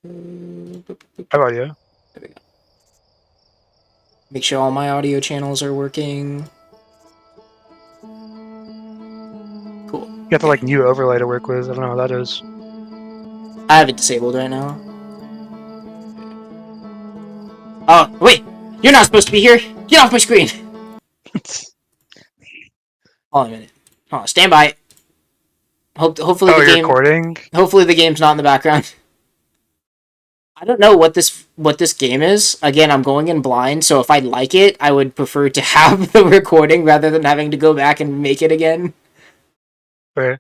How about you? There we go. Make sure all my audio channels are working. Cool. You got the like new overlay to work with. I don't know what that is. I have it disabled right now. Oh, wait! You're not supposed to be here! Get off my screen! Hold on a minute. Hold on, stand by. Hopefully Oh, the you're game... recording? Hopefully the game's not in the background. I don't know what this game is. Again, I'm going in blind, so if I like it, I would prefer to have the recording rather than having to go back and make it again. Okay.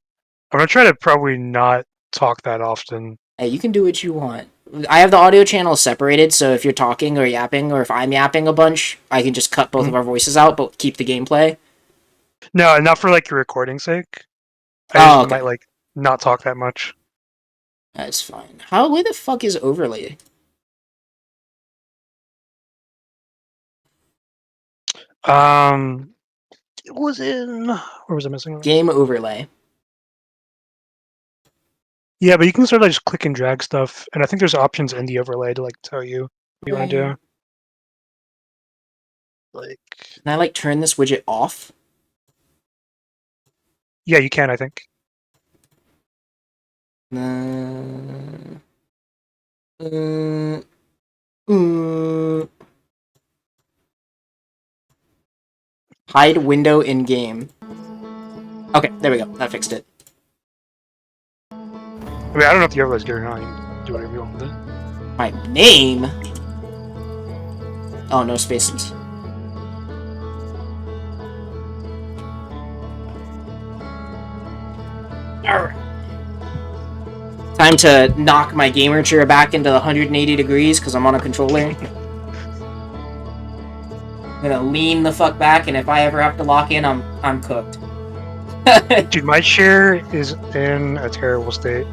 I'm gonna try to probably not talk that often. Hey, you can do what you want. I have the audio channels separated, so if you're talking or yapping, or if I'm yapping a bunch, I can just cut both Mhm. of our voices out, but keep the gameplay. No, not for like your recording's sake. I just Oh, might okay. like not talk that much. That's fine. Where the fuck is overlay? It was in. Where was I missing? Game overlay. Yeah, but you can sort of just click and drag stuff, and I think there's options in the overlay to like tell you what you want to Can do. Like, I, like, turn this widget off? yeah, you can. I think. Uh, uh, uh, hide window in game. Okay, there we go. That fixed it. I mean, I don't know if the overlay's good or not. You can do whatever you want with it. My name? Oh, no spaces. Arr. Time to knock my gamer chair back into the 180 degrees because I'm on a controller. I'm gonna lean the fuck back, and if I ever have to lock in, I'm cooked. Dude, my chair is in a terrible state.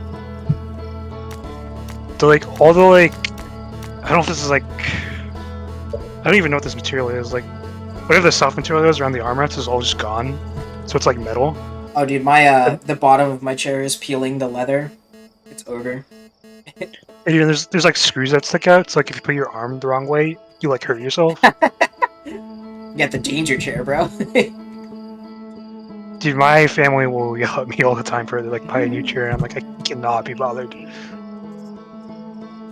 All the like, I don't know if this is like, I don't even know what this material is. Like, whatever the soft material is around the armrest is all just gone. So it's like metal. Oh, dude, my And, the bottom of my chair is peeling the leather. It's over. and you know, there's like screws that stick out. So like if you put your arm the wrong way, you like hurt yourself. You got the danger chair, bro. Dude, my family will yell at me all the time for like buy a new chair, and I'm like, I cannot be bothered. We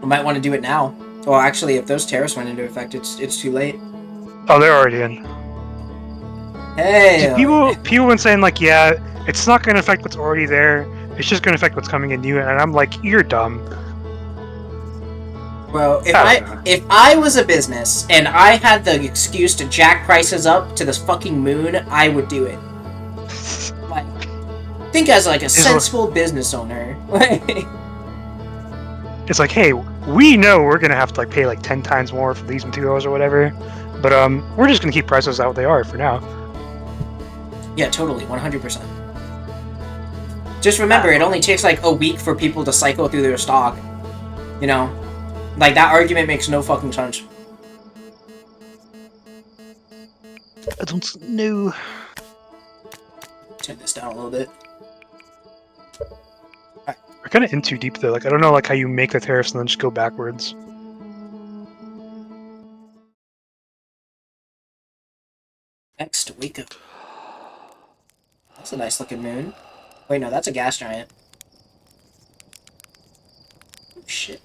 might want to do it now. Well, actually, if those tariffs went into effect, it's too late. Oh, they're already in. Dude, Hey. people been saying like, yeah, it's not going to affect what's already there. It's just going to affect what's coming in new, and I'm like, you're dumb. Well, if I I don't know. if I was a business and I had the excuse to jack prices up to this fucking moon, I would do it. Like, think as like a sensible business owner. It's like, hey, we know we're gonna have to like pay like 10 times more for these materials or whatever, but we're just gonna keep prices out what they are for now. Yeah, totally, 100%. Just remember, it only takes like a week for people to cycle through their stock. You know, like that argument makes no fucking sense. I don't know. Turn this down a little bit. Right. We're kind of in too deep though. Like I don't know like how you make the tariffs and then just go backwards. Next, wake up. That's a nice looking moon. Wait, no, that's a gas giant. Oh, shit.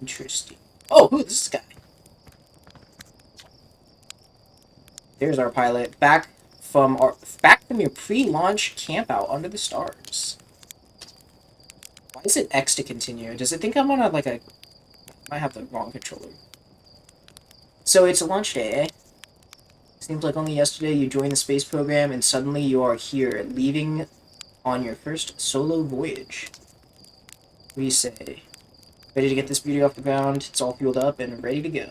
Interesting. Oh, who's this guy? There's our pilot. Back from your pre-launch campout under the stars. Why is it X to continue? Does it think I'm on a like a? I have the wrong controller. So it's launch day, eh? Seems like only yesterday you joined the space program and suddenly you are here, leaving on your first solo voyage. What do you say? Ready to get this beauty off the ground? It's all fueled up and ready to go.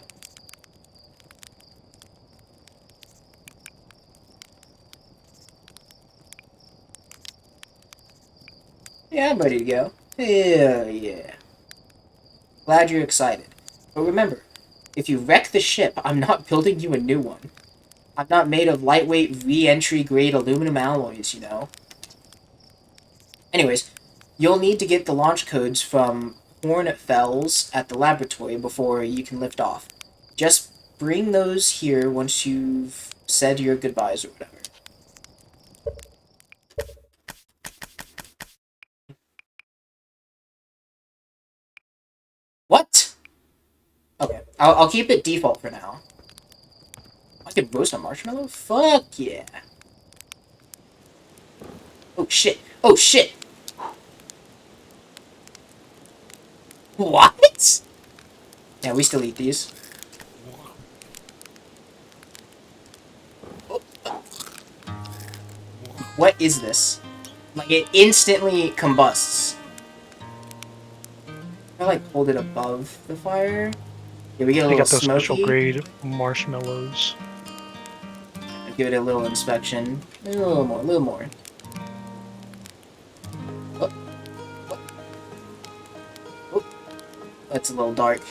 Yeah, I'm ready to go. Hell yeah. Glad you're excited. But remember, if you wreck the ship, I'm not building you a new one. I'm not made of lightweight re-entry grade aluminum alloys, you know. Anyways, you'll need to get the launch codes from Horn Fells at the laboratory before you can lift off. Just bring those here once you've said your goodbyes or whatever. What? Okay, I'll keep it default for now. I could roast a marshmallow? Fuck yeah. Oh shit. Oh shit. What? Yeah, we still eat these. What is this? Like, it instantly combusts. I like hold it above the fire. Yeah, we get a They little got those special smoky. grade marshmallows. Give it a little inspection. A little more, a little more. Oh. Oh. Oh. That's a little dark.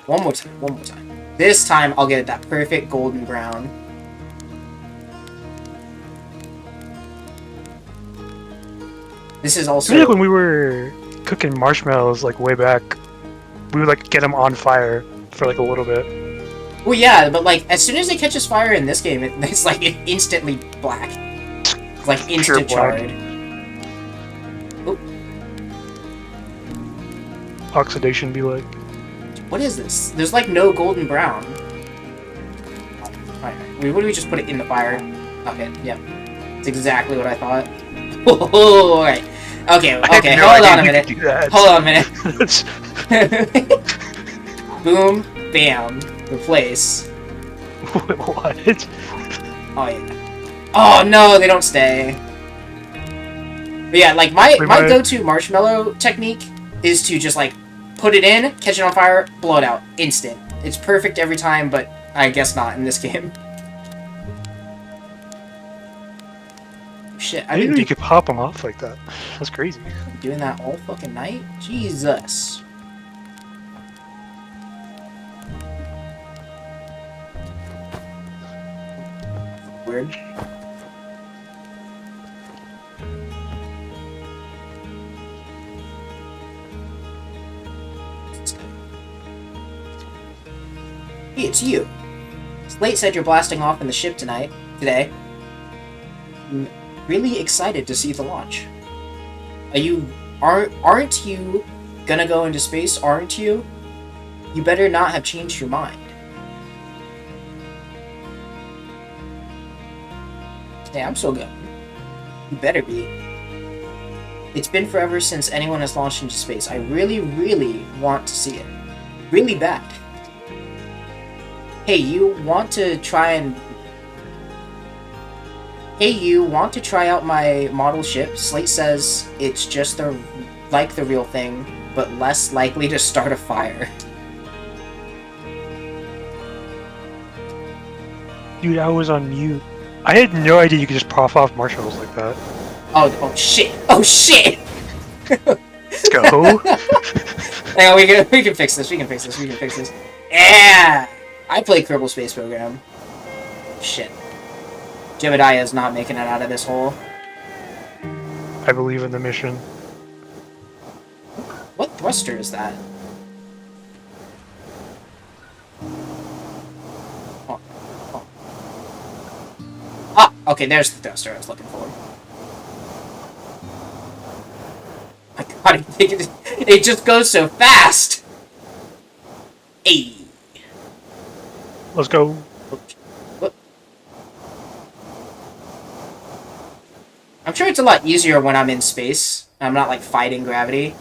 One more time, one more time. This time, I'll get it that perfect golden brown. This is I also... feel like when we were cooking marshmallows, like, way back, we would, like, get them on fire for, like, a little bit. Well, yeah, but, like, as soon as it catches fire in this game, it's like, instantly black. It's like, instant charred. Oh. Oxidation be like... What is this? There's, like, no golden brown. Alright, what do we just put it in the fire? Okay, yep. It's exactly what I thought. Oh, alright. Okay, okay, hold on a minute. Hold on a minute. Boom, bam, replace. What? Oh, yeah. Oh, no, they don't stay. But yeah, like, my go-to marshmallow technique is to just, like, put it in, catch it on fire, blow it out. Instant. It's perfect every time, but I guess not in this game. Shit, I didn't know you could pop them off like that. That's crazy. Doing that all fucking night? Jesus. Weird. Hey, it's you. Slate said you're blasting off in the ship today. I'm really excited to see the launch. Aren't you gonna go into space, aren't you? You better not have changed your mind. Yeah, I'm so good. You better be. It's been forever since anyone has launched into space. I really, really want to see it. Really bad. Hey, you want to try out my model ship? Slate says it's just like the real thing, but less likely to start a fire. Dude, I was on mute. I had no idea you could just pop off marshmallows like that. Oh shit! Oh shit! Let's go. Hang on, we can fix this. We can fix this. Yeah! I play Kerbal Space Program. Shit. Jebediah is not making it out of this hole. I believe in the mission. What thruster is that? Oh. Oh. Ah! Okay, there's the thruster I was looking for. My god, it just goes so fast! Hey! Let's go. I'm sure it's a lot easier when I'm in space. I'm not, like, fighting gravity.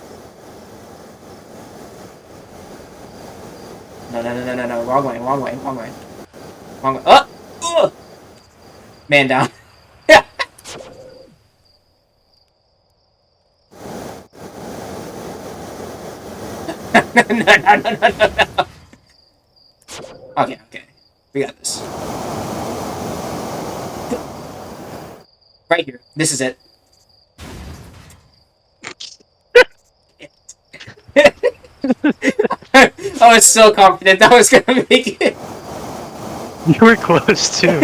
No. Wrong way. Oh! Ugh! Man down. No. Okay. We got this. Right here. This is it. I was so confident that was gonna make it. You were close too.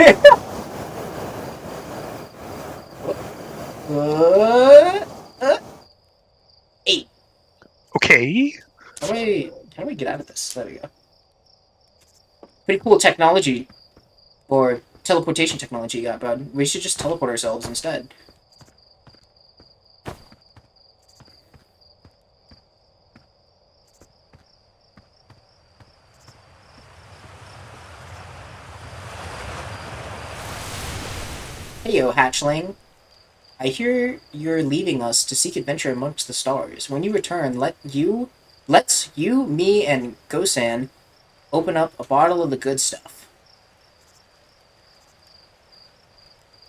Uh, uh, 8. Okay. How do we get out of this? There we go. Pretty cool technology. Or teleportation technology you got, bud. We should just teleport ourselves instead. Heyo, hatchling. I hear you're leaving us to seek adventure amongst the stars. When you return, let's you, me, and Gosan open up a bottle of the good stuff.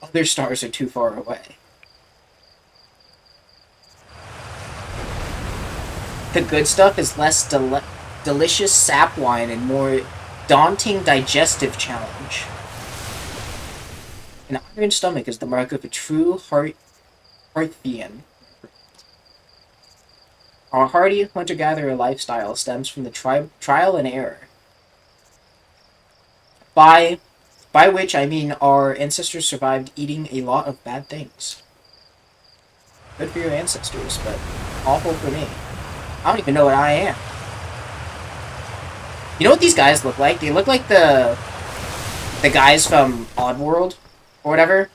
Other stars are too far away. The good stuff is less delicious sap wine and more daunting digestive challenge. An iron stomach is the mark of a true Hearthian. Our hardy hunter-gatherer lifestyle stems from the trial and error. By which I mean our ancestors survived eating a lot of bad things. Good for your ancestors, but awful for me. I don't even know what I am. You know what these guys look like? They look like the guys from Oddworld or whatever.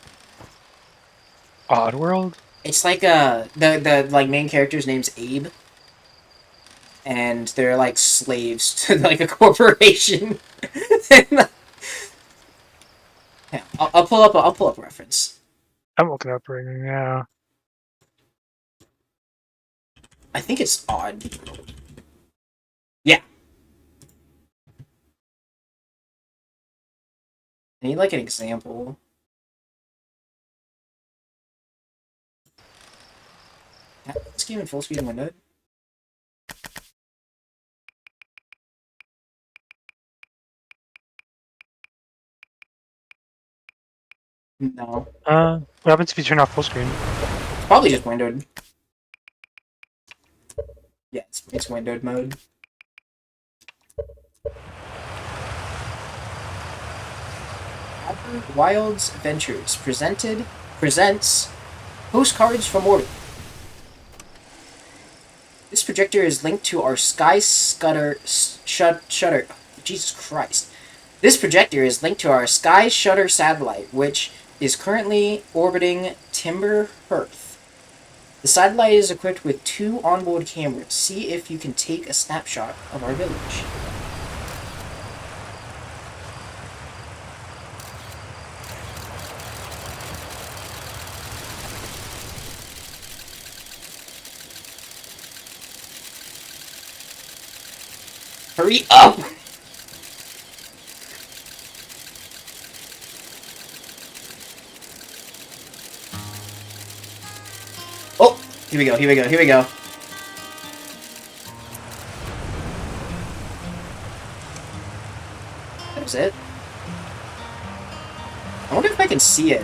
Oddworld? It's like the like main character's name's Abe. And they're like slaves to like a corporation. Yeah, I'll pull up a reference. I'm looking up right now. I think it's odd. Yeah. I need like an example. This game in full speed and window. No. What happens if you turn off full screen? It's probably just windowed. Yeah, it's windowed mode. Outer Wilds Ventures presents Postcards from Order. This projector is linked to our Shutter. Jesus Christ. This projector is linked to our Sky Shutter satellite, which is currently orbiting Timber Hearth. The satellite is equipped with 2 onboard cameras. See if you can take a snapshot of our village. Hurry up! Oh! Here we go, here we go, here we go. That was it. I wonder if I can see it.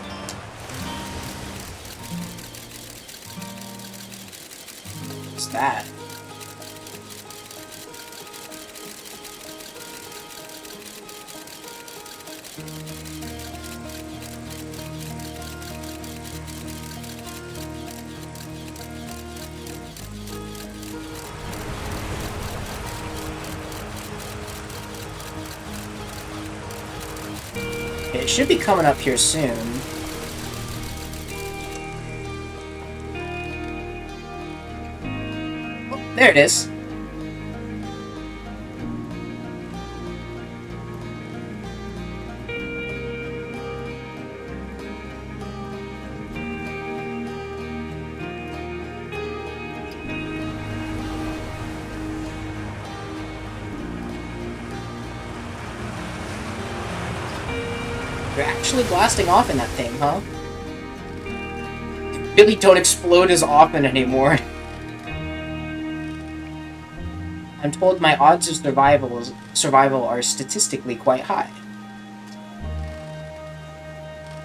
What's that? It should be coming up here soon. Oh, there it is. They're actually blasting off in that thing, huh? They really don't explode as often anymore. I'm told my odds of survival are statistically quite high.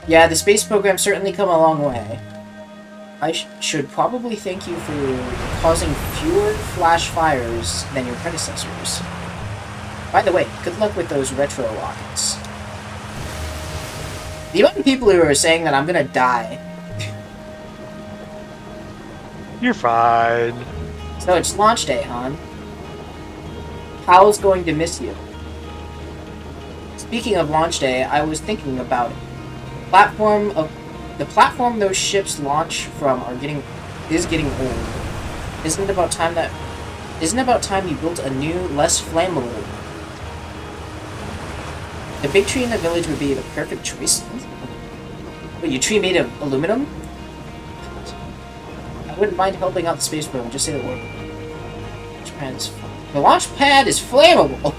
Yeah, the space program's certainly come a long way. I should probably thank you for causing fewer flash fires than your predecessors. By the way, good luck with those retro rockets. The amount of people who are saying that I'm gonna die You're fine. So it's launch day, hon. Hal's going to miss you. Speaking of launch day, I was thinking about it. The platform those ships launch from is getting old. Isn't it about time you built a new, less flammable one? The big tree in the village would be the perfect choice. Wait, your tree made of aluminum? I wouldn't mind helping out the space program, just say the word. The launch pad is flammable!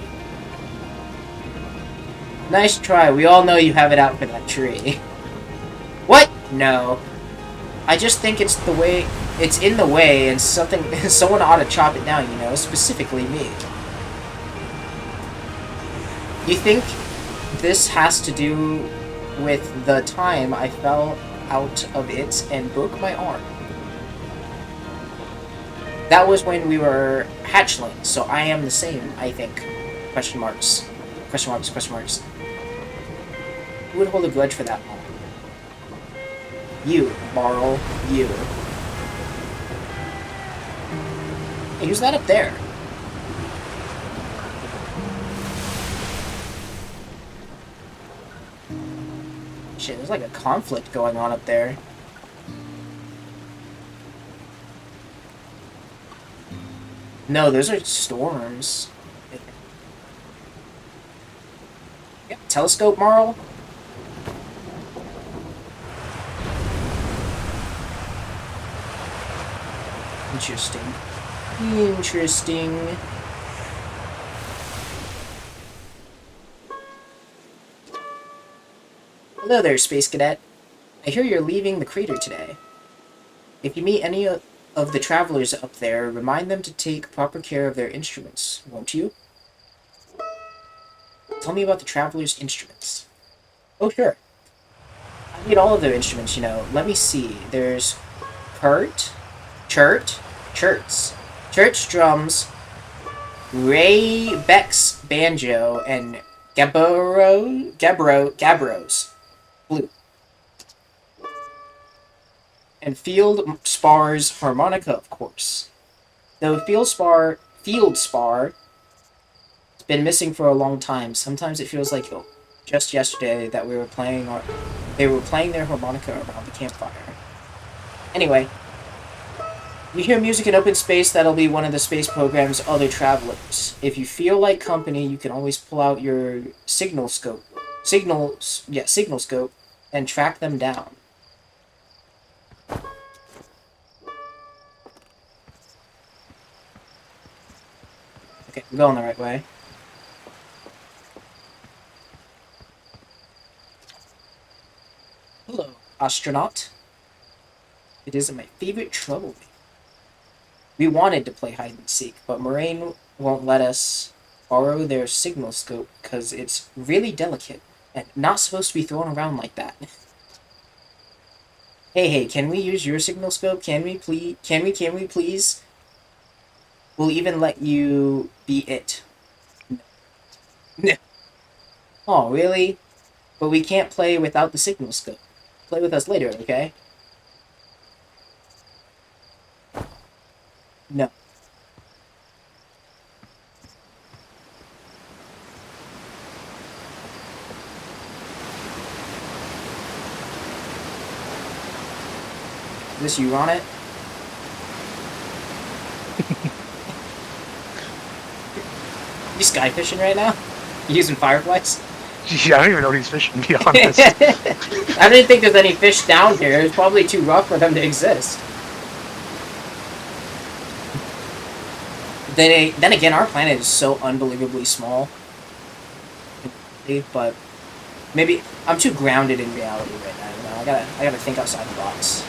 Nice try, we all know you have it out for that tree. What? No. I just think it's in the way, and someone ought to chop it down, you know, specifically me. You think this has to do with the time I fell out of it and broke my arm? That was when we were hatchlings, so I am the same, I think. Question marks. Question marks, question marks. Who would hold a grudge for that long? You, Marl. You. Hey, who's that up there? Shit, there's like a conflict going on up there. No, those are storms. Yeah, telescope, Marl? Interesting. Interesting. Hello there, Space Cadet. I hear you're leaving the crater today. If you meet any of the travelers up there, remind them to take proper care of their instruments, won't you? Tell me about the travelers' instruments. Oh, sure. I need all of their instruments, you know. Let me see. There's Church drums, Ray Beck's banjo, and Gabro's flute. And Field Spar's harmonica, of course. Though Field Spar has been missing for a long time. Sometimes it feels like just yesterday that they were playing their harmonica around the campfire. Anyway, you hear music in open space, that'll be one of the space program's other travelers. If you feel like company, you can always pull out your signal scope, and track them down. Okay, I'm going the right way. Hello, astronaut. It isn't my favorite trouble. We wanted to play hide and seek, but Moraine won't let us borrow their signal scope because it's really delicate and not supposed to be thrown around like that. Hey, can we use your signal scope? Can we please? We'll even let you be it. No. Oh, really? But we can't play without the signal scope. Play with us later, okay? No. Is this you on it? You sky fishing right now? You using fireflies? Yeah, I don't even know what he's fishing, to be honest. I didn't think there's any fish down here. It's probably too rough for them to exist. Then again, our planet is so unbelievably small. But maybe I'm too grounded in reality right now. You know? I gotta think outside the box.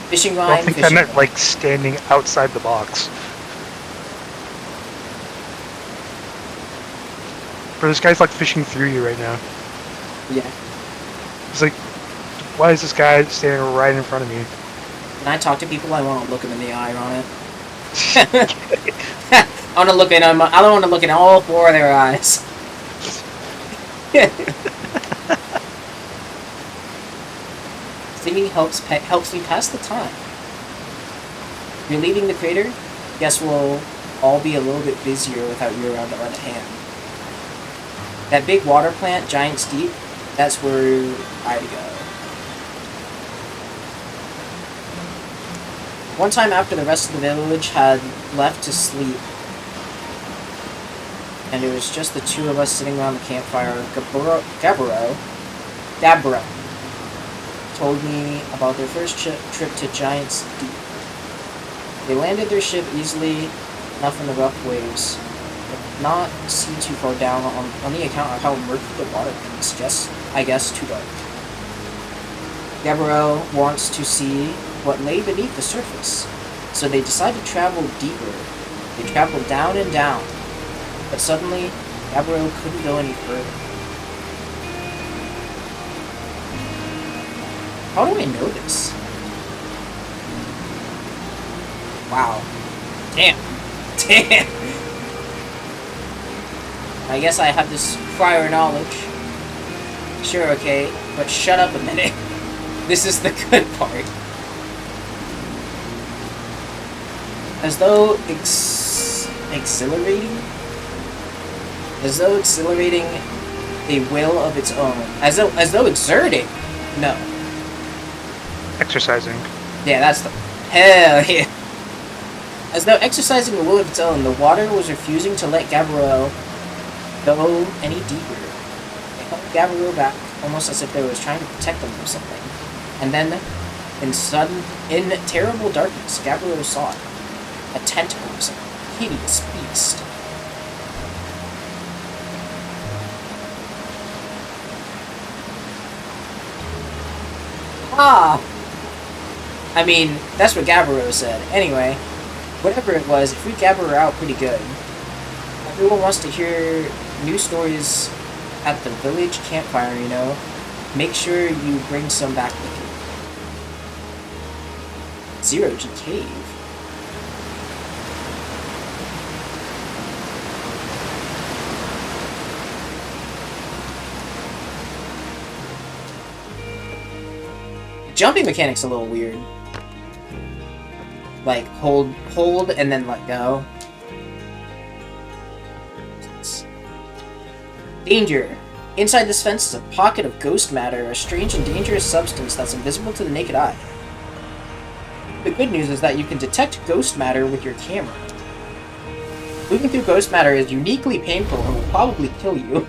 Fishing line. I don't think I meant like standing outside the box. Bro, this guy's like fishing through you right now. Yeah. It's like, why is this guy standing right in front of me? When I talk to people, I want to look them in the eye on it. I want to look at them. I don't want to look in all four of their eyes. Singing helps me pass the time. You're leaving the crater? Guess we'll all be a little bit busier without you around to lend a hand. That big water plant, Giant's Deep, that's where I'd go. One time after the rest of the village had left to sleep, and it was just the two of us sitting around the campfire, Gabbro told me about their first trip to Giant's Deep. They landed their ship easily enough in the rough waves, but not see too far down on the account of how murky the water is. I guess too dark. Gabrielle wants to see what lay beneath the surface, so they decide to travel deeper. They travel down and down, but suddenly, Gabrielle couldn't go any further. How do I know this? Wow. Damn. Damn. I guess I have this prior knowledge. Sure, okay, but shut up a minute. This is the good part. As though exhilarating? As though exhilarating a will of its own. As though exerting. No. Exercising. Yeah, that's the... Hell yeah. As though exercising a will of its own, the water was refusing to let Gabrielle go any deeper. They held Gabrielle back, almost as if they was trying to protect them from something. And then, in terrible darkness, Gabrielle saw it. A tentacle of some hideous beast. Ah! I mean, that's what Gabrielle said. Anyway, whatever it was, it freaked Gabrielle out pretty good. Everyone wants to hear new stories at the village campfire, you know. Make sure you bring some back with you. Zero G Cave. Jumping mechanic's a little weird. Like, hold, and then let go. Danger! Inside this fence is a pocket of ghost matter, a strange and dangerous substance that's invisible to the naked eye. The good news is that you can detect ghost matter with your camera. Moving through ghost matter is uniquely painful and will probably kill you.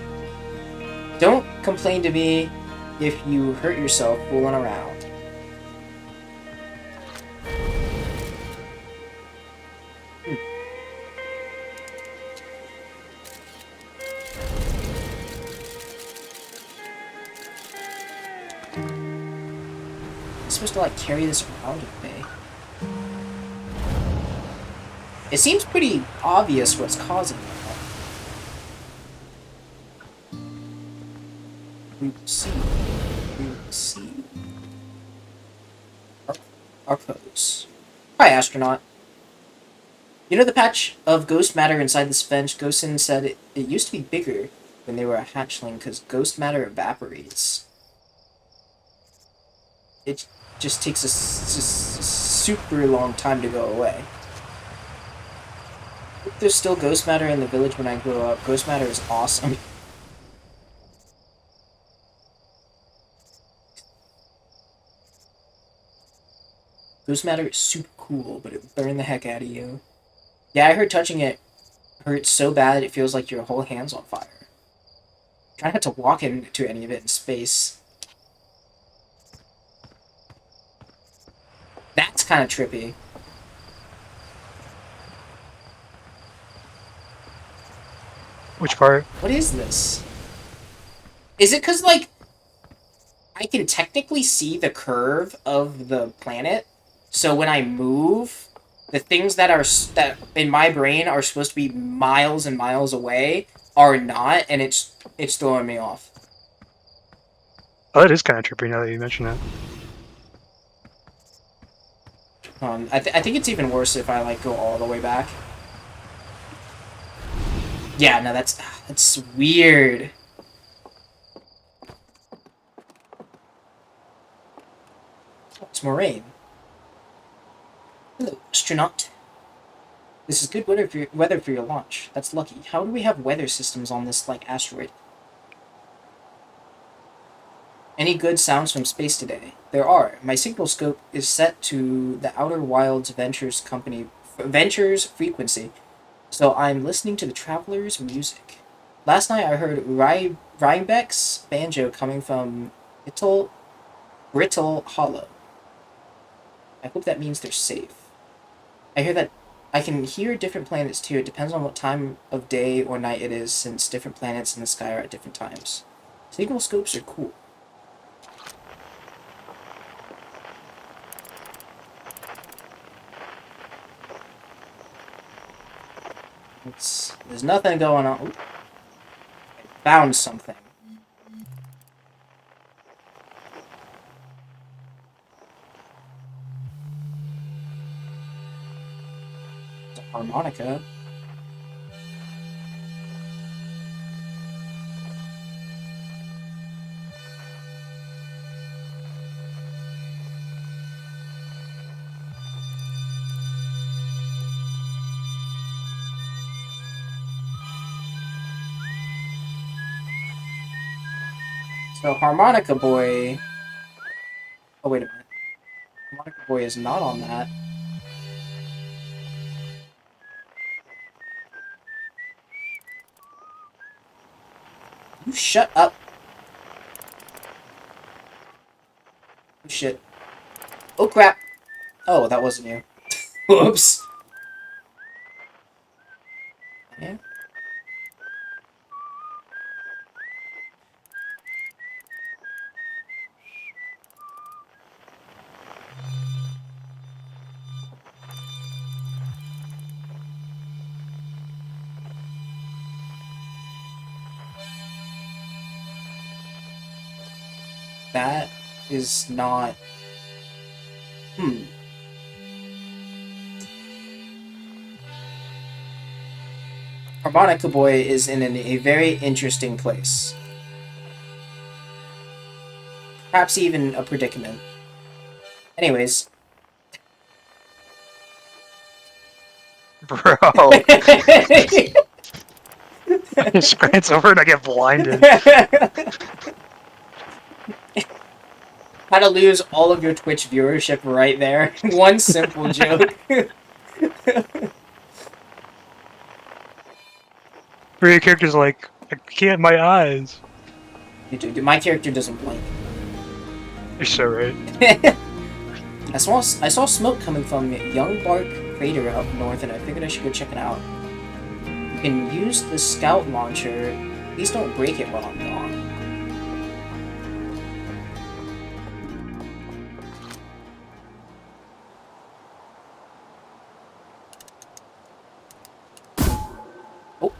Don't complain to me if you hurt yourself fooling around. Supposed to like carry this around with me. It seems pretty obvious what's causing it. We will see. We will see. Arcos. Hi, astronaut. You know the patch of ghost matter inside this fence? Ghostin said it used to be bigger when they were a hatchling because ghost matter evaporates. It just takes a super long time to go away. If there's still ghost matter in the village when I grow up, ghost matter is awesome. Ghost matter is super cool, but it will burn the heck out of you. Yeah, I heard touching it hurts so bad it feels like your whole hand's on fire. Try not to walk into any of it in space. That's kind of trippy. Which part? What is this? Is it because, like, I can technically see the curve of the planet? So when I move, the things that in my brain are supposed to be miles and miles away are not, and it's throwing me off. Oh, it is kind of trippy now that you mention it. I think it's even worse if I, like, go all the way back. Yeah, no, that's weird. It's Moraine. Hello, astronaut. This is good weather for your launch. That's lucky. How do we have weather systems on this, like, asteroid? Any good sounds from space today? There are. My signal scope is set to the Outer Wilds Ventures frequency, so I'm listening to the Traveler's music. Last night I heard Rhinebeck's banjo coming from Brittle Hollow. I hope that means they're safe. I hear that I can hear different planets too. It depends on what time of day or night it is, since different planets in the sky are at different times. Signal scopes are cool. There's nothing going on. Ooh. I found something. It's a harmonica. So Harmonica Boy... Oh, wait a minute. Harmonica Boy is not on that. You shut up. Oh, shit. Oh, crap. Oh, that wasn't you. Whoops. Yeah. That is not... Harmonica Boy is in a very interesting place. Perhaps even a predicament. Anyways. Bro. I just glance over and I get blinded. How to lose all of your Twitch viewership right there. One simple joke. For your character's like, I can't, my eyes. Dude, my character doesn't blink. You're so right. I saw smoke coming from Young Bark Crater up north, and I figured I should go check it out. You can use the scout launcher. Please don't break it while I'm gone. Oh.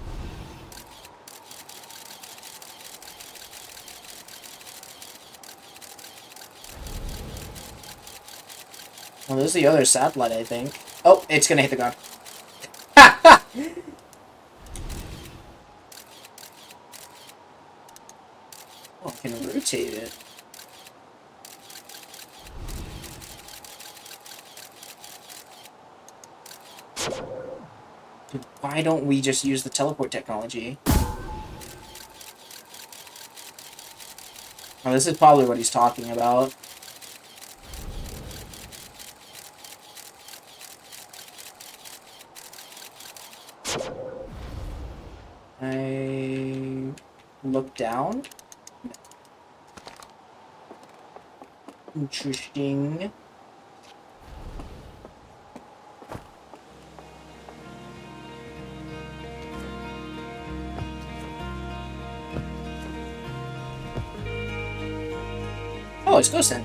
Well, there's the other satellite, I think. Oh, it's gonna hit the ground. Oh, I can rotate it. Dude, why don't we just use the teleport technology? Oh, this is probably what he's talking about. I look down. Interesting. Oh, it's Ghost then.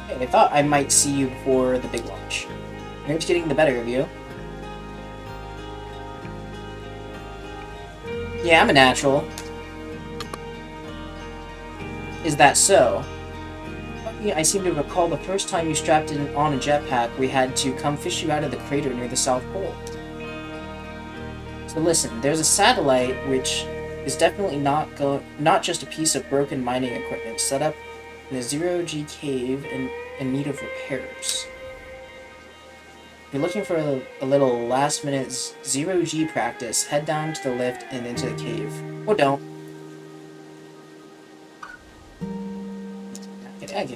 Hey, I thought I might see you before the big launch. Nerves getting the better of you. Yeah, I'm a natural. Is that so? I seem to recall the first time you strapped on a jetpack, we had to come fish you out of the crater near the South Pole. So listen, there's a satellite which is definitely not just a piece of broken mining equipment set up in a zero-G cave in need of repairs. If you're looking for a little last-minute zero-G practice, head down to the lift and into the cave. Or don't.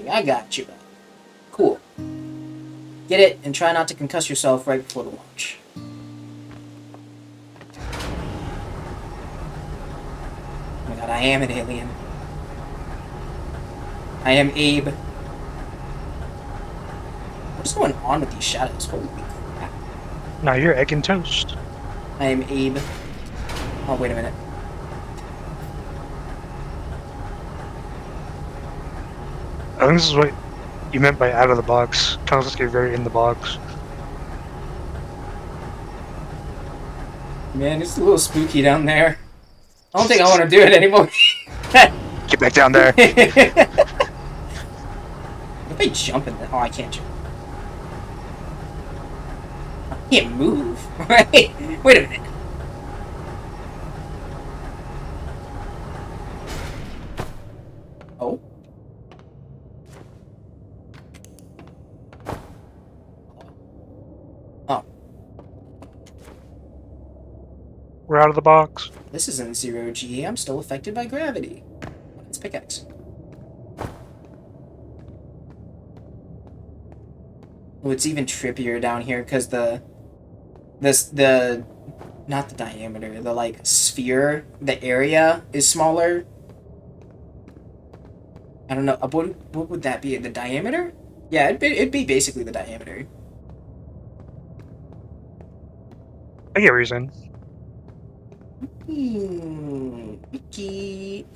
I got you. Cool. Get it, and try not to concuss yourself right before the launch. Oh my god, I am an alien. I am Abe. What's going on with these shadows? Holy crap. Now you're egg and toast. I am Abe. Oh, wait a minute. I think this is what you meant by out of the box. Kind of looks like you're very in the box. Man, it's a little spooky down there. I don't think I want to do it anymore. Get back down there. What if I jump in there? Oh, I can't jump. I can't move. Right? Wait a minute. Oh. Oh. We're out of the box. This isn't zero-G. I'm still affected by gravity. It's pickaxe. Oh, it's even trippier down here because the not the diameter, the like sphere, the area is smaller. I don't know. What would that be? The diameter? Yeah, it'd be basically the diameter. I get what you're saying. Wiki.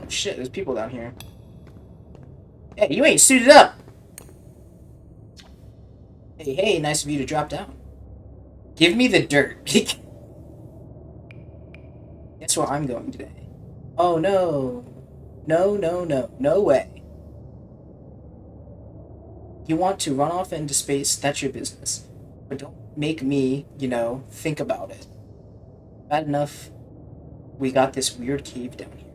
Oh shit, there's people down here. Hey, you ain't suited up! Hey, nice of you to drop down. Give me the dirt. Guess where I'm going today? Oh no. No way. You want to run off into space, that's your business. But don't make me, think about it. Bad enough we got this weird cave down here.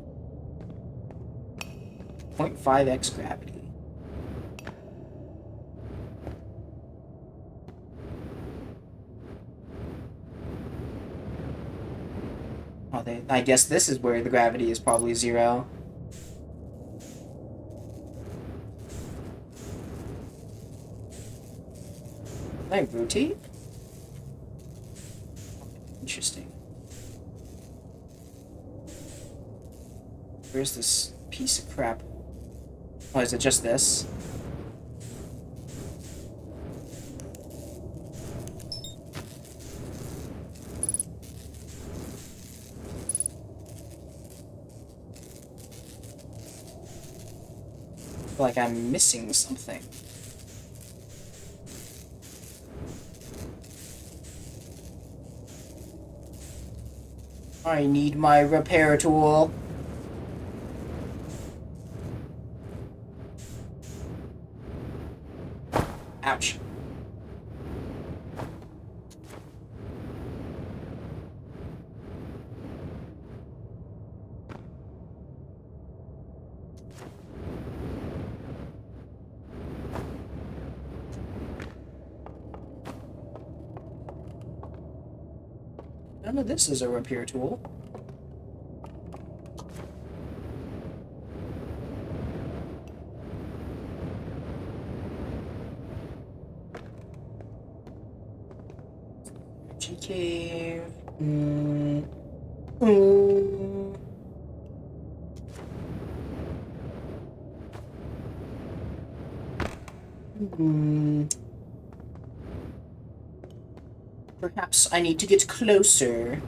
0.5x gravity. Oh, I guess this is where the gravity is probably 0. Can I rotate? Interesting. Where's this piece of crap? Oh, is it just this? I feel like I'm missing something. I need my repair tool. Ouch. None of this is a repair tool. Cave. Perhaps I need to get closer.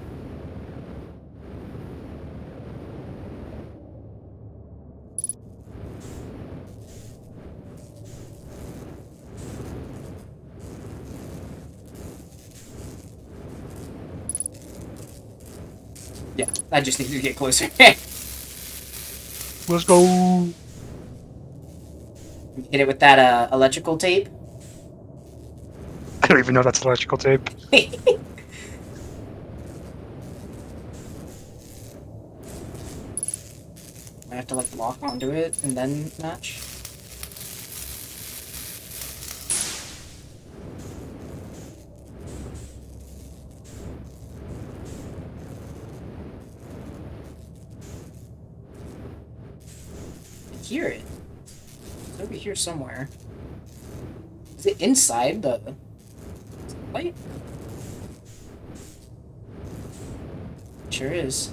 Yeah, I just need to get closer. Let's go. Hit it with that electrical tape. don't even know that's electrical tape. I have to like lock onto it and then match. I hear it. It's over here somewhere. Is it inside the light? Sure is.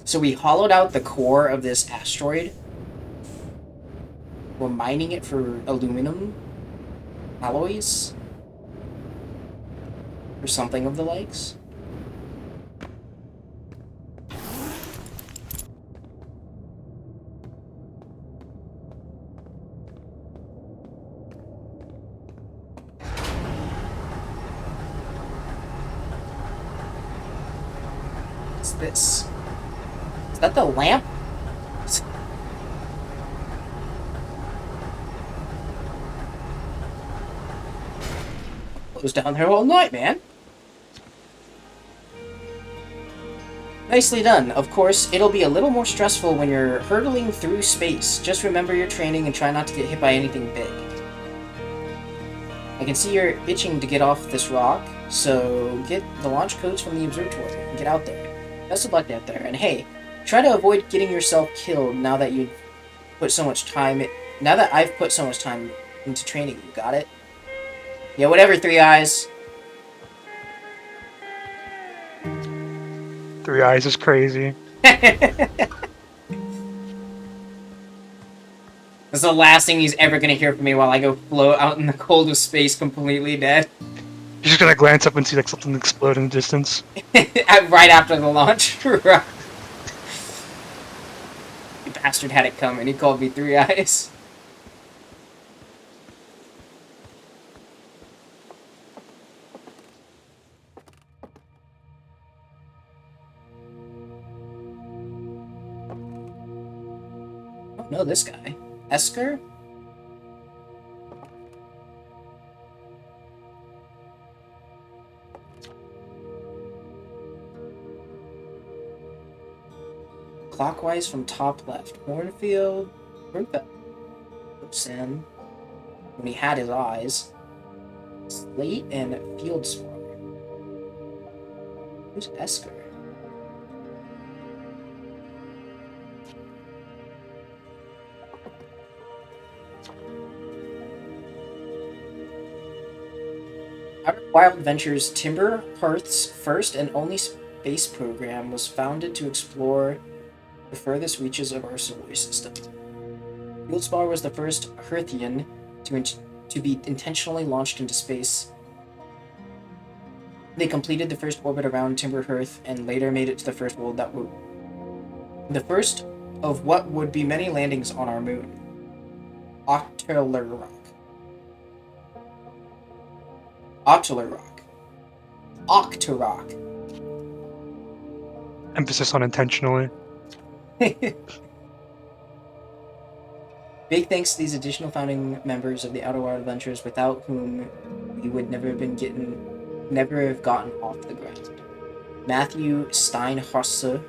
So we hollowed out the core of this asteroid. We're mining it for aluminum alloys. Or something of the likes. What's this? Is that the lamp? It was down there all night, man. Nicely done. Of course, it'll be a little more stressful when you're hurtling through space. Just remember your training and try not to get hit by anything big. I can see you're itching to get off this rock, so get the launch codes from the observatory and get out there. Best of luck out there, and hey, try to avoid getting yourself killed now that you've put so much time. Now that I've put so much time into training, you got it? Yeah, whatever, Three Eyes. 3 Eyes is crazy. That's the last thing he's ever gonna hear from me while I go float out in the cold of space completely dead. You're just gonna glance up and see like something explode in the distance. Right after the launch. The bastard had it coming. He called me Three Eyes. Oh no, this guy. Esker? Clockwise from top left. Hornfield. Sam. When he had his eyes. Slate and Fieldspar. Who's Esker? Outer Wild Ventures Timber Hearth's first and only space program was founded to explore the furthest reaches of our solar system. Fieldspar was the first Hearthian to be intentionally launched into space. They completed the first orbit around Timber Hearth and later made it to the first world that would... the first of what would be many landings on our moon. Octaler Rock. Octarock. Emphasis on intentionally. Big thanks to these additional founding members of the Outer Wild Adventures, without whom we would never have gotten off the ground. Matthew Steinhauer,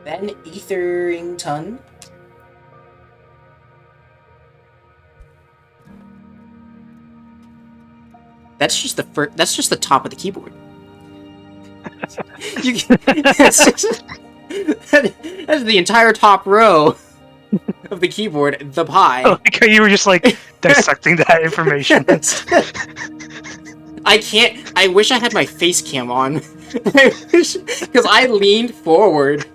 Ben Etherington, that's just the top of the keyboard. That's the entire top row of the keyboard, the pie. I like how you were just like dissecting that information. I wish I had my face cam on. Because I leaned forward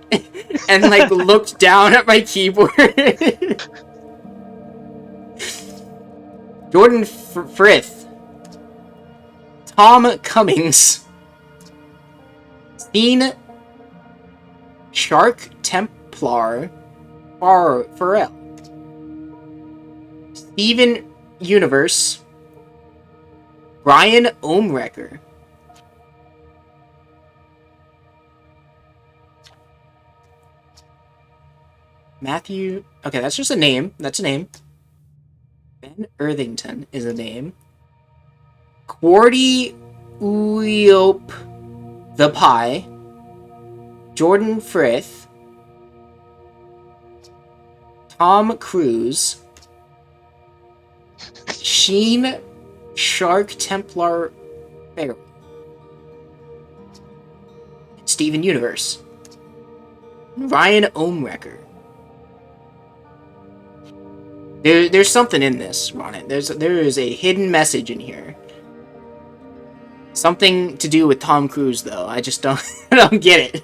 and like looked down at my keyboard. Jordan Frith. Tom Cummings. Steen Shark Templar Farrell. Steven Universe. Brian Ohmrecker. Matthew. Okay, that's just a name. That's a name. Ben Irthington is a name. Quarty Uyope the Pie. Jordan Frith. Tom Cruise. Sheen Shark Templar Farrell. Steven Universe. Ryan Ohmrecker. There's something in this, Ronit. There is a hidden message in here. Something to do with Tom Cruise, though. I just don't I don't get it.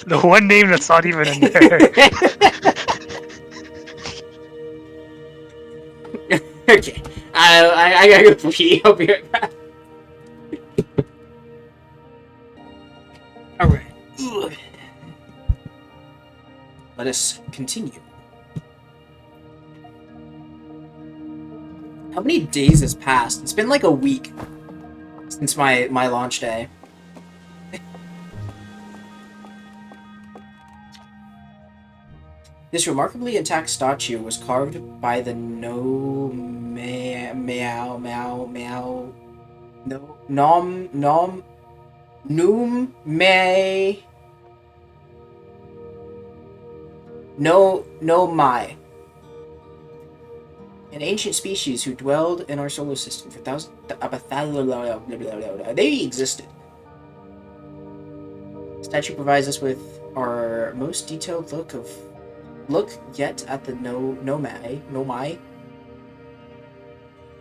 The one name that's not even in there. Okay. I gotta go pee. I'll be right back. Alright. Let us continue. How many days has passed? It's been like a week since my launch day. This remarkably intact statue was carved by the Mai, an ancient species who dwelled in our solar system for thousands. They existed. The statue provides us with our most detailed look yet at the Nomai,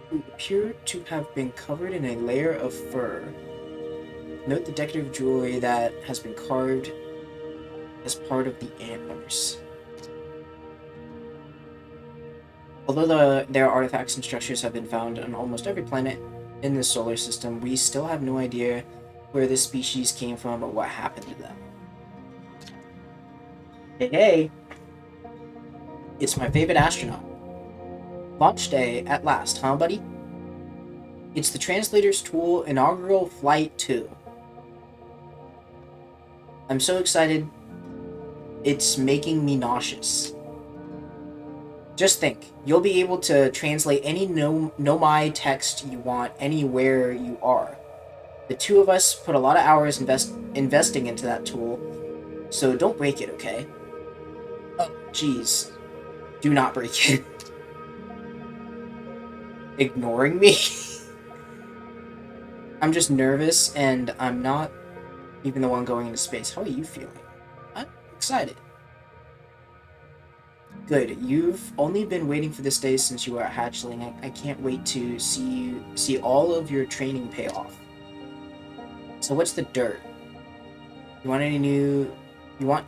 who appear to have been covered in a layer of fur. Note the decorative jewelry that has been carved as part of the antlers. Although their artifacts and structures have been found on almost every planet in the solar system, we still have no idea where this species came from or what happened to them. Hey! It's my favorite astronaut. Launch day at last, huh, buddy? It's the Translator's Tool inaugural flight 2. I'm so excited, it's making me nauseous. Just think, you'll be able to translate any Nomai text you want anywhere you are. The two of us put a lot of hours investing into that tool, so don't break it, okay? Oh, jeez. Do not break it. Ignoring me? I'm just nervous, and I'm not even the one going into space. How are you feeling? I'm excited. Good. You've only been waiting for this day since you were a hatchling. I can't wait to see all of your training pay off. So what's the dirt? You want any new...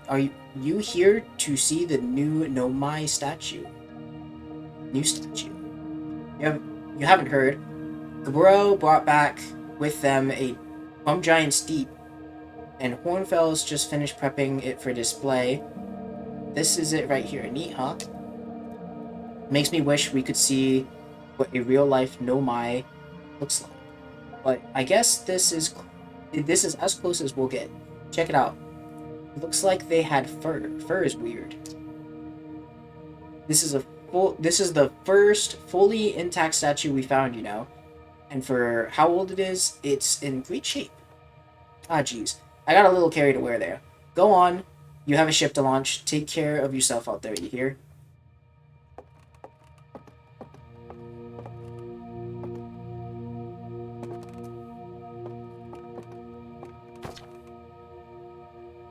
Are you here to see the new Nomai statue? New statue. You haven't heard. Gaburo brought back with them a Plum Giant Steep, and Hornfell's just finished prepping it for display. This is it right here. Neat, huh? Makes me wish we could see what a real-life Nomai looks like. But I guess this is as close as we'll get. Check it out. It looks like they had fur. Fur is weird. This is the first fully intact statue we found, you know. And for how old it is, it's in great shape. Ah, jeez. I got a little carried away there. Go on. You have a ship to launch. Take care of yourself out there, you hear?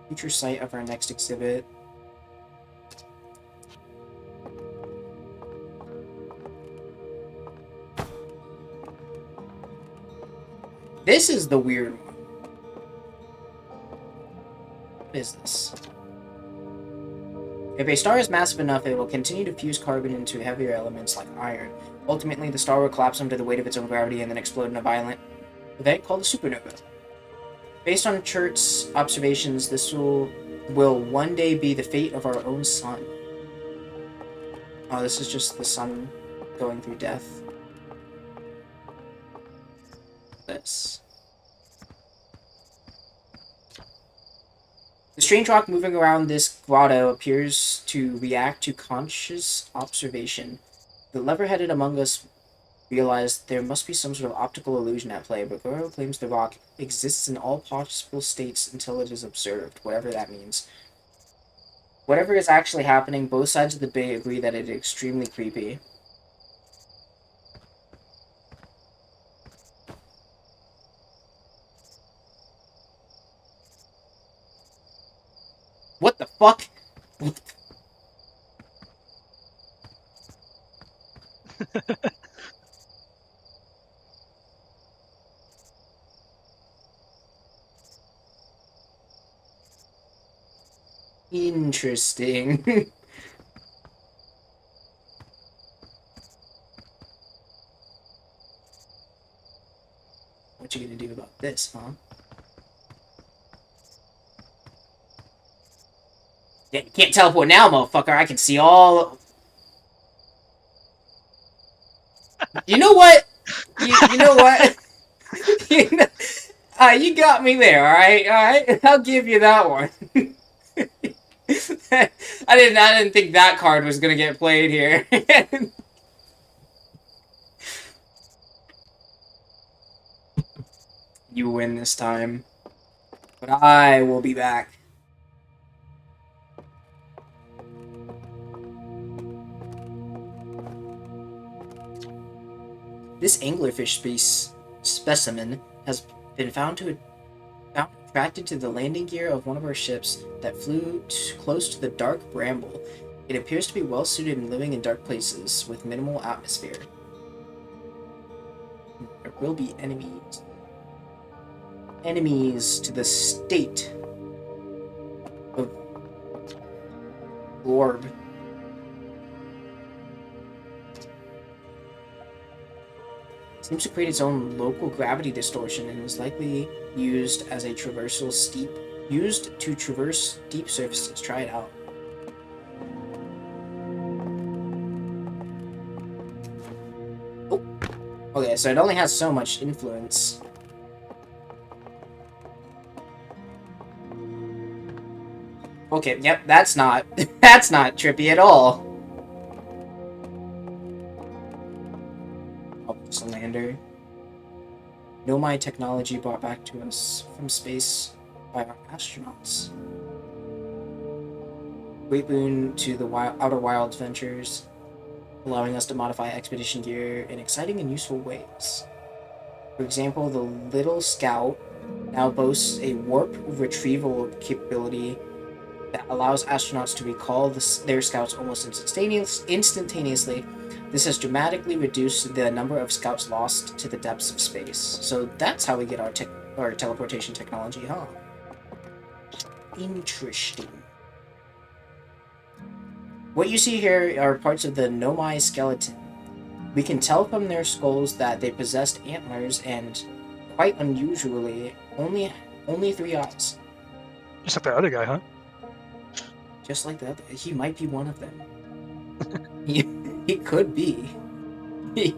Future site of our next exhibit. This is the weird one. What is this? If a star is massive enough, it will continue to fuse carbon into heavier elements like iron. Ultimately, the star will collapse under the weight of its own gravity and then explode in a violent event called a supernova. Based on Church's observations, this will one day be the fate of our own sun. Oh, this is just the sun going through death. This. The strange rock moving around this grotto appears to react to conscious observation. The lever-headed among us realized there must be some sort of optical illusion at play, but Goro claims the rock exists in all possible states until it is observed, whatever that means. Whatever is actually happening, both sides of the debate agree that it is extremely creepy. What the fuck? Interesting. What you gonna do about this, huh? Yeah, you can't teleport now, motherfucker. I can see all. You know what? You know what? you, know, you got me there. All right, all right. I'll give you that one. I didn't think that card was gonna get played here. You win this time, but I will be back. This anglerfish specimen has been found attracted to the landing gear of one of our ships that flew close to the dark bramble. It appears to be well suited in living in dark places with minimal atmosphere. There will be enemies. Enemies to the state of Orb. Seems to create its own local gravity distortion and is likely used as a used to traverse deep surfaces. Try it out. Oh, okay, so it only has so much influence. Okay, yep, that's not that's not trippy at all. Lander. Nomai technology brought back to us from space by our astronauts. Great boon to the Outer Wilds ventures, allowing us to modify expedition gear in exciting and useful ways. For example, the Little Scout now boasts a warp retrieval capability that allows astronauts to recall their scouts almost instantaneously. This has dramatically reduced the number of scouts lost to the depths of space. So that's how we get our teleportation technology, huh? Interesting. What you see here are parts of the Nomai skeleton. We can tell from their skulls that they possessed antlers and, quite unusually, only 3 eyes. Just like the other guy, huh? Just like that, he might be one of them. He could be. The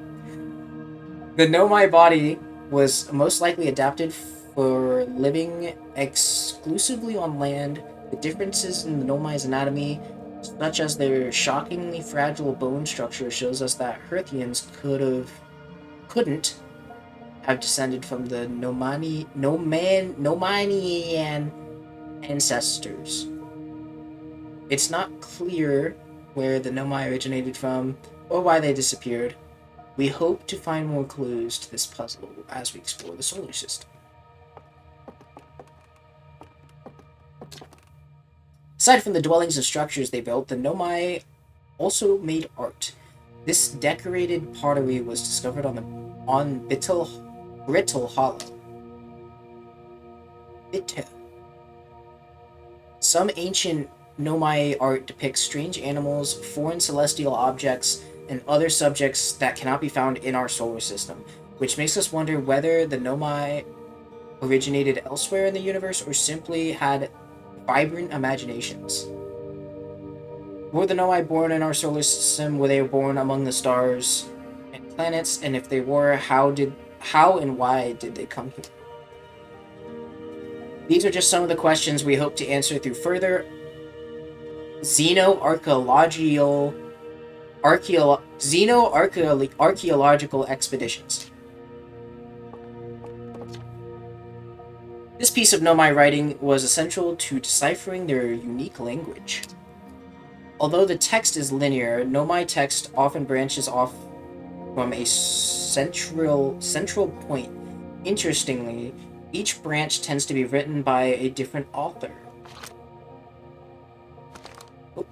Nomai body was most likely adapted for living exclusively on land. The differences in the Nomai's anatomy, such as their shockingly fragile bone structure, shows us that Hearthians couldn't have descended from the Nomanian ancestors. It's not clear where the Nomai originated from or why they disappeared. We hope to find more clues to this puzzle as we explore the solar system. Aside from the dwellings and structures they built, the Nomai also made art. This decorated pottery was discovered on Brittle Hollow. Some ancient Nomai art depicts strange animals, foreign celestial objects, and other subjects that cannot be found in our solar system. which makes us wonder whether the Nomai originated elsewhere in the universe or simply had vibrant imaginations. Were the Nomai born in our solar system? Were they born among the stars and planets? And if they were, how and why did they come here? These are just some of the questions we hope to answer through further xenoarchaeological expeditions. This piece of Nomai writing was essential to deciphering their unique language. Although the text is linear, Nomai text often branches off from a central point. Interestingly, each branch tends to be written by a different author. Oh.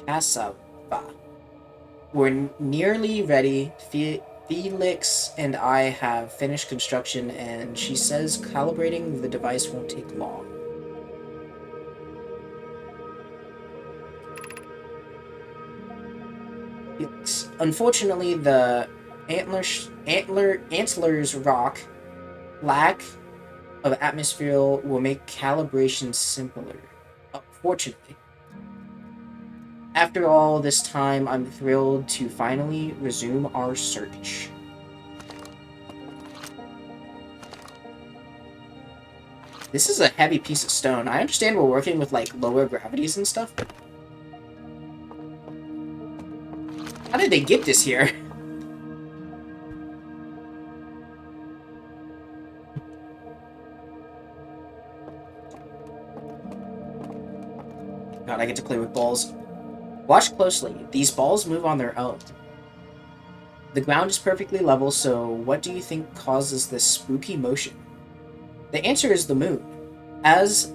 Cassava. We're nearly ready. Felix and I have finished construction, and she says calibrating the device won't take long. Felix. Unfortunately, the Antlers rock lack of atmosphere will make calibration simpler. Fortunately. After all this time, I'm thrilled to finally resume our search. This is a heavy piece of stone. I understand we're working with, like, lower gravities and stuff, but how did they get this here? God, I get to play with balls. Watch closely. These balls move on their own. The ground is perfectly level, so what do you think causes this spooky motion? The answer is the moon. As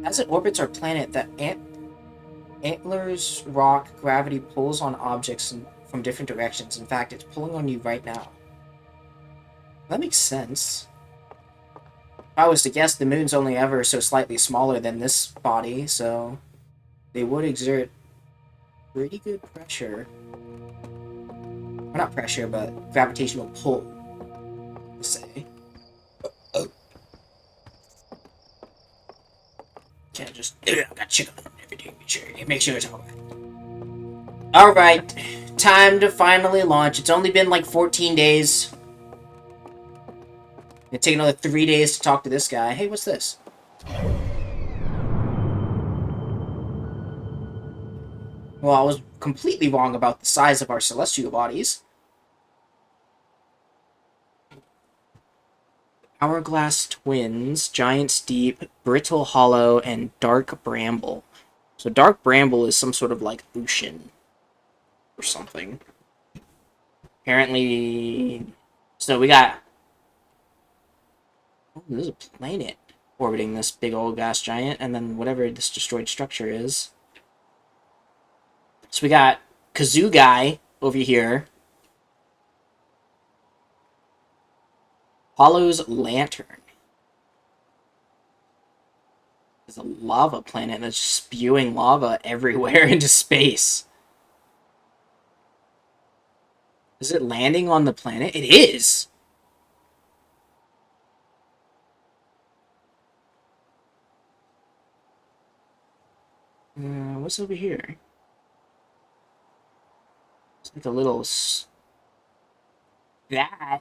it orbits our planet, the Antlers rock gravity pulls on objects from different directions. In fact, it's pulling on you right now. That makes sense. If I was to guess, the moon's only ever so slightly smaller than this body, so they would exert pretty good pressure. Well, not pressure, but gravitational pull, to say. Oh. Can't just... I got chicken on everything. Make sure it's alright. Alright. Time to finally launch. It's only been like 14 days. It'll take another 3 days to talk to this guy. Hey, what's this? Well, I was completely wrong about the size of our celestial bodies. Hourglass Twins, Giant Steep, Brittle Hollow, and Dark Bramble. So Dark Bramble is some sort of, like, ocean or something. Apparently... So we got... Oh, there's a planet orbiting this big old gas giant, and then whatever this destroyed structure is. So we got Kazoo Guy over here. Hollow's Lantern. There's a lava planet that's spewing lava everywhere into space. Is it landing on the planet? It is! What's over here? It's like a little... That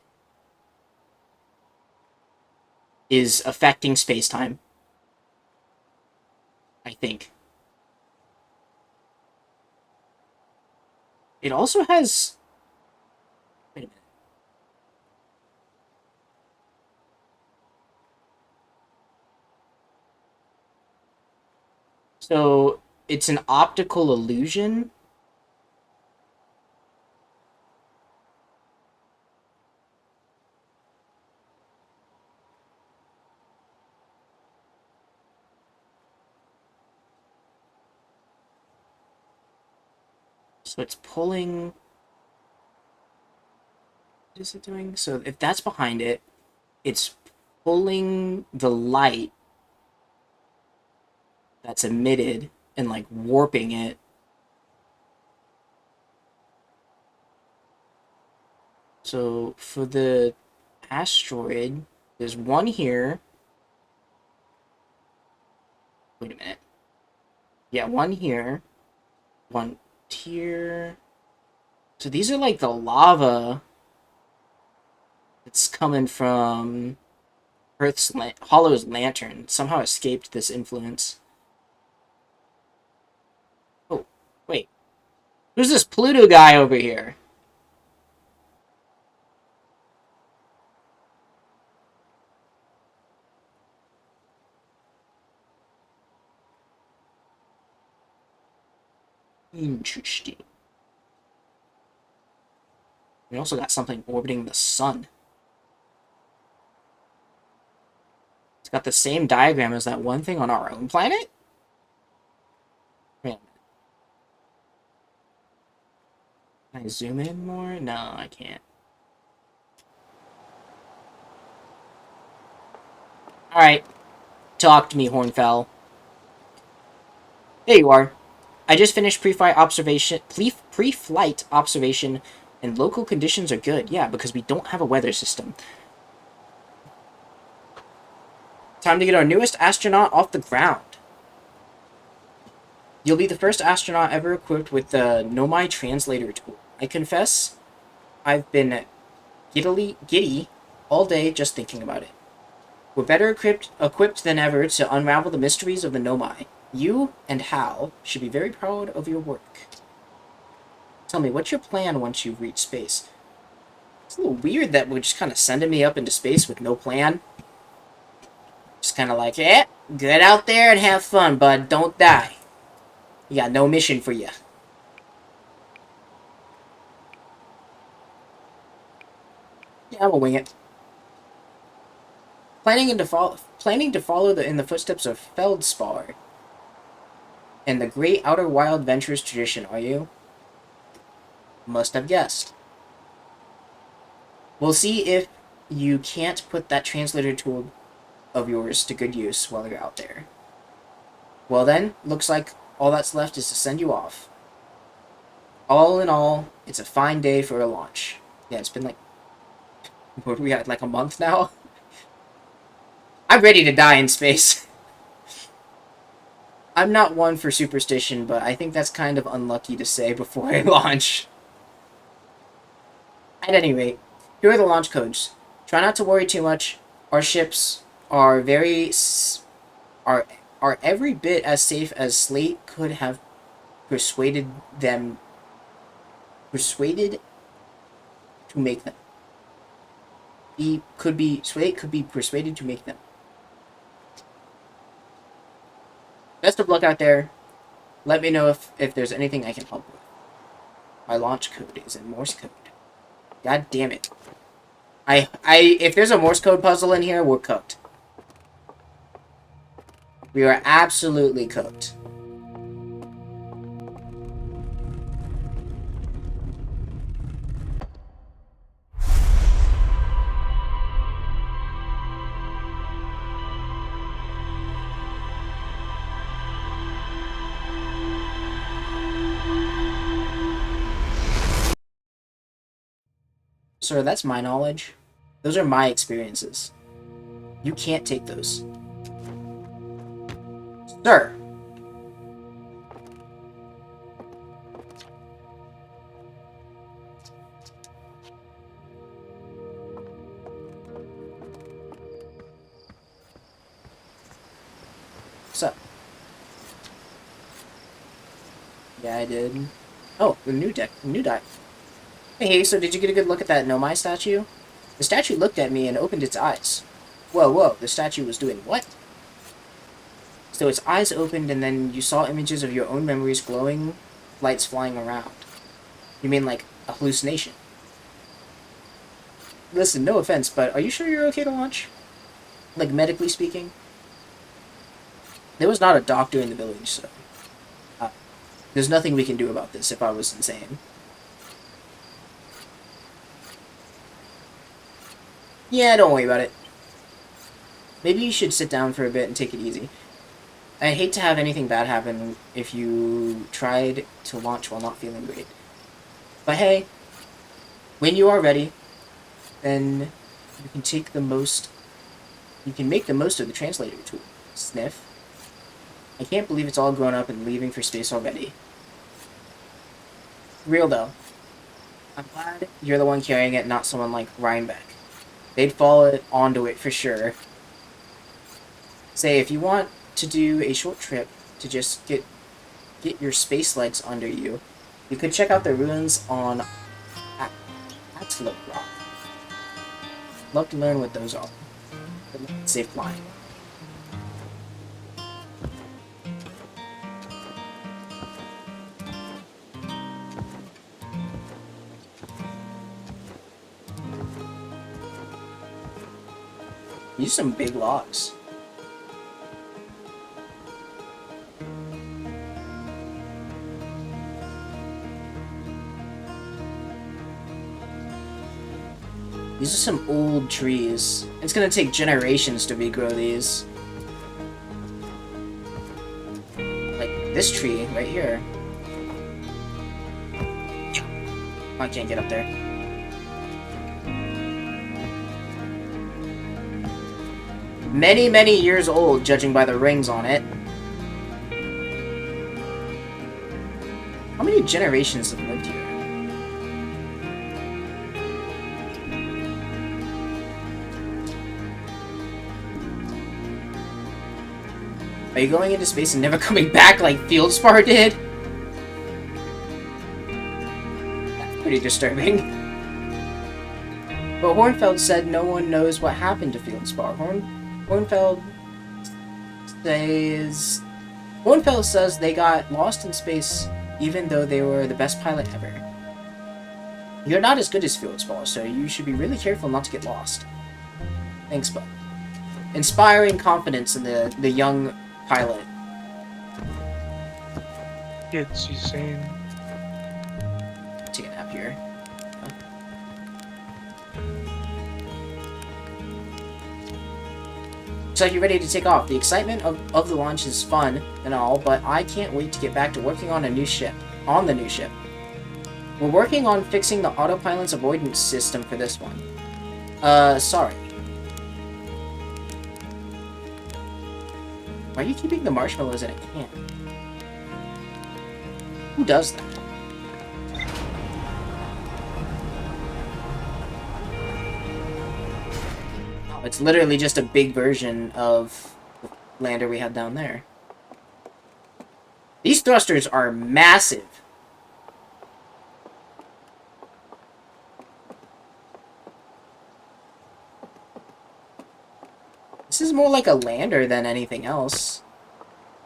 is affecting space-time. I think. It also has... Wait a minute. So, it's an optical illusion. So it's pulling... What is it doing? So if that's behind it, it's pulling the light that's emitted and, like, warping it So for the asteroid, there's one here. Wait a minute. Yeah, one here. One here. So these are like the lava that's coming from Hollow's lantern. Somehow escaped this influence. Oh, wait. Who's this Pluto guy over here? Interesting. We also got something orbiting the sun. It's got the same diagram as that one thing on our own planet? Wait a minute. Can I zoom in more? No, I can't. Alright. Talk to me, Hornfell. There you are. I just finished pre-flight observation, and local conditions are good. Yeah, because we don't have a weather system. Time to get our newest astronaut off the ground. You'll be the first astronaut ever equipped with the Nomai translator tool. I confess, I've been giddy all day just thinking about it. We're better equipped than ever to unravel the mysteries of the Nomai. You and Hal should be very proud of your work. Tell me, what's your plan once you've reached space? It's a little weird that we're just kind of sending me up into space with no plan. Just kind of like, get out there and have fun, bud. Don't die. We got no mission for you. Yeah, I'm gonna wing it. Planning to follow in the footsteps of Feldspar and the great Outer Wild Ventures tradition, are you? Must have guessed. We'll see if you can't put that translator tool of yours to good use while you're out there. Well then, looks like all that's left is to send you off. All in all, it's a fine day for a launch. Yeah, it's been like... What are we at, like a month now? I'm ready to die in space. I'm not one for superstition, but I think that's kind of unlucky to say before I launch. At any rate, here are the launch codes. Try not to worry too much. Our ships are are every bit as safe as Slate could have persuaded to make them. Slate could be persuaded to make them. Best of luck out there. Let me know if there's anything I can help with. My launch code is in Morse code. God damn it. If there's a Morse code puzzle in here, we're cooked. We are absolutely cooked. Sir, that's my knowledge. Those are my experiences. You can't take those. Sir! What's up? Yeah, I did. Oh, the new die. Hey, so did you get a good look at that Nomai statue? The statue looked at me and opened its eyes. Whoa, the statue was doing what? So its eyes opened and then you saw images of your own memories glowing, lights flying around. You mean like a hallucination? Listen, no offense, but are you sure you're okay to launch? Like, medically speaking? There was not a doctor in the village, so... there's nothing we can do about this if I was insane. Yeah, don't worry about it. Maybe you should sit down for a bit and take it easy. I hate to have anything bad happen if you tried to launch while not feeling great. But hey, when you are ready, then you can take the most. You can make the most of the translator tool. Sniff. I can't believe it's all grown up and leaving for space already. Real though. I'm glad you're the one carrying it, not someone like Rhinebeck. They'd fall onto it for sure. Say, if you want to do a short trip to just get your space legs under you, you could check out the ruins on Atlook Rock. Love to learn what those are. Safe flying. These are some big logs. These are some old trees. It's gonna take generations to regrow these. Like this tree right here. I can't get up there. Many, many years old, judging by the rings on it. How many generations have lived here? Are you going into space and never coming back like Fieldspar did? That's pretty disturbing. But Hornfeld said no one knows what happened to Fieldspar. Hornfeld says they got lost in space even though they were the best pilot ever. You're not as good as Fieldspar, so you should be really careful not to get lost. Thanks, bud. Inspiring confidence in the young pilot. It's insane. Take a nap here. Looks like you're ready to take off. The excitement of the launch is fun and all, but I can't wait to get back to working on the new ship. We're working on fixing the autopilot's avoidance system for this one. Sorry. Why are you keeping the marshmallows in a can? Who does that? Oh, it's literally just a big version of the lander we had down there. These thrusters are massive. This is more like a lander than anything else.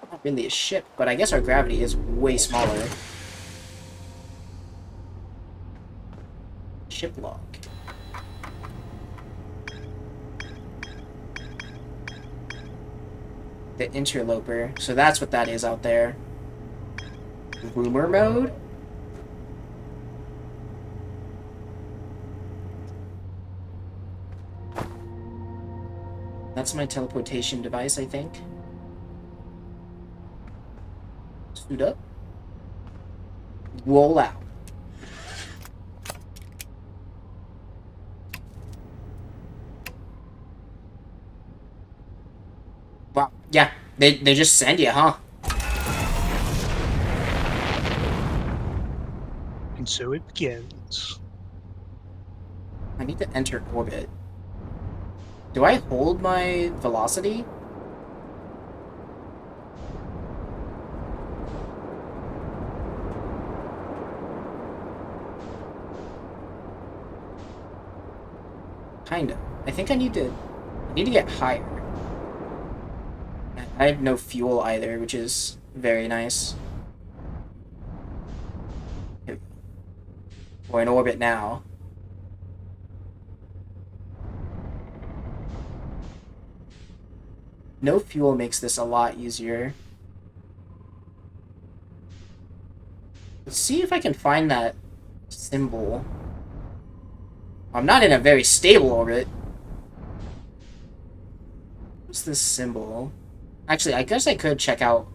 Not really a ship, but I guess our gravity is way smaller. Ship log. The interloper. So that's what that is out there. Rumor mode? That's my teleportation device, I think. Suit up. Roll out. Wow. Yeah, they just send you, huh? And so it begins. I need to enter orbit. Do I hold my velocity? Kind of. I think I need to get higher. I have no fuel either, which is very nice. We're in orbit now. No fuel makes this a lot easier. Let's see if I can find that symbol. I'm not in a very stable orbit. What's this symbol? Actually, I guess I could check out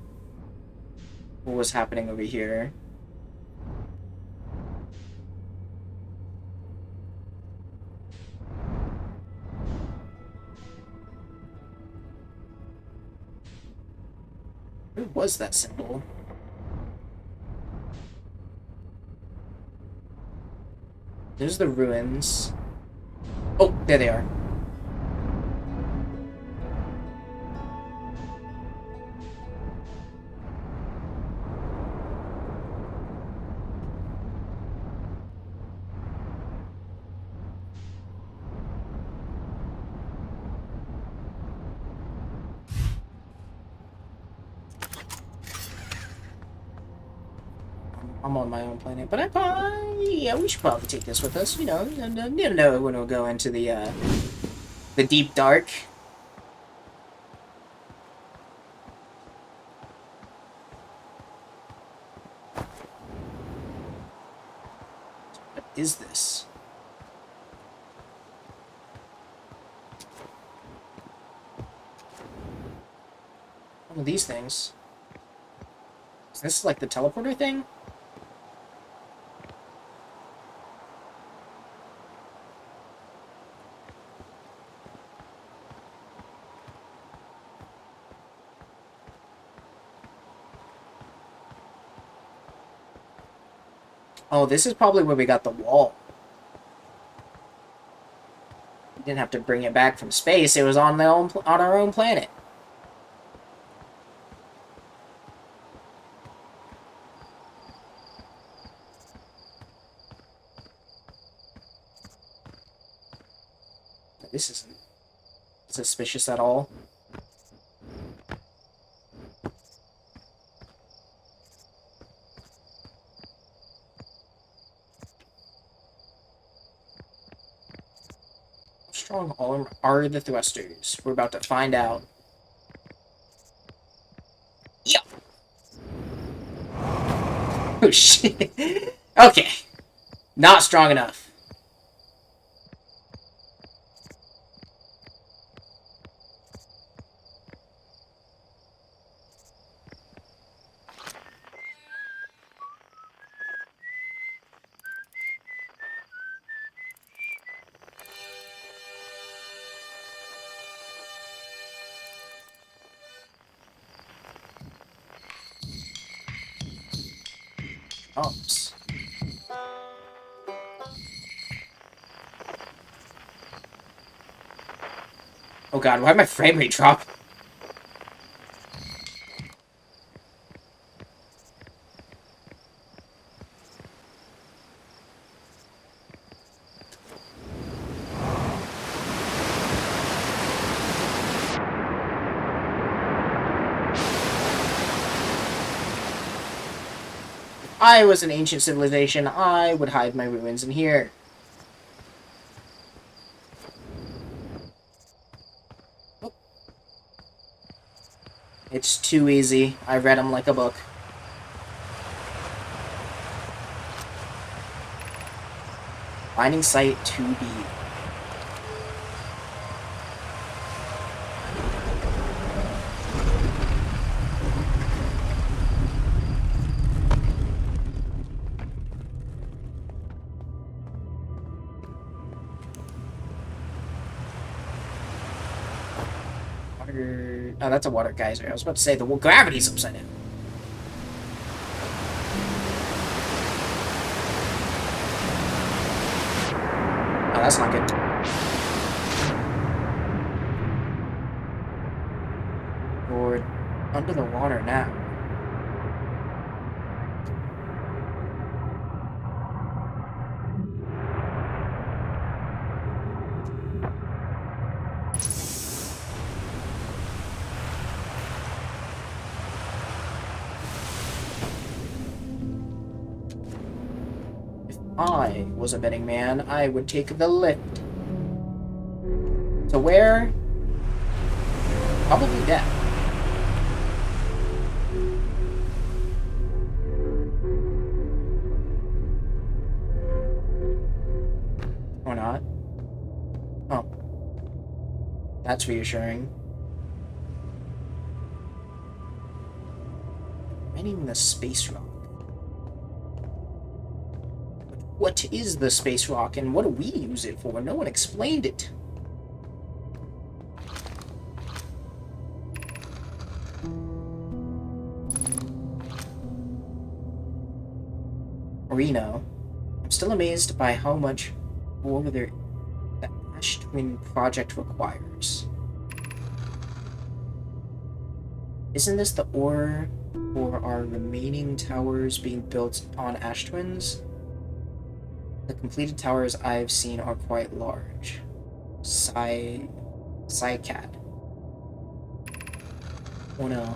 what was happening over here. Where was that symbol? There's the ruins. Oh, there they are. I'm on my own planet, but yeah, we should probably take this with us. You know when we'll go into the deep dark. What is this? One of these things. Is this like the teleporter thing? Oh, this is probably where we got the wall. We didn't have to bring it back from space. It was on our own planet. This isn't suspicious at all. How strong are the thrusters? We're about to find out. Yeah. Oh shit. Okay. Not strong enough. Oops. Oh god, why'd my frame rate drop? If I was an ancient civilization, I would hide my ruins in here. Oh. It's too easy. I read them like a book. Finding site 2B. Water... Oh, that's a water geyser. I was about to say, the gravity's upside down. Oh, that's not good. We're under the water now. If I was a betting man, I would take the lift. To where? Probably death. Or not. Oh. That's reassuring. Mining the space rock. What is the space rock and what do we use it for? No one explained it. Reno. I'm still amazed by how much ore the Ash Twin project requires. Isn't this the ore for our remaining towers being built on Ash Twins? The completed towers I've seen are quite large. Psycat. Oh no.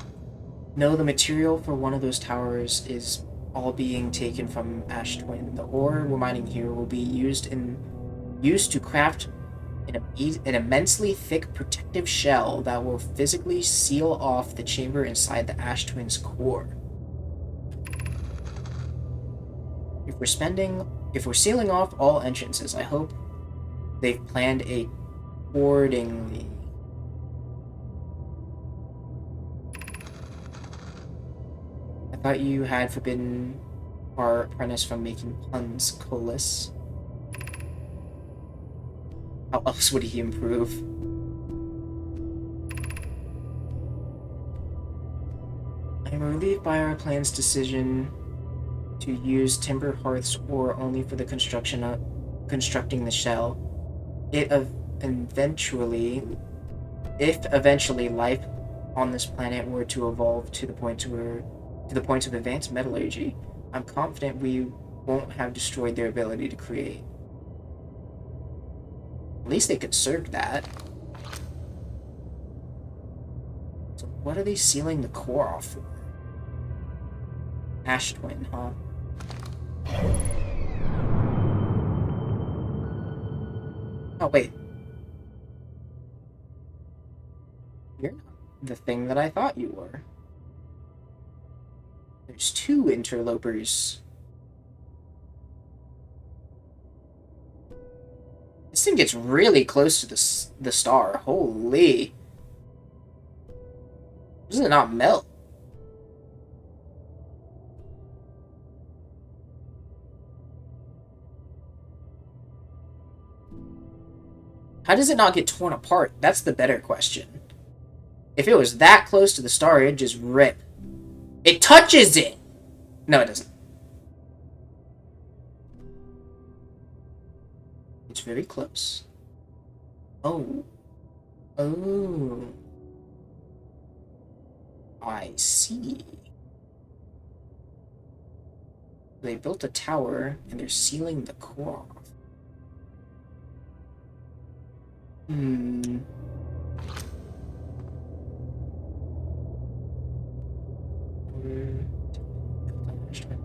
No, the material for one of those towers is all being taken from Ash Twin. The ore we're mining here will be used to craft an immensely thick protective shell that will physically seal off the chamber inside the Ash Twin's core. If we're sealing off all entrances, I hope they've planned accordingly. I thought you had forbidden our apprentice from making puns, Colas. How else would he improve? I am relieved by our plan's decision to use Timber Hearth's ore only for the constructing the shell. If eventually life on this planet were to evolve to the point of advanced metallurgy, I'm confident we won't have destroyed their ability to create. At least they conserved that. So what are they sealing the core off for? Ash Twin, huh? Oh, wait. You're not the thing that I thought you were. There's two interlopers. This thing gets really close to the star. Holy. Does it not melt? How does it not get torn apart? That's the better question. If it was that close to the star, it'd just rip. It touches it! No, it doesn't. It's very close. Oh. Oh. I see. They built a tower, and they're sealing the core off. Hmm. The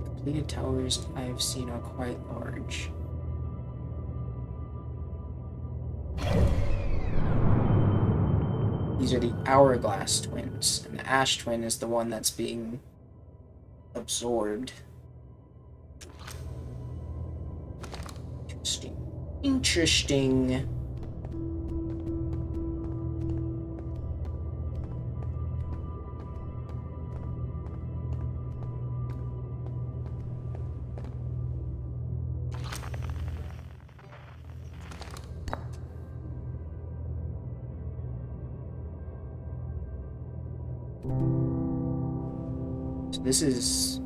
completed towers I've seen are quite large. These are the Hourglass Twins, and the Ash Twin is the one that's being absorbed. Interesting. Interesting. So this is...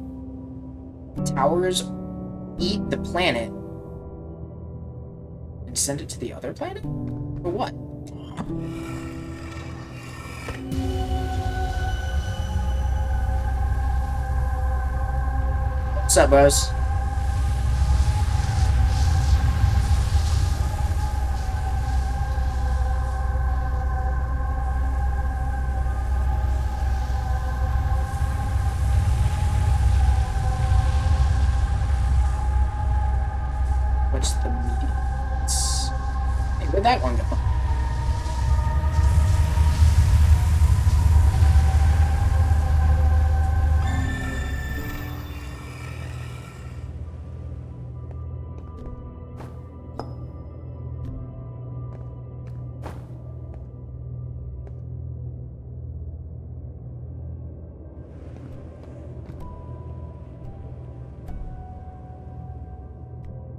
Towers eat the planet and send it to the other planet? For what? What's up, bros? What's the medians? Hey, where'd that one go?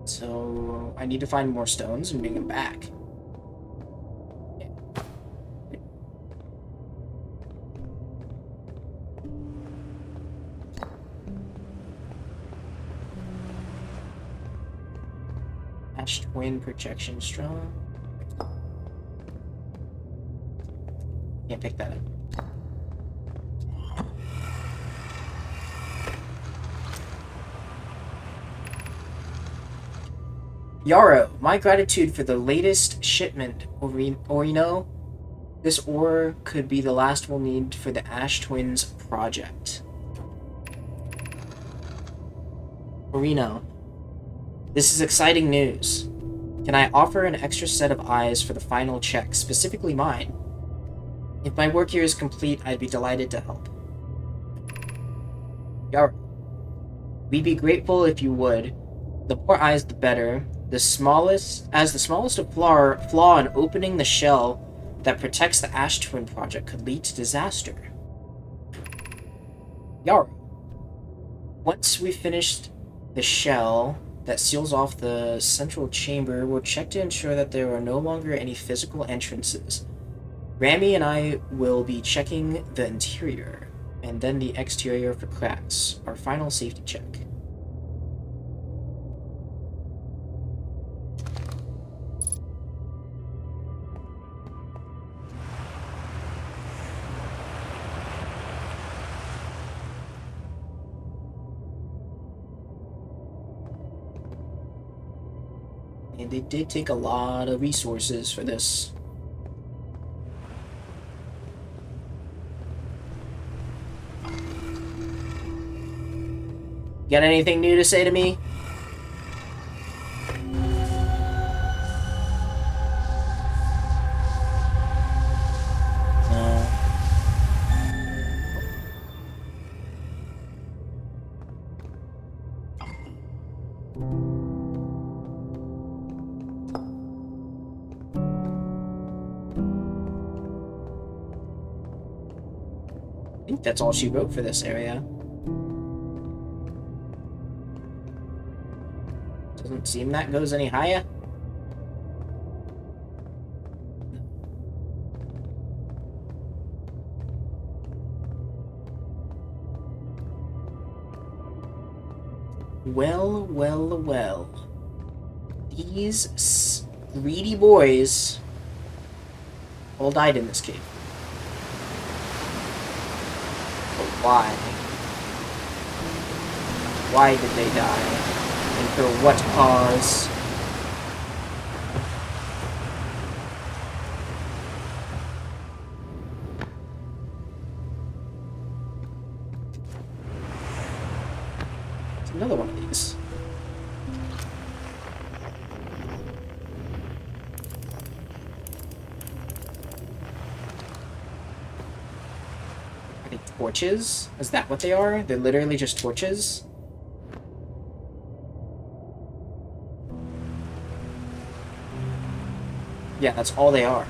So I need to find more stones and bring them back. Ash twin projection strong. Can't pick that up. Yarrow, my gratitude for the latest shipment, Orino. This ore could be the last we'll need for the Ash Twins project. Orino, this is exciting news. Can I offer an extra set of eyes for the final check, specifically mine? If my work here is complete, I'd be delighted to help. Yarrow, we'd be grateful if you would. The more eyes, the better. The smallest of flaw in opening the shell that protects the Ash Twin project could lead to disaster. Yarrow, once we've finished the shell that seals off the central chamber, we'll check to ensure that there are no longer any physical entrances. Rami and I will be checking the interior, and then the exterior for cracks. Our final safety check. And they did take a lot of resources for this. Got anything new to say to me? No. I think that's all she wrote for this area. Doesn't seem that goes any higher. Well, well, well. These greedy boys all died in this cave. But why? Why did they die? And for what cause? It's another one of these. Are they torches? Is that what they are? They're literally just torches? Yeah, that's all they are.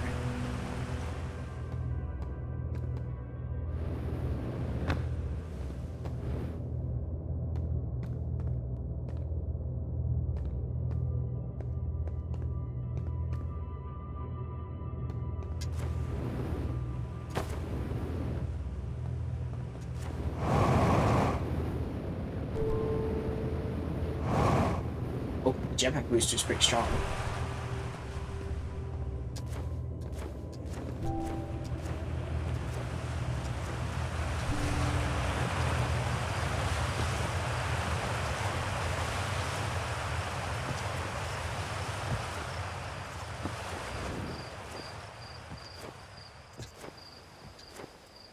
Oh, the jetpack booster's pretty strong.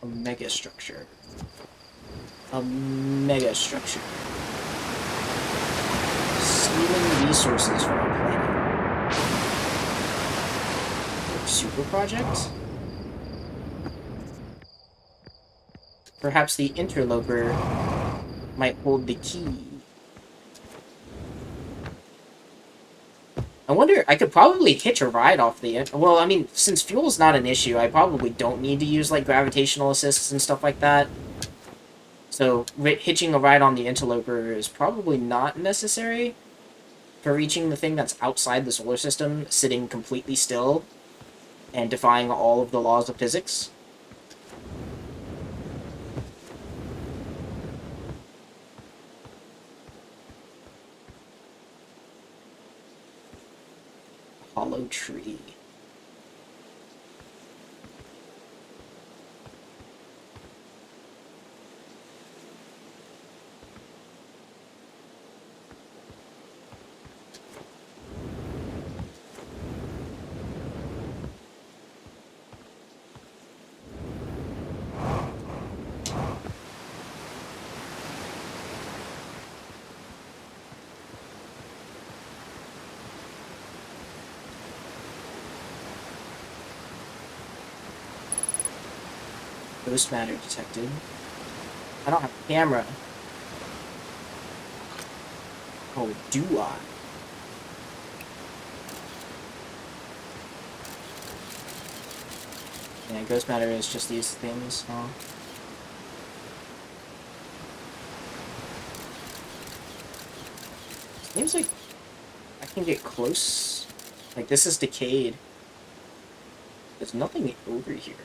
A mega structure. A mega structure. Stealing resources from our planet. Super project? Perhaps the interloper might hold the key. I wonder, I could probably hitch a ride off the... Well, I mean, since fuel's not an issue, I probably don't need to use, like, gravitational assists and stuff like that. So, hitching a ride on the interloper is probably not necessary for reaching the thing that's outside the solar system, sitting completely still, and defying all of the laws of physics. hollow tree. Ghost matter detected. I don't have a camera. Oh, do I? Yeah, ghost matter is just these things, huh? Seems like I can get close. Like, this is decayed. There's nothing over here.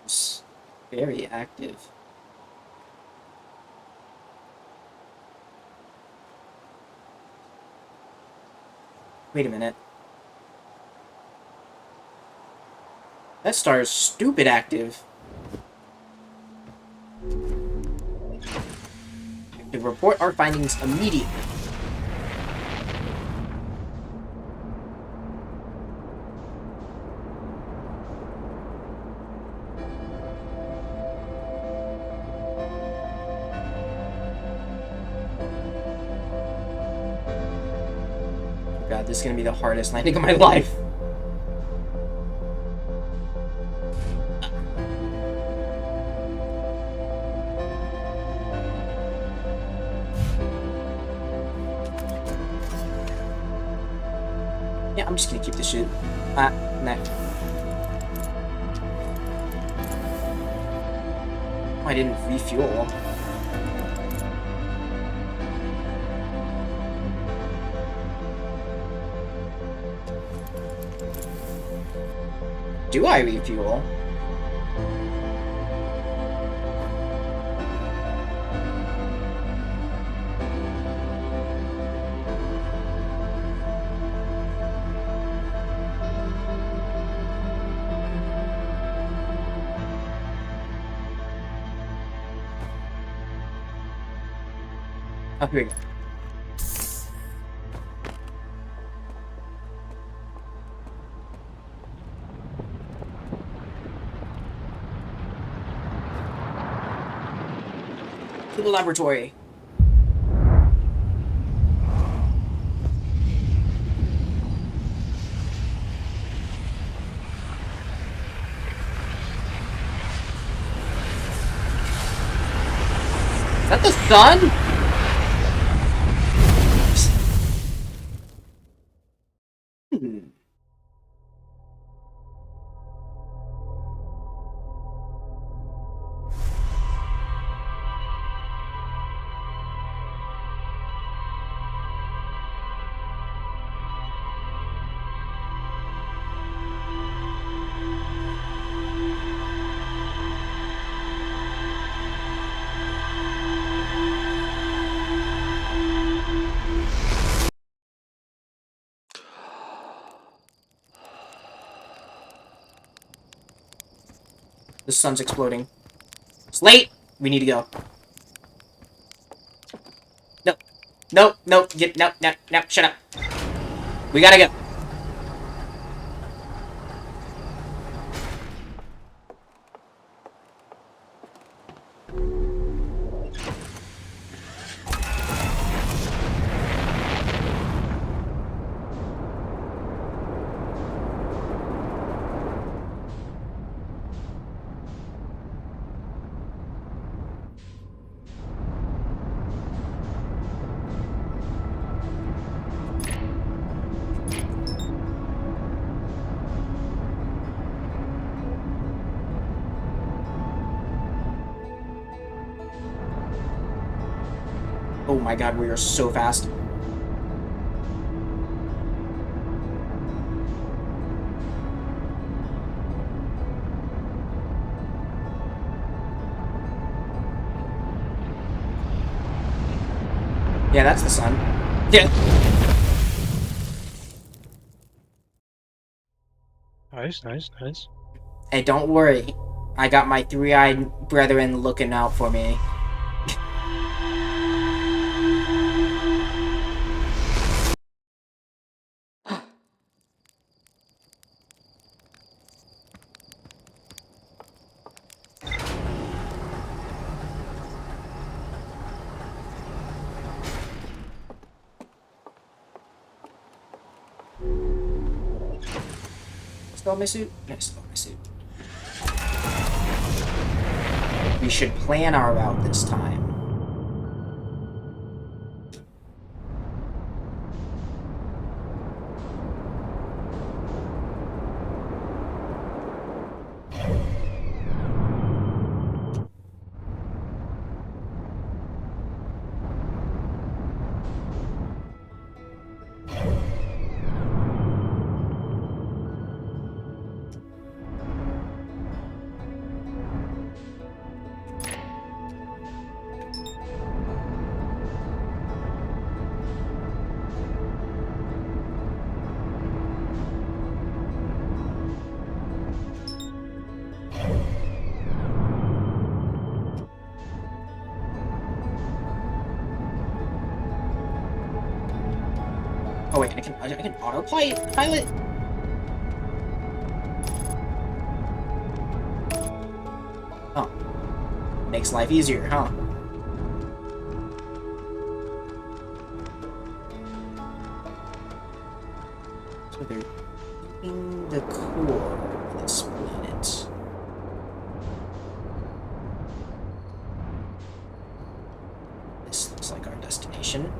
It's very active. Wait a minute. That star is stupid active. To report our findings immediately. Oh god, this is gonna be the hardest landing of my life. Yeah, I'm just gonna keep this shit. Nah. Oh, I didn't refuel. Do I refuel? Oh, here we go. To the laboratory. Is that the sun? The sun's exploding. It's late! We need to go. Nope. Nope, nope, nope, shut up. We gotta go. Oh my god, we are so fast. Yeah, that's the sun. Yeah. Nice, nice, nice. Hey, don't worry. I got my three-eyed brethren looking out for me. Still my suit? No, still my suit. We should plan our route this time. Oh wait, I can autopilot? Oh, makes life easier, huh? So they're in the core of this planet. This looks like our destination.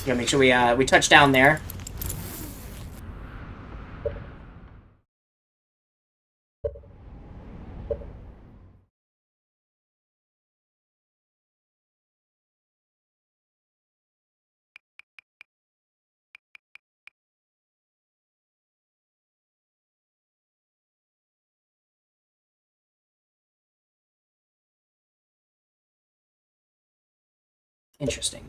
Yeah, make sure we touch down there. Interesting.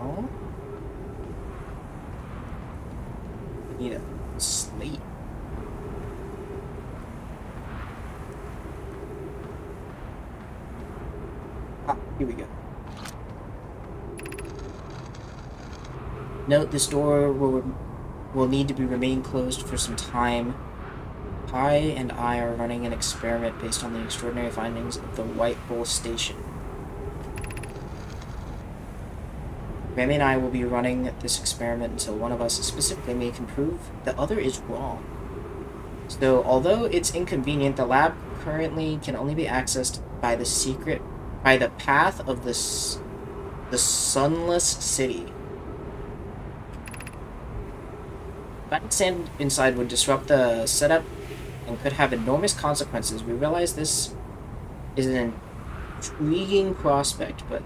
Oh, we need a slate. Ah, here we go. Note this door will need to be remain closed for some time. Pi and I are running an experiment based on the extraordinary findings of the White Bull Station. Remy and I will be running this experiment until one of us, specifically me, can prove the other is wrong. So, although it's inconvenient, the lab currently can only be accessed by the path of the Sunless City. Finding sand inside would disrupt the setup and could have enormous consequences. We realize this is an intriguing prospect, but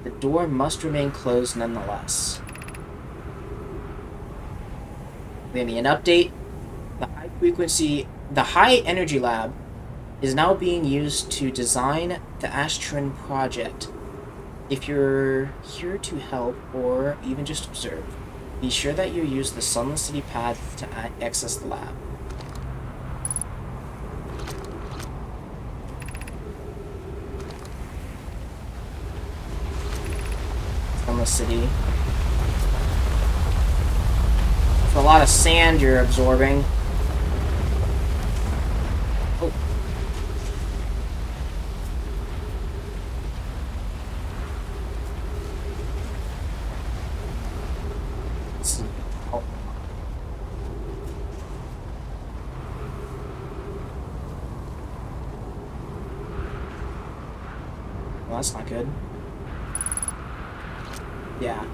the door must remain closed nonetheless. Maybe an update. The high energy lab is now being used to design the Astron project. If you're here to help or even just observe, be sure that you use the Sunless City path to access the lab. Sunless City. It's a lot of sand you're absorbing. Oh. Oh. Well, that's not good. Yeah.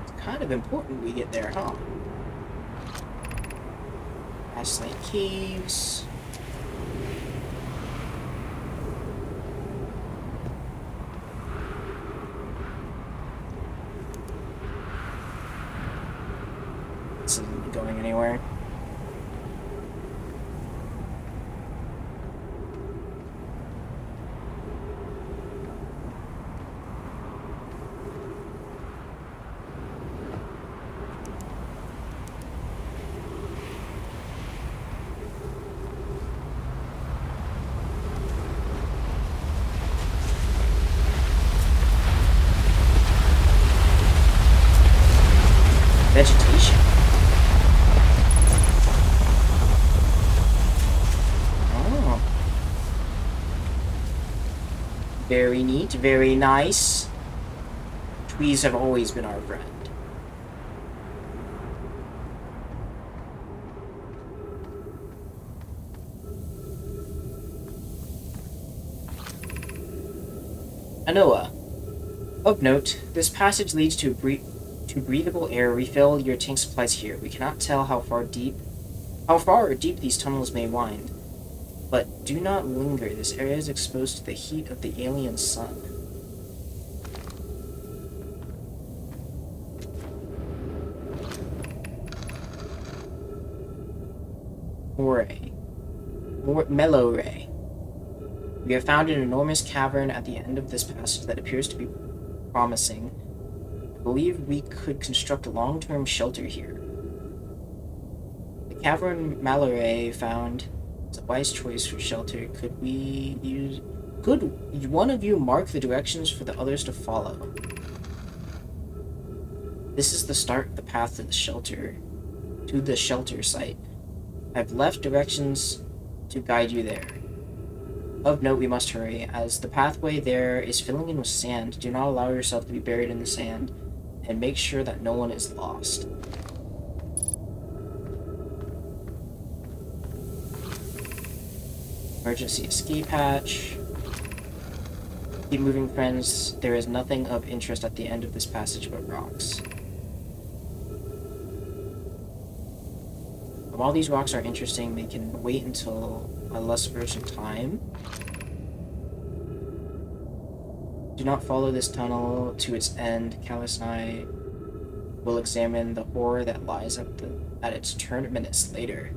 It's kind of important we get there, huh? Gaslight Caves. This isn't going anywhere. Vegetation. Oh. Very neat, very nice. Trees have always been our friend. Anoa. Of note, this passage leads to breathable air. Refill your tank supplies here. We cannot tell how far or deep these tunnels may wind. But do not linger. This area is exposed to the heat of the alien sun. Mellow ray. We have found an enormous cavern at the end of this passage that appears to be promising. I believe we could construct a long-term shelter here. The cavern Malloray found is a wise choice for shelter. Could one of you mark the directions for the others to follow? This is the start of the path to the shelter site. I've left directions to guide you there. Of note, we must hurry, as the pathway there is filling in with sand. Do not allow yourself to be buried in the sand, and make sure that no one is lost. Emergency escape hatch. Keep moving, friends. There is nothing of interest at the end of this passage but rocks. While these rocks are interesting, they can wait until a less urgent time. Do not follow this tunnel to its end. Callus and I will examine the horror that lies at its turn minutes later,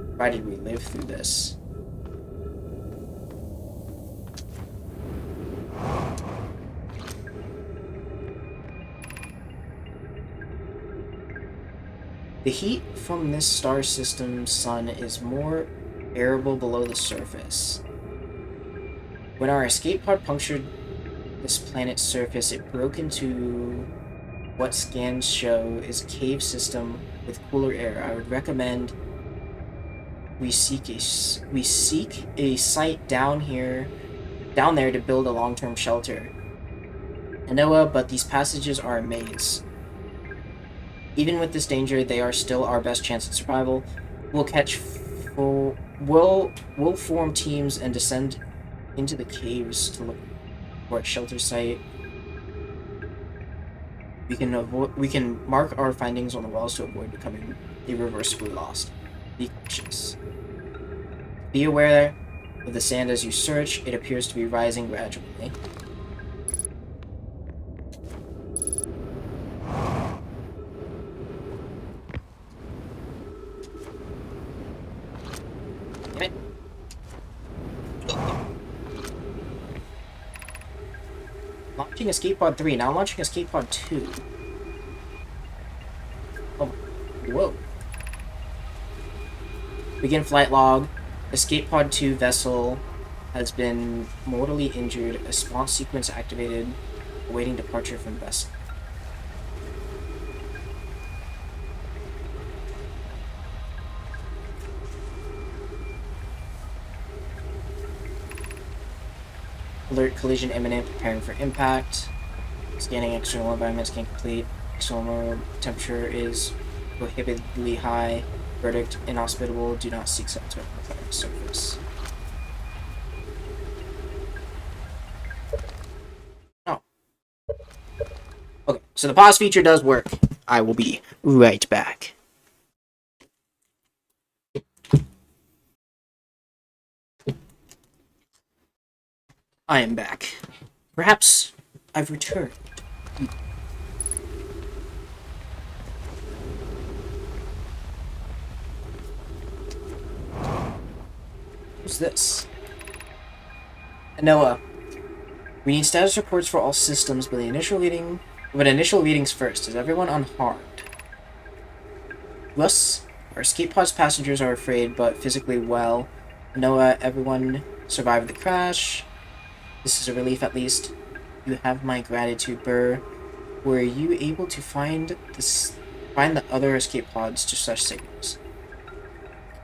provided we live through this. The heat from this star system's sun is more bearable below the surface. When our escape pod punctured this planet's surface, it broke into what scans show is a cave system with cooler air. I would recommend we seek a site down there to build a long-term shelter. Anoa, but these passages are a maze. Even with this danger, they are still our best chance at survival. We'll form teams and descend into the caves to look for a shelter site. We can mark our findings on the walls to avoid becoming irreversibly lost. Be cautious. Be aware of the sand as you search. It appears to be rising gradually. Damn it. Launching Escape Pod 3, now launching Escape Pod 2. Oh, whoa. Begin flight log. Escape Pod 2 vessel has been mortally injured. A response sequence activated. Awaiting departure from vessel. Alert collision imminent, preparing for impact. Scanning external environment, scan complete. External temperature is prohibitively high. Verdict, inhospitable, do not seek shelter on the surface. Oh. Okay, so the pause feature does work. I will be right back. I am back. Perhaps I've returned. Who's this? Noah. We need status reports for all systems, but initial readings first. Is everyone unharmed? Us, our escape pod's passengers are afraid, but physically well. Noah, everyone survived the crash. This is a relief, at least. You have my gratitude, Burr. Were you able to find the other escape pods to such signals?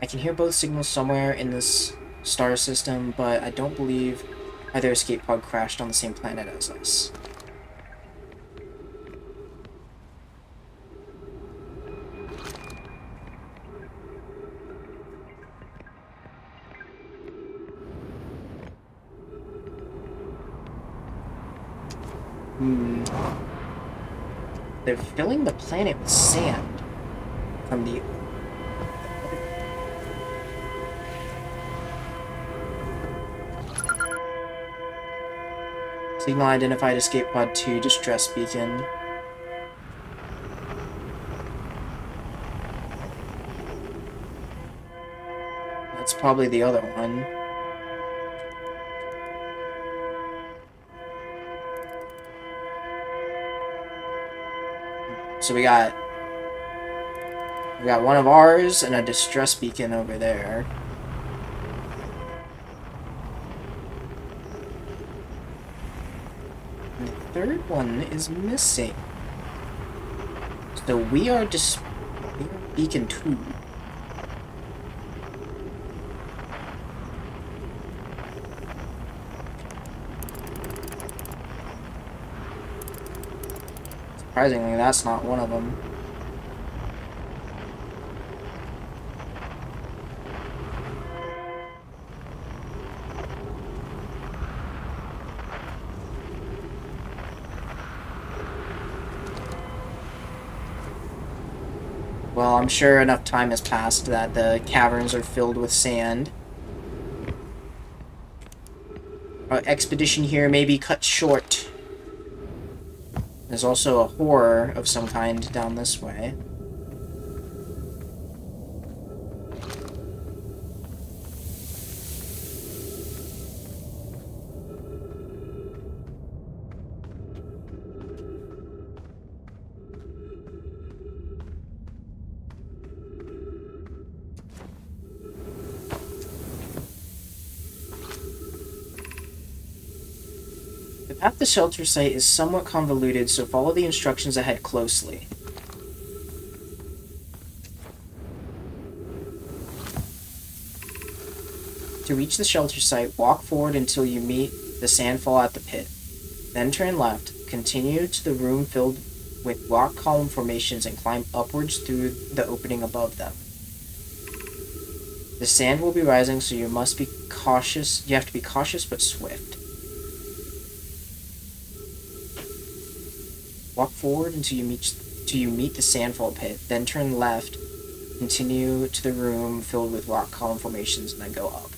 I can hear both signals somewhere in this star system, but I don't believe either escape pod crashed on the same planet as us. They're filling the planet with sand from the... Signal identified escape pod 2, distress beacon. That's probably the other one. So we got one of ours and a distress beacon over there. And the third one is missing. So we are beacon 2. Surprisingly, that's not one of them. Well, I'm sure enough time has passed that the caverns are filled with sand. Our expedition here may be cut short. There's also a horror of some kind down this way. The path to the shelter site is somewhat convoluted, so follow the instructions ahead closely. To reach the shelter site, walk forward until you meet the sandfall at the pit. Then turn left, continue to the room filled with rock column formations and climb upwards through the opening above them. The sand will be rising, so you must be cautious. You have to be cautious but swift. Walk forward until you meet the sandfall pit, then turn left, continue to the room filled with rock column formations, and then go up.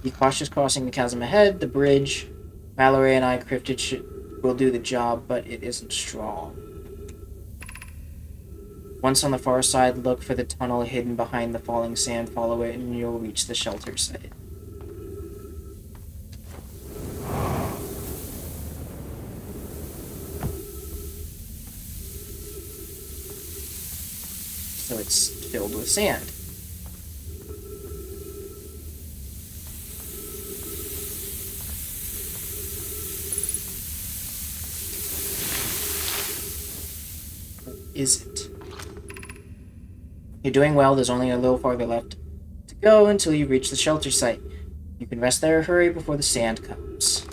Be cautious crossing the chasm ahead. The bridge, Mallory and I cryptid will do the job, but it isn't strong. Once on the far side, look for the tunnel hidden behind the falling sand. Follow it and you'll reach the shelter site. it's filled with sand. Or is it? You're doing well. There's only a little farther left to go until you reach the shelter site. You can rest there or hurry before the sand comes.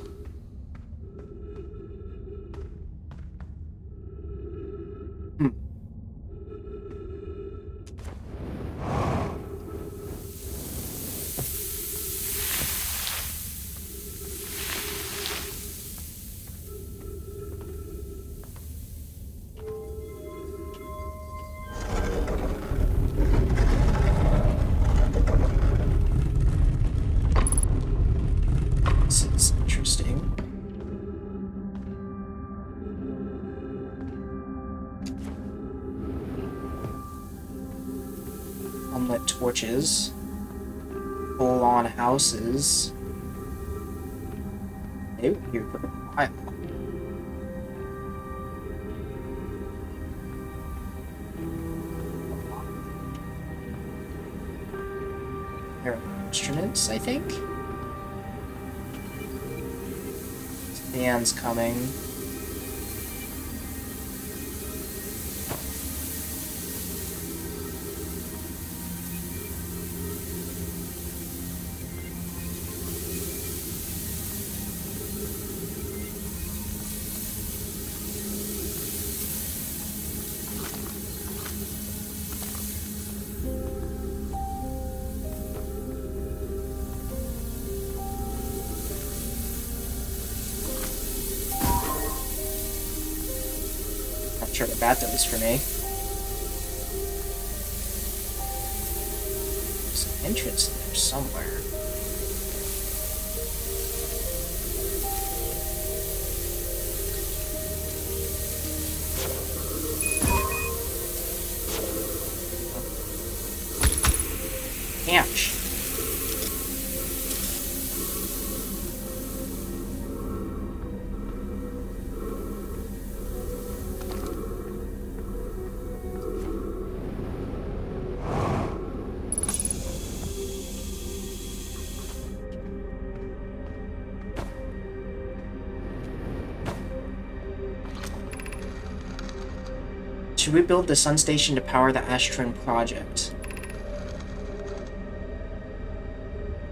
This is interesting. Unlit torches. Full-on houses. They were here for a while. There are instruments, I think. Band's coming. Not sure what that does for me. There's an entrance there somewhere. Ouch. To rebuild the sun station to power the Ashtron project.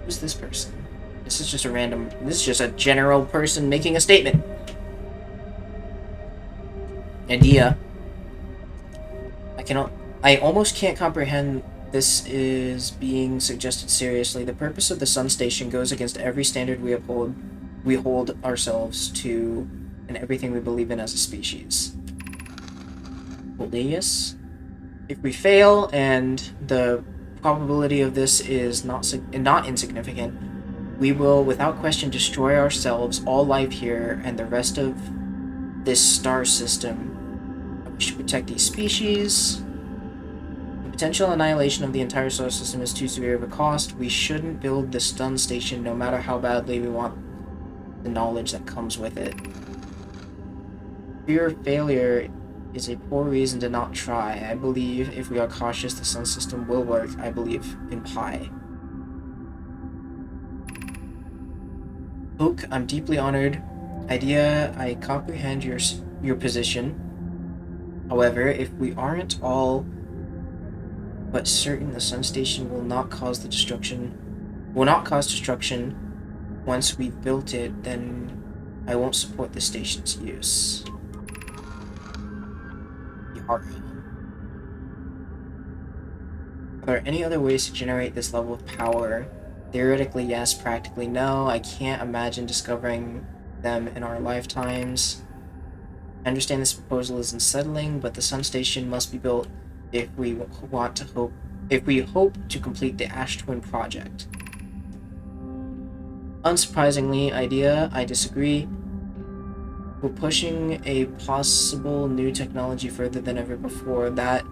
Who's this person? This is just a random... This is just a general person making a statement. Idea. I almost can't comprehend this is being suggested seriously. The purpose of the sun station goes against every standard we hold ourselves to and everything we believe in as a species. Yes. If we fail, and the probability of this is not insignificant, we will without question destroy ourselves, all life here, and the rest of this star system. We should protect these species. The potential annihilation of the entire solar system is too severe of a cost. We shouldn't build the stun station no matter how badly we want the knowledge that comes with it. Fear of failure is a poor reason to not try. I believe if we are cautious, the sun system will work. I believe in Pi. Oak, I'm deeply honored. Idea, I comprehend your position. However, if we aren't all but certain the sun station will not cause destruction once we've built it, then I won't support the station's use. Are there any other ways to generate this level of power? Theoretically, yes. Practically, no. I can't imagine discovering them in our lifetimes. I understand this proposal is unsettling, but the sun station must be built if we hope to complete the Ashtron project. Unsurprisingly, Idea, I disagree. We're pushing a possible new technology further than ever before. That,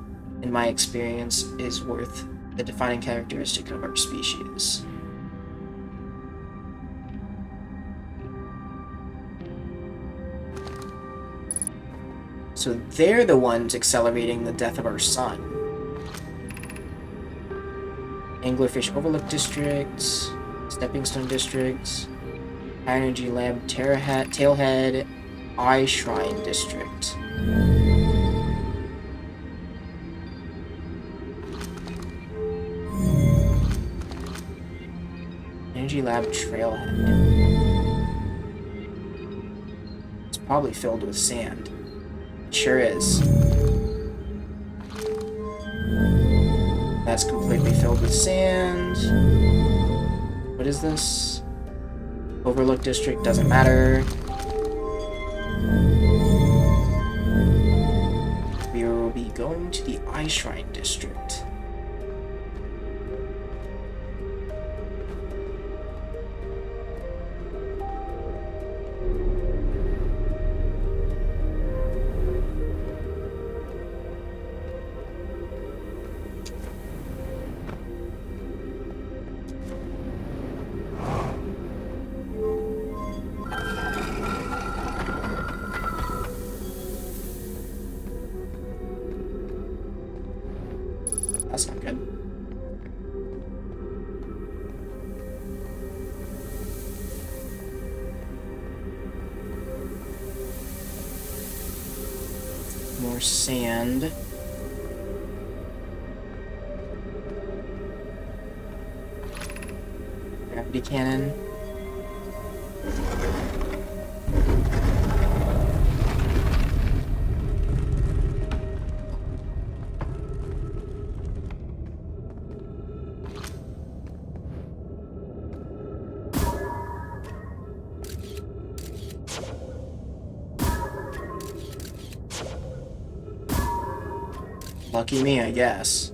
in my experience, is worth the defining characteristic of our species. So they're the ones accelerating the death of our sun. Anglerfish Overlook District, Stepping Stone District, High Energy Lab Tailhead, Eye Shrine District. Energy Lab Trailhead. It's probably filled with sand. It sure is. That's completely filled with sand. What is this? Overlook District, doesn't matter. We will be going to the Eye Shrine District. That's not good. More sand. Gravity cannon. Lucky me, I guess.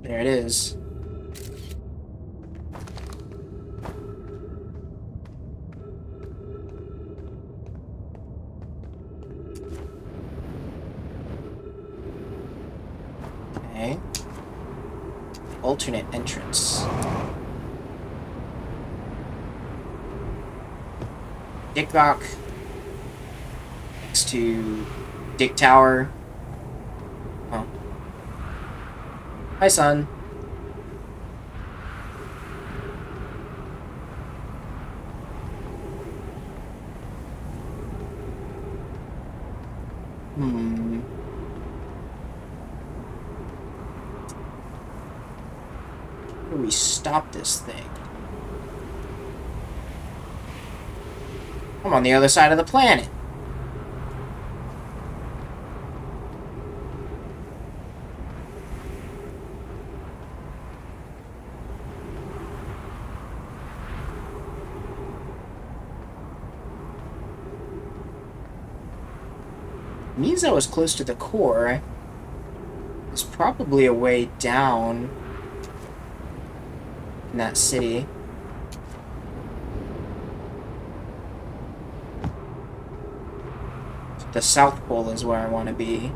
There it is. Okay. Alternate entrance. Dick Rock. Next to Dick Tower. Oh. Hi, son. How do we stop this thing? I'm on the other side of the planet. Means I was close to the core. There's probably a way down in that city. The South Pole is where I want to be.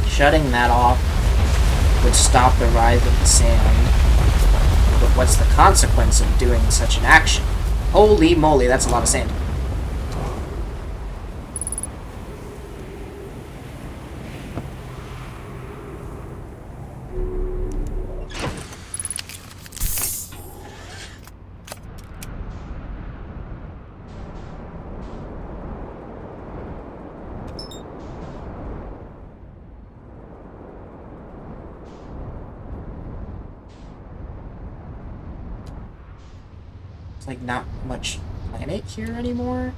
Shutting that off would stop the rise of the sand. But what's the consequence of doing such an action? Holy moly, that's a lot of sand. Like, not much planet here anymore?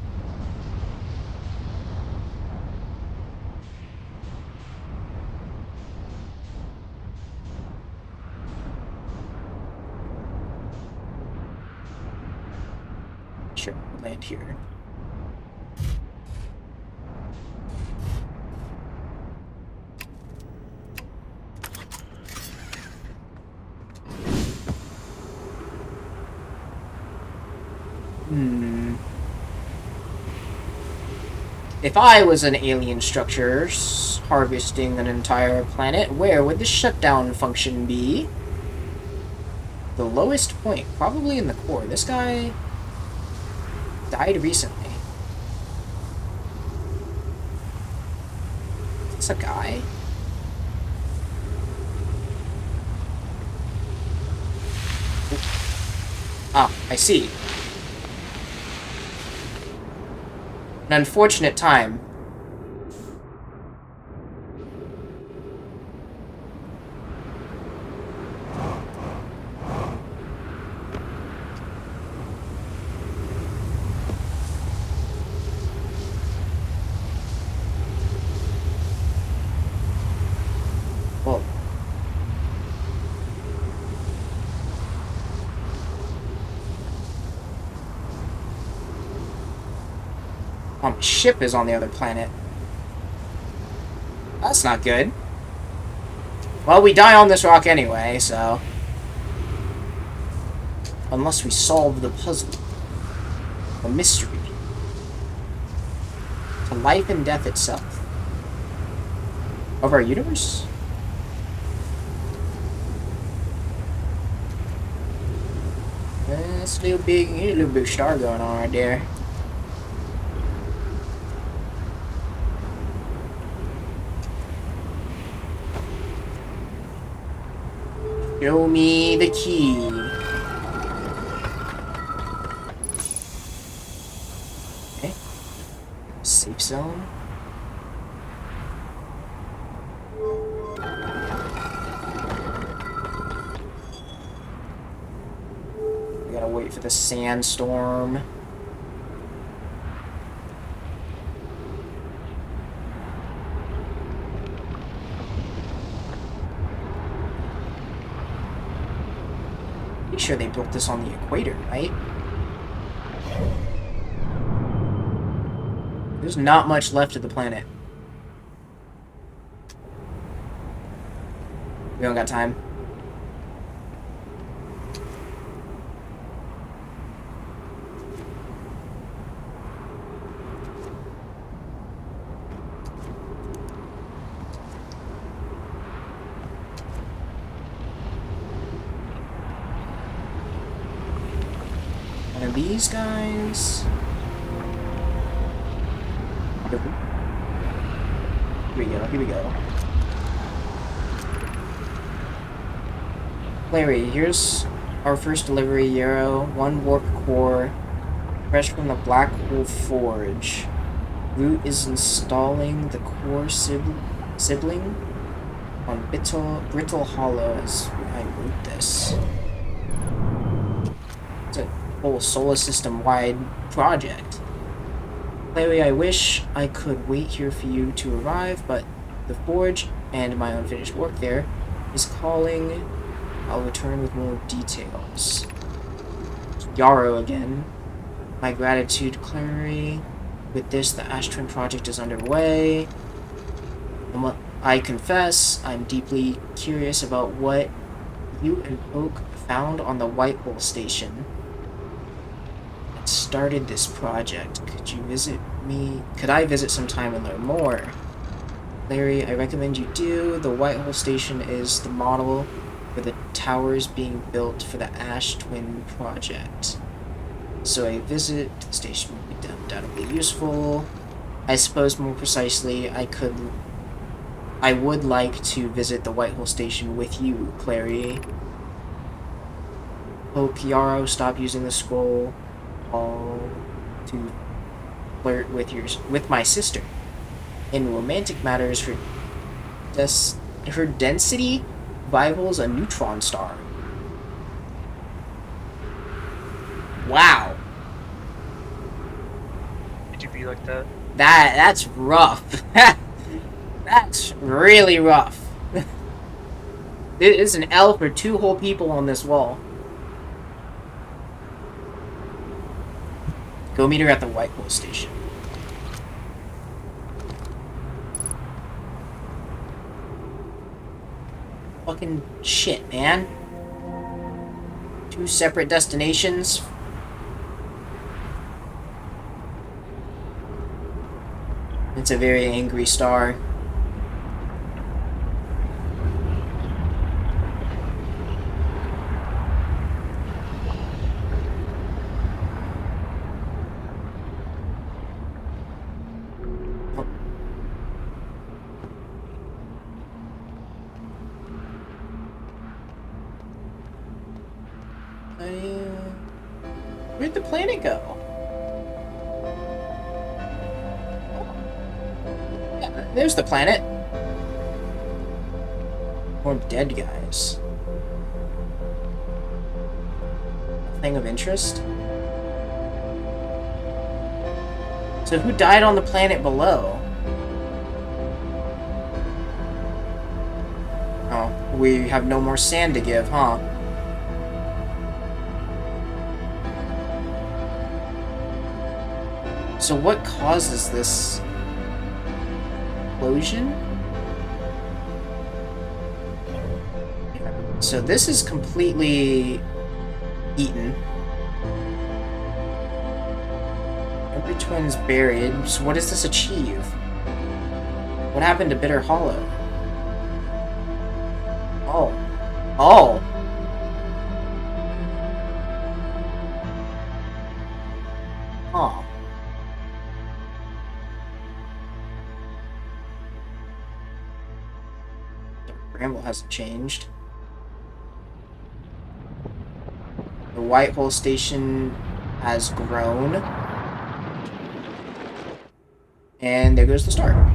Sure, we'll land here. If I was an alien structure harvesting an entire planet, where would the shutdown function be? The lowest point, probably in the core. This guy died recently. Is this a guy? Ah, I see. An unfortunate time. Well, my ship is on the other planet. That's not good. Well, we die on this rock anyway, so... Unless we solve the puzzle. A mystery. To life and death itself. Of our universe? That's a little big star going on right there. Show me the key. Okay. Safe zone. We gotta wait for the sandstorm. Pretty sure they built this on the equator, right? There's not much left of the planet. We don't got time. One of these guys. Here we go, here we go. Larry, here's our first delivery, Yarrow. One warp core, fresh from the Black Hole Forge. Root is installing the core sibling on Brittle Hollow as I wrote this. It's a whole solar system-wide project. Larry, I wish I could wait here for you to arrive, but the forge and my unfinished work there is calling. I'll return with more details. Yarrow again. My gratitude, Clary. With this, the Ash Twin project is underway. I confess, I'm deeply curious about what you and Oak found on the White Hole Station. It started this project. Could you visit me? Could I visit sometime and learn more? Larry, I recommend you do. The White Hole Station is the model for the towers being built for the Ash Twin project. So a visit to the station would be undoubtedly useful. I suppose more precisely, I would like to visit the White Hole Station with you, Clary. Hope Yarrow stop using the scroll all to flirt with my sister. In romantic matters, her density rivals a neutron star. Wow. be like that. That's rough. That's really rough. It is an L for 2 whole people on this wall. Go meet her at the White Hole Station. Fucking shit, man. 2 separate destinations. It's a very angry star. Where'd the planet go? Yeah, there's the planet. More dead guys. Thing of interest? So who died on the planet below? Oh, we have no more sand to give, huh? So what causes this explosion? So this is completely eaten. Every twin's buried. So what does this achieve? What happened to Bitter Hollow? Oh. Oh! Huh. Bramble hasn't changed. The White Hole Station has grown. And there goes the star.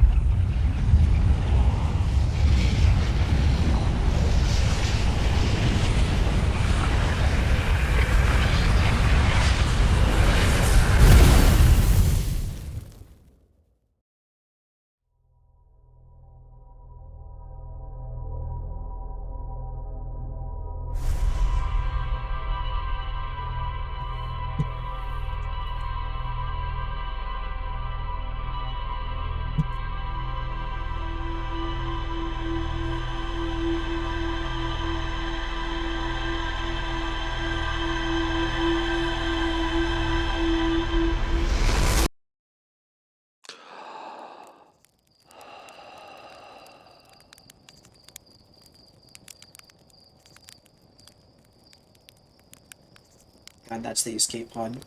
God, that's the escape pod.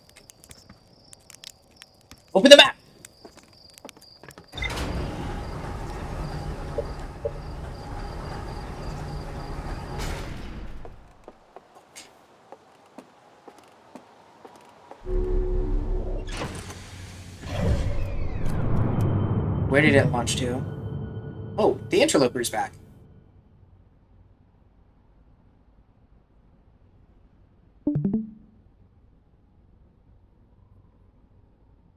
Open the map! Where did it launch to? Oh, the interloper's back.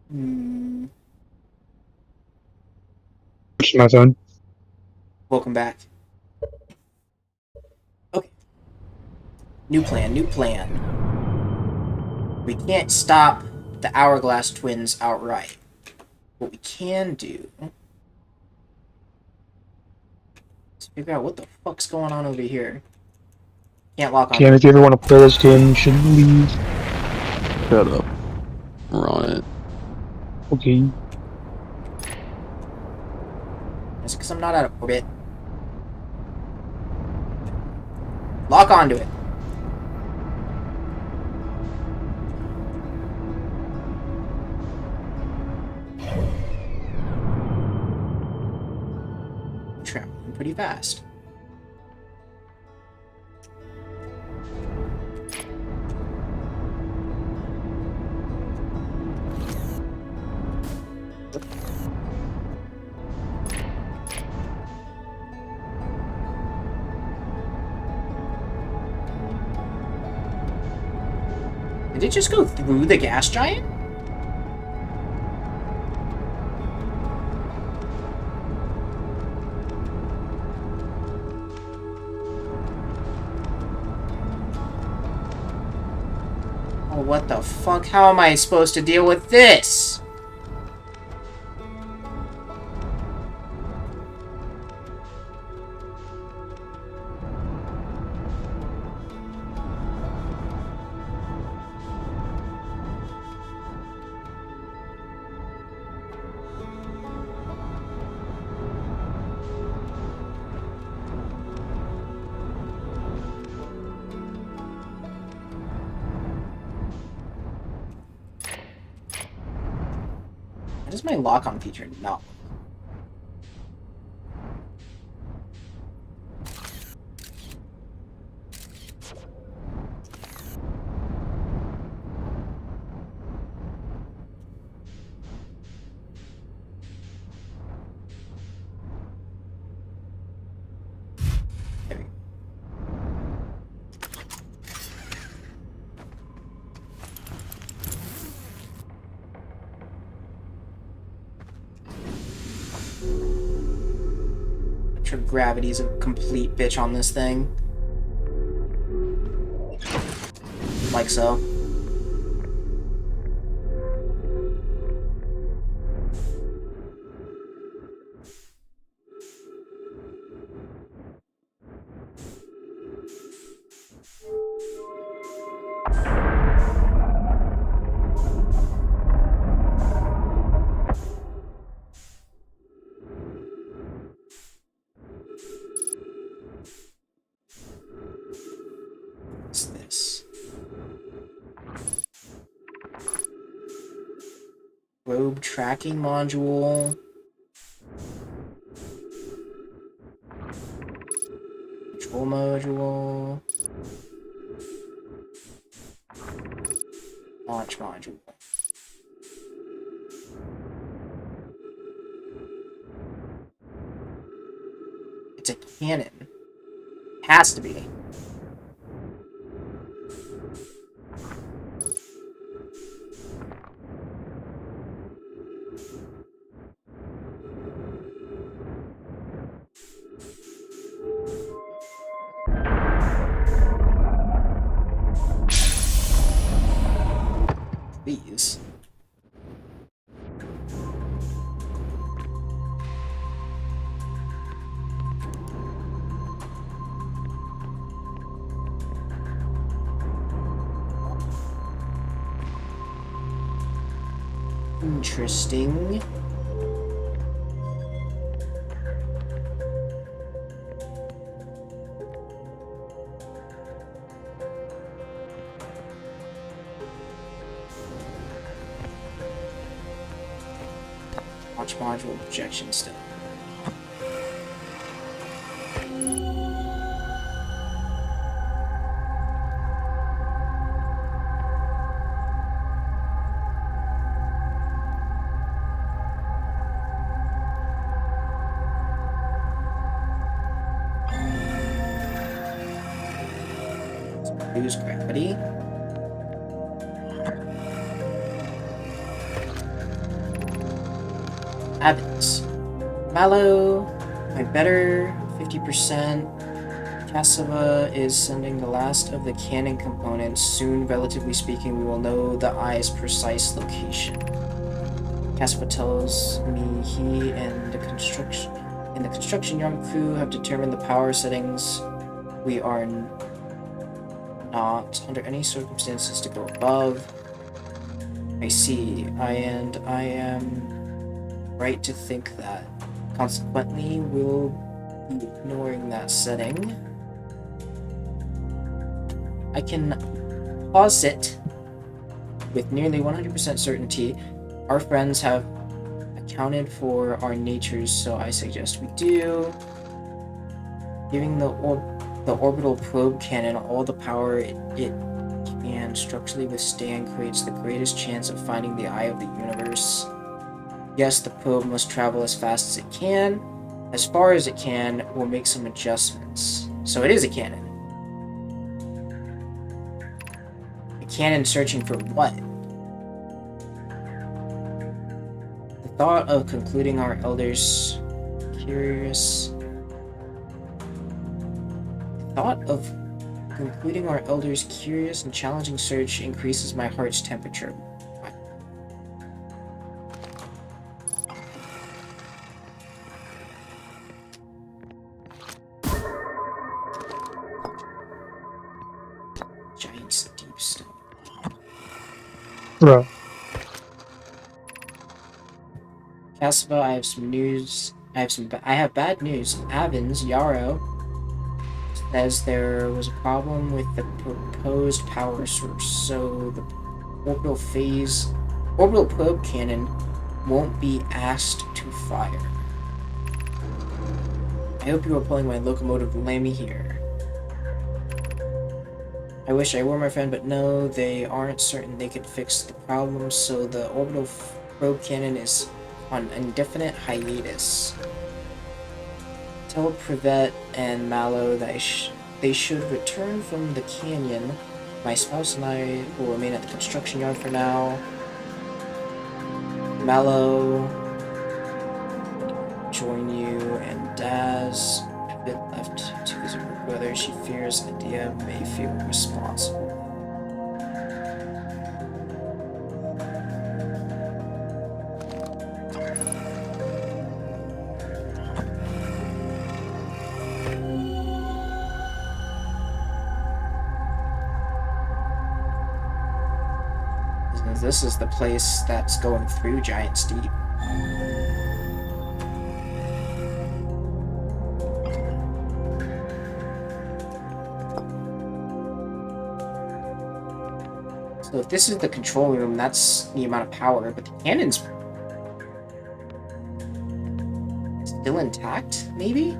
Hmm. Which is my phone. Welcome back. Okay. New plan, new plan. We can't stop the Hourglass Twins outright. What we can do is figure out what the fuck's going on over here. Can't lock on. Cam, if you ever want to play this game, you should leave. Shut up. We're on it. Okay. Is it because I'm not out of orbit? Lock onto it. Traveling pretty fast. Did it just go through the gas giant? what the fuck? How am I supposed to deal with this? Why does my lock-on feature not work? There we go. Gravity's a complete bitch on this thing. Like so. What's this? Probe tracking module. Control module. Launch module. It's a cannon. Has to be. Please. Interesting. Launch module projection step. Reduce gravity. Habits. Mallow, my better, 50%. Cassava is sending the last of the cannon components. Soon, relatively speaking, we will know the eye's precise location. Cassava tells me he and the construction yard crew have determined the power settings. We are not under any circumstances to go above. I see. I am right to think that. Consequently, we'll be ignoring that setting. I can posit with nearly 100% certainty our friends have accounted for our natures, so I suggest we do. Giving the orbital probe cannon all the power it can structurally withstand creates the greatest chance of finding the eye of the universe. Yes, the probe must travel as fast as it can. As far as it can, we'll make some adjustments. So it is a cannon. A cannon searching for what? The thought of concluding our elders' curious... The thought of Concluding our elder's curious and challenging search increases my heart's temperature. Giant steep stone. Bro. Cassava, I have some news. I have bad news. Avens, Yarrow, says there was a problem with the proposed power source, so the orbital probe cannon won't be asked to fire. I hope you are pulling my locomotive Lammy here. I wish I were, my friend, but no, they aren't certain they could fix the problem, so the orbital probe cannon is on indefinite hiatus. Tell Privet and Mallow that they should return from the canyon. My spouse and I will remain at the construction yard for now. Mallow, join you, and Daz Privet left to visit her brother. She fears Adia may feel responsible. This is the place that's going through Giant Steep. So if this is the control room, that's the amount of power, but the cannon's still intact, maybe?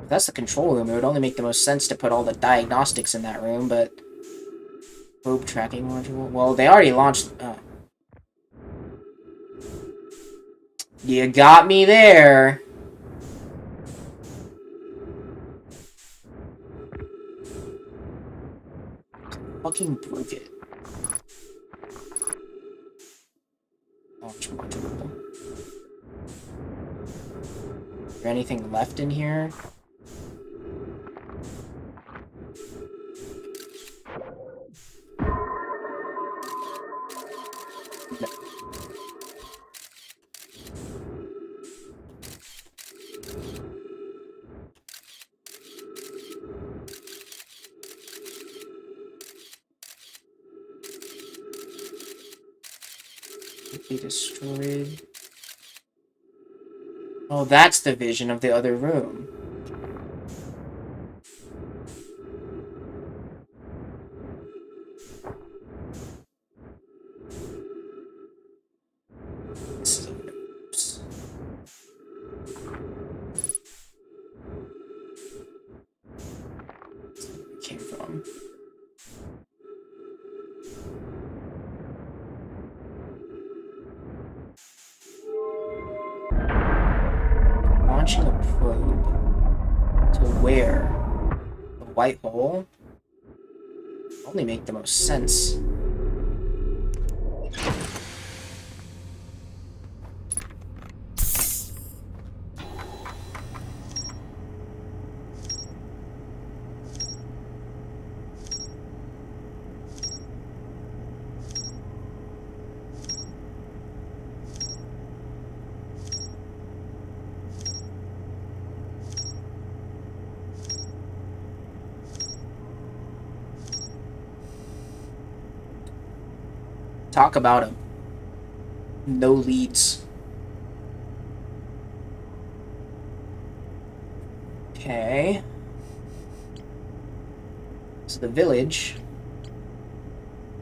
If that's the control room, it would only make the most sense to put all the diagnostics in that room, but... Probe tracking module? Well, they already launched... Oh. You got me there! Fucking broke it. Launch module. Is there anything left in here? No. Be destroyed. Oh, that's the vision of the other room. This is oops. That's where it came from. Launching a probe to where? The white hole? Only make the most sense. Talk about him. No leads. Okay. So the village.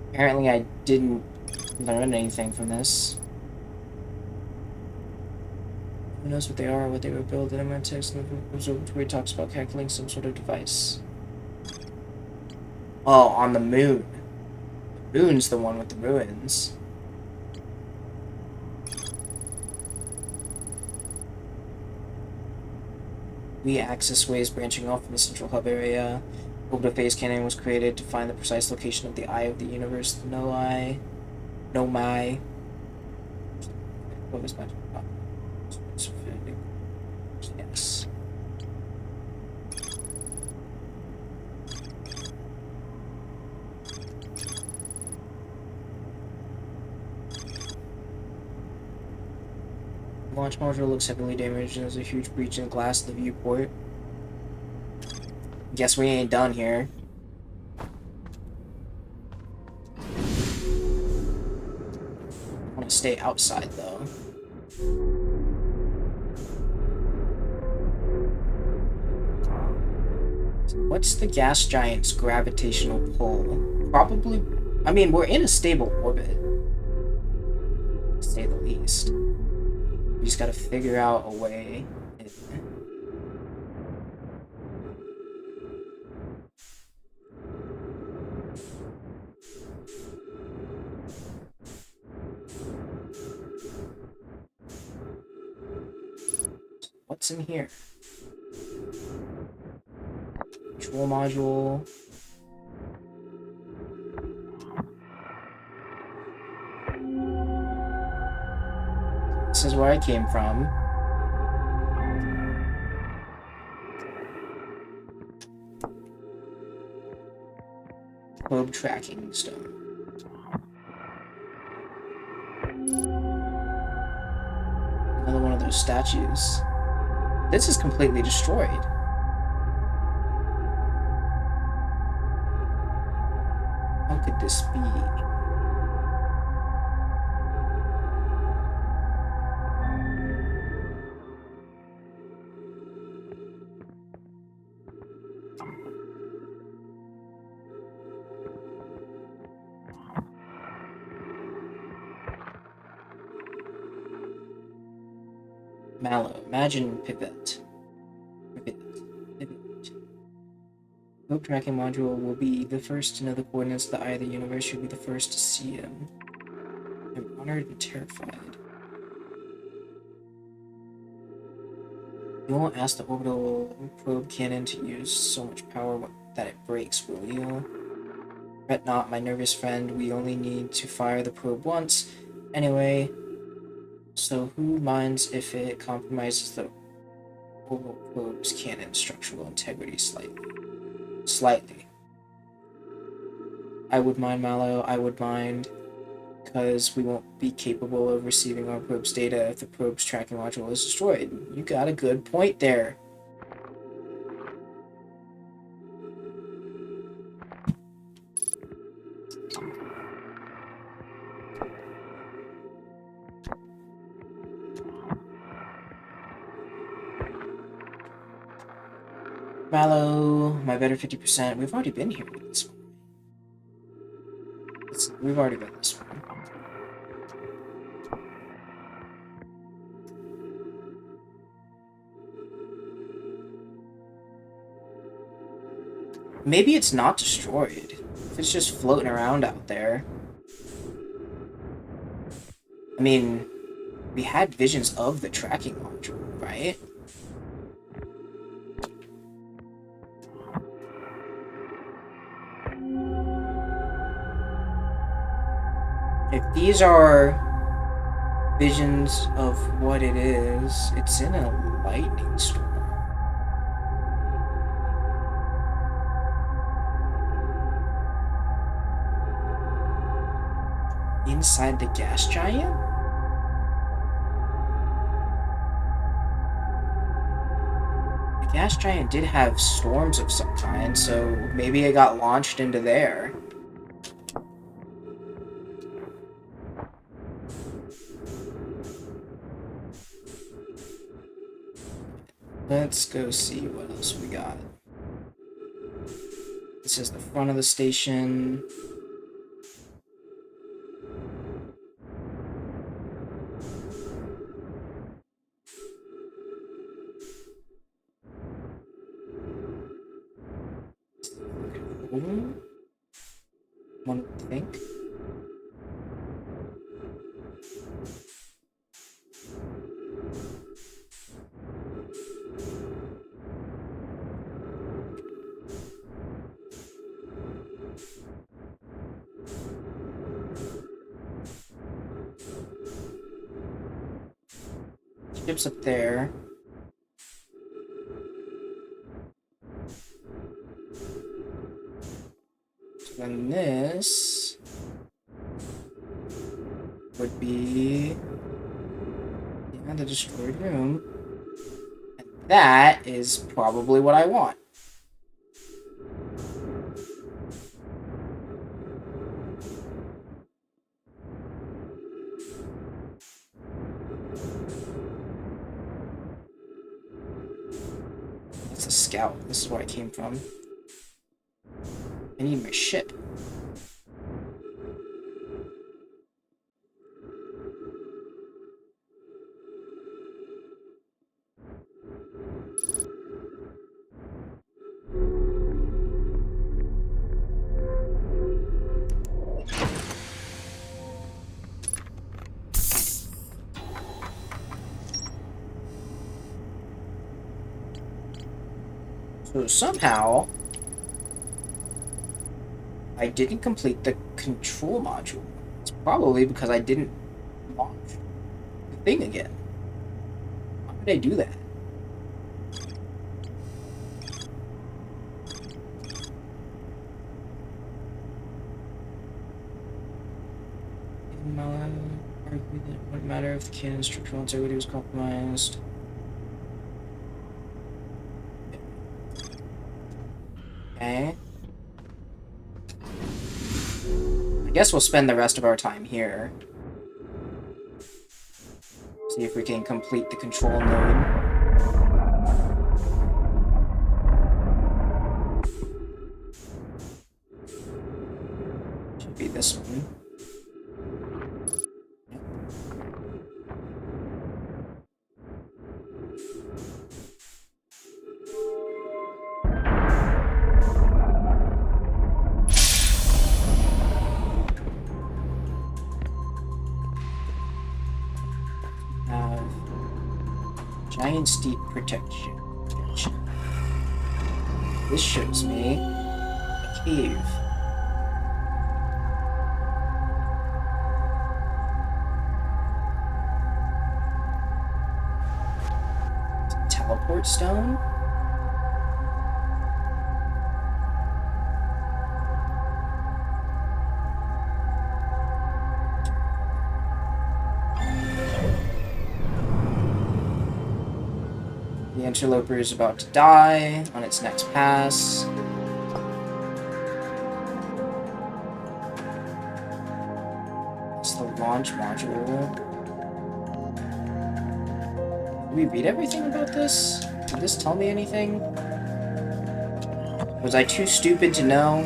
Apparently I didn't learn anything from this. Who knows what they are, what they were built, and I'm going to text the observatory talks about calculating some sort of device. Oh, on the moon. The moon's the one with the ruins. We access ways branching off from the central hub area. Orbital phase cannon was created to find the precise location of the eye of the universe. No eye. No my. What was my... Yes. The launch module looks heavily damaged and there's a huge breach in the glass of the viewport. Guess we ain't done here. I want to stay outside though. What's the gas giant's gravitational pull? Probably... I mean, we're in a stable orbit. To say the least. We just gotta figure out a way in. What's in here? Control module. This is where I came from. Probe tracking stone. Another one of those statues. This is completely destroyed. How could this be? Mallow. Imagine pivot. Pivot. Probe tracking module will be the first to know the coordinates of the eye of the universe. Should be the first to see him. I'm honored and terrified. You won't ask the orbital probe cannon to use so much power that it breaks, will you? Fret not, my nervous friend. We only need to fire the probe once. Anyway, so who minds if it compromises the orbital probe's cannon structural integrity slightly? Slightly. I would mind, Mallow. I would mind. Because we won't be capable of receiving our probe's data if the probe's tracking module is destroyed. You got a good point there. Mallow, my better 50%. We've already been here with this one. We've already been this one. Maybe it's not destroyed. If it's just floating around out there. I mean, we had visions of the tracking module, right? If these are visions of what it is, it's in a lightning storm. Inside the gas giant? The gas giant did have storms of some kind, so maybe it got launched into there. Let's go see what else we got. This is the front of the station. One would think. Ship's up there. So then this would be the destroyed room. And that is probably what I want. It's a scout. This is where I came from. I need my ship. So somehow, I didn't complete the control module. It's probably because I didn't launch the thing again. How did I do that? Argue that it wouldn't matter if the cannon's structural integrity was compromised. Okay. I guess we'll spend the rest of our time here. See if we can complete the control node. Should be this one. Giant steep protection. This shows me a cave. Teleport stone? The interloper is about to die on its next pass. It's the launch module. Did we read everything about this? Did this tell me anything? Was I too stupid to know?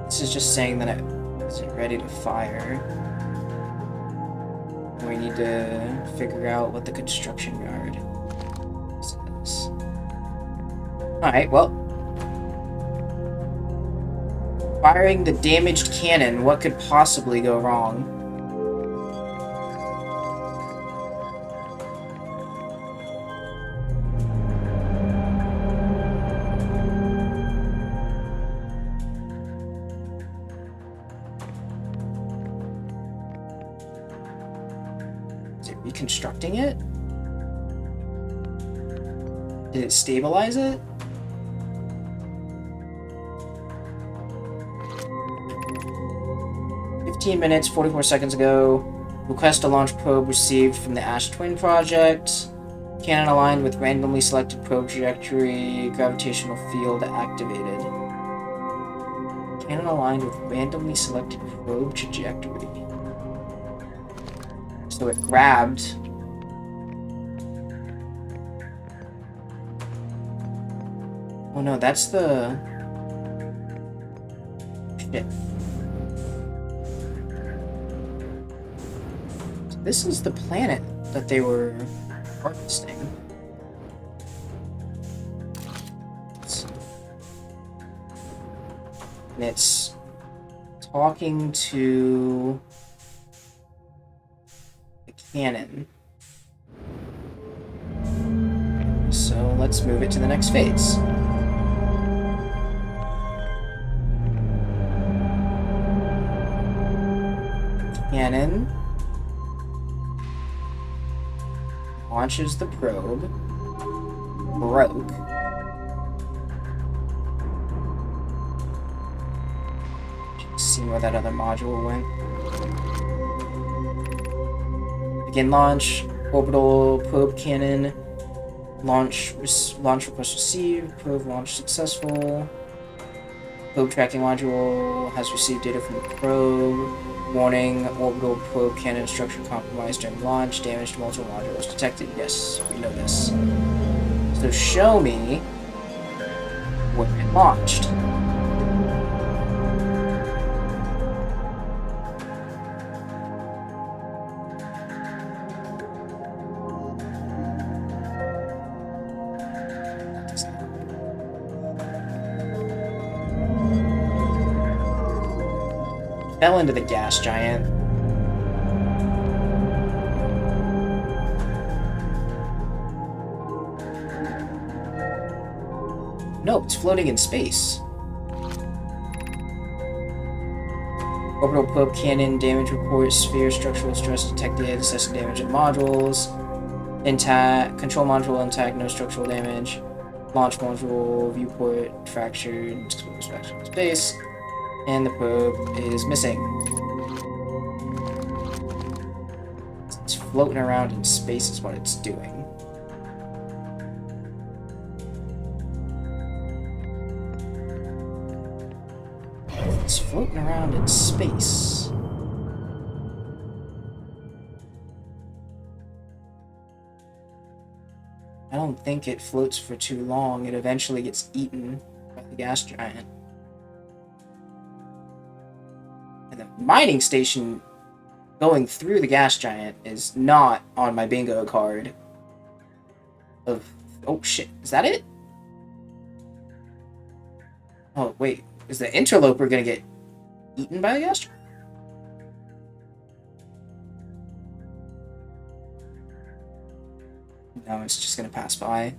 This is just saying that it isn't ready to fire. We need to figure out what the construction yard says. Alright, well. Firing the damaged cannon, what could possibly go wrong? Reconstructing it? Did it stabilize it? "15 minutes, 44 seconds ago. Request to launch probe received from the Ash Twin project. Cannon aligned with randomly selected probe trajectory. Gravitational field activated." Cannon aligned with randomly selected probe trajectory. So it grabbed. Oh no, that's the... Shit. So this is the planet that they were harvesting. And it's talking to cannon. So let's move it to the next phase. Cannon. Launches the probe. Broke. See where that other module went. Begin launch. Orbital probe cannon. Launch request received. Probe launch successful. Probe tracking module has received data from the probe. Warning, orbital probe cannon structure compromised during launch. Damage to multiple modules detected. Yes, we know this. So show me where it launched. Fell into the gas giant. No, it's floating in space. Orbital probe cannon, damage report, sphere, structural stress detected, assessing damage in modules. Intact, control module intact, no structural damage. Launch module, viewport, fractured, exposed fracture in space. And the probe is missing. It's floating around in space is what it's doing. It's floating around in space. I don't think it floats for too long. It eventually gets eaten by the gas giant. And the mining station going through the gas giant is not on my bingo card. Oh shit, is that it? Oh wait, is the interloper gonna get eaten by the gas giant? No, it's just gonna pass by.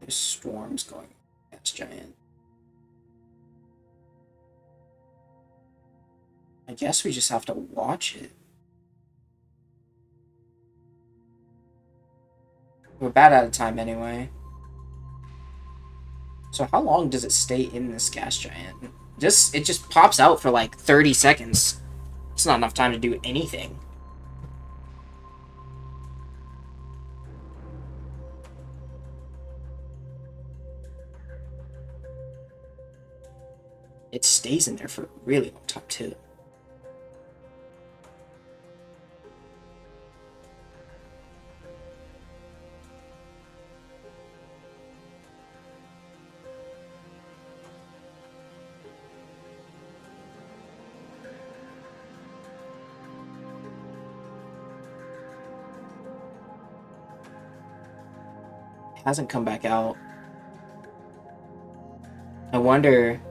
There's storms going. Gas giant. I guess we just have to watch it. We're about out of time anyway. So how long does it stay in this gas giant? It just pops out for like 30 seconds. It's not enough time to do anything. It stays in there for a really long time too. Hasn't come back out. I wonder...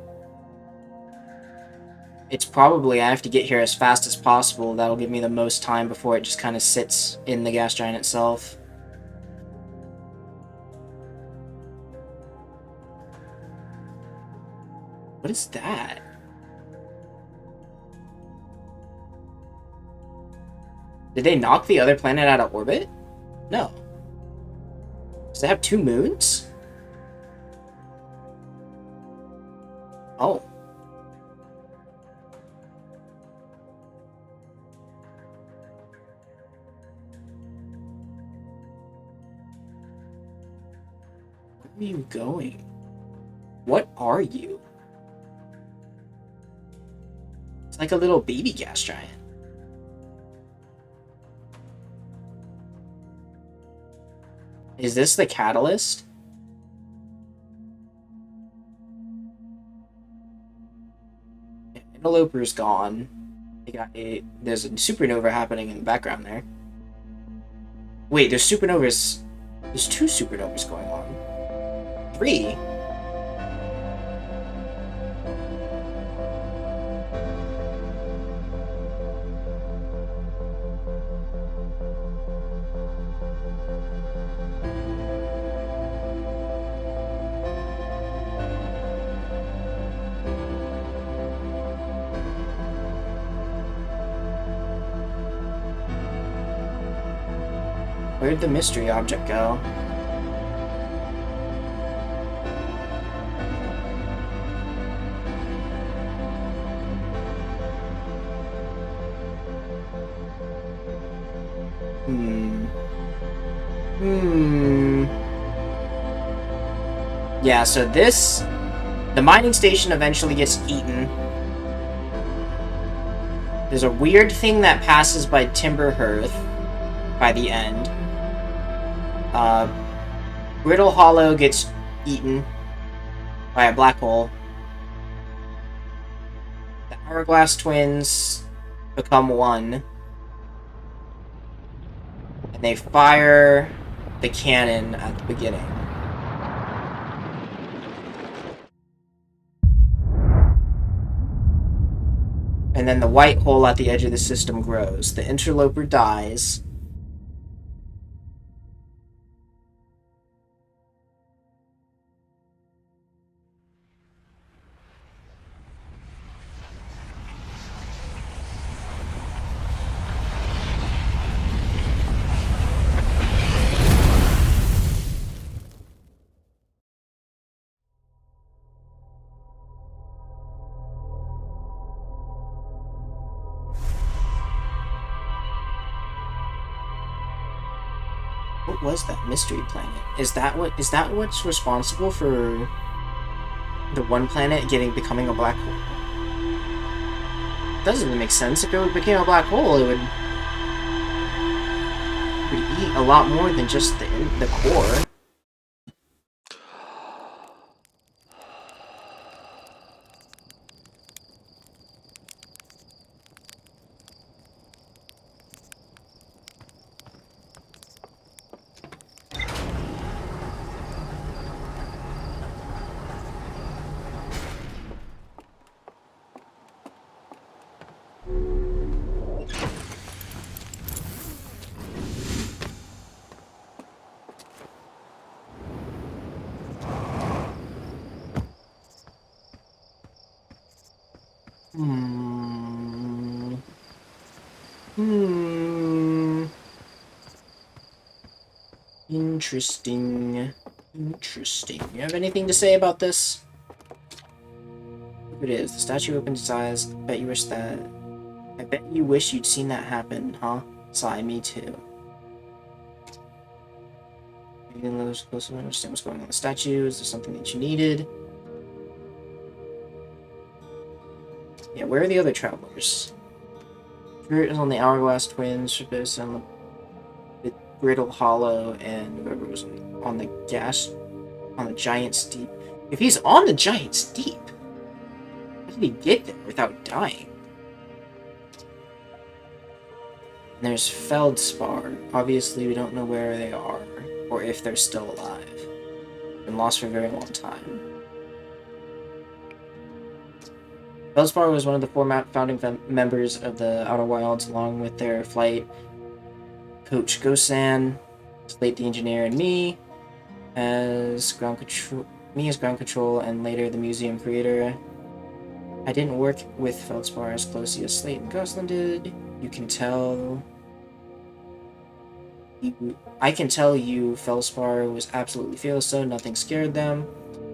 It's probably I have to get here as fast as possible. That'll give me the most time before it just kind of sits in the gas giant itself. What is that? Did they knock the other planet out of orbit? No. Does it have 2 moons? Oh. Where are you going? What are you? It's like a little baby gas giant. Is this the catalyst? Interloper's gone. There's a supernova happening in the background there. Wait, there's supernovas. There's 2 supernovas going on. 3? Where'd the mystery object go? Yeah, so the mining station eventually gets eaten. There's a weird thing that passes by Timber Hearth by the end. Brittle Hollow gets eaten by a black hole. The Hourglass Twins become one. And they fire the cannon at the beginning. And then the white hole at the edge of the system grows. The interloper dies. What was that mystery planet? Is that what's responsible for the one planet becoming a black hole? Doesn't make sense. If it became a black hole, it would eat a lot more than just the core. Interesting. Interesting. You have anything to say about this? It is. The statue opened its eyes. I bet you wish you'd seen that happen, huh? Sigh, me too. You didn't lose close to understand what's going on with the statue. Is there something that you needed? Yeah, where are the other travelers? Spirit is on the Hourglass Twins, Shabis on the Brittle Hollow, and whoever was on the Giant Steep. If he's on the Giant Steep, how did he get there without dying? And there's Feldspar. Obviously, we don't know where they are, or if they're still alive. Been lost for a very long time. Feldspar was one of the 4 founding members of the Outer Wilds, along with their flight coach Gosan, Slate the engineer, and me as ground control, and later the museum creator. I didn't work with Feldspar as closely as Slate and Gosling did. I can tell you Feldspar was absolutely fearless, so nothing scared them.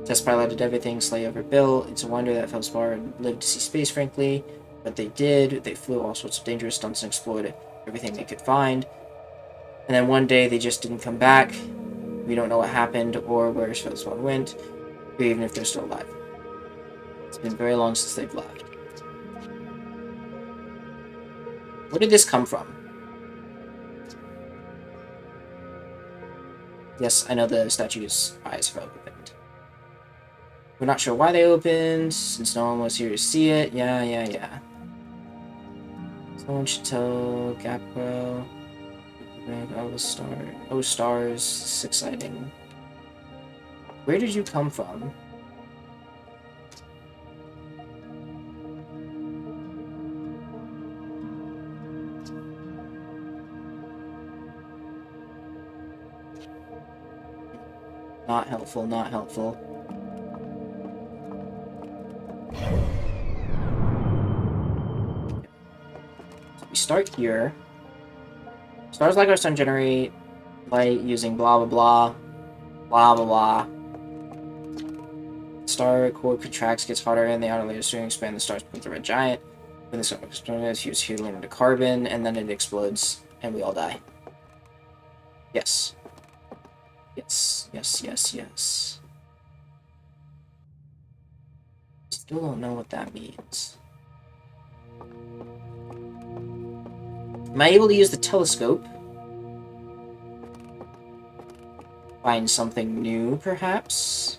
Test piloted everything Slay ever built. It's a wonder that Feldspar lived to see space, frankly. But they did. They flew all sorts of dangerous stunts and explored everything they could find. And then one day they just didn't come back. We don't know what happened or where Feldspar went, or even if they're still alive. It's been very long since they've left. Where did this come from? Yes, I know the statue's eyes have opened. We're not sure why they opened, since no one was here to see it. Yeah. Someone should tell Gapro. Oh, stars. This is exciting. Where did you come from? Not helpful, not helpful. So we start here. Stars like our sun generate Light using blah blah blah. Blah blah blah. Star core contracts, gets hotter, and the outer layer soon expand the star's becomes a red giant. When the star explodes, fuse helium into carbon, and then it explodes, and we all die. Yes. Yes, yes, yes, yes. Still don't know what that means. Am I able to use the telescope? Find something new, perhaps?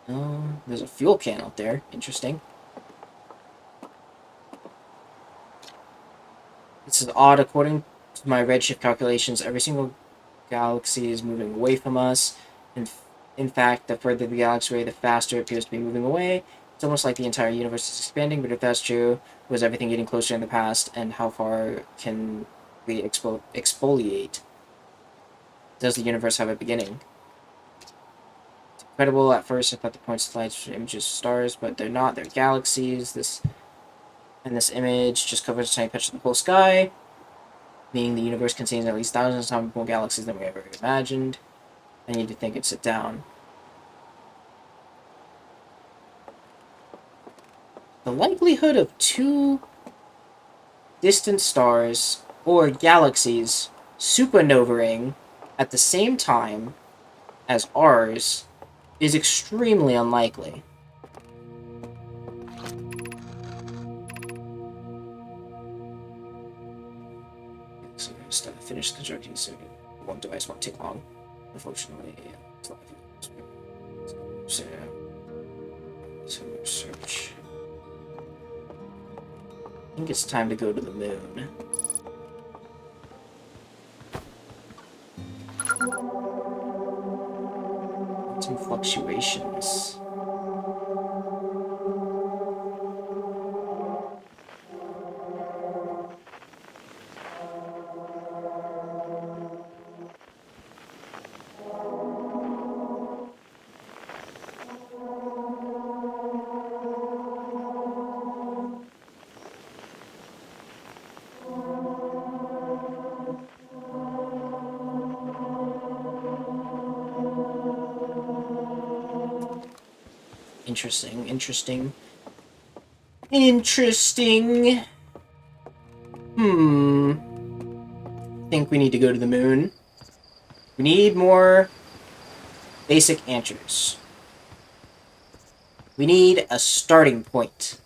Oh, there's a fuel can out there. Interesting. This is odd. According to my redshift calculations, every single galaxy is moving away from us. In fact, the further the galaxy away, the faster it appears to be moving away. It's almost like the entire universe is expanding, but if that's true, was everything getting closer in the past, and how far can we exfoliate? Does the universe have a beginning? It's incredible. At first, I thought the points of light were images of stars, but they're not. They're galaxies. This image just covers a tiny patch of the whole sky, meaning the universe contains at least thousands of times more galaxies than we ever imagined. I need to think and sit down. The likelihood of two distant stars or galaxies supernovaing at the same time as ours is extremely unlikely. So just finish the journey soon. One device won't take long. Unfortunately, it's not. So search. I think it's time to go to the moon. Some fluctuations. Interesting, interesting. Interesting. Think we need to go to the moon. We need more basic answers. We need a starting point.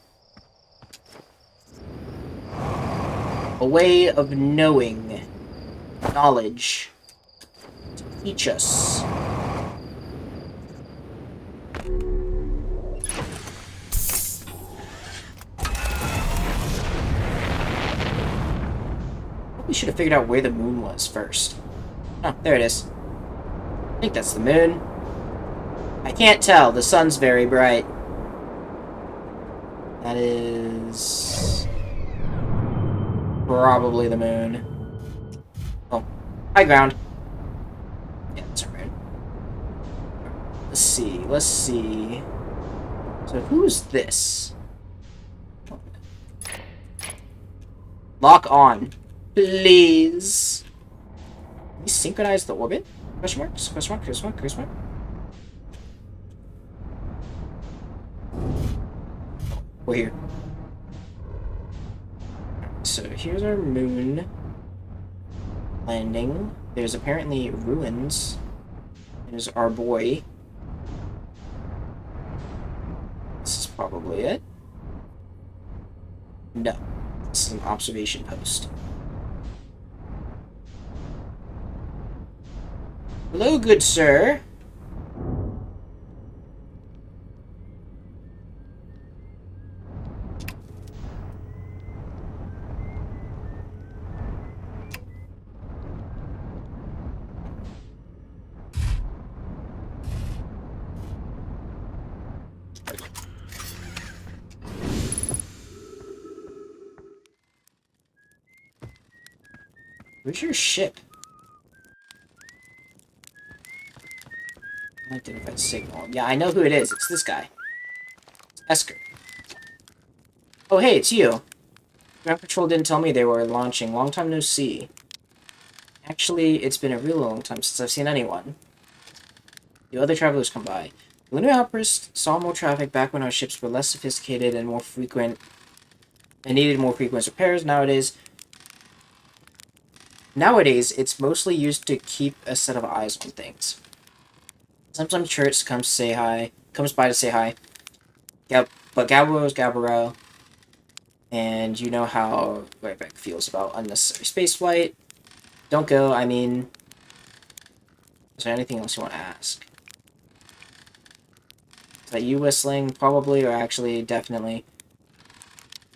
A way of knowing. Knowledge. To teach us. We should have figured out where the moon was first. Oh, there it is. I think that's the moon. I can't tell. The sun's very bright. That is probably the moon. Oh, high ground. Yeah, that's our moon. Let's see. Let's see. So who's this? Lock on. Please. Can we synchronize the orbit? Question marks? Question mark? Question mark? Question mark? We're here. So here's our moon landing. There's apparently ruins. There's our boy. This is probably it. No. This is an observation post. Hello, good sir. Where's your ship? Identified signal. Yeah, I know who it is. It's this guy. It's Esker. Oh, hey, it's you. Ground Control didn't tell me they were launching. Long time no see. Actually, it's been a real long time since I've seen anyone. The other travelers come by. Lunar Outburst saw more traffic back when our ships were less sophisticated and more frequent and needed more frequent repairs. Nowadays, it's mostly used to keep a set of eyes on things. Sometimes Church comes by to say hi. But Gabro is Gabro, and you know how Ryback feels about unnecessary spaceflight. Don't go, I mean... Is there anything else you want to ask? Is that you whistling? Probably, or actually, definitely.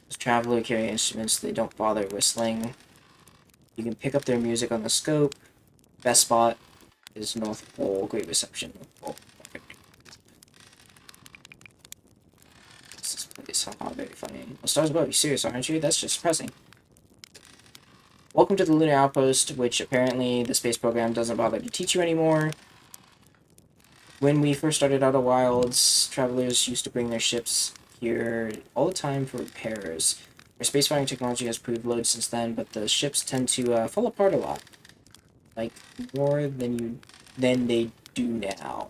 As traveler carry instruments, they don't bother whistling. You can pick up their music on the scope. Best spot is North Pole. Great reception. North Pole. This place, haha, very funny. Well, stars above, you serious, aren't you? That's just depressing. Welcome to the Lunar Outpost, which apparently the space program doesn't bother to teach you anymore. When we first started Outer Wilds, travelers used to bring their ships here all the time for repairs. Our spacefaring technology has proved loads since then, but the ships tend to fall apart a lot. Like, more than they do now.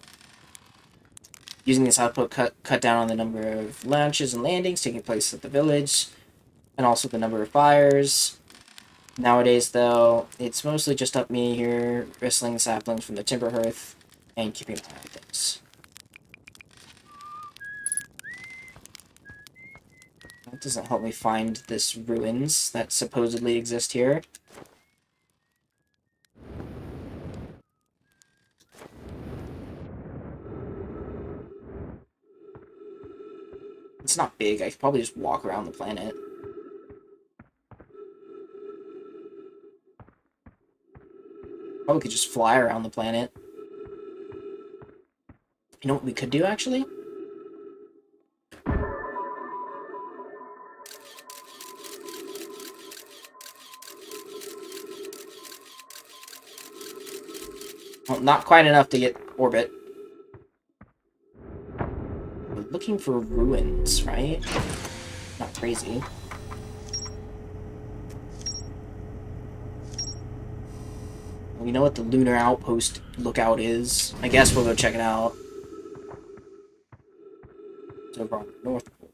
Using this output cut down on the number of launches and landings taking place at the village, and also the number of fires. Nowadays, though, it's mostly just up me here, wrestling saplings from the timber hearth, and keeping an eye on things. That doesn't help me find this ruins that supposedly exist here. It's not big, I could probably just walk around the planet. Probably could just fly around the planet. You know what we could do, actually? Well, not quite enough to get orbit. We're looking for ruins, right? Not crazy. We know what the Lunar Outpost lookout is. I guess we'll go check it out. It's over on the North Pole.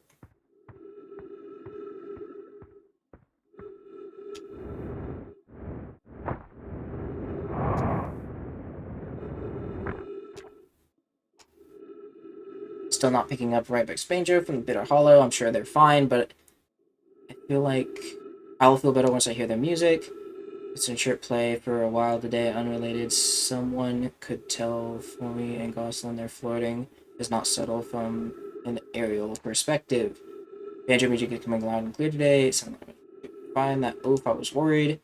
Still not picking up Ryback's Banjo from the Bitter Hollow. I'm sure they're fine, but I feel like I'll feel better once I hear their music. It's in shirt play for a while today, unrelated. Someone could tell Florey and Gosselin they're flirting is not subtle from an aerial perspective. Banjo music is coming loud and clear today. It sounded fine. That oof, I was worried.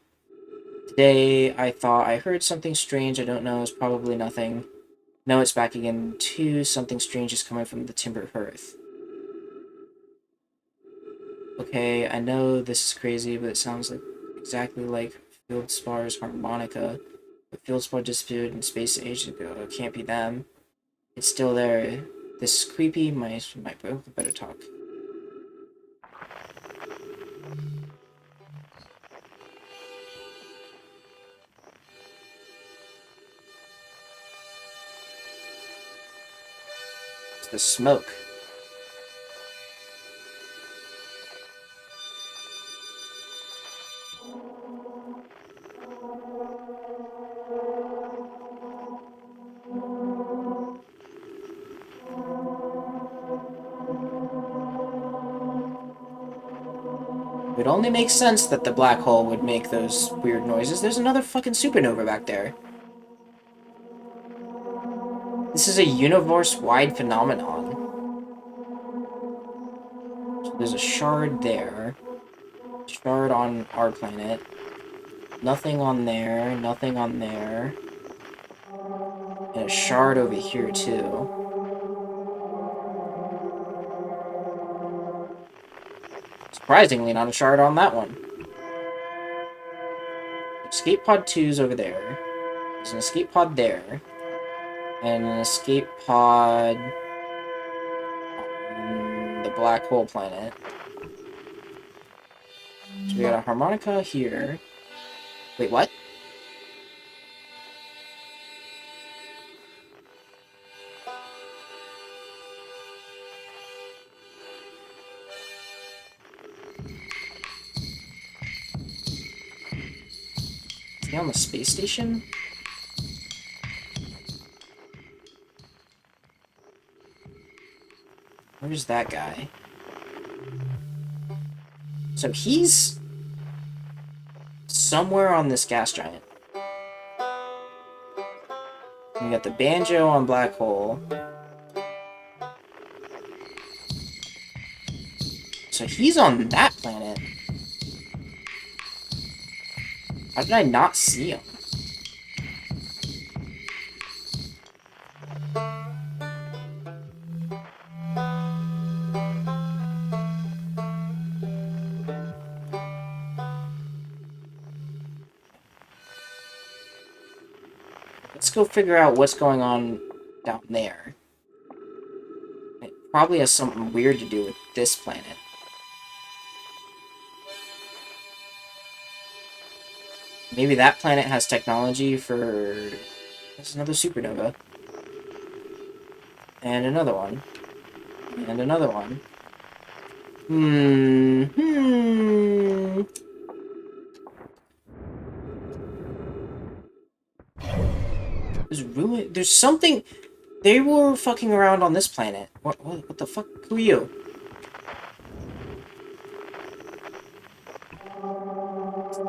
Today, I thought I heard something strange. I don't know. It's probably nothing. No, it's back again too. Something strange is coming from the timber hearth. Okay, I know this is crazy, but it sounds like exactly like Fieldspor's harmonica. But Fieldspar disappeared in space ages ago. It can't be them. It's still there. This creepy mice might better talk. It's the smoke. It would only make sense that the black hole would make those weird noises. There's another fucking supernova back there. This is a universe-wide phenomenon. So there's a shard there. Shard on our planet. Nothing on there. Nothing on there. And a shard over here, too. Surprisingly, not a shard on that one. Escape pod 2's over there. There's an escape pod there. And an escape pod on the black hole planet. So we got a harmonica here. Wait, what? Is he on the space station? Where's that guy? So he's somewhere on this gas giant. We got the banjo on Black Hole. So he's on that planet. How did I not see him? Let's go figure out what's going on down there. It probably has something weird to do with this planet. Maybe that planet has technology for... There's another supernova. And another one. And another one. There's something... They were fucking around on this planet. What the fuck? Who are you?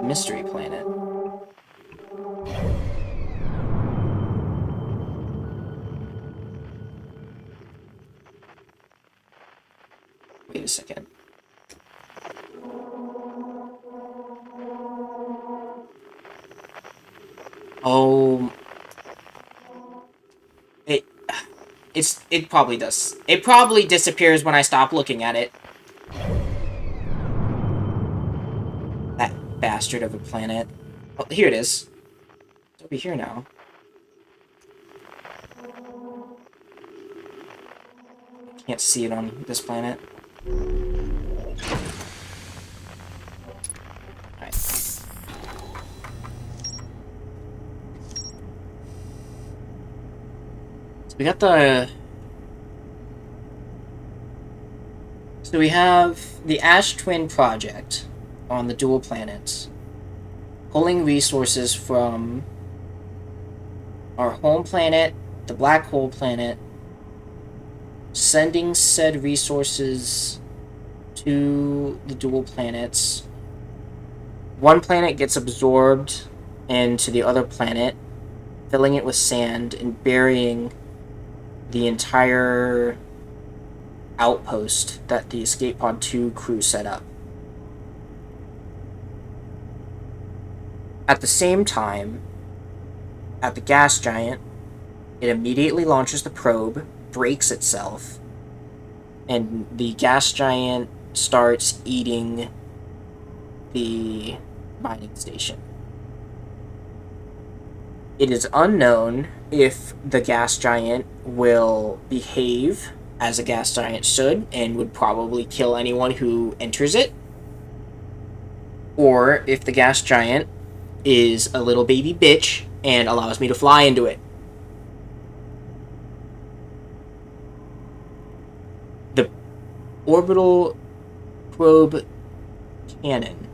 Mystery planet. Wait a second. Oh... It probably does. It probably disappears when I stop looking at it. That bastard of a planet. Oh, here it is. It's over here now. Can't see it on this planet. Alright. We got the... So we have the Ash Twin Project on the dual planets, pulling resources from our home planet, the black hole planet, sending said resources to the dual planets. One planet gets absorbed into the other planet, filling it with sand and burying the entire outpost that the Escape Pod 2 crew set up. At the same time, at the gas giant, it immediately launches the probe, breaks itself, and the gas giant starts eating the mining station. It is unknown if the gas giant will behave as a gas giant should and would probably kill anyone who enters it, or if the gas giant is a little baby bitch and allows me to fly into it. The orbital probe cannon.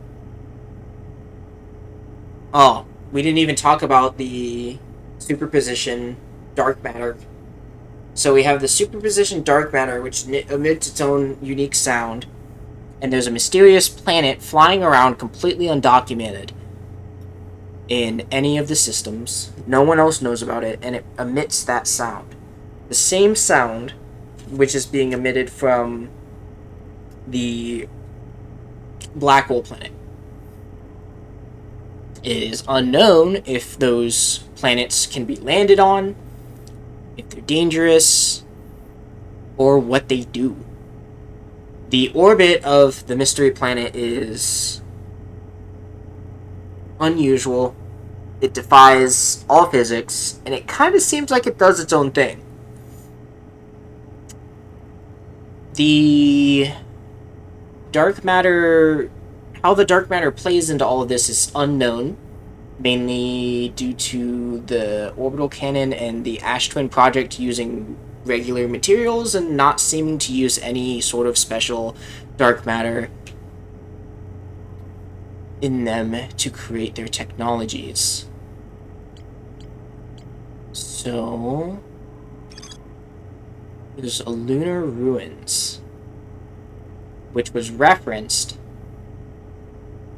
Oh, we didn't even talk about the superposition dark matter. So we have the superposition dark matter, which emits its own unique sound, and there's a mysterious planet flying around completely undocumented in any of the systems. No one else knows about it, and it emits that sound. The same sound which is being emitted from the black hole planet. It is unknown if those planets can be landed on, if they're dangerous, or what they do. The orbit of the mystery planet is unusual. It defies all physics, and it kind of seems like it does its own thing. The dark matter How the dark matter plays into all of this is unknown, mainly due to the orbital cannon and the Ash Twin project using regular materials and not seeming to use any sort of special dark matter in them to create their technologies. So there's a lunar ruins, which was referenced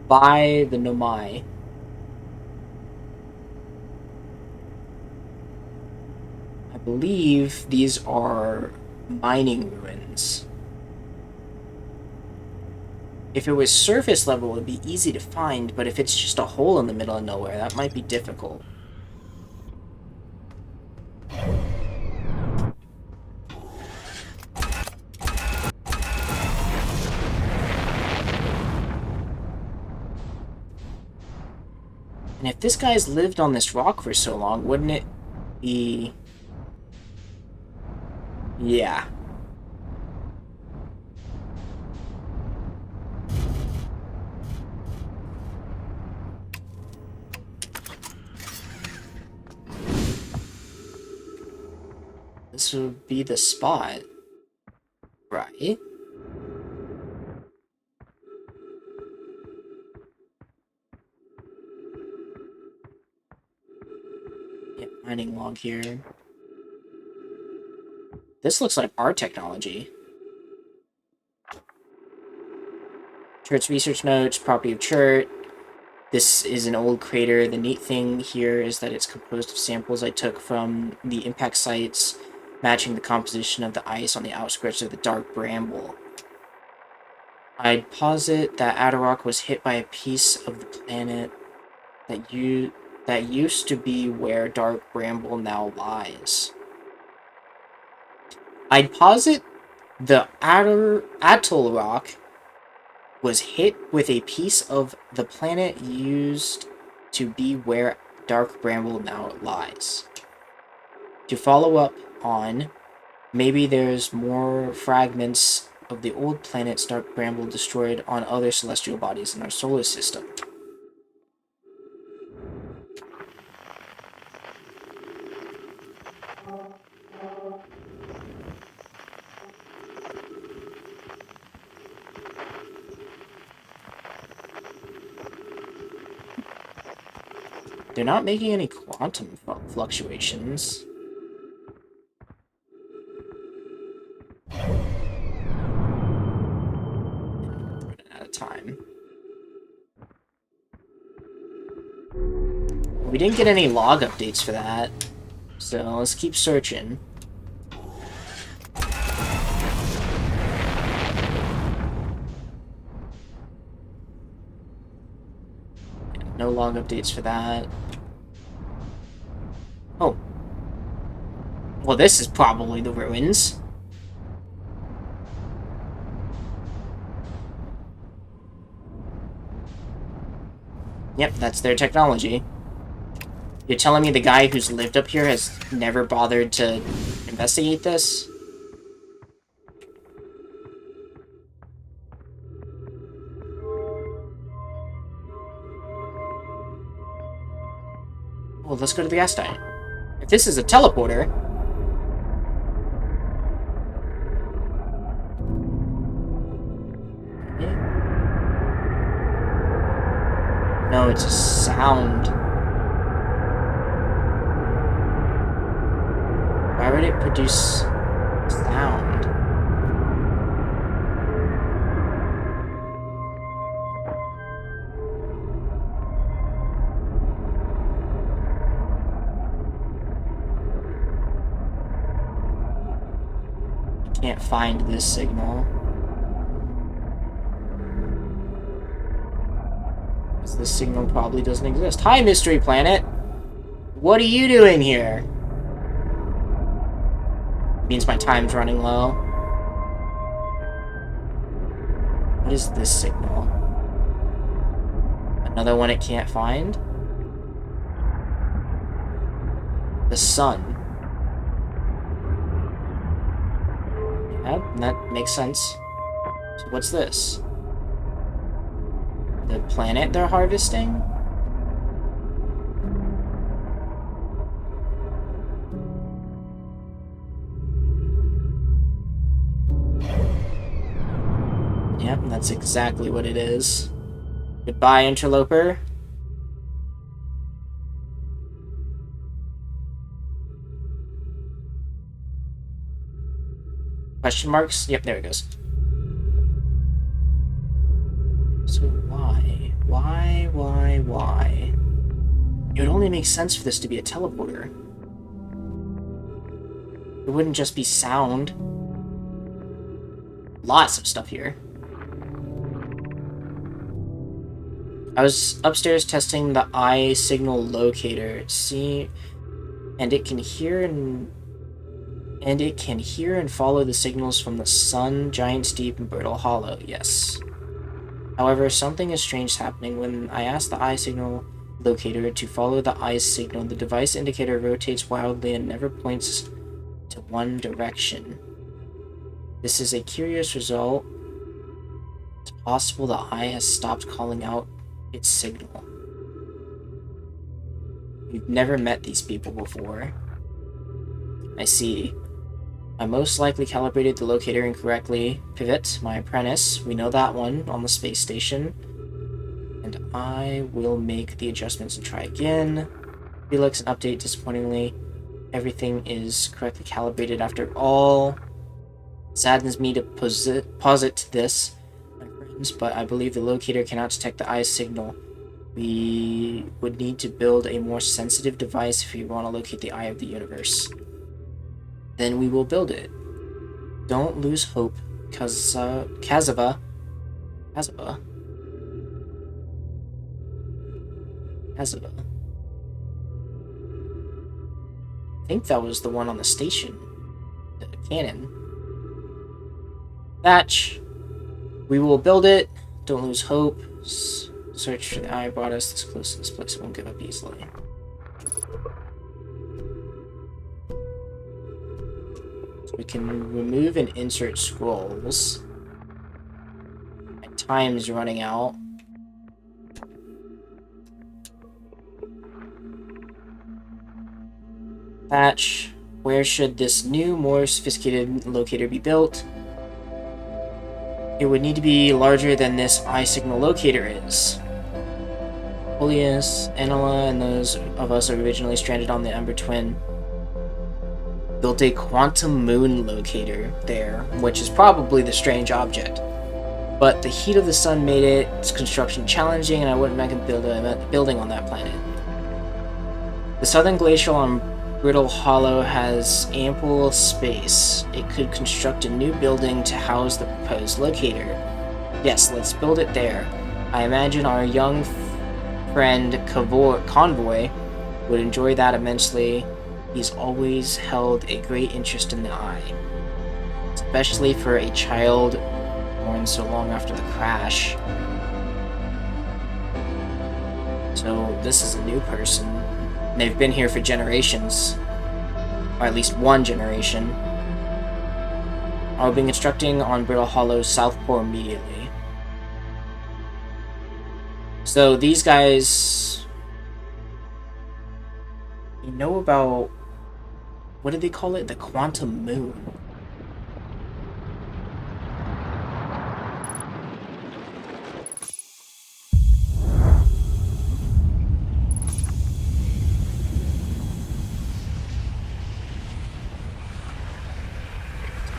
by the Nomai. I believe these are mining ruins. If it was surface level, it'd be easy to find, but if it's just a hole in the middle of nowhere, that might be difficult. And if this guy's lived on this rock for so long, wouldn't it be... Yeah. This would be the spot. Right? Yeah, mining log here. This looks like our technology. Churt's research notes, property of Churt. This is an old crater. The neat thing here is that it's composed of samples I took from the impact sites, matching the composition of the ice on the outskirts of the dark bramble. I'd posit that Adarok was hit by a piece of the planet that used to be where dark bramble now lies. I'd posit the Atoll Rock was hit with a piece of the planet used to be where dark bramble now lies. To follow up on, maybe there's more fragments of the old planet's dark bramble destroyed on other celestial bodies in our solar system. They're not making any quantum fluctuations. Running out of time. We didn't get any log updates for that, so let's keep searching. No log updates for that. Oh. Well, this is probably the ruins. Yep, that's their technology. You're telling me the guy who's lived up here has never bothered to investigate this? Well, let's go to the gas tank. If this is a teleporter... No, it's a sound. Why would it produce sound? Can't find this signal. This signal probably doesn't exist. Hi, Mystery Planet! What are you doing here? Means my time's running low. What is this signal? Another one it can't find? The sun. Yeah, that makes sense. So what's this? the planet they're harvesting? Yep, that's exactly what it is. Goodbye, interloper. Question marks? Yep, there it goes. So why? Why? It would only make sense for this to be a teleporter. It wouldn't just be sound. Lots of stuff here. I was upstairs testing the eye signal locator. And it can hear and follow the signals from the sun, Giant's Deep, and Brittle Hollow. Yes. However, something is strange happening. When I ask the eye signal locator to follow the eye signal, the device indicator rotates wildly and never points to one direction. This is a curious result. It's possible the eye has stopped calling out its signal. You've never met these people before. I see. I most likely calibrated the locator incorrectly. Pivot, my apprentice, we know that one, on the space station. And I will make the adjustments and try again. Felix, an update, disappointingly. Everything is correctly calibrated after all. Saddens me to posit this, my friends, but I believe the locator cannot detect the eye signal. We would need to build a more sensitive device if we want to locate the eye of the universe. Then we will build it. Don't lose hope, Kazava. I think that was the one on the station. The cannon. Thatch. We will build it. Don't lose hope. Search for the eye brought us this close to this place. It won't give up easily. So we can remove and insert scrolls. My time's running out. Thatch. Where should this new, more sophisticated locator be built? It would need to be larger than this eye signal locator is. Julius, Anila, and those of us originally stranded on the Ember Twin built a quantum moon locator there, which is probably the strange object. But the heat of the sun made its construction challenging, and I wouldn't recommend building on that planet. The southern glacial on Brittle Hollow has ample space. It could construct a new building to house the proposed locator. Yes, let's build it there. I imagine our young friend Convoy would enjoy that immensely. He's always held a great interest in the eye, especially for a child born so long after the crash. So this is a new person. They've been here for generations, or at least one generation. I'll be constructing on Brittle Hollow's South Pole immediately. So these guys, you know about, what did they call it? The quantum moon.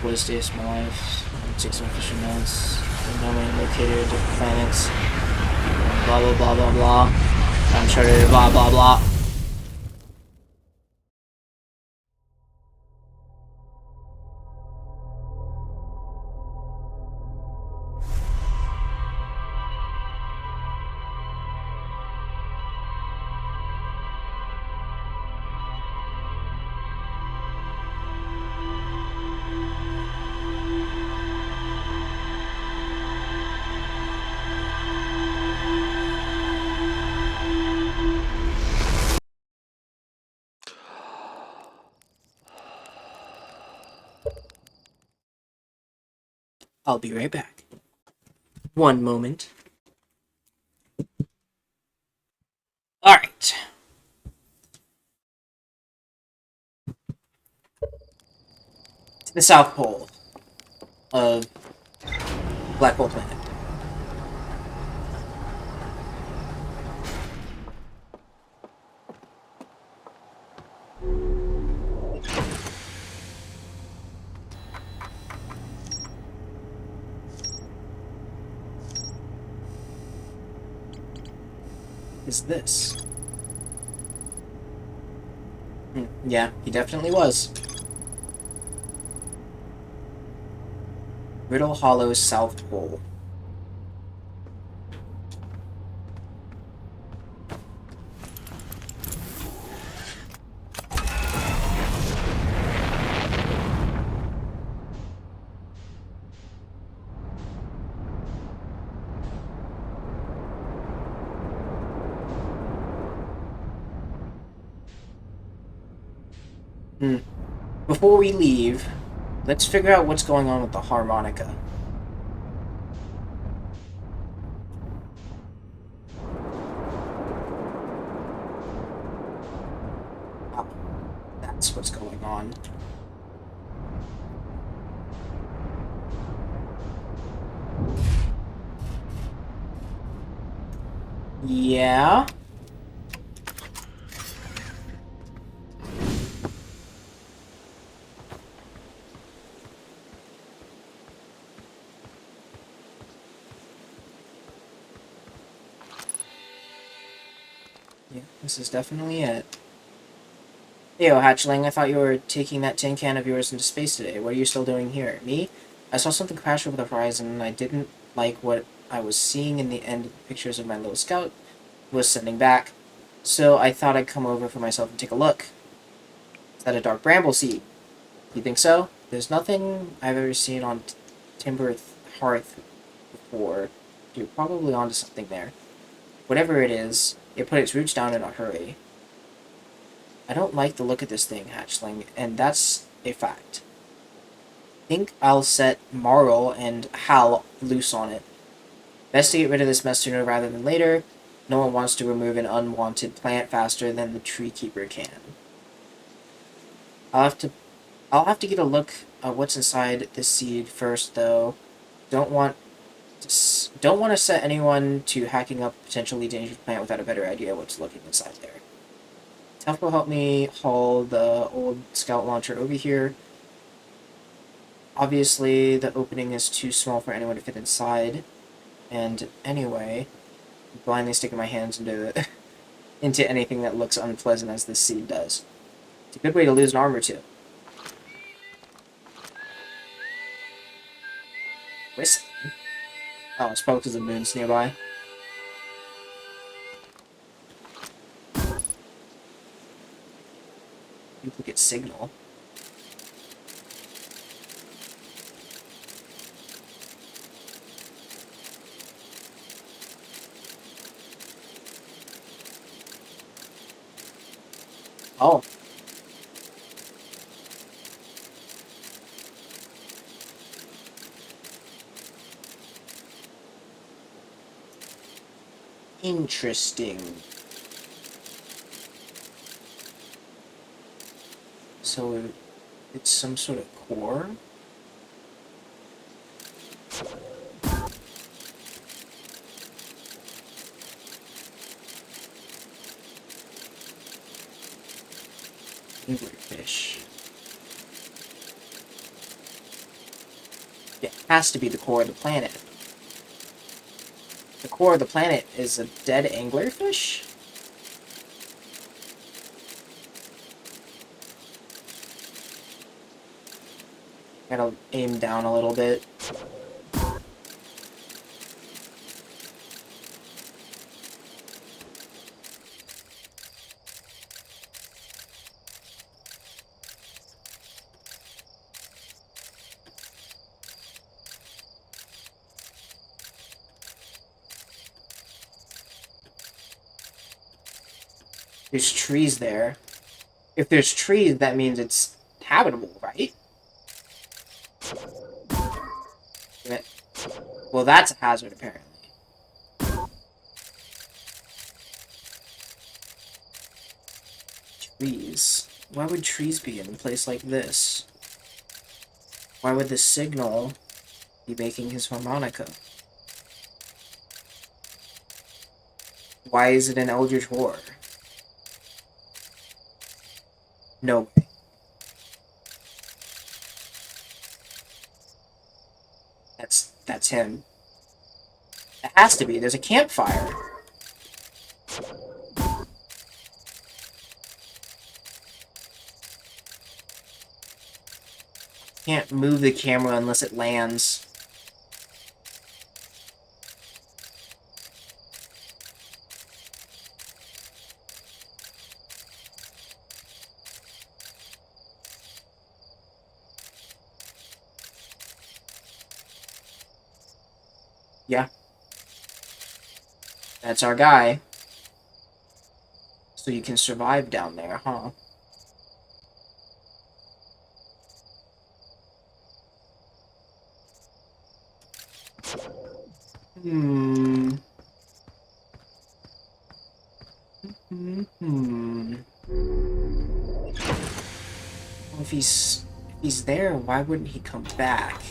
What is this? My life. Take some official notes. Nominated locator, different planets. Blah blah blah blah blah. Uncharted blah blah blah. I'll be right back. One moment. the South Pole of Black Hole Planet. Is this? Yeah, he definitely was. Riddle Hollow South Pole. Before we leave, let's figure out what's going on with the harmonica. Ah, that's what's going on. Yeah. Yeah, this is definitely it. Hey, Hatchling, I thought you were taking that tin can of yours into space today. What are you still doing here? Me? I saw something crash over the horizon, and I didn't like what I was seeing in the end pictures of my little scout was sending back. So I thought I'd come over for myself and take a look. Is that a dark bramble seed? You think so? There's nothing I've ever seen on Timber Hearth before. You're probably onto something there. Whatever it is, it put its roots down in a hurry. I don't like the look of this thing, Hatchling, and that's a fact. Think I'll set Marl and Hal loose on it. Best to get rid of this mess sooner rather than later. No one wants to remove an unwanted plant faster than the tree keeper can. I'll have to get a look at what's inside this seed first, though. Don't want to set anyone to hacking up a potentially dangerous plant without a better idea what's looking inside there. Tough will help me haul the old scout launcher over here. Obviously, the opening is too small for anyone to fit inside. And anyway, I'm blindly sticking my hands into anything that looks unpleasant as this seed does. It's a good way to lose an arm or two. Whistling? Oh, it's probably because the moon's nearby. Duplicate signal. Oh. Interesting. So, it's some sort of core? Anglerfish. It has to be the core of the planet. The core of the planet is a dead anglerfish? Gotta aim down a little bit. There's trees there. If there's trees, that means it's habitable, right? Well, that's a hazard, apparently. Trees. Why would trees be in a place like this? Why would the signal be making his harmonica? Why is it an Eldritch Roar? No way. That's him. It has to be. There's a campfire. Can't move the camera unless it lands. Yeah. That's our guy. So you can survive down there, huh? Hmm. Well, if he's there, why wouldn't he come back?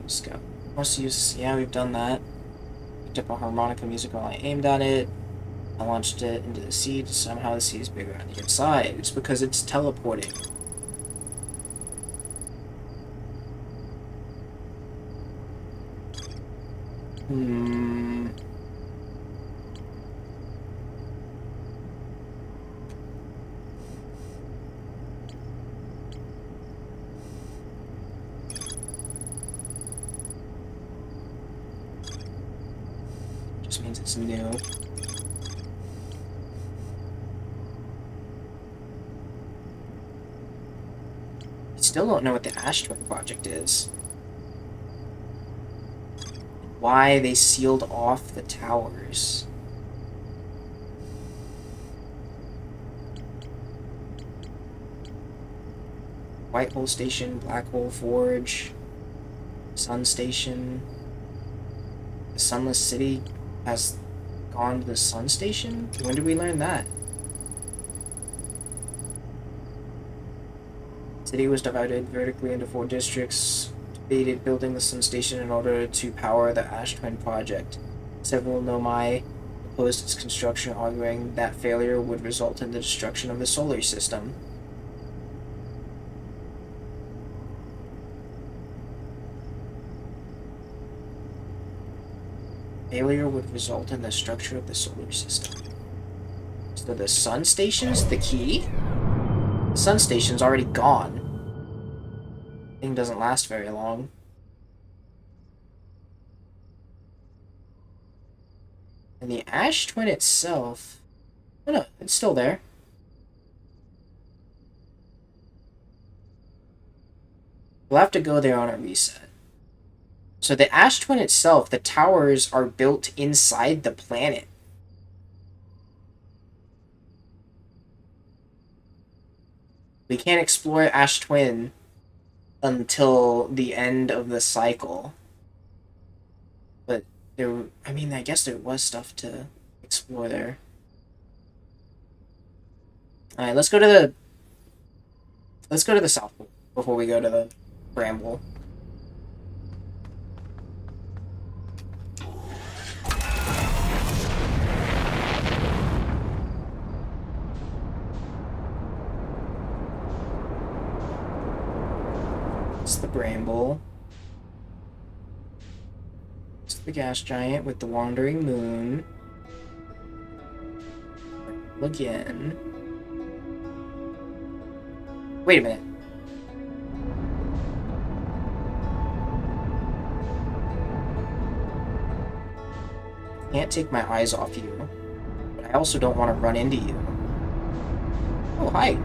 Scout. Must use. Yeah, we've done that. Picked up a harmonica music while I aimed at it. I launched it into the seed. Somehow the seed is bigger on the inside. It's because it's teleporting. Hmm. Just means it's new. I still don't know what the Ash Twin project is. Why they sealed off the towers. White Hole Station, Black Hole Forge, Sun Station. The Sunless City has gone to the Sun Station? When did we learn that? City was divided vertically into 4 districts, debated building the Sun Station in order to power the Ash Twin project. Several Nomai opposed its construction, arguing that failure would result in the destruction of the solar system. Failure would result in the structure of the solar system. So the Sun Station's the key? The Sun Station's already gone. Thing doesn't last very long. And the Ash Twin itself... Oh no, it's still there. We'll have to go there on a reset. So the Ash Twin itself, the towers are built inside the planet. We can't explore Ash Twin until the end of the cycle. But there, I mean, I guess there was stuff to explore there. Alright, let's go to the South Pole before we go to the Bramble. It's the Bramble. It's the gas giant with the wandering moon. Again. Wait a minute. Can't take my eyes off you, but I also don't want to run into you. Oh, hi.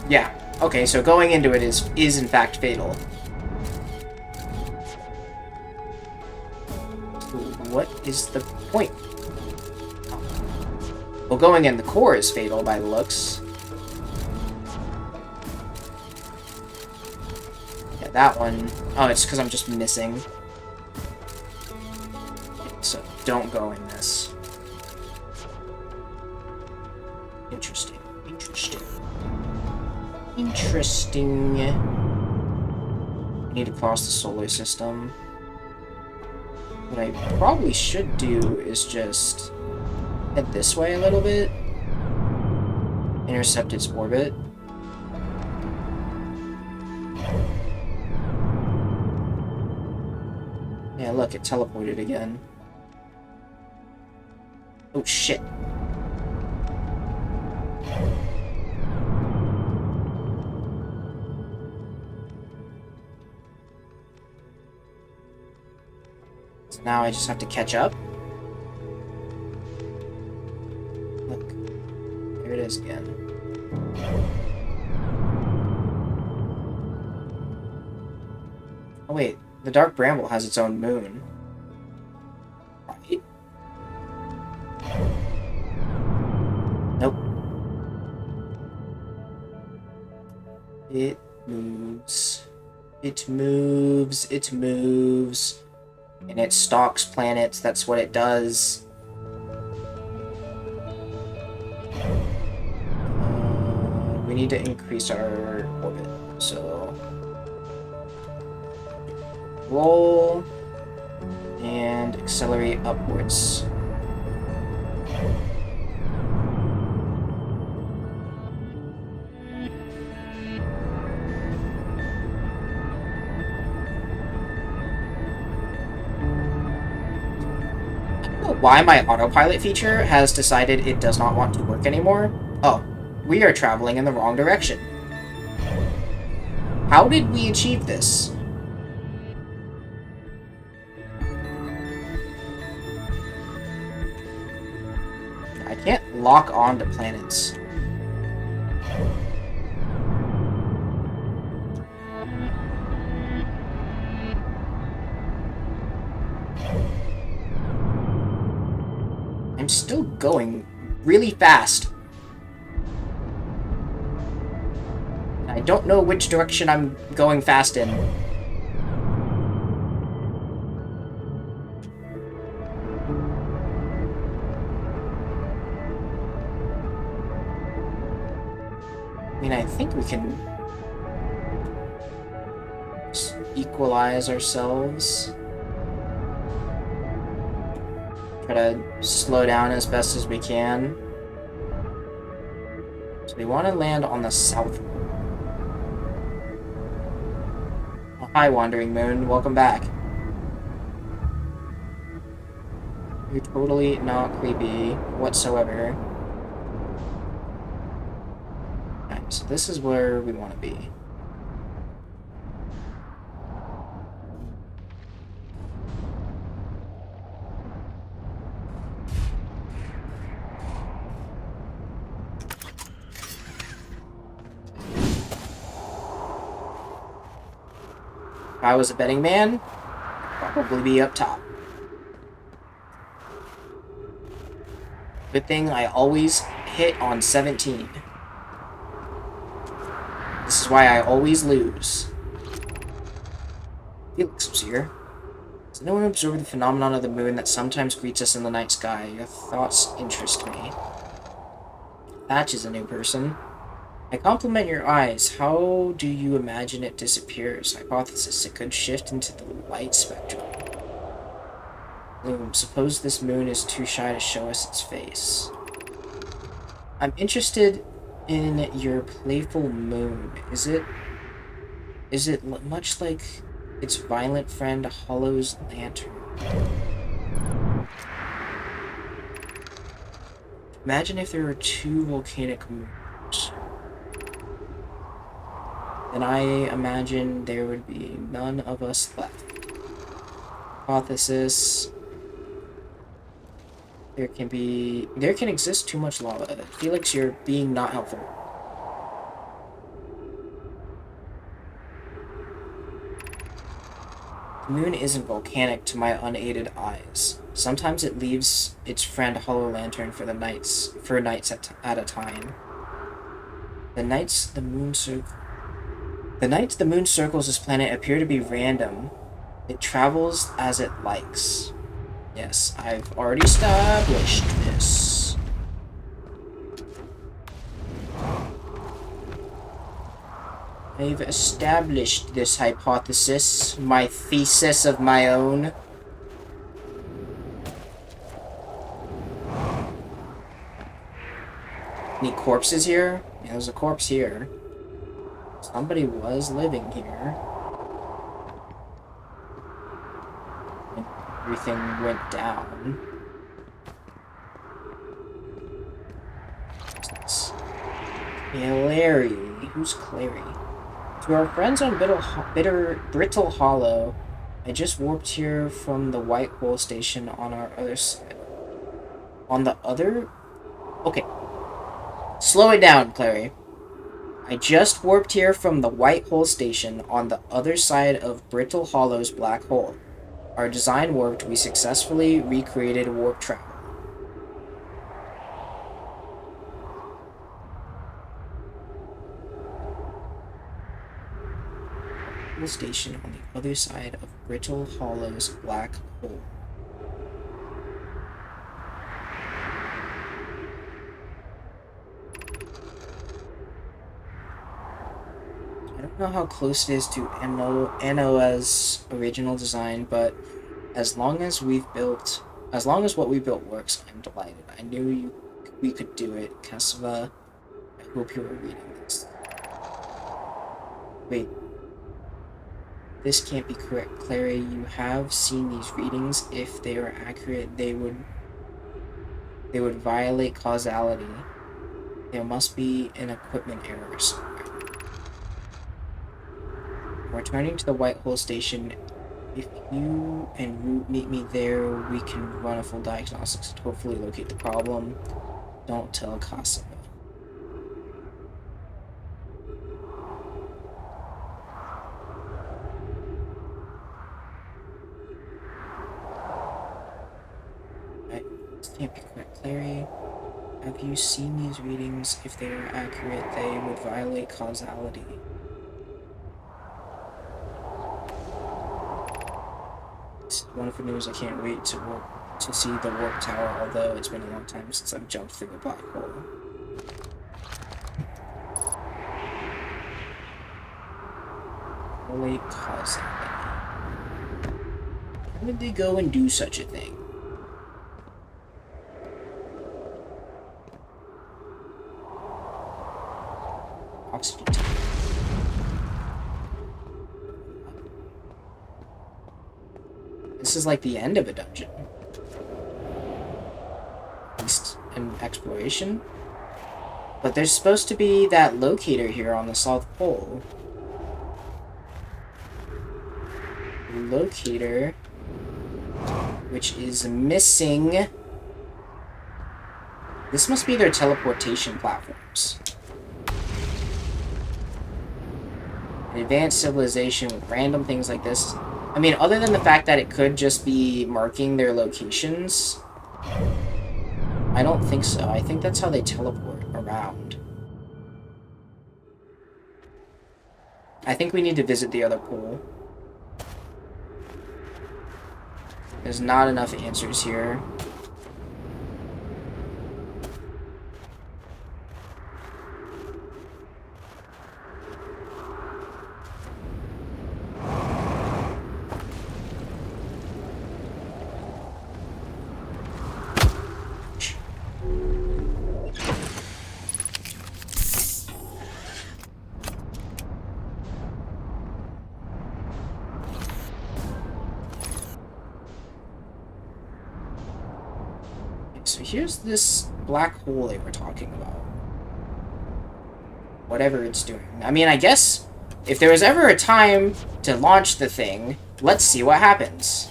Yeah. Okay, so going into it is in fact fatal. So what is the point? Well, going in the core is fatal by the looks. that one... Oh, it's because I'm just missing. So, don't go in this. Interesting. Interesting. Interesting. I need to cross the solar system. What I probably should do is just head this way a little bit. Intercept its orbit. Yeah, look, it teleported again. Oh, shit. So now I just have to catch up. Look. There it is again. Oh, wait. The Dark Bramble has its own moon. Right? Nope. It moves. It moves. It moves. And it stalks planets. That's what it does. We need to increase our orbit. So... roll and accelerate upwards. I don't know why my autopilot feature has decided it does not want to work anymore. Oh, we are traveling in the wrong direction. How did we achieve this? I can't lock on to planets. I'm still going really fast. I don't know which direction I'm going fast in. I mean, I think we can just equalize ourselves. Try to slow down as best as we can. So we want to land on the south. Oh, hi, Wandering Moon. Welcome back. You're totally not creepy whatsoever. Alright, so this is where we want to be. If I was a betting man, I'd probably be up top. Good thing I always hit on 17. This is why I always lose. Felix was here. Has anyone observed the phenomenon of the moon that sometimes greets us in the night sky? Your thoughts interest me. Thatch is a new person. I compliment your eyes. How do you imagine it disappears? Hypothesis: it could shift into the light spectrum. Suppose this moon is too shy to show us its face. I'm interested in your playful moon. Is it much like its violent friend Hollow's lantern? Imagine if there were two volcanic moons. Then I imagine there would be none of us left. Hypothesis: there can exist too much lava. Felix, you're being not helpful. The moon isn't volcanic to my unaided eyes. Sometimes it leaves its friend Hollow Lantern for nights at a time. The nights the moon The nights the moon circles this planet appear to be random. It travels as it likes. Yes, I've already established this. I've established this hypothesis, my thesis of my own. Any corpses here? Yeah, there's a corpse here. Somebody was living here. And everything went down. What's this? Clary. Who's Clary? To our friends on Brittle Hollow, I just warped here from the White Hole Station on our other side. On the other? Okay. Slow it down, Clary. I just warped here from the White Hole Station on the other side of Brittle Hollow's black hole. Our design worked. We successfully recreated warp travel. Station on the other side of Brittle Hollow's black hole. I don't know how close it is to NOA's original design, but as long as what we built works, I'm delighted. I knew we could do it, Kasava. I hope you were reading this. Wait. This can't be correct, Clary. You have seen these readings. If they are accurate, they would violate causality. There must be an equipment error somewhere. Returning to the White Hole Station. If you and Root meet me there, we can run a full diagnostics to hopefully locate the problem. Don't tell Kasava. Can't be correct, Clary. Have you seen these readings? If they are accurate, they would violate causality. It's wonderful news. I can't wait to see the warp tower, although it's been a long time since I've jumped through the black hole. Violate causality. How did they go and do such a thing? Oxygen tank. This is like the end of a dungeon. At least in exploration. But there's supposed to be that locator here on the South Pole. Locator, which is missing. This must be their teleportation platforms. An advanced civilization with random things like this. I mean, other than the fact that it could just be marking their locations, I don't think so. I think that's how they teleport around. I think we need to visit the other pool. There's not enough answers here. So here's this black hole they were talking about. Whatever it's doing. I mean, I guess if there was ever a time to launch the thing, let's see what happens.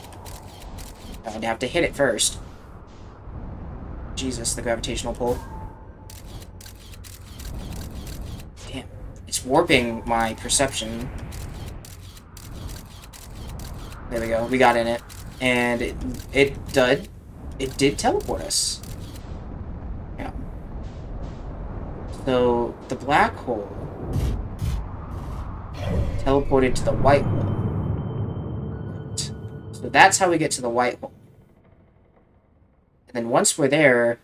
I'd have to hit it first. Jesus, the gravitational pull. Damn. It's warping my perception. There we go. We got in it. And it did teleport us. Yeah. So, the black hole Teleported to the white hole. So that's how we get to the white hole. And then once we're there...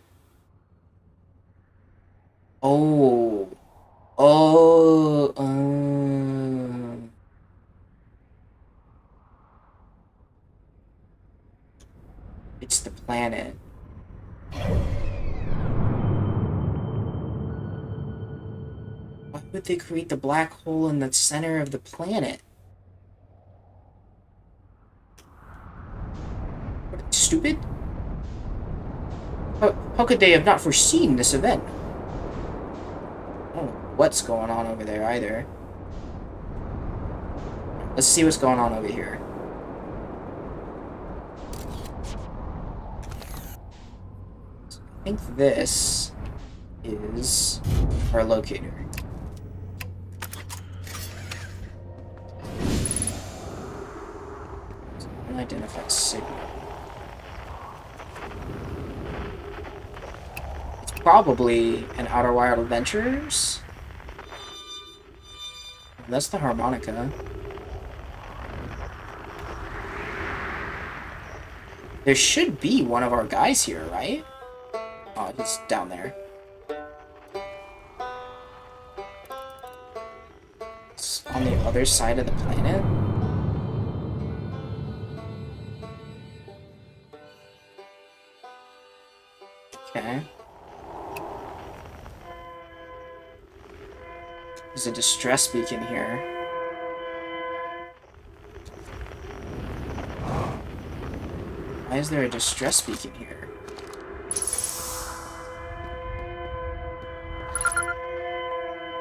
Oh. Oh. It's the planet. Why would they create the black hole in the center of the planet? What, stupid? How could they have not foreseen this event? I don't know what's going on over there either. Let's see what's going on over here. I think this is our locator. Identify signal. It's probably an Outer Wild Adventures. That's the harmonica. There should be one of our guys here, right? Oh, he's down there. It's on the other side of the planet. Okay. There's a distress beacon here. Why is there a distress beacon here?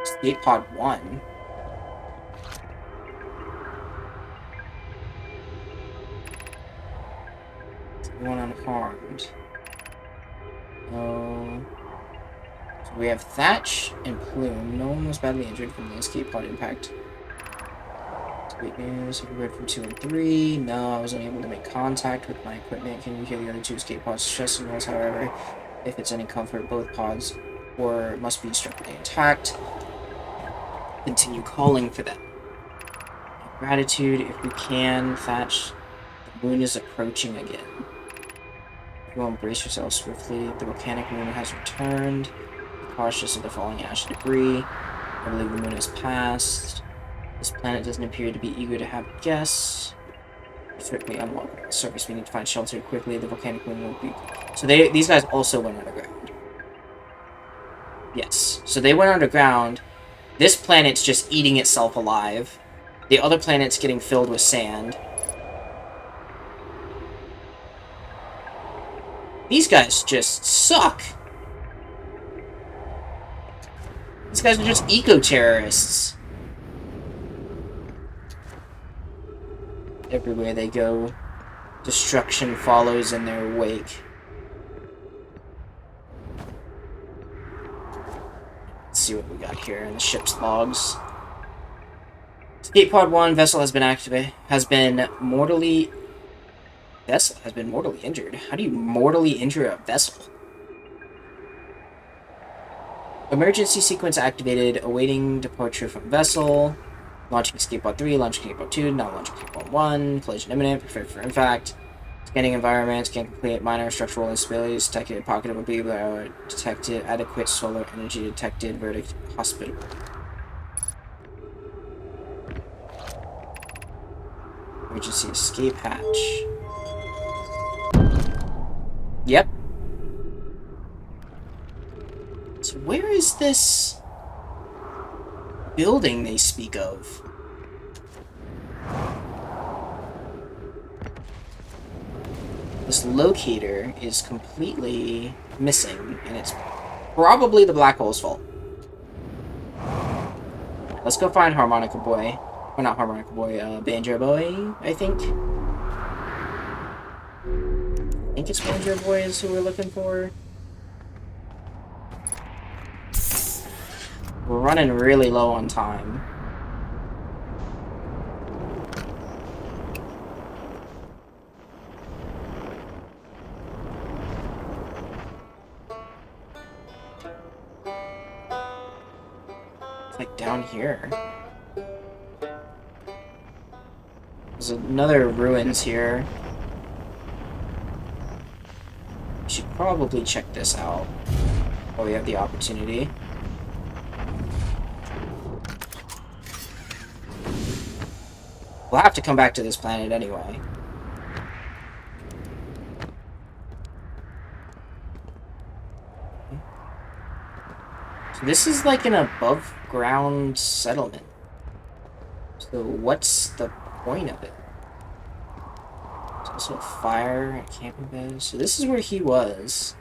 Escape pod 1. Everyone unharmed. Oh. So we have Thatch and Plume. No one was badly injured from the escape pod impact. Great news. Have you heard from 2 and 3? No, I was unable to make contact with my equipment. Can you hear the other 2 escape pods' stress signals? However, if it's any comfort, both pods must be structurally intact. Continue calling for them. Gratitude, if we can. Thatch, the moon is approaching again. Everyone brace yourself swiftly. The volcanic moon has returned. Be cautious of the falling ash and debris. I believe the moon has passed. This planet doesn't appear to be eager to have guests. Strictly unwelcome. Surface, we need to find shelter quickly. The volcanic moon won't be... So these guys also went underground. Yes. So they went underground. This planet's just eating itself alive. The other planet's getting filled with sand. These guys just suck. These guys are just eco-terrorists. Everywhere they go, destruction follows in their wake. Let's see what we got here in the ship's logs. Escape pod 1 vessel has been mortally injured. How do you mortally injure a vessel? Emergency sequence activated, awaiting departure from vessel. Launching escape pod 3, launching escape pod 2, now launching escape pod 1. Collision imminent, prepared for impact. Scanning environment, scan complete, minor structural instabilities detected, pocket of a beam detected, adequate solar energy detected, verdict hospital. Emergency escape hatch. Yep. So where is this building they speak of? This locator is completely missing, and it's probably the black hole's fault. Let's go find Harmonica Boy. Or not Harmonica Boy, Banjo Boy, I think. I think it's Banjo Boy is who we're looking for. We're running really low on time. It's like down here. There's another ruins here. We should probably check this out while we have the opportunity. We'll have to come back to this planet anyway. So this is like an above-ground settlement. So what's the point of it? There's also a fire, a camping bed. So this is where he was.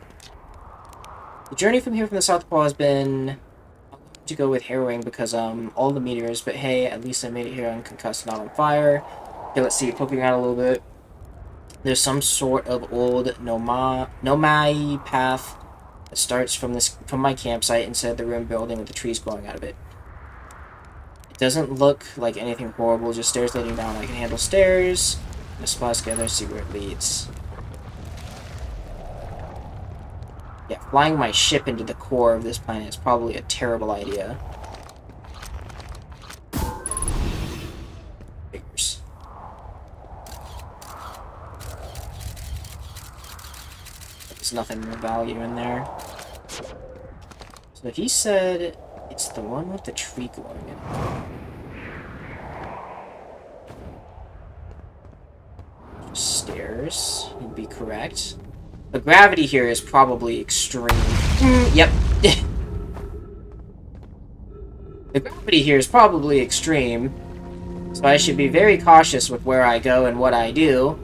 The journey from here from the South Pole has been to go with harrowing because all the meteors, but hey, at least I made it here unconcussed, not on fire. Okay, let's see, poking out a little bit. There's some sort of old nomai path that starts from my campsite inside the ruined building with the trees growing out of it. It doesn't look like anything horrible, just stairs leading down. I can handle stairs. Let's spot together, see where it leads. Yeah, flying my ship into the core of this planet is probably a terrible idea. Figures. There's nothing of value in there. So he said it's the one with the tree growing in it. Stairs would be correct. The gravity here is probably extreme. Yep. The gravity here is probably extreme, so I should be very cautious with where I go and what I do.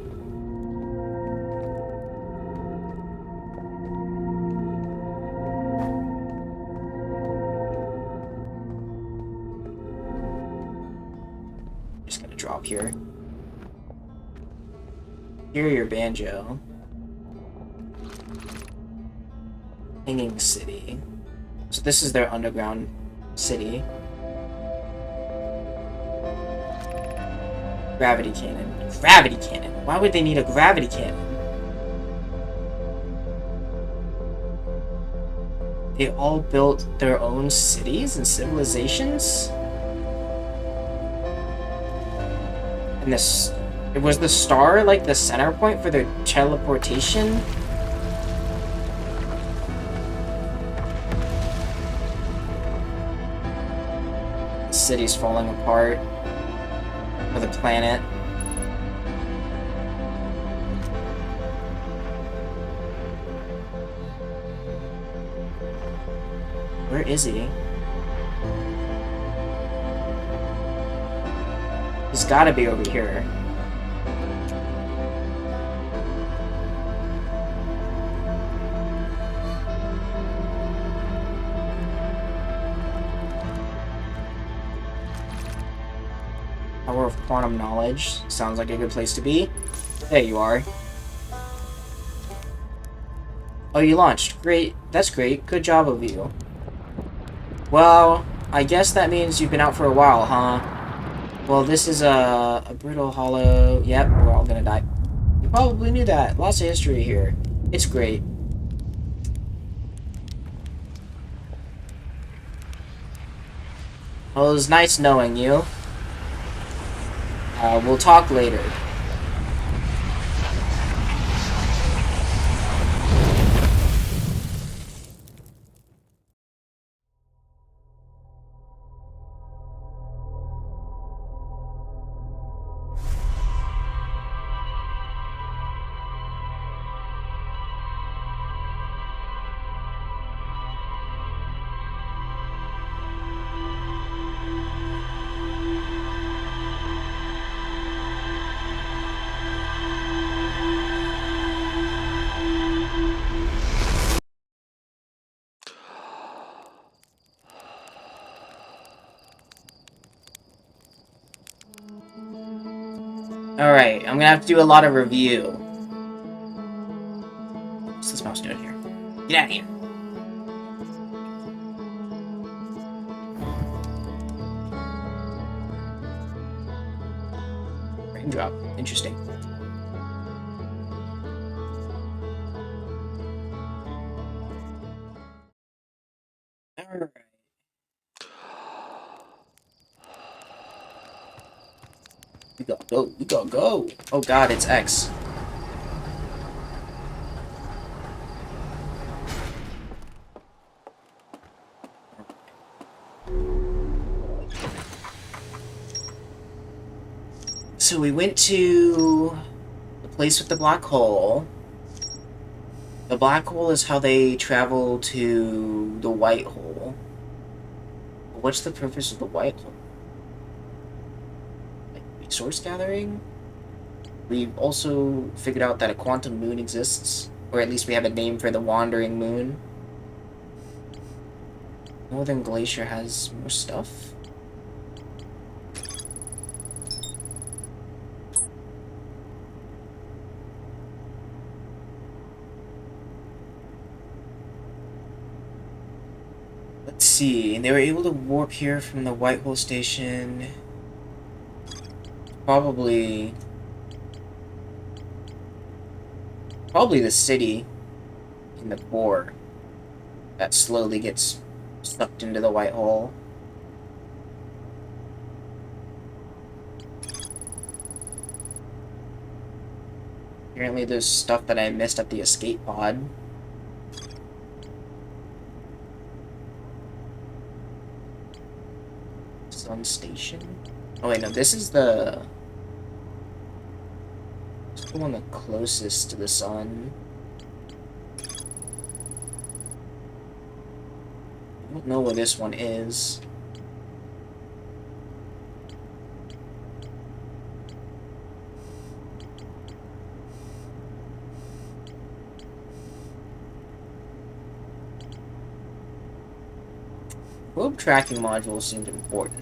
Just gonna drop here. Hear your banjo. Hanging City. So this is their underground city. Gravity cannon. Gravity cannon? Why would they need a gravity cannon? They all built their own cities and civilizations? And this... Was the star like the center point for their teleportation? The city's falling apart. Or the planet. Where is he? He's gotta be over here. Power of quantum knowledge. Sounds like a good place to be. There you are. Oh, you launched. Great. That's great. Good job of you. Well, I guess that means you've been out for a while, huh? Well, this is a brittle hollow... Yep, we're all gonna die. You probably knew that. Lots of history here. It's great. Well, it was nice knowing you. We'll talk later. Alright, I'm gonna have to do a lot of review. What's this mouse doing here? Get out of here. Raindrop. Interesting. Alright. We gotta go. We gotta go. Oh god, it's X. So we went to the place with the black hole. The black hole is how they travel to the white hole. What's the purpose of the white hole? Like resource gathering? We've also figured out that a quantum moon exists, or at least we have a name for the wandering moon. Northern Glacier has more stuff. Let's see, they were able to warp here from the White Hole Station. Probably the city in the core that slowly gets sucked into the white hole. Apparently there's stuff that I missed at the escape pod. Sun station? Oh wait, no, this is the one the closest to the sun. I don't know where this one is. Probe tracking module seemed important.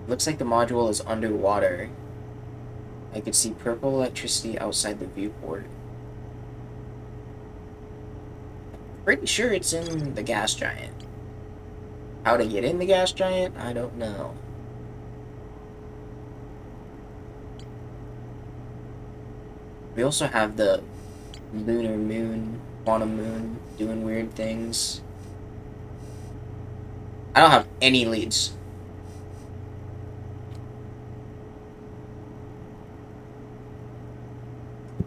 Looks like the module is underwater. I could see purple electricity outside the viewport. Pretty sure it's in the gas giant. How to get in the gas giant? I don't know. We also have the lunar moon, quantum moon, doing weird things. I don't have any leads.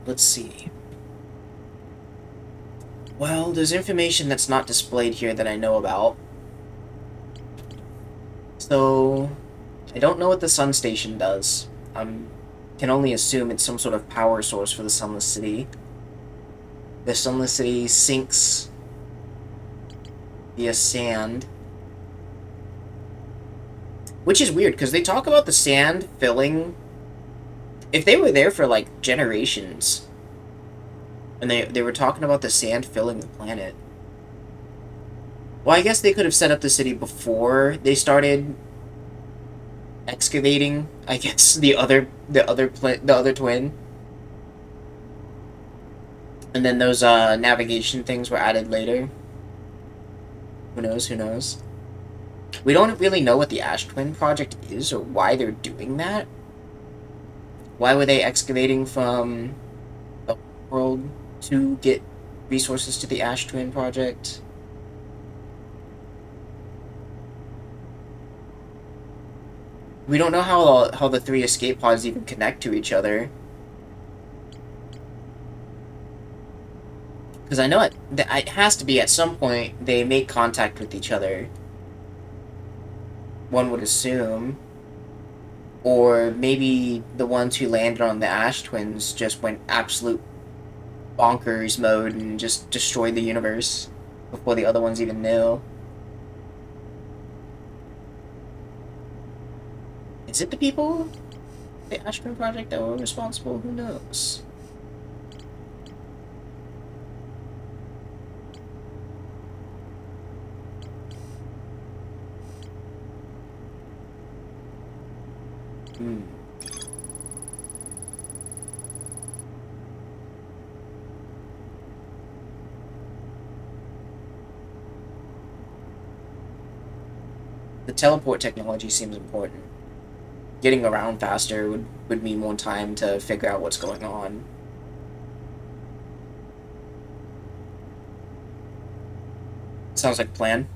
Let's see. Well, there's information that's not displayed here that I know about. So, I don't know what the sun station does. I can only assume it's some sort of power source for the Sunless City. The Sunless City sinks via sand. Which is weird, because they talk about the sand filling... If they were there for, like, generations, and they were talking about the sand filling the planet, well, I guess they could have set up the city before they started excavating, I guess, the other twin. And then those, navigation things were added later. Who knows, who knows? We don't really know what the Ash Twin project is, or why they're doing that. Why were they excavating from the world to get resources to the Ash Twin project? We don't know how the three escape pods even connect to each other. Because I know it has to be at some point they make contact with each other. One would assume. Or maybe the ones who landed on the Ash Twins just went absolute bonkers mode and just destroyed the universe before the other ones even knew. Is it the people, the Ash Twin project, that were responsible? Who knows? The teleport technology seems important. Getting around faster would mean more time to figure out what's going on. Sounds like a plan.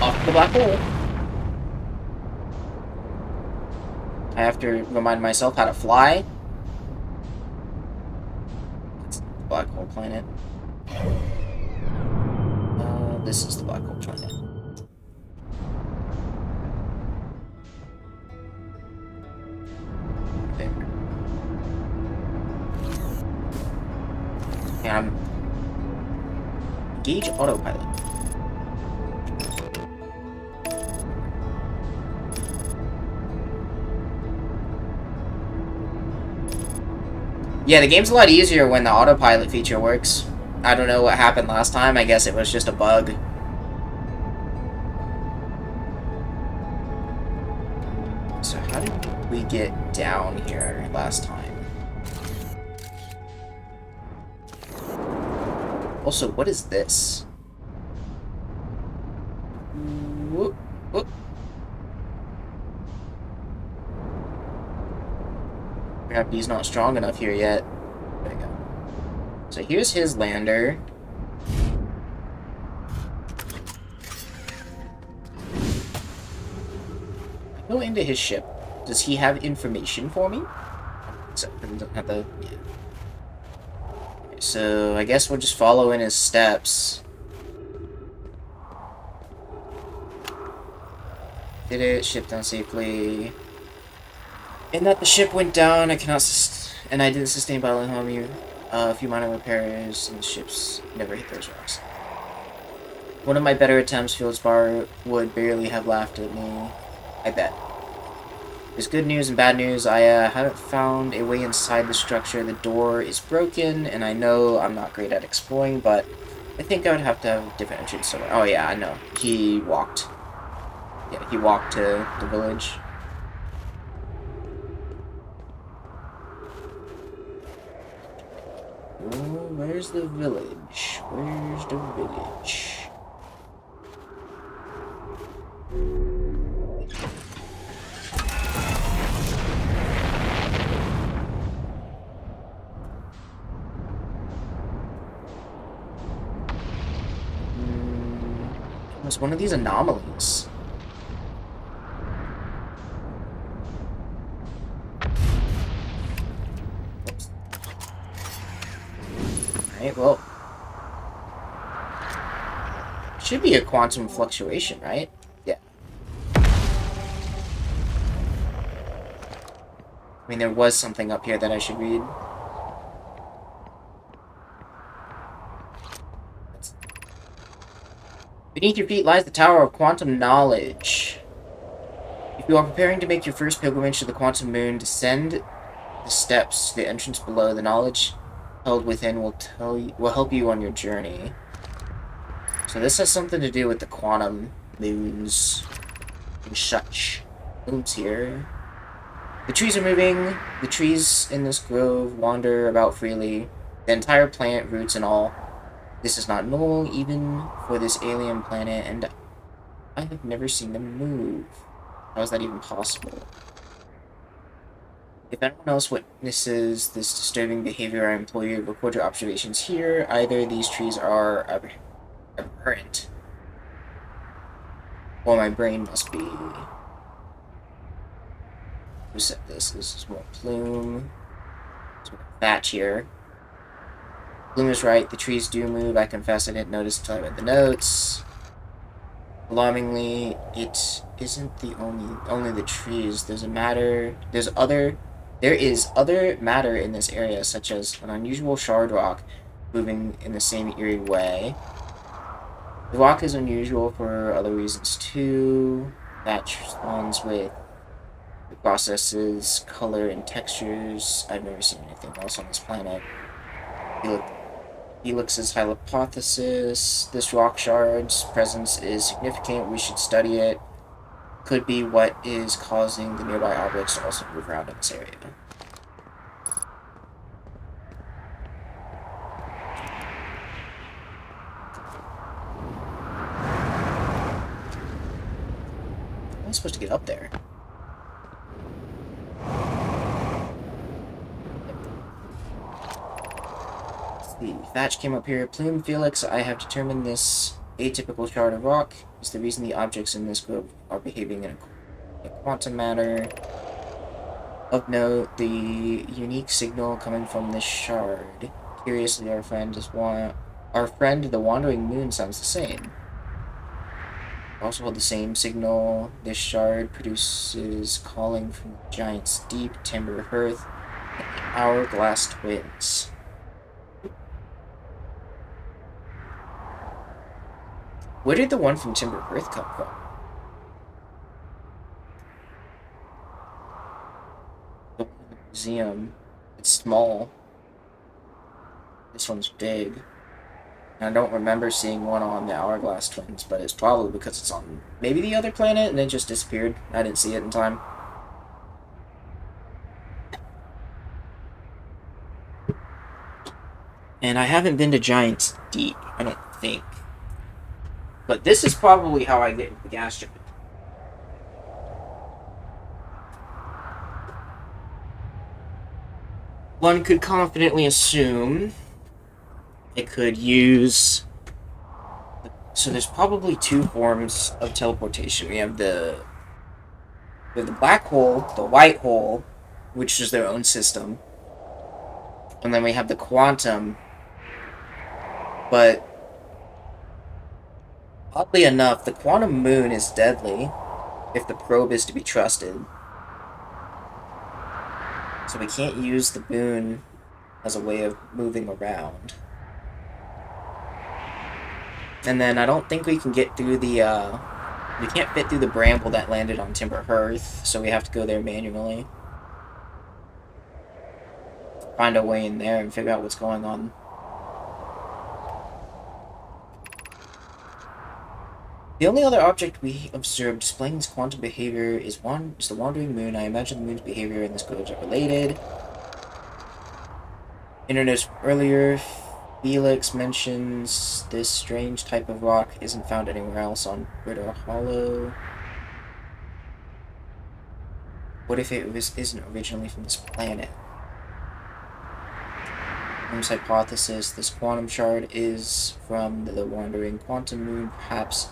Off to the black hole. I have to remind myself how to fly. That's the black hole planet. This is the black hole planet. There. And I'm engage autopilot. Yeah, the game's a lot easier when the autopilot feature works. I don't know what happened last time. I guess it was just a bug. So how did we get down here last time? Also, what is this? Whoop, whoop. Gravity's not strong enough here yet. There we go. So here's his lander. Go into his ship. Does he have information for me? So I don't have the yeah. Okay, so I guess we'll just follow in his steps. Did it? Ship down safely. And that the ship went down. I cannot and I didn't sustain bodily harm. A few minor repairs, and the ships never hit those rocks. One of my better attempts, Fieldspar would barely have laughed at me. I bet. There's good news and bad news. I haven't found a way inside the structure. The door is broken, and I know I'm not great at exploring, but I think I would have to have a different entrance somewhere. Oh yeah, I know. He walked. Yeah, he walked to the village. Oh, where's the village? Where's the village? It's one of these anomalies. Alright, well. Should be a quantum fluctuation, right? Yeah. I mean, there was something up here that I should read. Beneath your feet lies the Tower of Quantum Knowledge. If you are preparing to make your first pilgrimage to the Quantum Moon, descend the steps to the entrance below. The knowledge held within will help you on your journey. So this has something to do with the quantum moons and such. Moons here. The trees are moving. The trees in this grove wander about freely. The entire plant, roots and all. This is not normal, even for this alien planet, and I have never seen them move. How is that even possible? If anyone else witnesses this disturbing behavior, I implore you to record your observations here. Either these trees are aberrant, or my brain must be... Who said this? This is more Plume. There's more Thatch here. Bloom is right, the trees do move. I confess I didn't notice until I read the notes. Alarmingly, it isn't the only the trees. There is other matter in this area, such as an unusual shard rock moving in the same eerie way. The rock is unusual for other reasons too. That responds with the processes, color, and textures. I've never seen anything else on this planet. Felix's hypothesis. This rock shard's presence is significant. We should study it. Could be what is causing the nearby objects to also move around in this area. How am I supposed to get up there? Thatch came up here. Plume, Felix, I have determined this atypical shard of rock is the reason the objects in this globe are behaving in a quantum manner. Of note, the unique signal coming from this shard. Curiously, our friend, the Wandering Moon, sounds the same. Also hold the same signal. This shard produces calling from the giant's deep, timber hearth, and the hourglass twins. Where did the one from Timber Hearth come from? The one in the museum. It's small. This one's big. And I don't remember seeing one on the Hourglass Twins, but it's probably because it's on maybe the other planet and it just disappeared. I didn't see it in time. And I haven't been to Giant's Deep, I don't think. But this is probably how I get the gas giant. One could confidently assume it could use... So there's probably two forms of teleportation. We have the black hole, the white hole, which is their own system. And then we have the quantum. But oddly enough, the quantum moon is deadly if the probe is to be trusted. So we can't use the moon as a way of moving around. And then I don't think we can get through the, we can't fit through the bramble that landed on Timber Hearth, so we have to go there manually. Find a way in there and figure out what's going on. The only other object we observed displaying its quantum behavior is the Wandering Moon. I imagine the moon's behavior and this globes are related. Introduced earlier, Felix mentions this strange type of rock isn't found anywhere else on Ritter Hollow. What if it isn't originally from this planet? Holmes' hypothesis, this quantum shard is from the Wandering Quantum Moon. Perhaps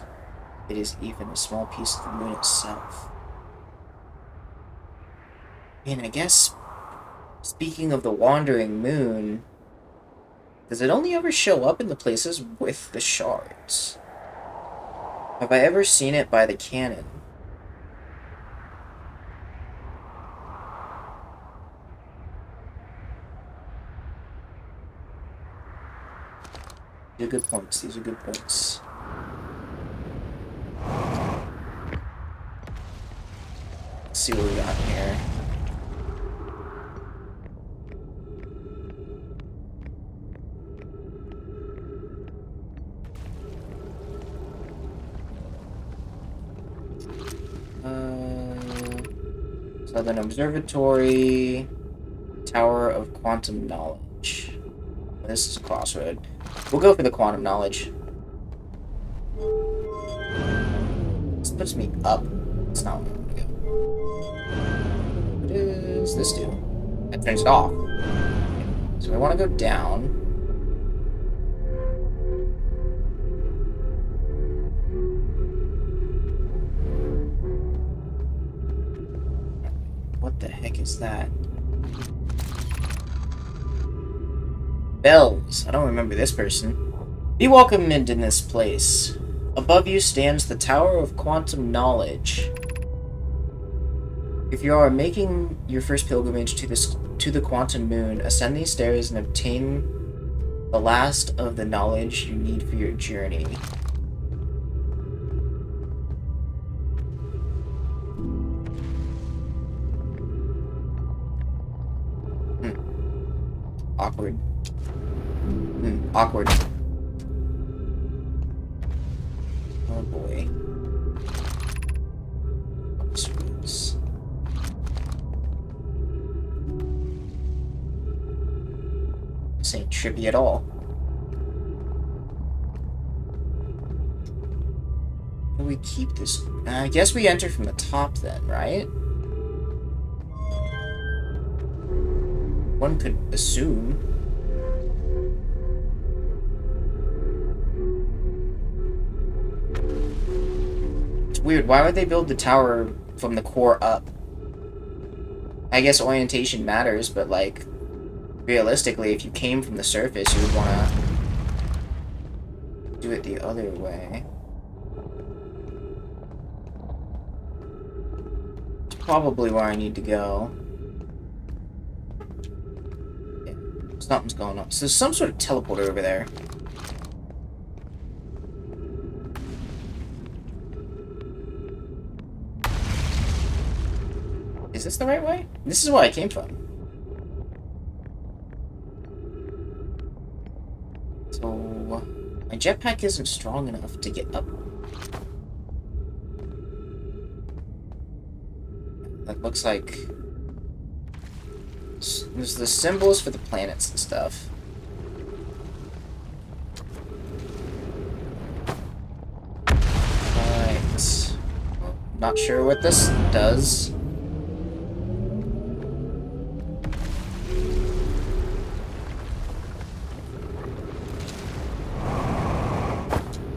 it is even a small piece of the moon itself. And I guess, speaking of the Wandering Moon, does it only ever show up in the places with the shards? Have I ever seen it by the cannon? These are good points. These are good points. Let's see what we got here. Southern Observatory, Tower of Quantum Knowledge. This is a crossroad. We'll go for the quantum knowledge. This puts me up. It's not where I want to go. What does this do? That turns it off. Okay. So I want to go down. What the heck is that? Bells. I don't remember this person. Be welcomed in this place. Above you stands the Tower of Quantum Knowledge. If you are making your first pilgrimage to the Quantum Moon, ascend these stairs and obtain the last of the knowledge you need for your journey. Awkward. Awkward. Oh boy. Screws. This ain't trippy at all. How do we keep this? I guess we enter from the top then, right? One could assume. weird. Why would they build the tower from the core up? I guess orientation matters, but like realistically, if you came from the surface, you would want to do it the other way. It's probably where I need to go. Yeah, something's going on. So there's some sort of teleporter over there. Is this the right way? This is where I came from. So, my jetpack isn't strong enough to get up. That looks like... There's the symbols for the planets and stuff. Right. Well, not sure what this does.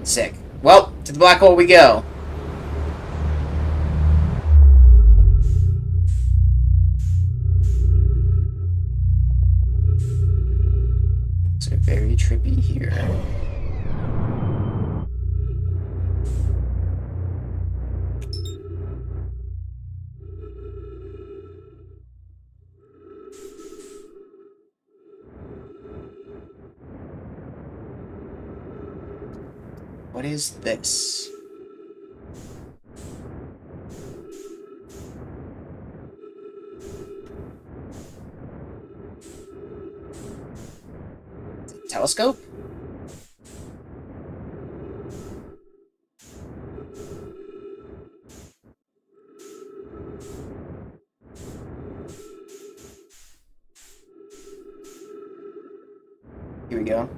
Sick. Well, to the black hole we go. Things are very trippy here. What is this? Telescope? Here we go.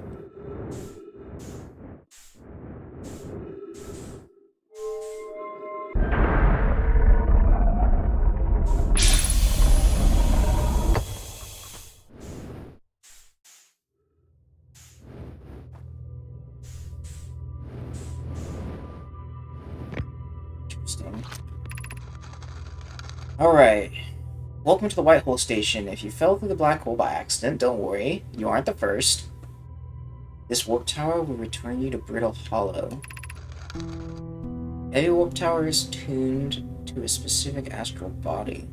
Interesting. Alright. Welcome to the White Hole Station. If you fell through the black hole by accident, don't worry. You aren't the first. This warp tower will return you to Brittle Hollow. Every warp tower is tuned to a specific astral body.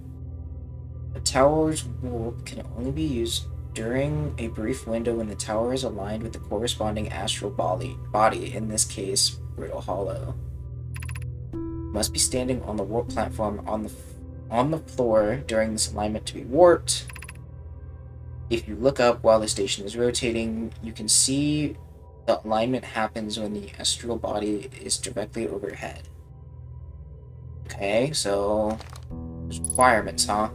A tower's warp can only be used during a brief window when the tower is aligned with the corresponding astral body, in this case, Brittle Hollow. You must be standing on the warp platform on the floor during this alignment to be warped. If you look up while the station is rotating, you can see the alignment happens when the astral body is directly overhead. Okay, so there's requirements, huh?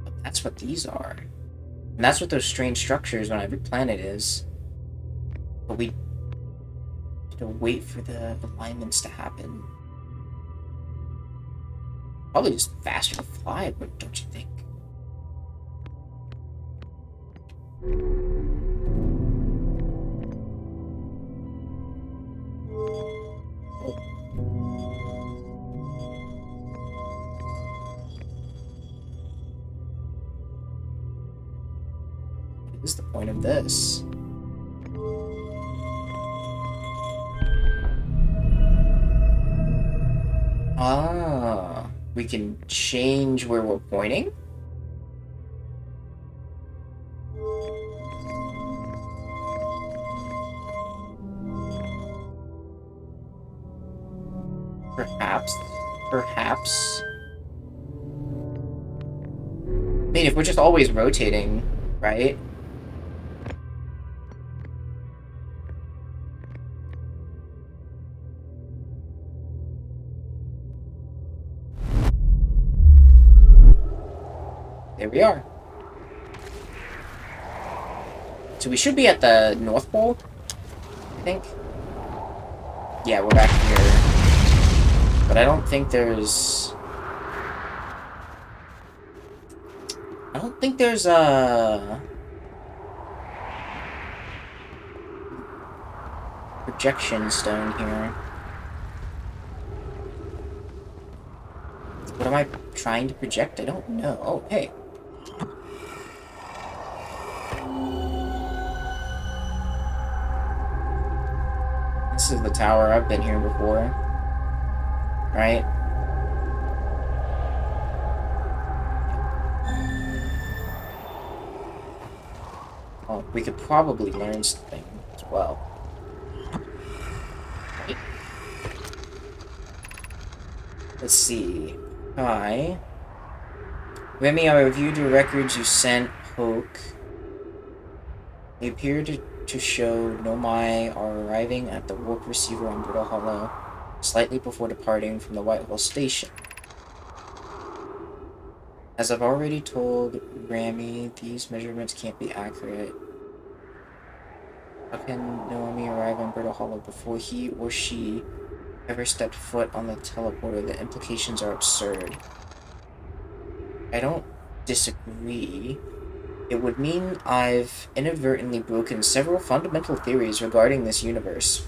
But that's what these are. And that's what those strange structures on every planet is. But we have to wait for the alignments to happen. Probably just faster to fly, but don't you think? What is the point of this? Ah, we can change where we're pointing? Perhaps. I mean, if we're just always rotating, right? There we are. So we should be at the North Pole, I think. Yeah, we're back here. But I don't think there's... projection stone here. What am I trying to project? I don't know. Oh, hey. This is the tower. I've been here before. Right? Oh, we could probably learn something as well. Right? Let's see. Hi. Remy, I reviewed your records you sent Poke. They appear to show Nomai are arriving at the warp receiver on Brittle Hollow slightly before departing from the Whitehall station. As I've already told Rami, these measurements can't be accurate. How can Noami arrive on Brittle Hollow before he or she ever stepped foot on the teleporter? The implications are absurd. I don't disagree. It would mean I've inadvertently broken several fundamental theories regarding this universe.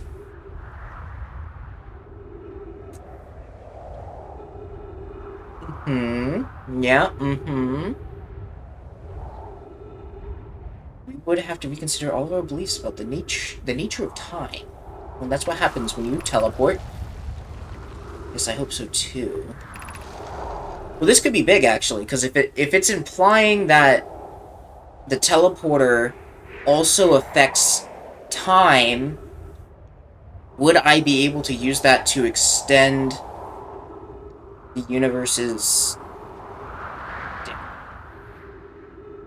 Yeah, We would have to reconsider all of our beliefs about the nature of time. And that's what happens when you teleport. Yes, I hope so too. Well, this could be big actually, because if it's implying that the teleporter also affects time, would I be able to use that to extend the universe's,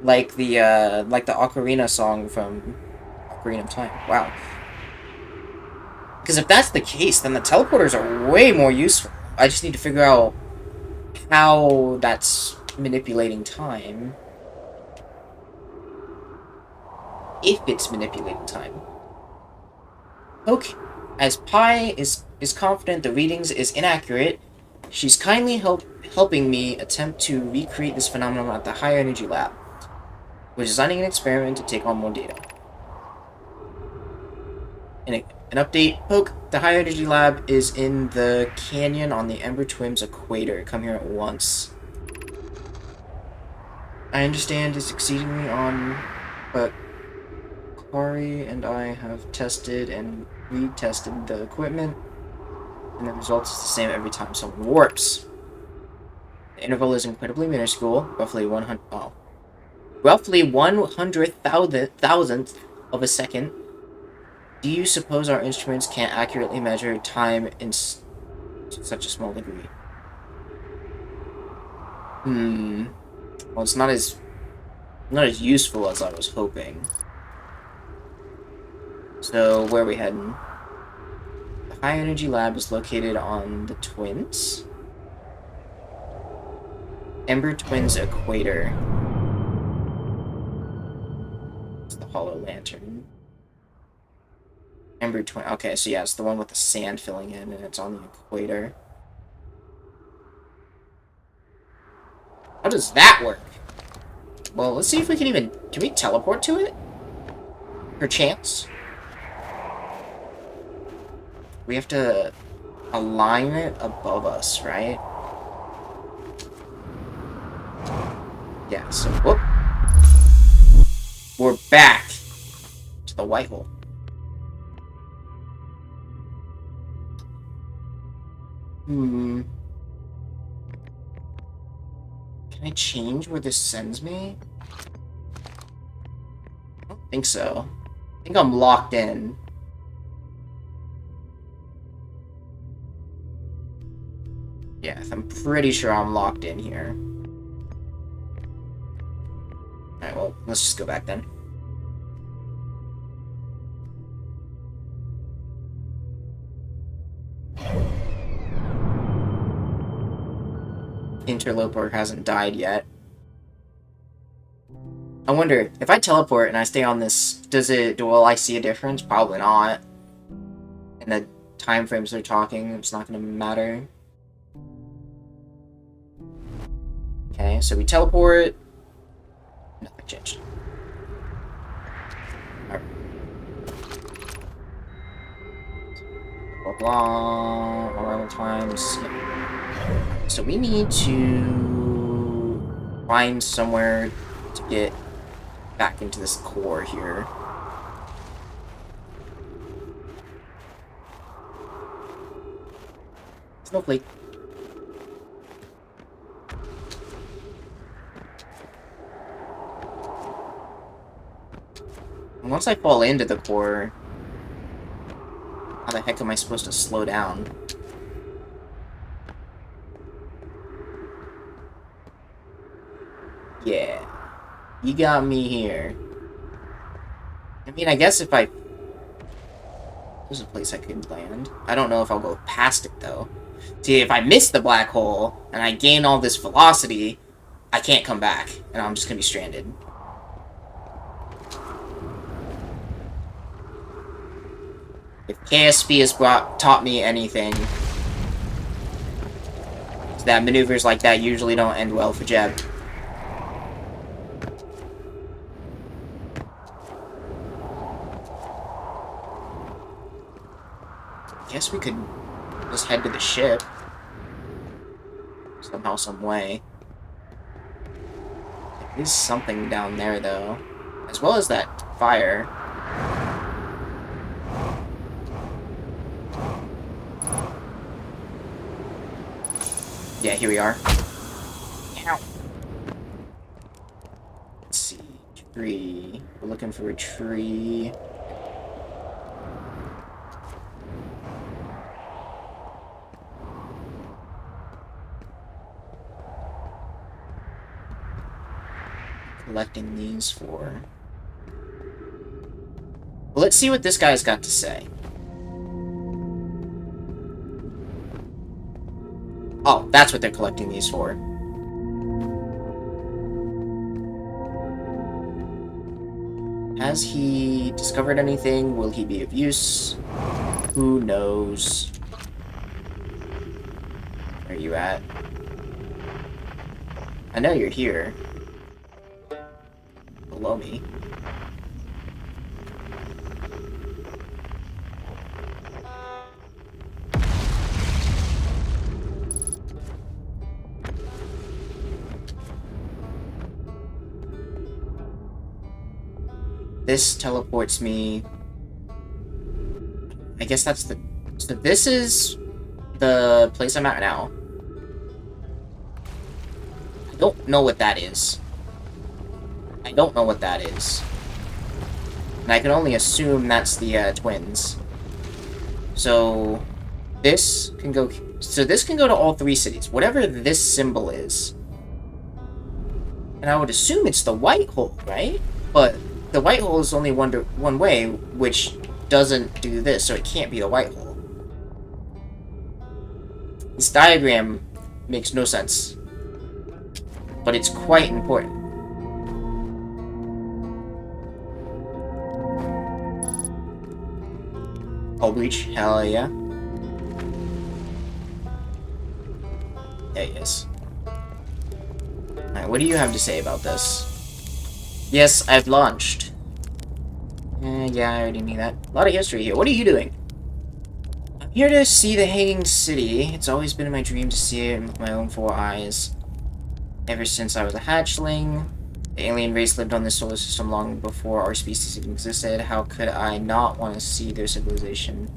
like the Ocarina song from Ocarina of Time? Wow. Because if that's the case, then the teleporters are way more useful. I just need to figure out how that's manipulating time. If it's manipulating time. Okay. As Pi is confident the readings is inaccurate, she's kindly helping me attempt to recreate this phenomenon at the High Energy Lab. We're designing an experiment to take on more data. An update, Poke. The High Energy Lab is in the canyon on the Ember Twins equator. Come here at once. I understand it's exceedingly on, but Kari and I have tested and retested the equipment, and the result is the same every time someone warps. The interval is incredibly minuscule, roughly 1/100,000th of a second. Do you suppose our instruments can't accurately measure time in such a small degree? Well, it's not as useful as I was hoping. So, where are we heading? The High Energy Lab is located on the Twins. Ember Twins equator. It's the Hollow Lantern. Ember Twin. Okay, so yeah, it's the one with the sand filling in, and it's on the equator. How does that work? Well, let's see if we can even... Can we teleport to it? Perchance? We have to align it above us, right? Yeah, so... Whoop! We're back to the white hole. Can I change where this sends me? I don't think so. I think I'm locked in. Yeah, I'm pretty sure I'm locked in here. Alright, well, let's just go back then. Interloper hasn't died yet. I wonder, if I teleport and I stay on this, will I see a difference? Probably not. And the time frames they're talking, it's not going to matter. Okay, so we teleport. Nothing changed. Alright. blah blah. Arrival times. So we need to find somewhere to get back into this core here. Snowflake. And once I fall into the core, how the heck am I supposed to slow down? Yeah. You got me here. I mean, I guess if I... There's a place I could land. I don't know if I'll go past it, though. See, if I miss the black hole, and I gain all this velocity, I can't come back, and I'm just gonna be stranded. If KSP has taught me anything, it's that maneuvers like that usually don't end well for Jeb. Guess we could just head to the ship. Somehow, some way. There is something down there, though. As well as that fire. Yeah, here we are. Ow. Let's see. Tree. We're looking for a tree. Collecting these for... Well, let's see what this guy's got to say. Oh, that's what they're collecting these for. Has he discovered anything? Will he be of use? Who knows? Where are you at? I know you're here. Below me. This teleports me. I guess that's the... So this is the place I'm at now. I don't know what that is. I don't know what that is. And I can only assume that's the twins. So this can go... So this can go to all three cities. Whatever this symbol is. And I would assume it's the white hole, right? But the white hole is only one way, which doesn't do this, so it can't be a white hole. This diagram makes no sense. But it's quite important. Hull breach, hell yeah. There he is. Alright, what do you have to say about this? Yes, I've launched. Yeah, I already knew that. A lot of history here. What are you doing? I'm here to see the Hanging City. It's always been my dream to see it with my own 4 eyes. Ever since I was a hatchling, the alien race lived on this solar system long before our species even existed. How could I not want to see their civilization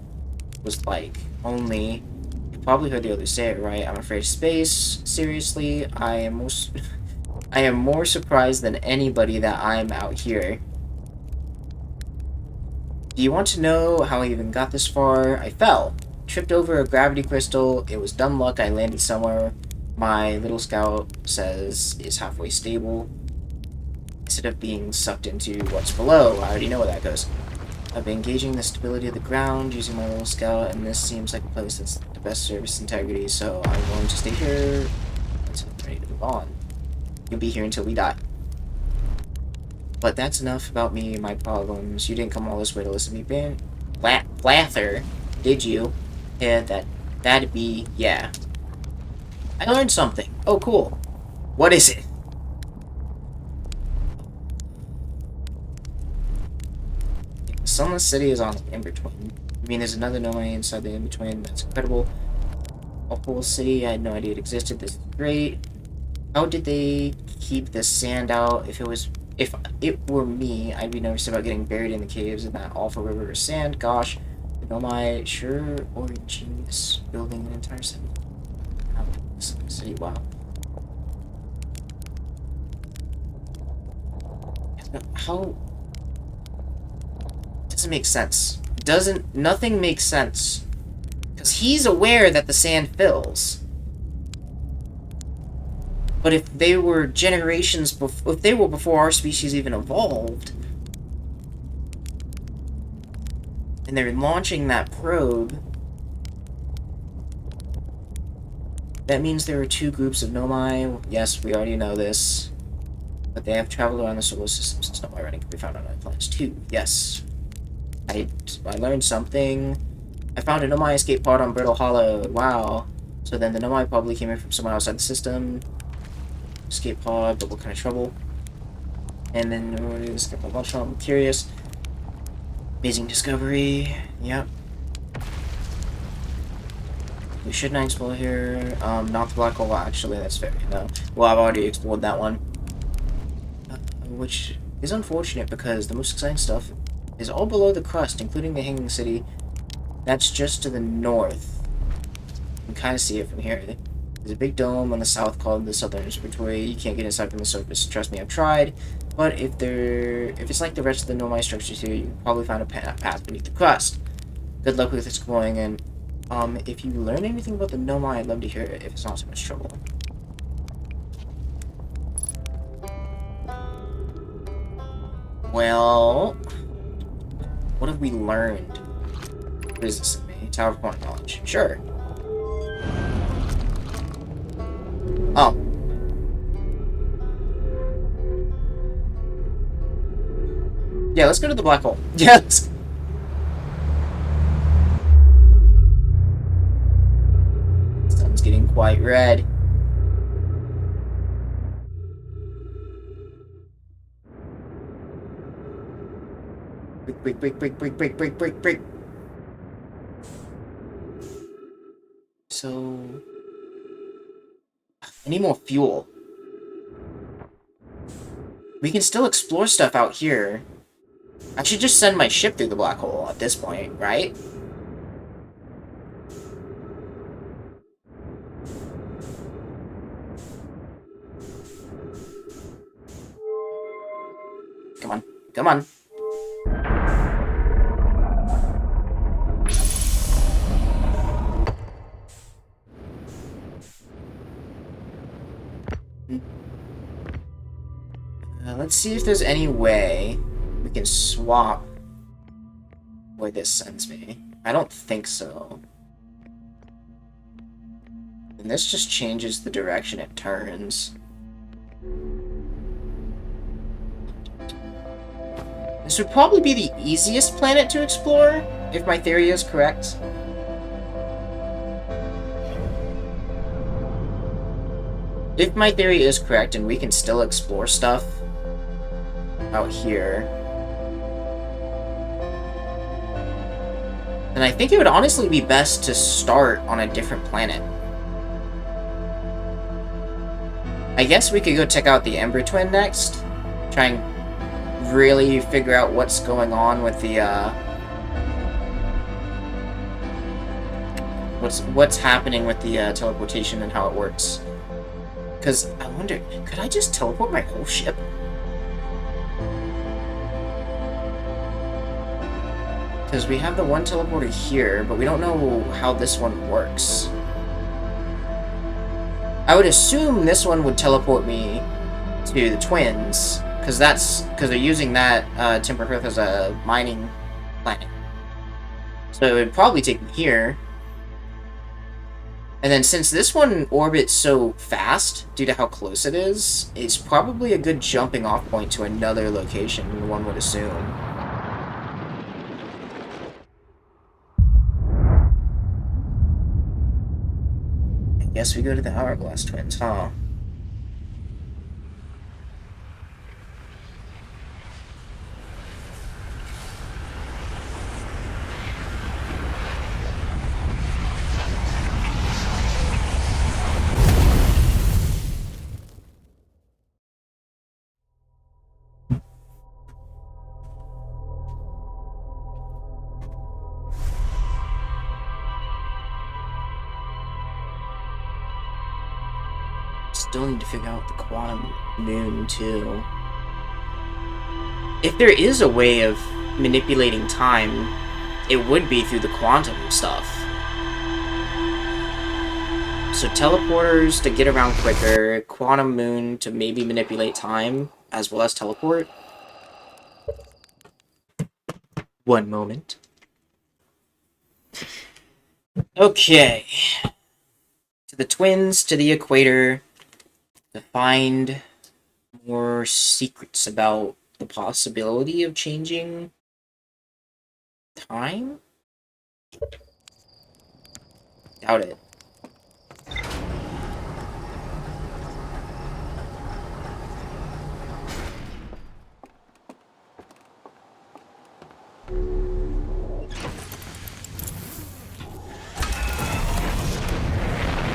was like? Only, you probably heard the others say it, right? I'm afraid of space. Seriously, I am more surprised than anybody that I'm out here. Do you want to know how I even got this far? I fell. Tripped over a gravity crystal. It was dumb luck. I landed somewhere my little scout says is halfway stable. Instead of being sucked into what's below. I already know where that goes. I've been gauging the stability of the ground using my little scout, and this seems like a place that's the best service integrity, so I'm going to stay here until I'm ready to move on. You'll be here until we die. But that's enough about me and my problems. You didn't come all this way to listen to me, Ben. Blather, did you? Yeah, that'd be, yeah. I learned something. Oh, cool. What is it? Sunless City is on the in-between. I mean, there's another Nomai inside the in-between. That's incredible. A whole city. I had no idea it existed. This is great. How did they keep the sand out? If it were me, I'd be nervous about getting buried in the caves in that awful river of sand. Gosh. The Nomai sure or genius building an entire city. Wow. How doesn't make sense. Nothing makes sense. Because he's aware that the sand fills. But if they were generations before, if they were before our species even evolved, and they're launching that probe, that means there are two groups of Nomai. Yes, we already know this. But they have traveled around the solar system since Nomai running can be found on other planets too. Yes. I learned something. I found a Nomai escape pod on Brittle Hollow. Wow. So then the Nomai probably came in from somewhere outside the system. Escape pod, but what kind of trouble? And then we'll do escape pod launch. I'm curious. Amazing discovery. Yep. We shouldn't explore here. Not the black hole, actually, that's fair. No. Well, I've already explored that one. Which is unfortunate because the most exciting stuff is all below the crust, including the Hanging City. That's just to the north. You can kind of see it from here. There's a big dome on the south called the Southern Observatory. You can't get inside from the surface. Trust me, I've tried. But if it's like the rest of the Nomai structures here, you can probably find a path beneath the crust. Good luck with exploring, and if you learn anything about the Nomai, I'd love to hear it if it's not so much trouble. Well, what have we learned? What is this in me? Tower of Point Knowledge. Sure. Oh. Yeah, let's go to the black hole. Yeah, let's... Sun's getting quite red. Break. So... I need more fuel. We can still explore stuff out here. I should just send my ship through the black hole at this point, right? Come on. Come on. Let's see if there's any way we can swap where this sends me. I don't think so. And this just changes the direction it turns. This would probably be the easiest planet to explore, if my theory is correct. If my theory is correct and we can still explore stuff out here, then I think it would honestly be best to start on a different planet. I guess we could go check out the Ember Twin next. Try and really figure out what's going on with the, what's happening with the, teleportation and how it works. Because I wonder, could I just teleport my whole ship? Because we have the one teleporter here, but we don't know how this one works. I would assume this one would teleport me to the Twins, because they're using that Timber Earth as a mining planet. So it would probably take me here. And then since this one orbits so fast, due to how close it is, it's probably a good jumping off point to another location, one would assume. I guess we go to the Hourglass Twins, huh? Still need to figure out the quantum moon, too. If there is a way of manipulating time, it would be through the quantum stuff. So teleporters to get around quicker, quantum moon to maybe manipulate time, as well as teleport. One moment. Okay. To the twins, to the equator, to find more secrets about the possibility of changing time? Doubt it.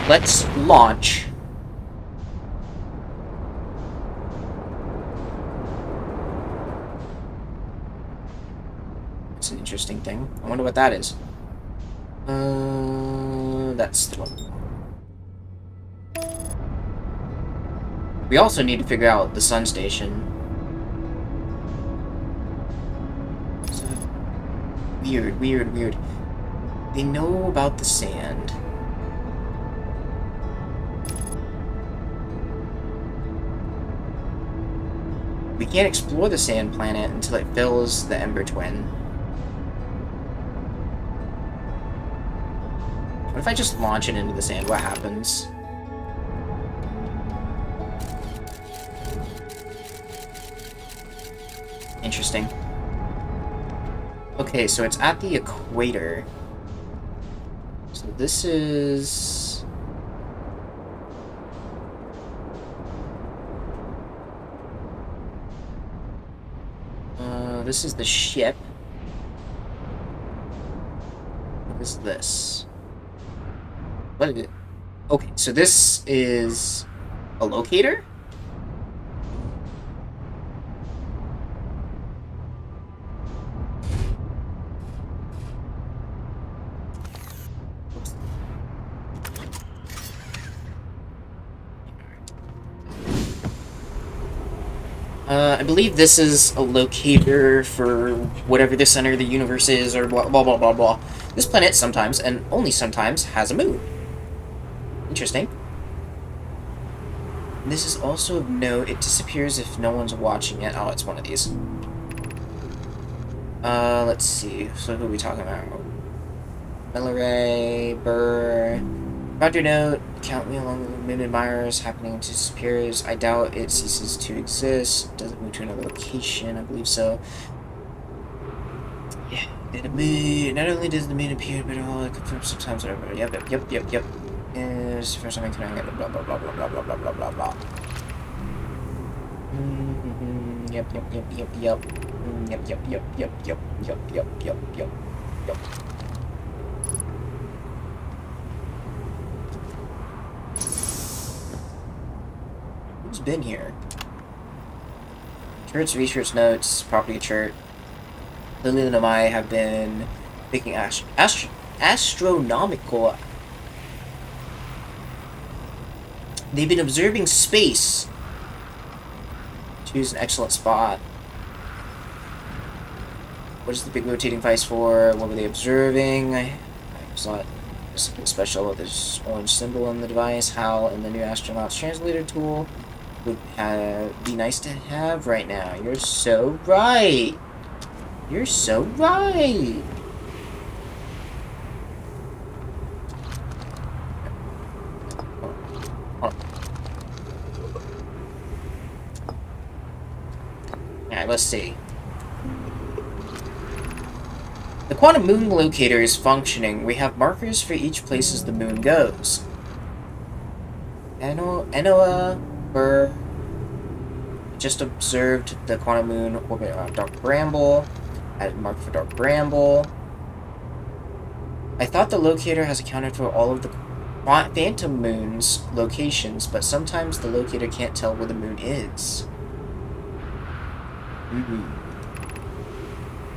Let's launch. It's an interesting thing. I wonder what that is. That's the one. We also need to figure out the sun station. So, weird. They know about the sand. We can't explore the sand planet until it fills the Ember Twin. What if I just launch it into the sand? What happens? Interesting. Okay, so it's at the equator. So this is... this is the ship. What is this? What is it? Okay, so this is a locator? I believe this is a locator for whatever the center of the universe is, or blah, blah, blah, blah, blah. This planet sometimes, and only sometimes, has a moon. Interesting. And this is also of note. It disappears if no one's watching it. Oh, it's one of these. Let's see. So who are we talking about? Milleray, Burr. About your note, count me along with moon admirers happening to disappears. I doubt it ceases to exist. Does it move to another location? I believe so. Yeah, the moon. Not only does the moon appear, but all it confirms sometimes whatever. Yep. It's the first time I can get blah blah blah blah blah blah blah blah blah blah. Yep. Who's been here? Church research notes, property chart. Lillian and I have been making astronomical. They've been observing space. Choose an excellent spot. What is the big rotating device for? What were they observing? I saw something special about this orange symbol on the device. How in the new astronaut's translator tool would be nice to have right now. You're so right. You're so right. Alright, let's see. The quantum moon locator is functioning. We have markers for each places the moon goes. Enoa, Burr, just observed the quantum moon orbit around Dark Bramble. Added mark for Dark Bramble. I thought the locator has accounted for all of the phantom moon's locations, but sometimes the locator can't tell where the moon is.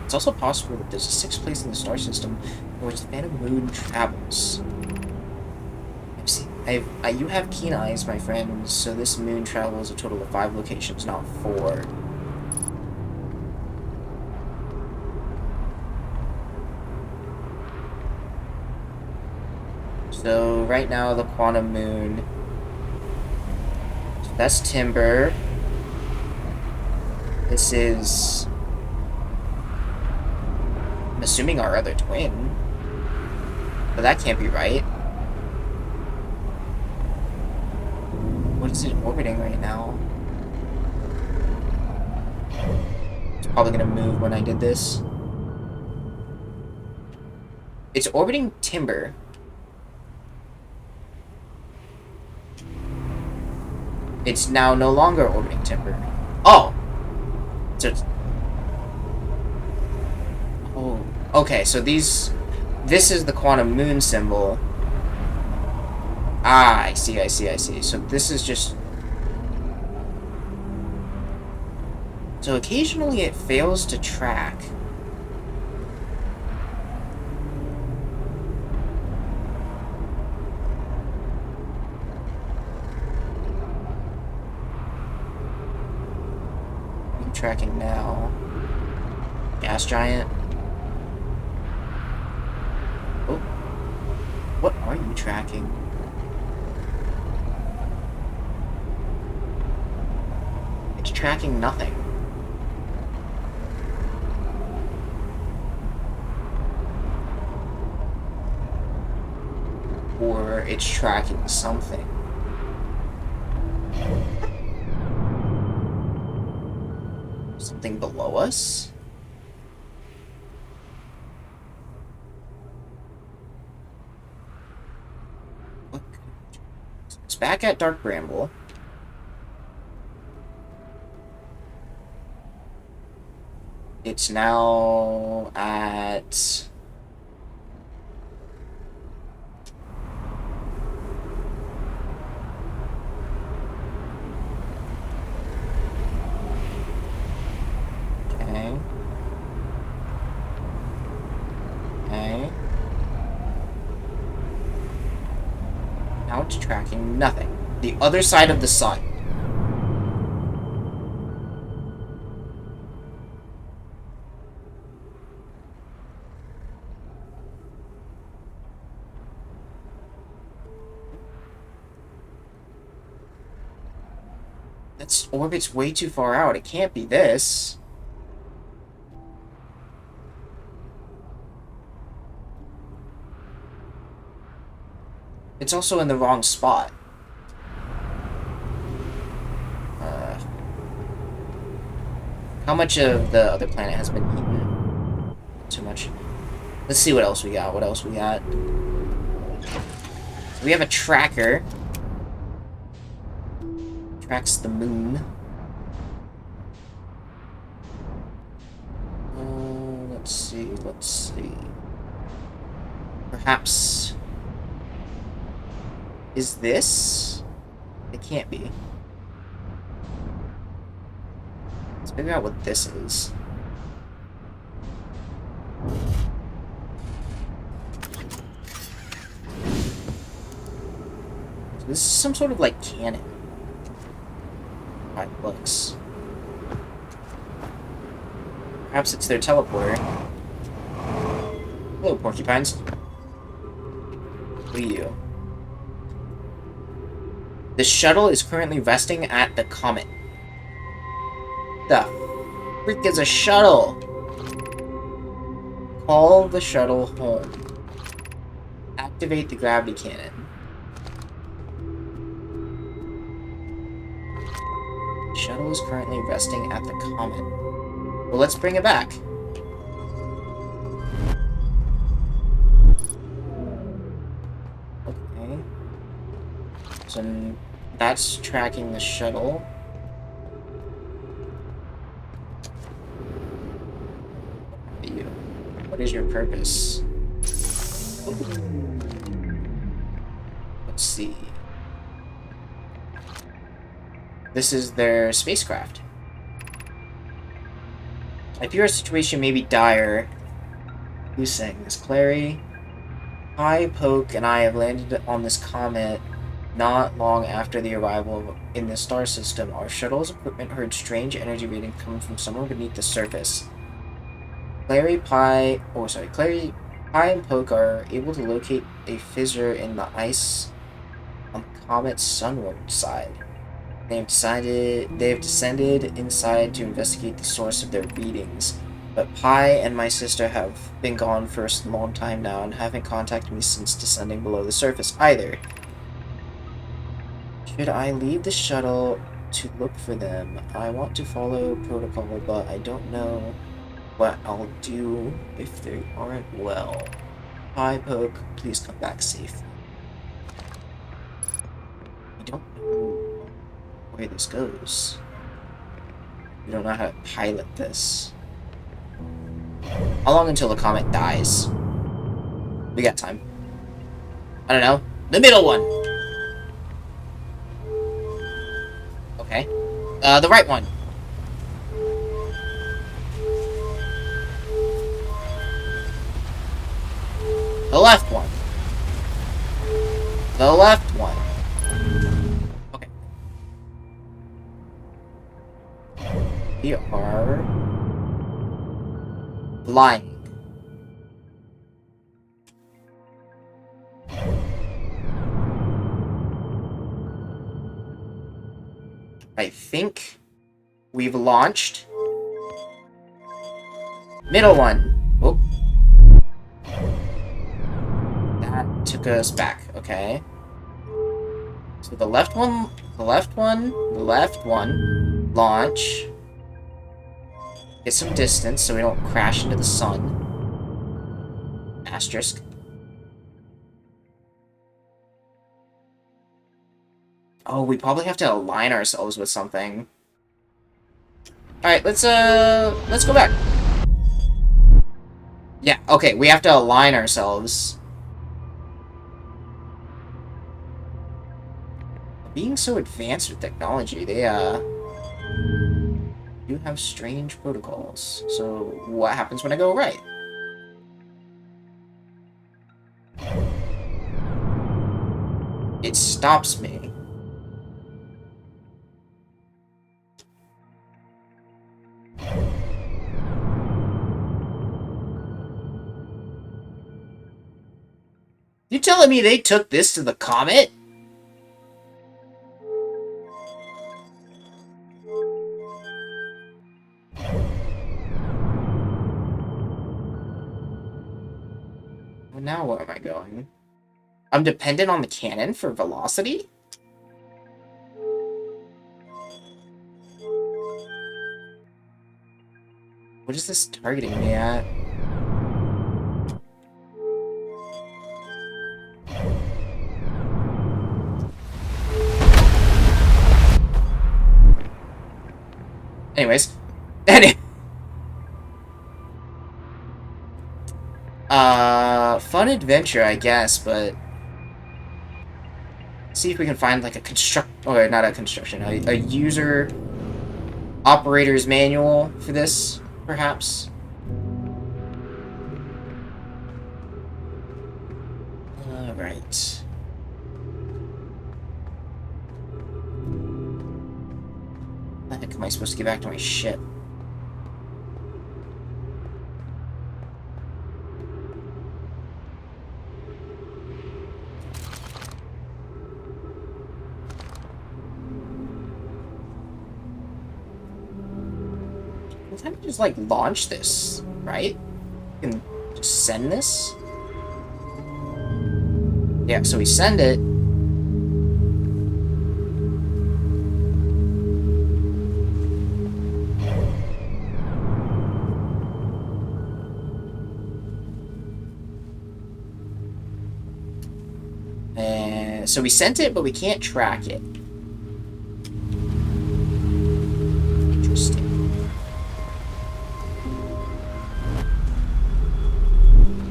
It's also possible that there's a sixth place in the star system in which the phantom moon travels. You have keen eyes, my friend, so this moon travels a total of 5 locations, not 4. So, right now, the quantum moon... So that's Timber. This is... I'm assuming our other twin. But that can't be right. What is it orbiting right now? It's probably gonna move when I did this. It's orbiting Timber. It's now no longer orbiting Timber. Oh! So it's... Oh. Okay, so these... This is the quantum moon symbol. Ah, I see. So this is just... So occasionally it fails to track. I'm tracking now. Gas giant. Oh. What are you tracking? It's tracking nothing. Or it's tracking something. Something below us? Look. It's back at Dark Bramble. It's now at... Okay. Okay. Now it's tracking nothing. The other side of the sun. That orbit's way too far out. It can't be this. It's also in the wrong spot. How much of the other planet has been eaten? Too much. Let's see what else we got. What else we got? So we have a tracker. Tracks the moon. Let's see. Perhaps... Is this? It can't be. Let's figure out what this is. So this is some sort of like cannon. How it looks. Perhaps it's their teleporter. Hello, porcupines. Who are you? The shuttle is currently resting at the comet. The freak is a shuttle? Call the shuttle home. Activate the gravity cannon. The shuttle is currently resting at the comet. Well, let's bring it back. Okay. So that's tracking the shuttle. What is your purpose? Let's see. This is their spacecraft. I fear our situation may be dire. Who's saying this? Clary? I, Poke, and I have landed on this comet Not long after the arrival in the star system, our shuttle's equipment heard strange energy readings coming from somewhere beneath the surface. Clary, Pie, and Poke are able to locate a fissure in the ice on the comet's sunward side. They have descended inside to investigate the source of their readings. But Pie and my sister have been gone for a long time now and haven't contacted me since descending below the surface either. Should I leave the shuttle to look for them? I want to follow protocol, but I don't know what I'll do if they aren't well. Hi, Poke. Please come back safely. I don't know where this goes. We don't know how to pilot this. How long until the comet dies? We got time. I don't know. The middle one! Okay. The right one. The left one. The left one. Okay. We are flying. I think we've launched. Middle one. Oh. That took us back. Okay. So the left one, the left one, the left one. Launch. Get some distance so we don't crash into the sun. Asterisk. Oh, we probably have to align ourselves with something. Alright, let's go back. Yeah, okay, we have to align ourselves. Being so advanced with technology, they, do have strange protocols. So, what happens when I go right? It stops me. You telling me they took this to the comet? Well, now where am I going? I'm dependent on the cannon for velocity? What is this targeting me at? Anyways. Fun adventure, I guess, but... see if we can find, like, or not a construction, a user operator's manual for this, perhaps. Alright. How the heck am I supposed to get back to my ship? Let's have to just, like, launch this, right? You can just send this? Yeah, so we send it. And so we sent it, but we can't track it. Interesting.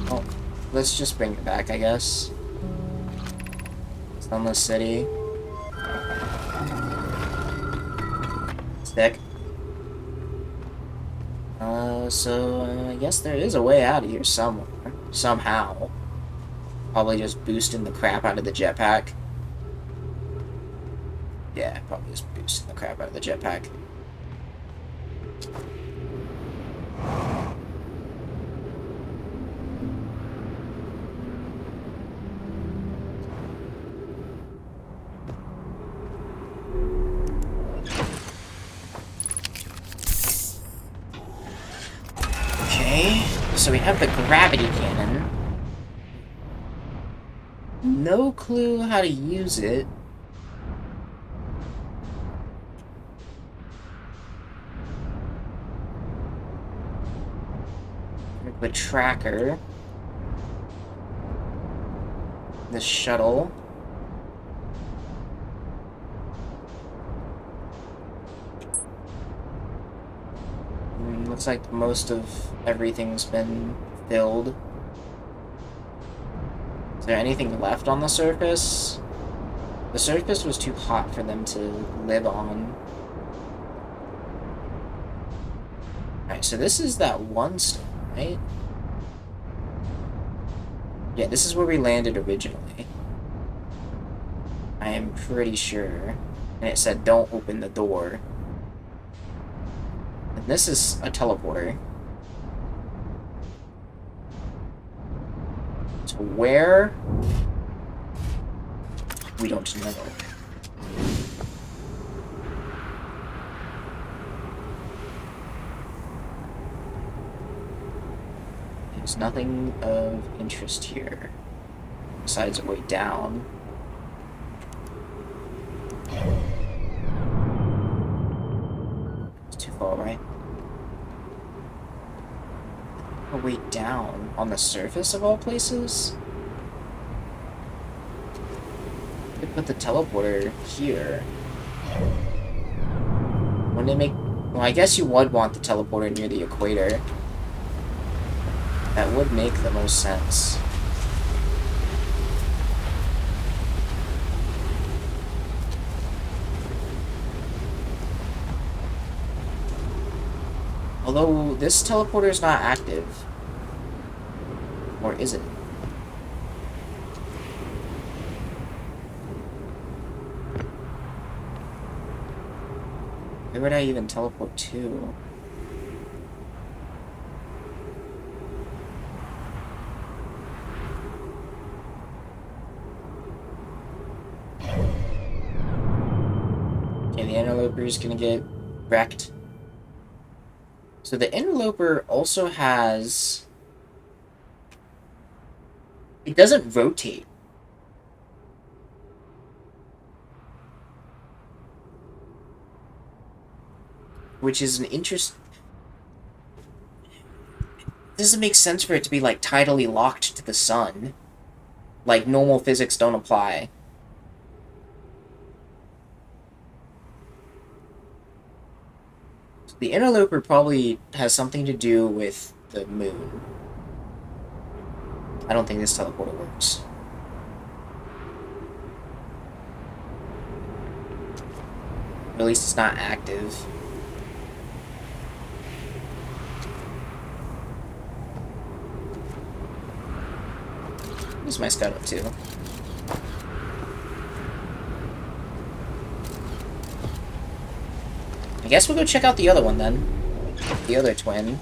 Well, let's just bring it back, I guess. Sunless City. Stick. So I guess there is a way out of here somewhere. Somehow. Probably just boosting the crap out of the jetpack. Yeah, probably just boosting the crap out of the jetpack. Okay, so we have the gravity cannon. No clue how to use it. The tracker. The shuttle. Looks like most of everything's been filled. Is there anything left on the surface? The surface was too hot for them to live on. Alright, so this is that one stone, right? Yeah, this is where we landed originally. I am pretty sure. And it said, don't open the door. And this is a teleporter. To where? We don't know. There's nothing of interest here. Besides a way down. It's too far, right? A way down on the surface of all places? Could put the teleporter here. Wouldn't it make... Well, I guess you would want the teleporter near the equator. That would make the most sense. Although, this teleporter is not active. Or is it? Where would I even teleport to? Okay, the interloper is gonna get wrecked. So the interloper also has... It doesn't rotate. Which is an interest... It doesn't make sense for it to be, like, tidally locked to the sun. Like, normal physics don't apply. So the interloper probably has something to do with the moon. I don't think this teleporter works. Or at least it's not active. What's my scout up to? I guess we'll go check out the other one then. The other twin.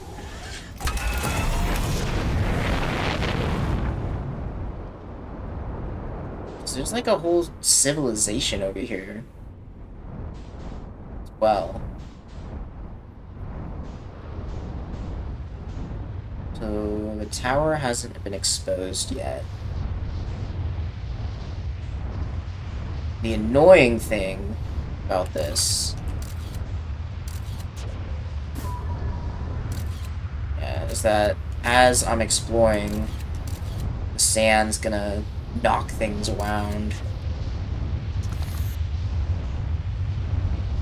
So there's like a whole civilization over here. As well. So the tower hasn't been exposed yet. The annoying thing about this is that as I'm exploring, the sand's gonna knock things around.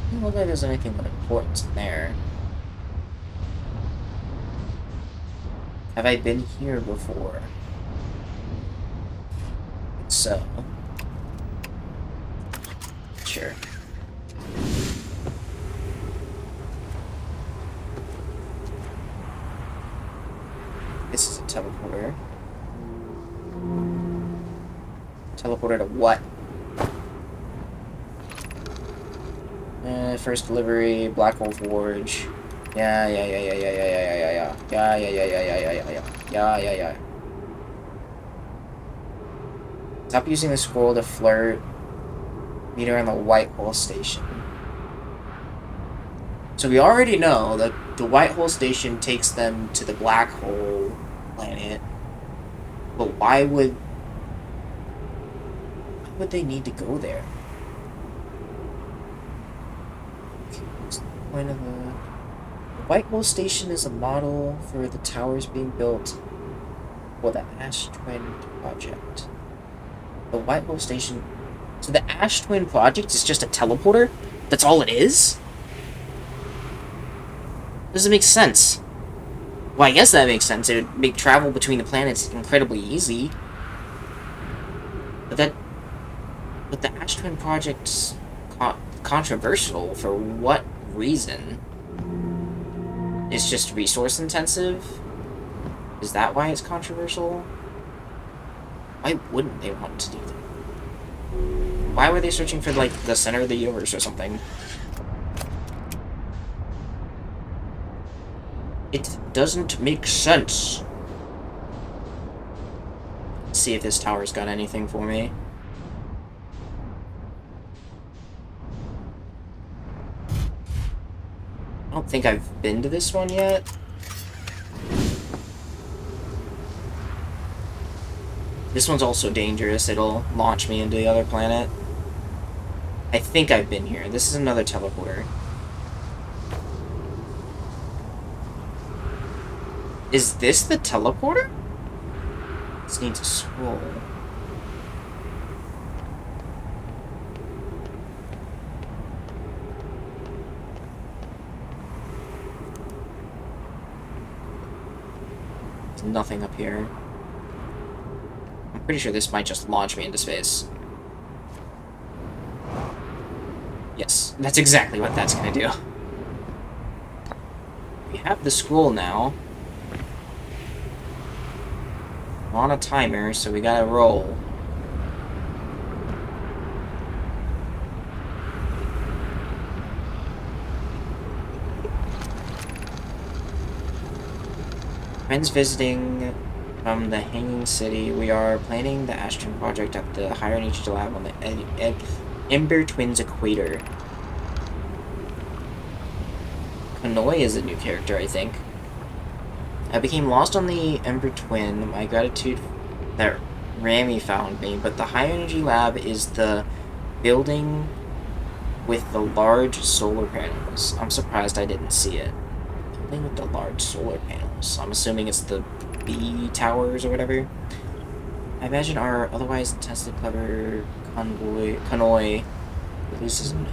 Doesn't look like there's anything of importance in there. Have I been here before? So. Sure. This is a teleporter. Teleporter to what? First delivery, Black Hole Forge. Yeah. Yeah. Stop using the scroll to flirt. Meet her on the White Hole Station. So we already know that the White Hole Station takes them to the Black Hole planet. But why would they need to go there? Okay, what's the point of the White Hole Station is a model for the towers being built for the Ash Twin project. The White Hole Station. So the Ash Twin project is just a teleporter? That's all it is? Doesn't make sense. Well, I guess that makes sense. It would make travel between the planets incredibly easy. But the Ash Twin project's controversial for what reason? It's just resource intensive? Is that why it's controversial? Why wouldn't they want to do that? Why were they searching for, like, the center of the universe or something? It doesn't make sense. Let's see if this tower's got anything for me. I don't think I've been to this one yet. This one's also dangerous. It'll launch me into the other planet. I think I've been here. This is another teleporter. Is this the teleporter? This needs a scroll. There's nothing up here. I'm pretty sure this might just launch me into space. Yes, that's exactly what that's gonna do. We have the scroll now. We're on a timer, so we gotta roll. Friends visiting from the Hanging City. We are planning the Ash Twin project at the Higher Energy Lab on the Ember Twins equator. Kanoi is a new character, I think. I became lost on the Ember Twin. My gratitude that Rami found me, but the High Energy Lab is the building with the large solar panels. I'm surprised I didn't see it. Building with the large solar panels. I'm assuming it's the B towers or whatever. I imagine our otherwise intensely clever Kanoi releases a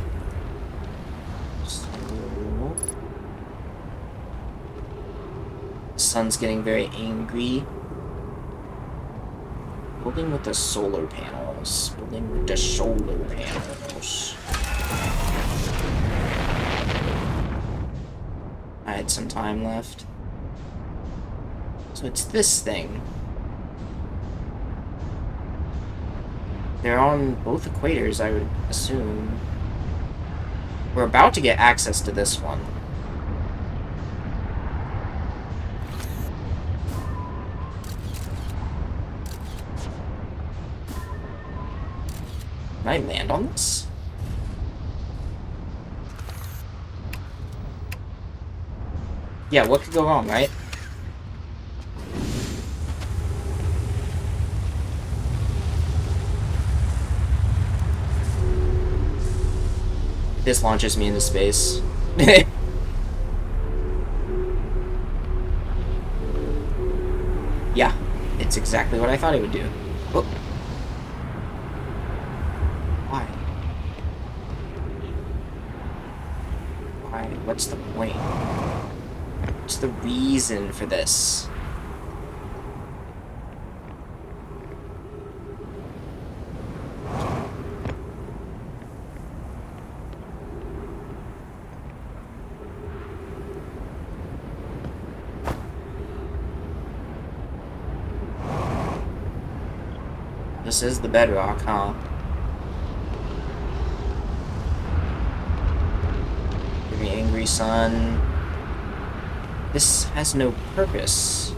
sun's getting very angry. Building with the solar panels. Building with the solar panels. I had some time left. So it's this thing. They're on both equators, I would assume. We're about to get access to this one. Can I land on this? Yeah, what could go wrong, right? This launches me into space. Yeah, it's exactly what I thought it would do. Oh. Why? Why? What's the point? What's the reason for this? This is the bedrock, huh? Capri Sun. This has no purpose.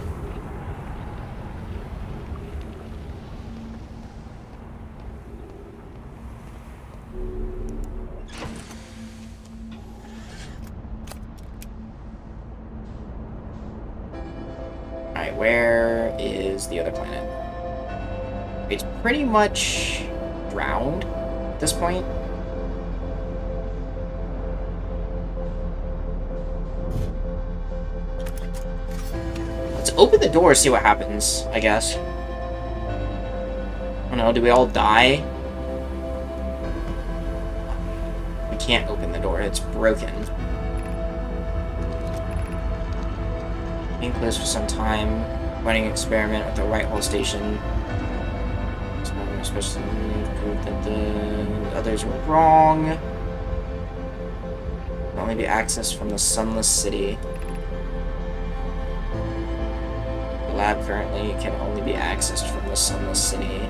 Alright, where is the other planet? It's pretty much drowned at this point. Let's open the door, see what happens, I guess. I don't know, do we all die? We can't open the door, it's broken. Being closed for some time, running an experiment with the right hole station. Especially proved that the others were wrong. Can only be accessed from the Sunless City. The lab currently can only be accessed from the Sunless City.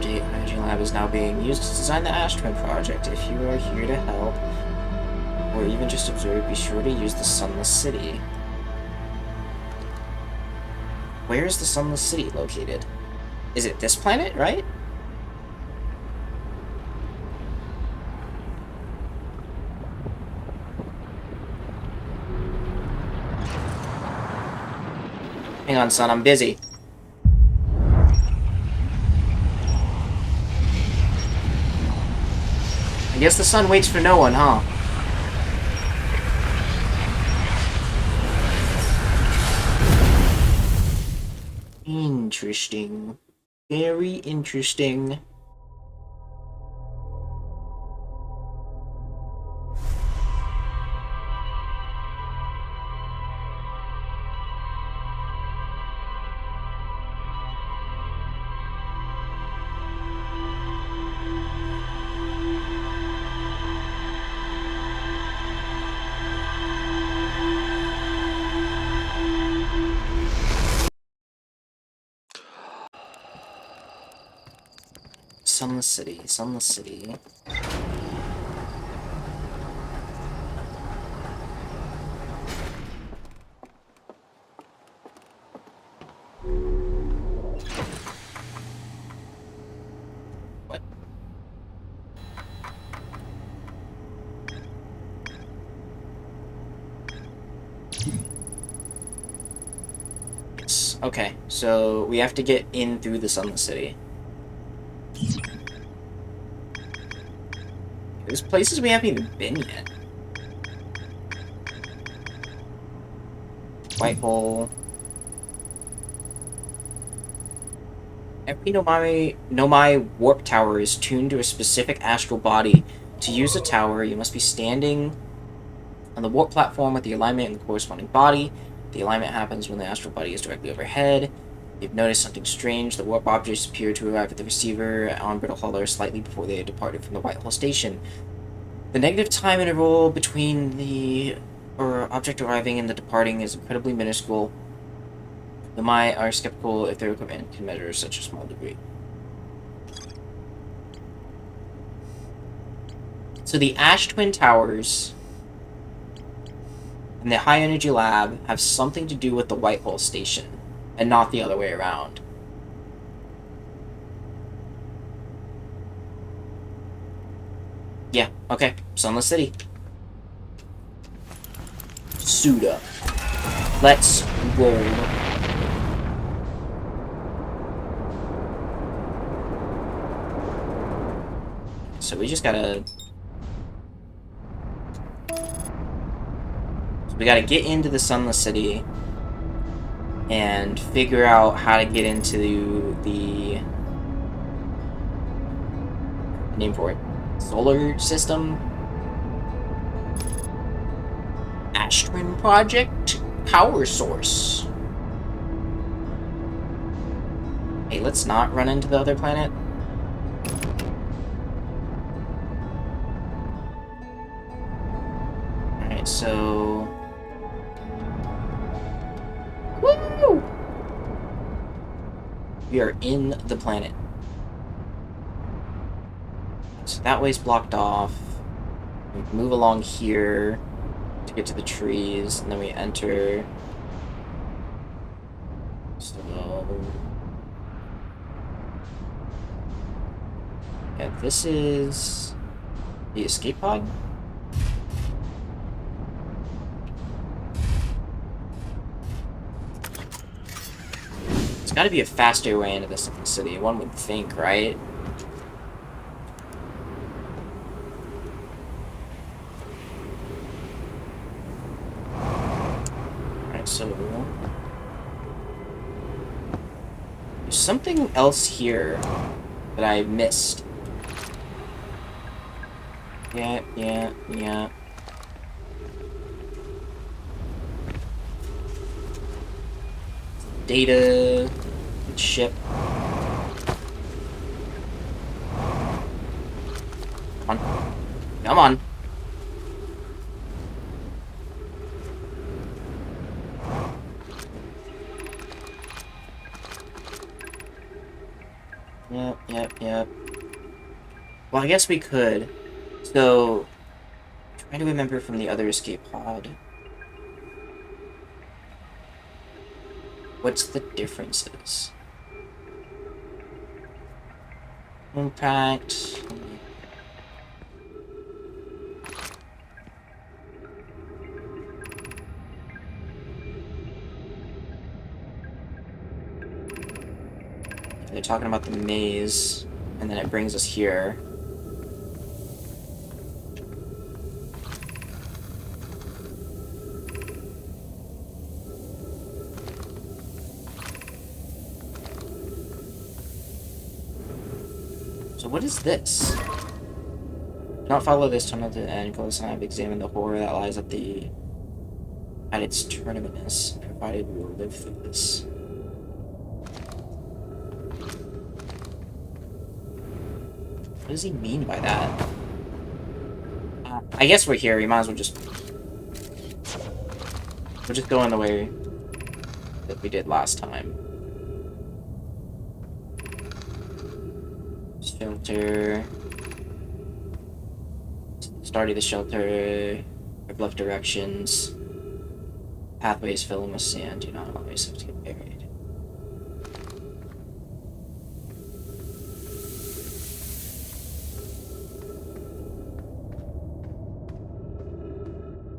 The Energy Lab is now being used to design the Ash Twin project. If you are here to help, or even just observe, be sure to use the Sunless City. Where is the Sunless City located? Is it this planet, right? Hang on, son, I'm busy. I guess the sun waits for no one, huh? Interesting. Very interesting. Sunless City, Sunless City. What? Yes, okay, so we have to get in through the Sunless City. There's places we haven't even been yet. White hole. Every Nomai warp tower is tuned to a specific astral body. To use a tower, you must be standing on the warp platform with the alignment and the corresponding body. The alignment happens when the astral body is directly overhead. If you've noticed something strange, the warp objects appear to arrive at the receiver on Brittle Holler slightly before they had departed from the White Hole Station. The negative time interval between the object arriving and the departing is incredibly minuscule. The Mai are skeptical if their equipment can measure such a small degree. So the Ash Twin Towers and the High Energy Lab have something to do with the White Hole Station, and not the other way around. Yeah, okay. Sunless City. Suda. Let's roll. So we just gotta... We gotta get into the Sunless City and figure out how to get into the name for it. Solar system? Ash Twin Project power source. Hey, let's not run into the other planet. Alright, so... Woo! We are in the planet. So that way's blocked off. We move along here to get to the trees, and then we enter. So yeah, this is the escape pod. There's got to be a faster way into this city. One would think, right? Alright, so there's something else here that I missed. Yeah. Data, ship. Come on. Come on. Yep. Well, I guess we could. So, trying to remember from the other escape pod. What's the differences? Impact. They're talking about the maze, and then it brings us here. So what is this? Do not follow this tunnel to the end. Close and I have examined the horror that lies at its terminus, provided we will live through this. What does he mean by that? I guess we're here. We might as well just... We'll just go in the way that we did last time. Shelter. Start of the shelter. I've left directions. Pathways filled with sand. Do not always have to get buried.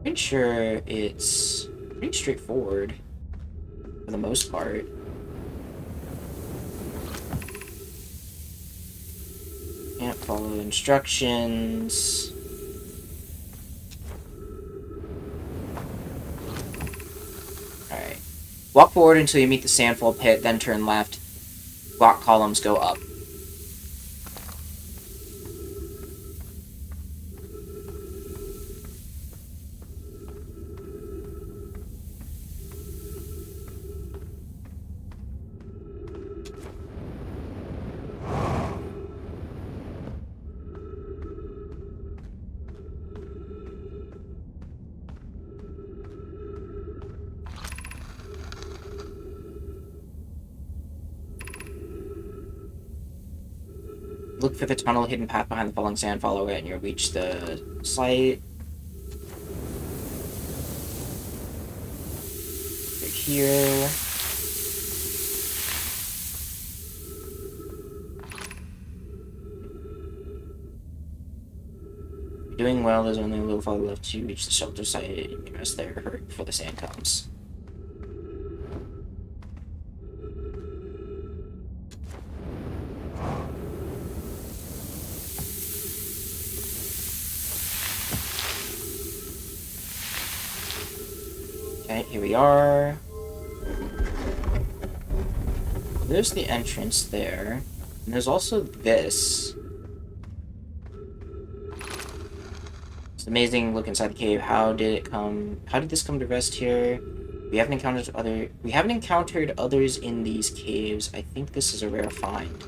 Pretty sure it's pretty straightforward for the most part. Can't follow instructions. Alright. Walk forward until you meet the sandfall pit, then turn left. Block columns go up. Look for the tunnel hidden path behind the falling sand, follow it, and you'll reach the site. Right here. You're doing well, there's only a little farther left to reach the shelter site. You rest there, hurry before the sand comes. Okay, here we are. There's the entrance there. And there's also this. It's amazing look inside the cave. How did this come to rest here? We haven't encountered others in these caves. I think this is a rare find.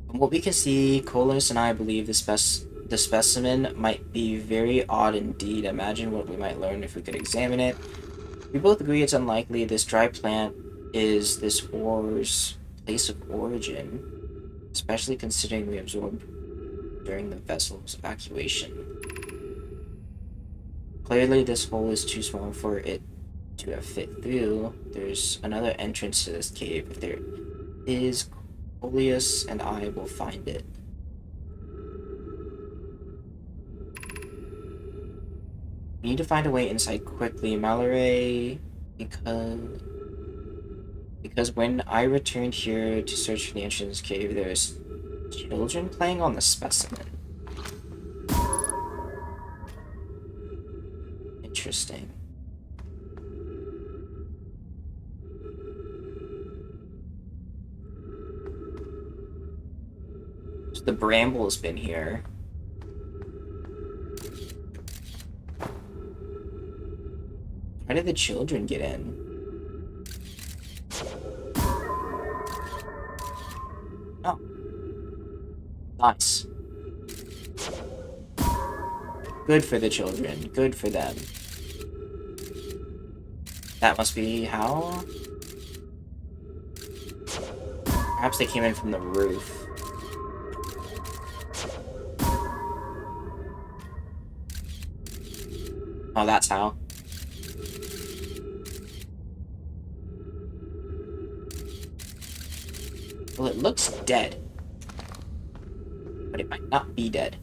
From what we can see, Colas and I believe the specimen might be very odd indeed. Imagine what we might learn if we could examine it. We both agree it's unlikely this dry plant is this horror's place of origin, especially considering we absorbed during the vessel's evacuation. Clearly, this hole is too small for it to have fit through. There's another entrance to this cave. If there is, Coleus and I will find it. We need to find a way inside quickly, Mallory, because when I returned here to search for the entrance cave, there's children playing on the specimen. Interesting. So the bramble's been here. How did the children get in? Oh. Nice. Good for the children. Good for them. That must be how? Perhaps they came in from the roof. Oh, that's how. Well, it looks dead. But it might not be dead.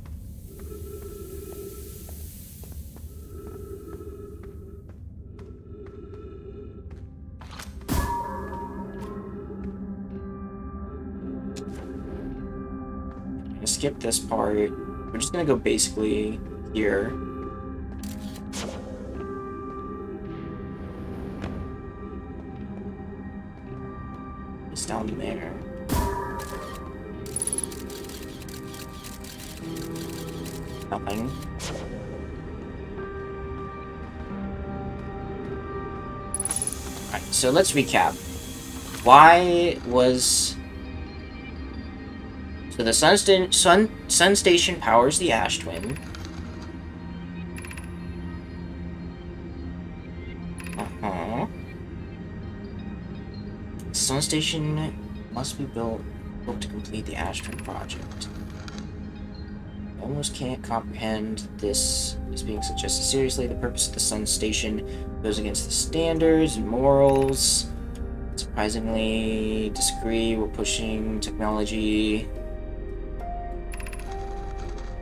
I'm gonna skip this part. We're just gonna go basically here. It's down there. Nothing. Alright, so let's recap. Why was... So the sun station powers the Ash Twin. Sun station must be built to complete the Ash Twin project. I almost can't comprehend this is being suggested seriously. The purpose of the sun station goes against the standards and morals. Surprisingly disagree. We're pushing technology.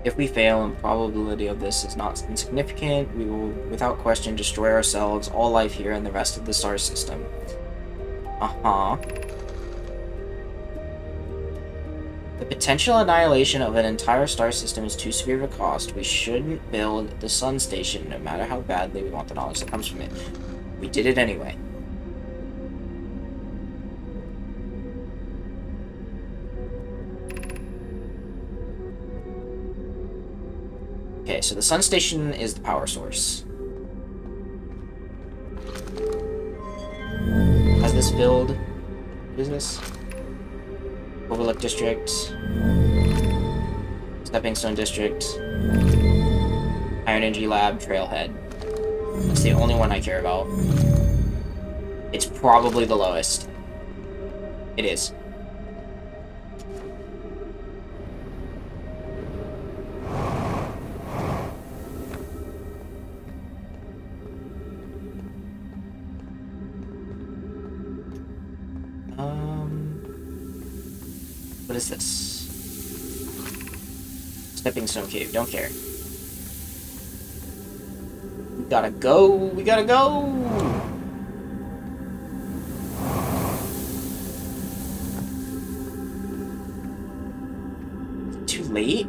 If we fail, and probability of this is not insignificant, we will without question destroy ourselves, all life here, and the rest of the star system. The potential annihilation of an entire star system is too severe of a cost. We shouldn't build the sun station, no matter how badly we want the knowledge that comes from it. We did it anyway. Okay, so the sun station is the power source. Has this build? What is this? Overlook District. Stepping Stone District. High Energy Lab, Trailhead. That's the only one I care about. It's probably the lowest. It is. What is this? Stepping Stone Cave, don't care. We gotta go! We gotta go! Is it too late?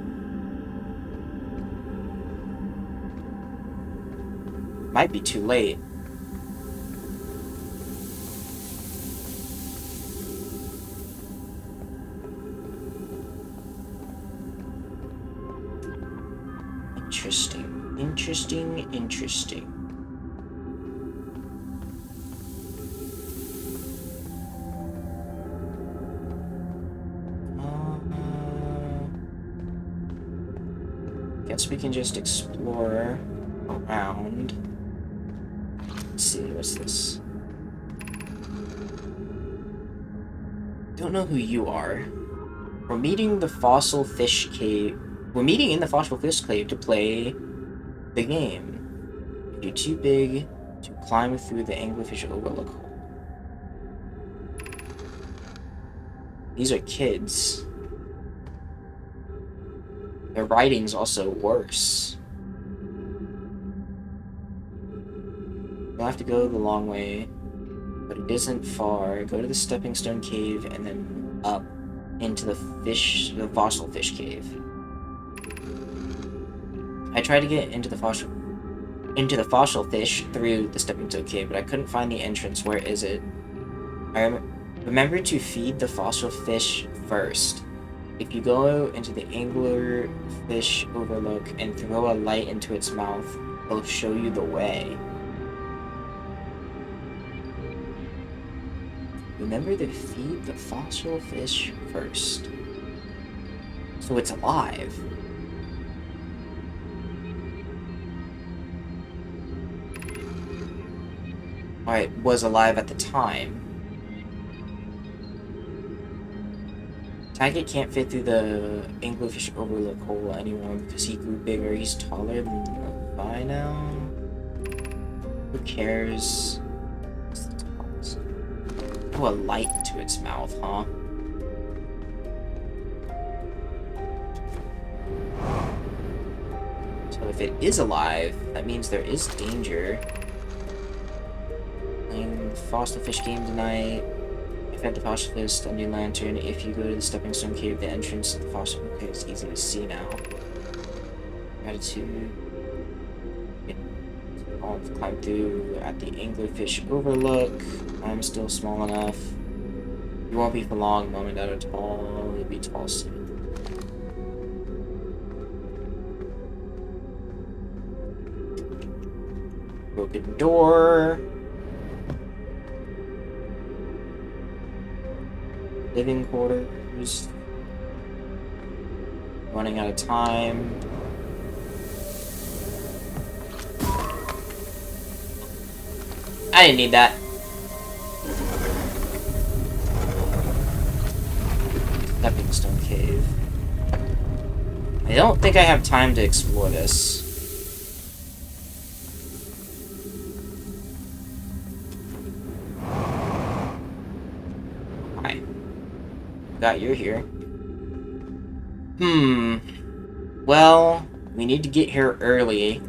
Might be too late. Interesting. Guess we can just explore around. Let's see, what's this? Don't know who you are. We're meeting the fossil fish cave. We're meeting in the fossil fish cave to play the game. If you're too big to climb through the anglerfish overlook hole. These are kids. Their writing's also worse. You'll have to go the long way, but it isn't far. Go to the stepping stone cave and then up into the fossil fish cave. I tried to get into the fossil fish through the stepping stone cave, but I couldn't find the entrance. Where is it? Remember to feed the fossil fish first. If you go into the anglerfish overlook and throw a light into its mouth, it'll show you the way. Remember to feed the fossil fish first. So it's alive. Alright, was alive at the time. Taggett can't fit through the anglerfish overlook hole anymore because he grew bigger. He's taller than Levi now. Who cares? Throw a light into its mouth, huh? So if it is alive, that means there is danger. Playing the fossil fish game tonight. I've had the fossil fish, a new lantern. If you go to the stepping stone cave, the entrance to the fossil cave is easy to see now. Gratitude. I'll climb through at the anglerfish overlook. I'm still small enough. You won't be for long, Mom and Dad are tall. You'll be tall soon. Broken door. Living quarters. Running out of time. I didn't need that. Stepping stone cave. I don't think I have time to explore this. Hi. Forgot you're here. Well, we need to get here early.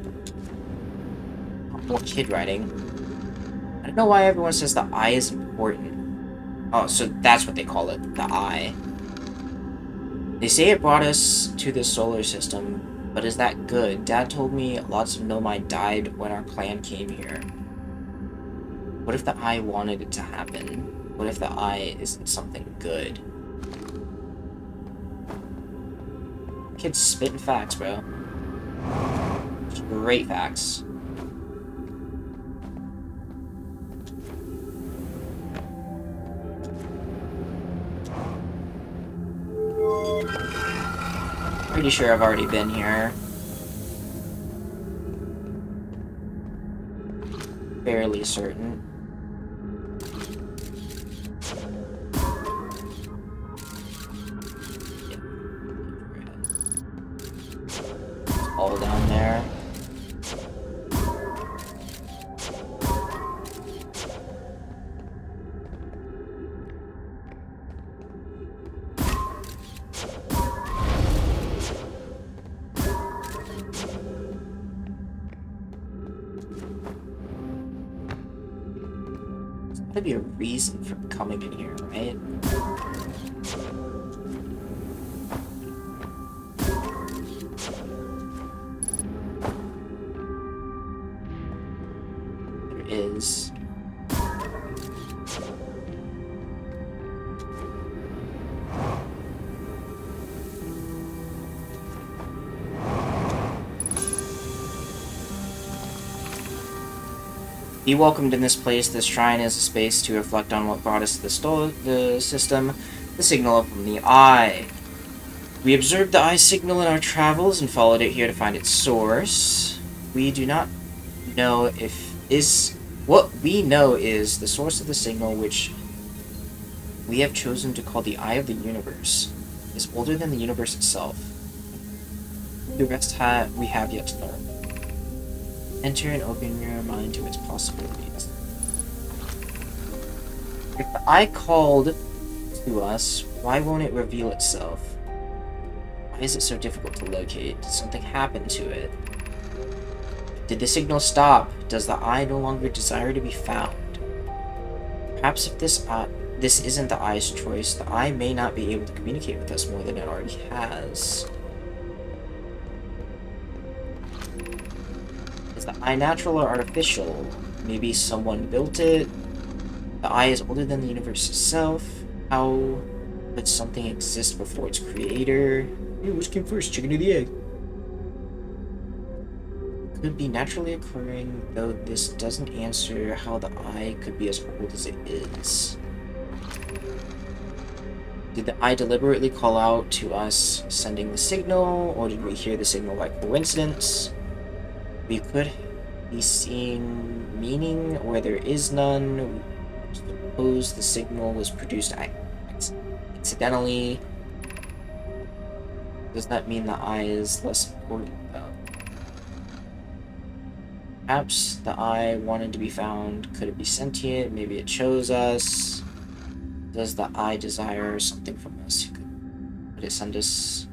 More kid writing. I don't know why everyone says the eye is important. Oh, so that's what they call it, the eye. They say it brought us to the solar system, but is that good? Dad told me lots of Nomai died when our clan came here. What if the eye wanted it to happen? What if the eye isn't something good? Kids spitting facts, bro. Great facts. Pretty sure I've already been here. Fairly certain. It's all down there. There's gotta be a reason for coming in here, right? There is. Be welcomed in this place. This shrine is a space to reflect on what brought us to the system, the signal from the eye. We observed the eye signal in our travels and followed it here to find its source. We do not know what we know is the source of the signal, which we have chosen to call the Eye of the Universe, is older than the universe itself. The rest we have yet to learn. Enter and open your mind to its possibilities. If the eye called to us, why won't it reveal itself? Why is it so difficult to locate? Did something happen to it? Did the signal stop? Does the eye no longer desire to be found? Perhaps if this isn't the eye's choice, the eye may not be able to communicate with us more than it already has. Is the eye natural or artificial? Maybe someone built it? The eye is older than the universe itself. How could something exist before its creator? Which came first, chicken or the egg? Could be naturally occurring, though this doesn't answer how the eye could be as old as it is. Did the eye deliberately call out to us, sending the signal, or did we hear the signal by coincidence? We could be seeing meaning where there is none. Suppose the signal was produced accidentally. Does that mean the eye is less important, though? Perhaps the eye wanted to be found. Could it be sentient? Maybe it chose us. Does the eye desire something from us? Could it send us?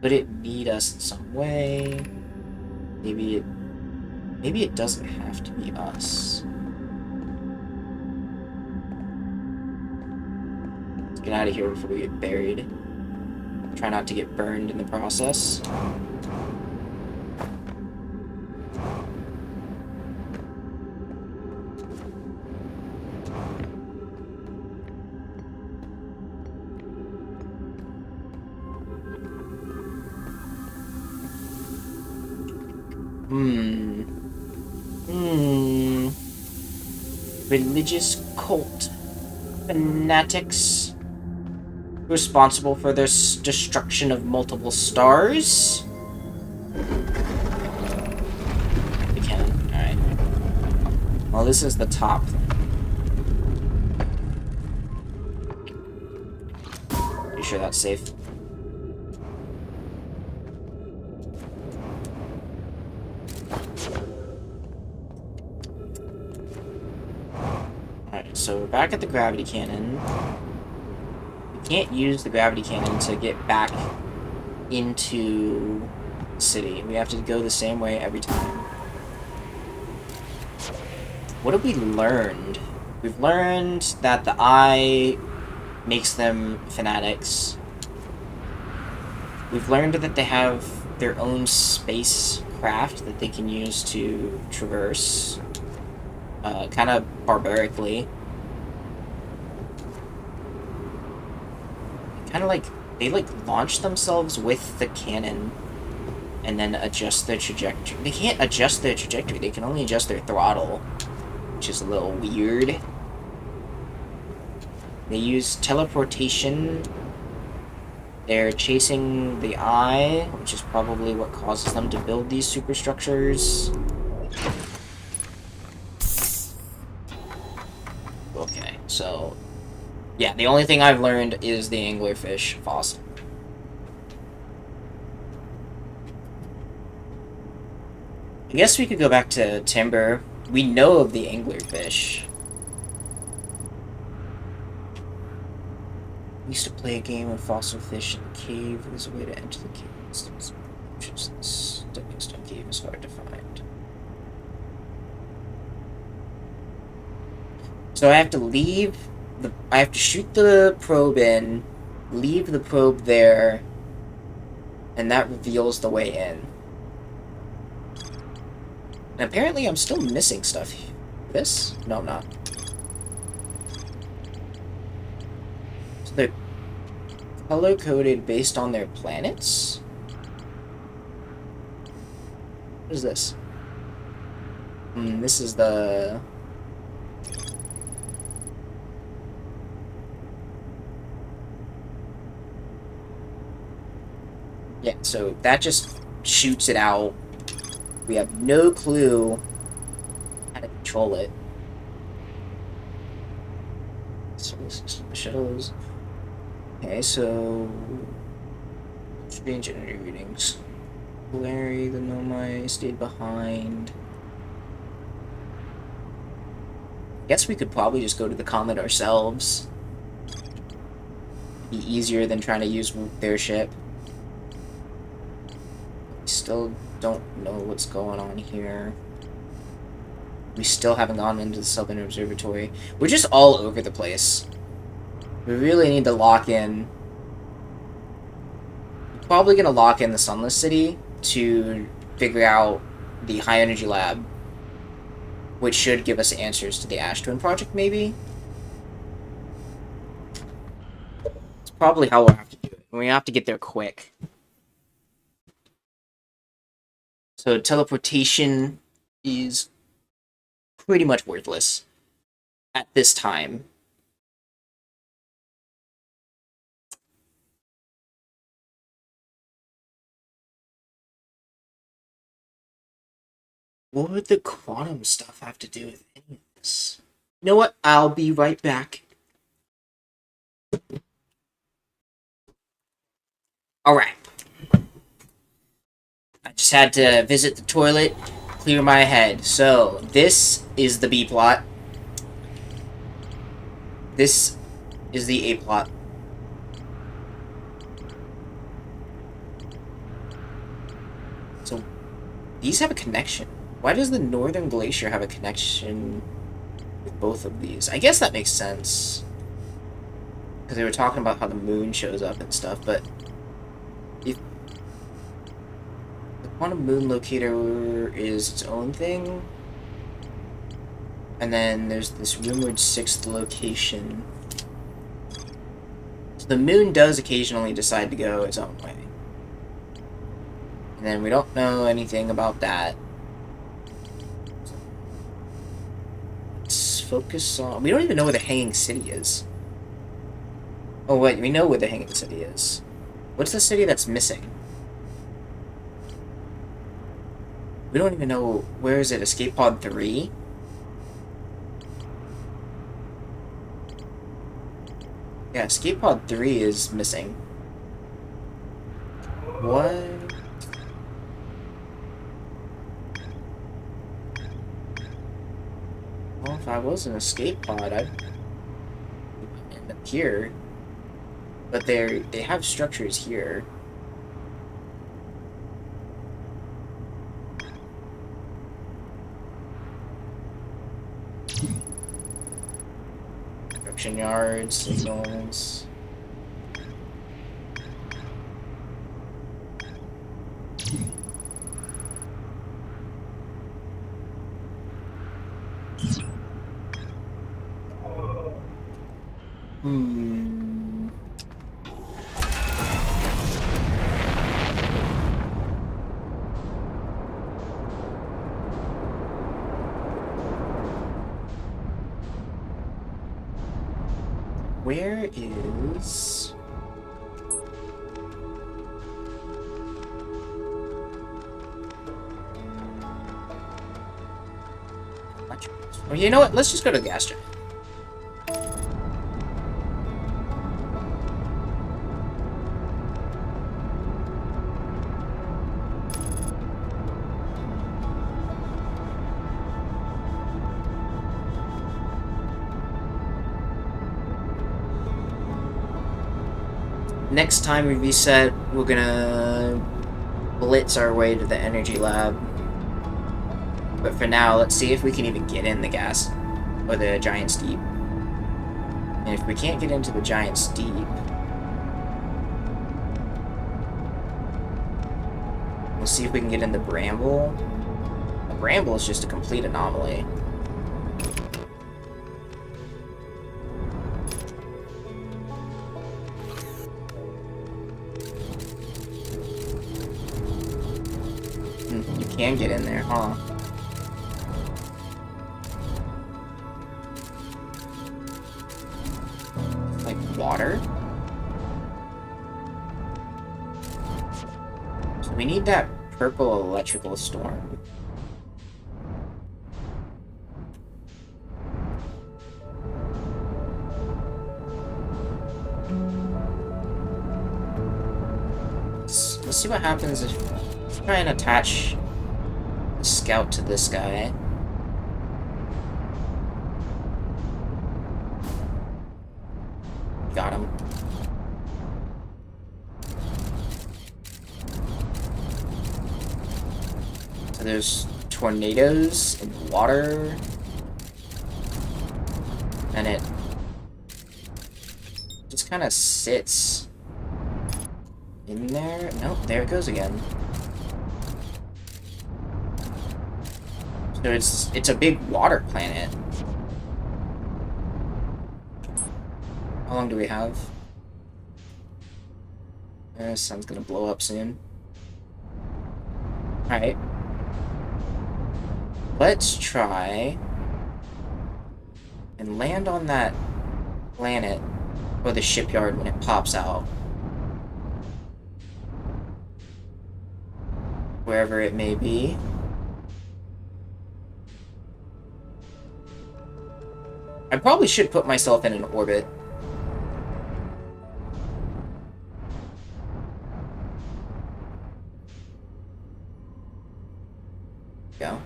Could it need us in some way? Maybe it doesn't have to be us. Let's get out of here before we get buried. Try not to get burned in the process. Religious cult fanatics responsible for the destruction of multiple stars? We can. Alright. Well, this is the top. Pretty sure that's safe. So we're back at the gravity cannon. We can't use the gravity cannon to get back into the city. We have to go the same way every time. What have we learned? We've learned that the eye makes them fanatics. We've learned that they have their own spacecraft that they can use to traverse. Kind of barbarically. Kind of like, they like launch themselves with the cannon and then adjust their trajectory. They can't adjust their trajectory, they can only adjust their throttle, which is a little weird. They use teleportation. They're chasing the eye, which is probably what causes them to build these superstructures. Okay, so yeah, the only thing I've learned is the anglerfish fossil. I guess we could go back to Timber. We know of the anglerfish. We used to play a game of fossil fish in the cave. There's a way to enter the cave. This stepping stone cave is hard to find. So I have to leave. I have to shoot the probe in, leave the probe there, and that reveals the way in. And apparently I'm still missing stuff. This? No, I'm not. So they're color-coded based on their planets? What is this? This is the... Yeah, so that just shoots it out. We have no clue how to control it. Solar system shows. Okay, so strange energy readings. Larry, the Nomai stayed behind. Guess we could probably just go to the Comet ourselves. Be easier than trying to use their ship. We still don't know what's going on here. We still haven't gone into the Southern Observatory. We're just all over the place. We really need to lock in. We're probably going to lock in the Sunless City to figure out the High Energy Lab, which should give us answers to the Ash Twin project, maybe? It's probably how we'll have to do it. We have to get there quick. So teleportation is pretty much worthless at this time. What would the quantum stuff have to do with any of this? You know what? I'll be right back. Alright. I just had to visit the toilet, clear my head. So, this is the B plot. This is the A plot. So, these have a connection. Why does the Northern Glacier have a connection with both of these? I guess that makes sense. Because they were talking about how the moon shows up and stuff, but if the quantum moon locator is its own thing, and then there's this rumored 6th location. So the moon does occasionally decide to go its own way. And then we don't know anything about that. Let's focus on... We don't even know where the Hanging City is. Oh wait, we know where the Hanging City is. What's the city that's missing? We don't even know... Where is it? Escape Pod 3? Yeah, Escape Pod 3 is missing. What? Well, if I was an escape pod, I'd end up here. But they have structures here. Construction yards, signals. Where is... Well, you know what? Let's just go to the gas giant. Next time we reset, we're gonna blitz our way to the energy lab. But for now, let's see if we can even get in the gas, or the Giant's Deep. And if we can't get into the Giant's Deep, we'll see if we can get in the Bramble. The Bramble is just a complete anomaly. You can get in there, huh? Like water? So we need that purple electrical storm. Let's see what happens if Try and attach the scout to this guy. Got him. So there's tornadoes in water. And it just kind of sits in there. Nope, there it goes again. So it's a big water planet. How long do we have? The sun's gonna blow up soon. Alright. Let's try and land on that planet or the shipyard when it pops out. Wherever it may be. I probably should put myself in an orbit. Go.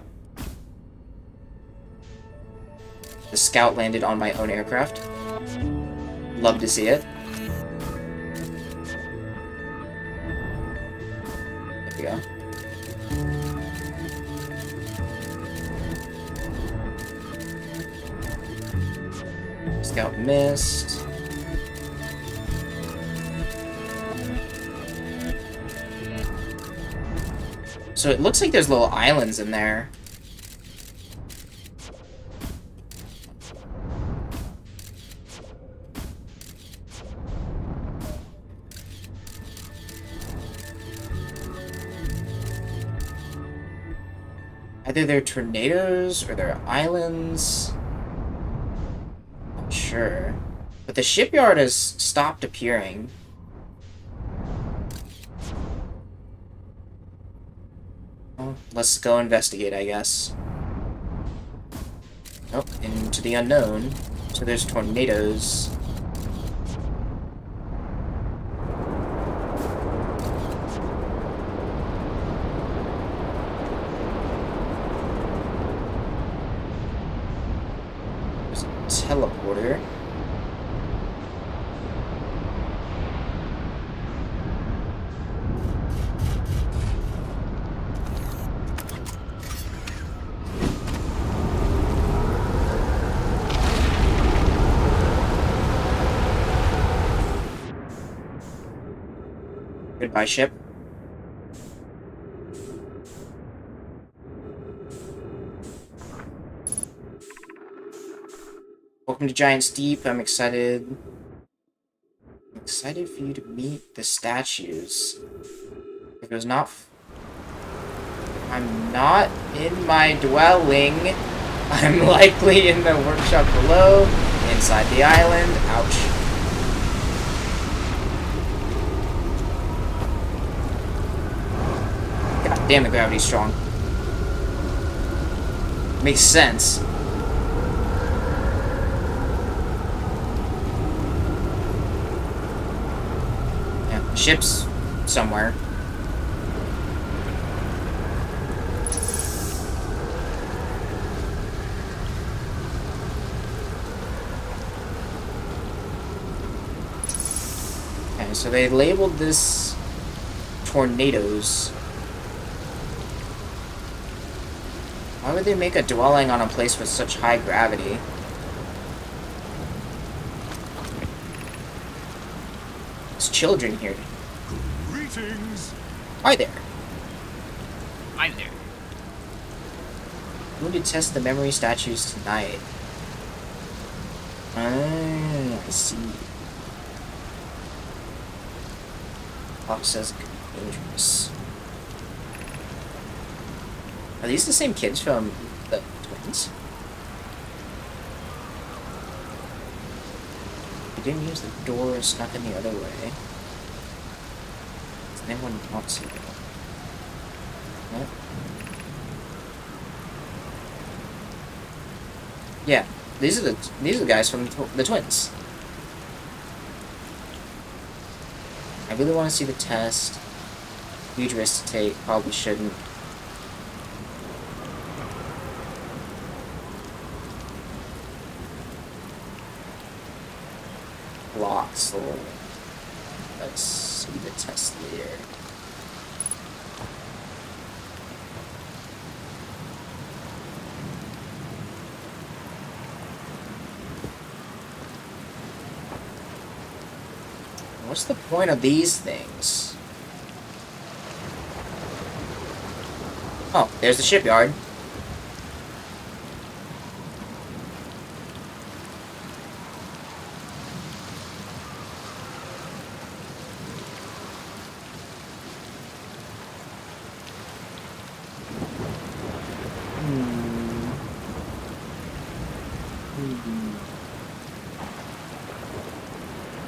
The scout landed on my own aircraft. Love to see it. There we go. Scout missed. So it looks like there's little islands in there. Either they're tornadoes or they're islands. Not sure. But the shipyard has stopped appearing. Well, let's go investigate, I guess. Oh, into the unknown. So there's tornadoes. Teleporter. Goodbye, ship. Welcome to Giant's Deep. I'm excited. I'm excited for you to meet the statues. If it was not... I'm not in my dwelling. I'm likely in the workshop below, inside the island. Ouch. God damn, the gravity's strong. Makes sense. Ships somewhere. Okay, so they labeled this tornadoes. Why would they make a dwelling on a place with such high gravity? There's children here. Greetings. Hi there. Hi there. Who to test the memory statues tonight? Ah, I see. Pop says dangerous. Are these the same kids from the twins? They didn't use the door, snuck in the other way. Does anyone not see that? Nope. Yeah, these are the guys from the twins. I really want to see the test. Huge risk to take. Probably shouldn't. Block, so let's see the test later. What's the point of these things? Oh, there's the shipyard.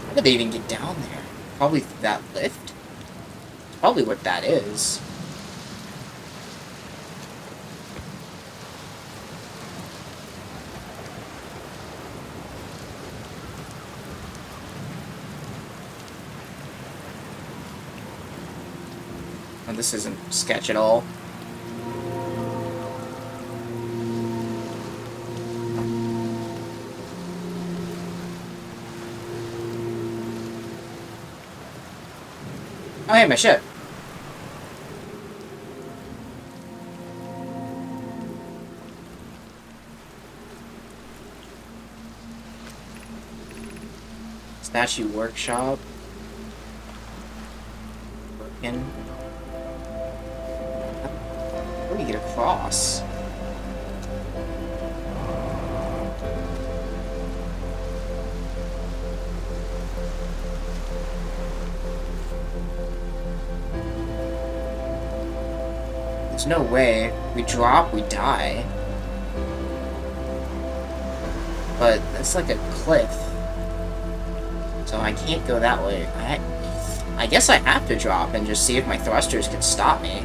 How did they even get down there? Probably through that lift? Probably what that is. Oh, this isn't sketch at all. Oh, hey, my ship. Statue workshop. Broken. How do we get across? There's no way. We drop, we die. But that's like a cliff. So I can't go that way. I guess I have to drop and just see if my thrusters can stop me.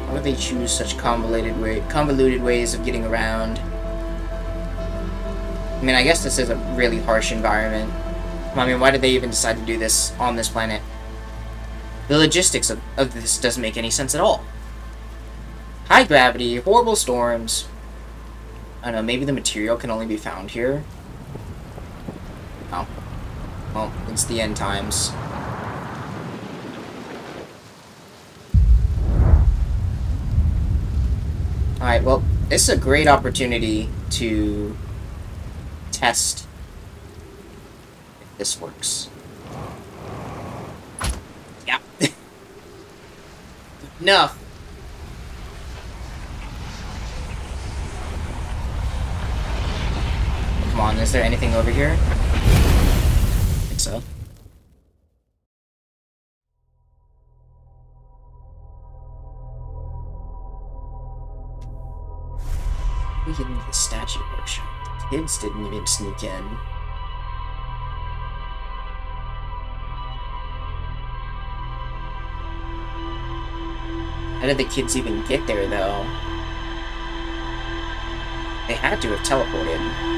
Why would they choose such convoluted ways of getting around? I mean, I guess this is a really harsh environment. I mean, why did they even decide to do this on this planet? The logistics of this doesn't make any sense at all. High gravity, horrible storms. I don't know, maybe the material can only be found here? Oh. Well, it's the end times. Alright, well, this is a great opportunity to test if this works. Yeah. Enough. Come on, is there anything over here? I think so. We get into the statue workshop. The kids didn't even sneak in. How did the kids even get there, though? They had to have teleported.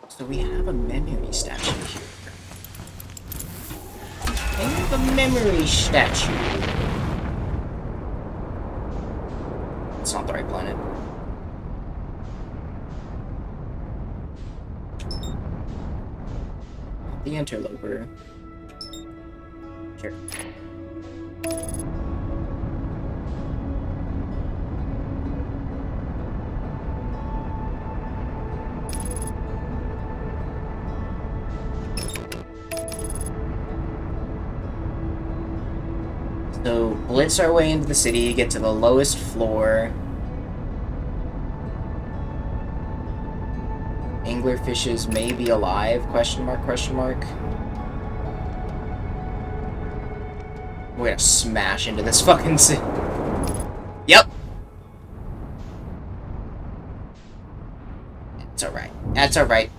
So we have a memory statue here. We have a memory statue. It's not the right planet. The interloper. Sure. So, blitz our way into the city, get to the lowest floor. anglerfishes may be alive? Question mark, question mark. We're gonna smash into this fucking Yep! It's alright. That's alright.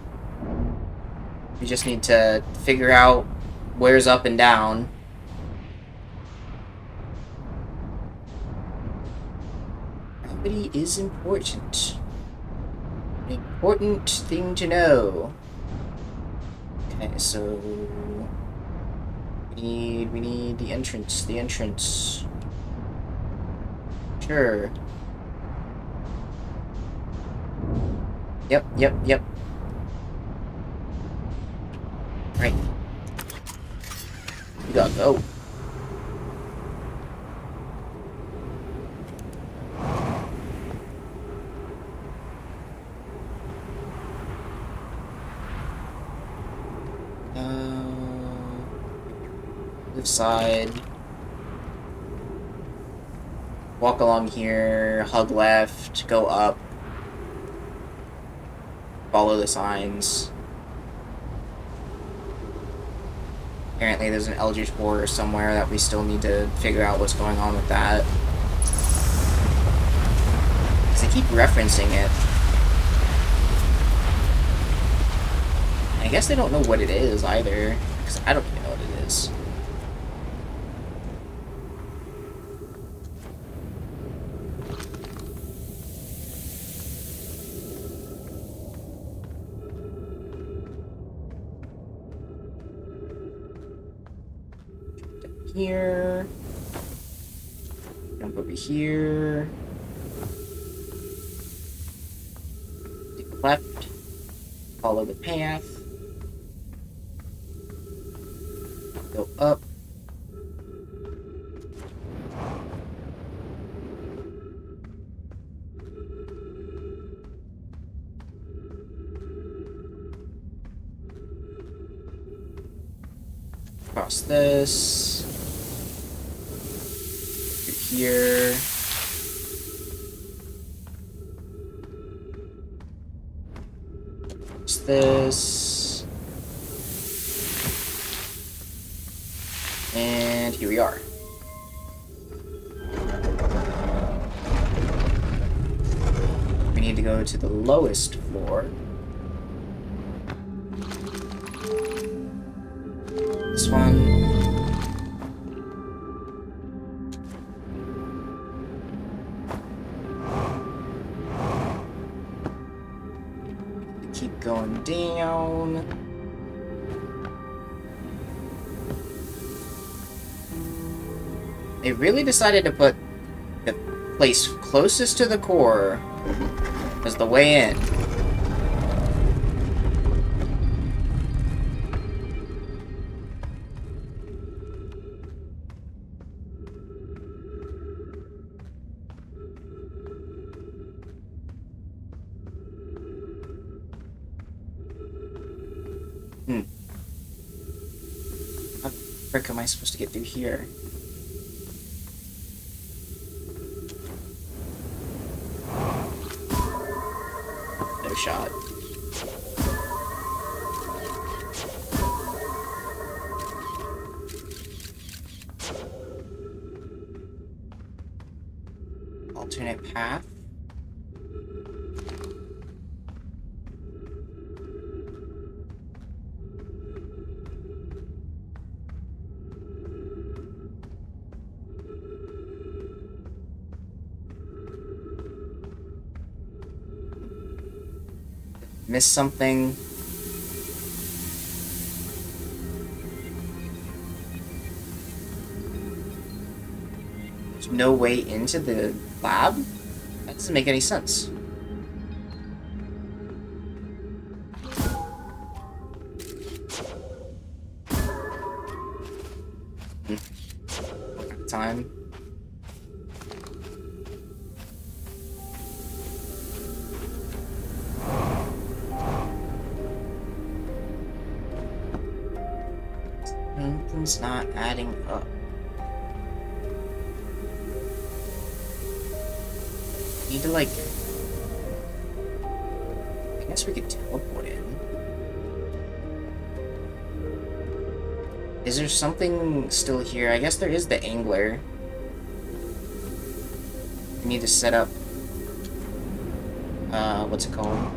We just need to figure out where's up and down. Gravity is important. An important thing to know. Okay, so we need the entrance. Sure. Yep. Right. We gotta go. Left side. Walk along here, hug left, go up. Follow the signs. Apparently there's an Eldritch Boar somewhere that we still need to figure out what's going on with that. Because they keep referencing it. I guess they don't know what it is either. Because I don't even know what it is. Here. Jump over here. Take left. Follow the path. Go up. Cross this. Through here. Cross this. And here we are. We need to go to the lowest floor. This one. Keep going down. They really decided to put the place closest to the core as the way in. How the frick am I supposed to get through here? No shot. Alternate path. Miss something. There's no way into the lab? That doesn't make any sense. Time. Something's not adding up. Need to, like, I guess we could teleport in. Is there something still here? I guess there is the angler. We need to set up... what's it called?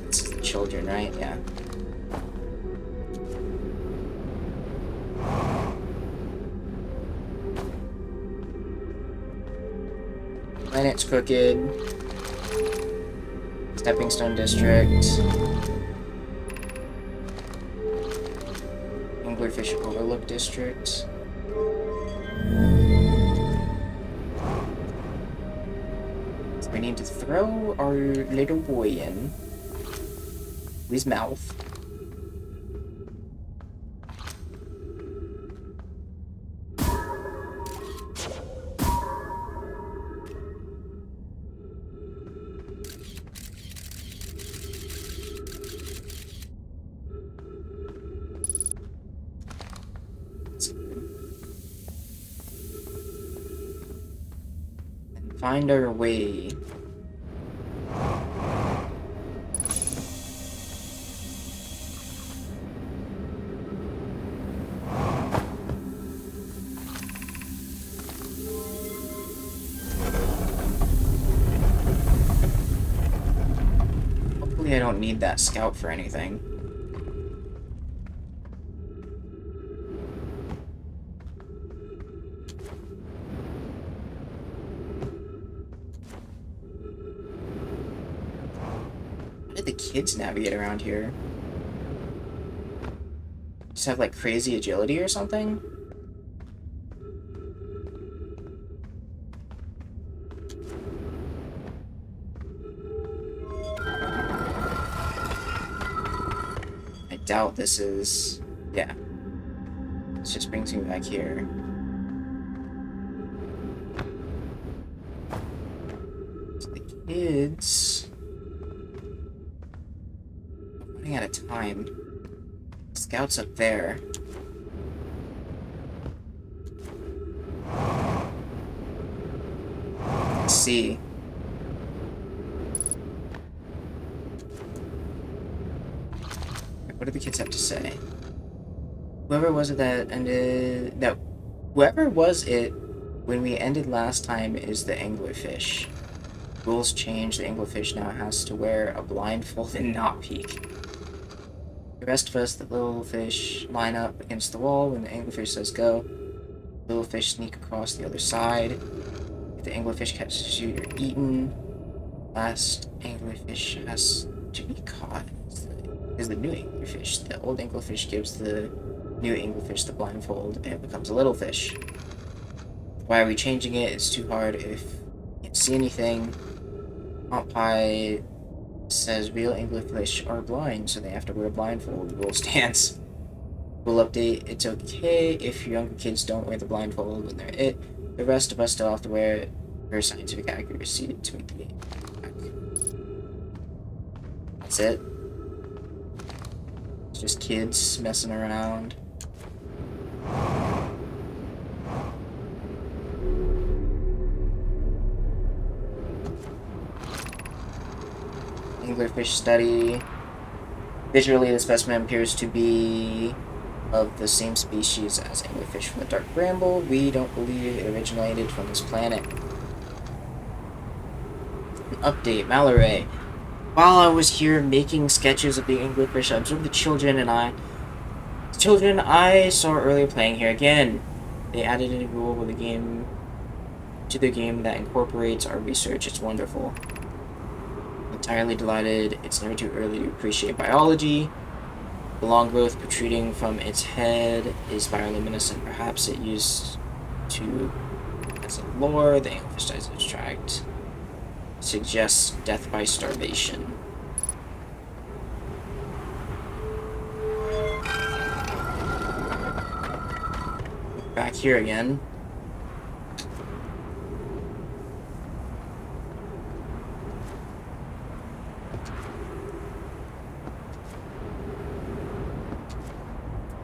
It's the children, right? Yeah. Planet's crooked. Stepping Stone District. Anglerfish Overlook District. So we need to throw our little boy in. His mouth. Find our way. Hopefully I don't need that scout for anything. Kids navigate around here. Just have like crazy agility or something? I doubt this is... yeah. This just brings me back here. So the kids... at a time. Scouts up there. Let's see. What do the kids have to say? Whoever was it that ended... Whoever was it when we ended last time is the anglerfish. Rules change. The anglerfish now has to wear a blindfold and not peek. The rest of us, the little fish, line up against the wall when the anglerfish says go. Little fish sneak across the other side. If the anglerfish catches you, you're eaten. Last anglerfish has to be caught. Is the new anglerfish. The old anglerfish gives the new anglerfish the blindfold and it becomes a little fish. Why are we changing it? It's too hard if you can't see anything. Aunt Pie says real anglerfish are blind, so they have to wear a blindfold. Rule stands. Rule update, it's okay if your younger kids don't wear the blindfold when they're it. The rest of us still have to wear it for scientific accuracy to make the game. That's it. It's just kids messing around. Anglerfish study. Visually, the specimen appears to be of the same species as anglerfish from the Dark Bramble. We don't believe it originated from this planet. An update, Mallory. While I was here making sketches of the anglerfish, I observed the children I saw earlier playing here again. They added a new rule with the game to the game that incorporates our research. It's wonderful. Entirely delighted. It's never too early to appreciate biology. The long growth protruding from its head is bioluminescent. Perhaps it used to as a lure. The anglerfish dies in its tract. Suggests death by starvation. Back here again.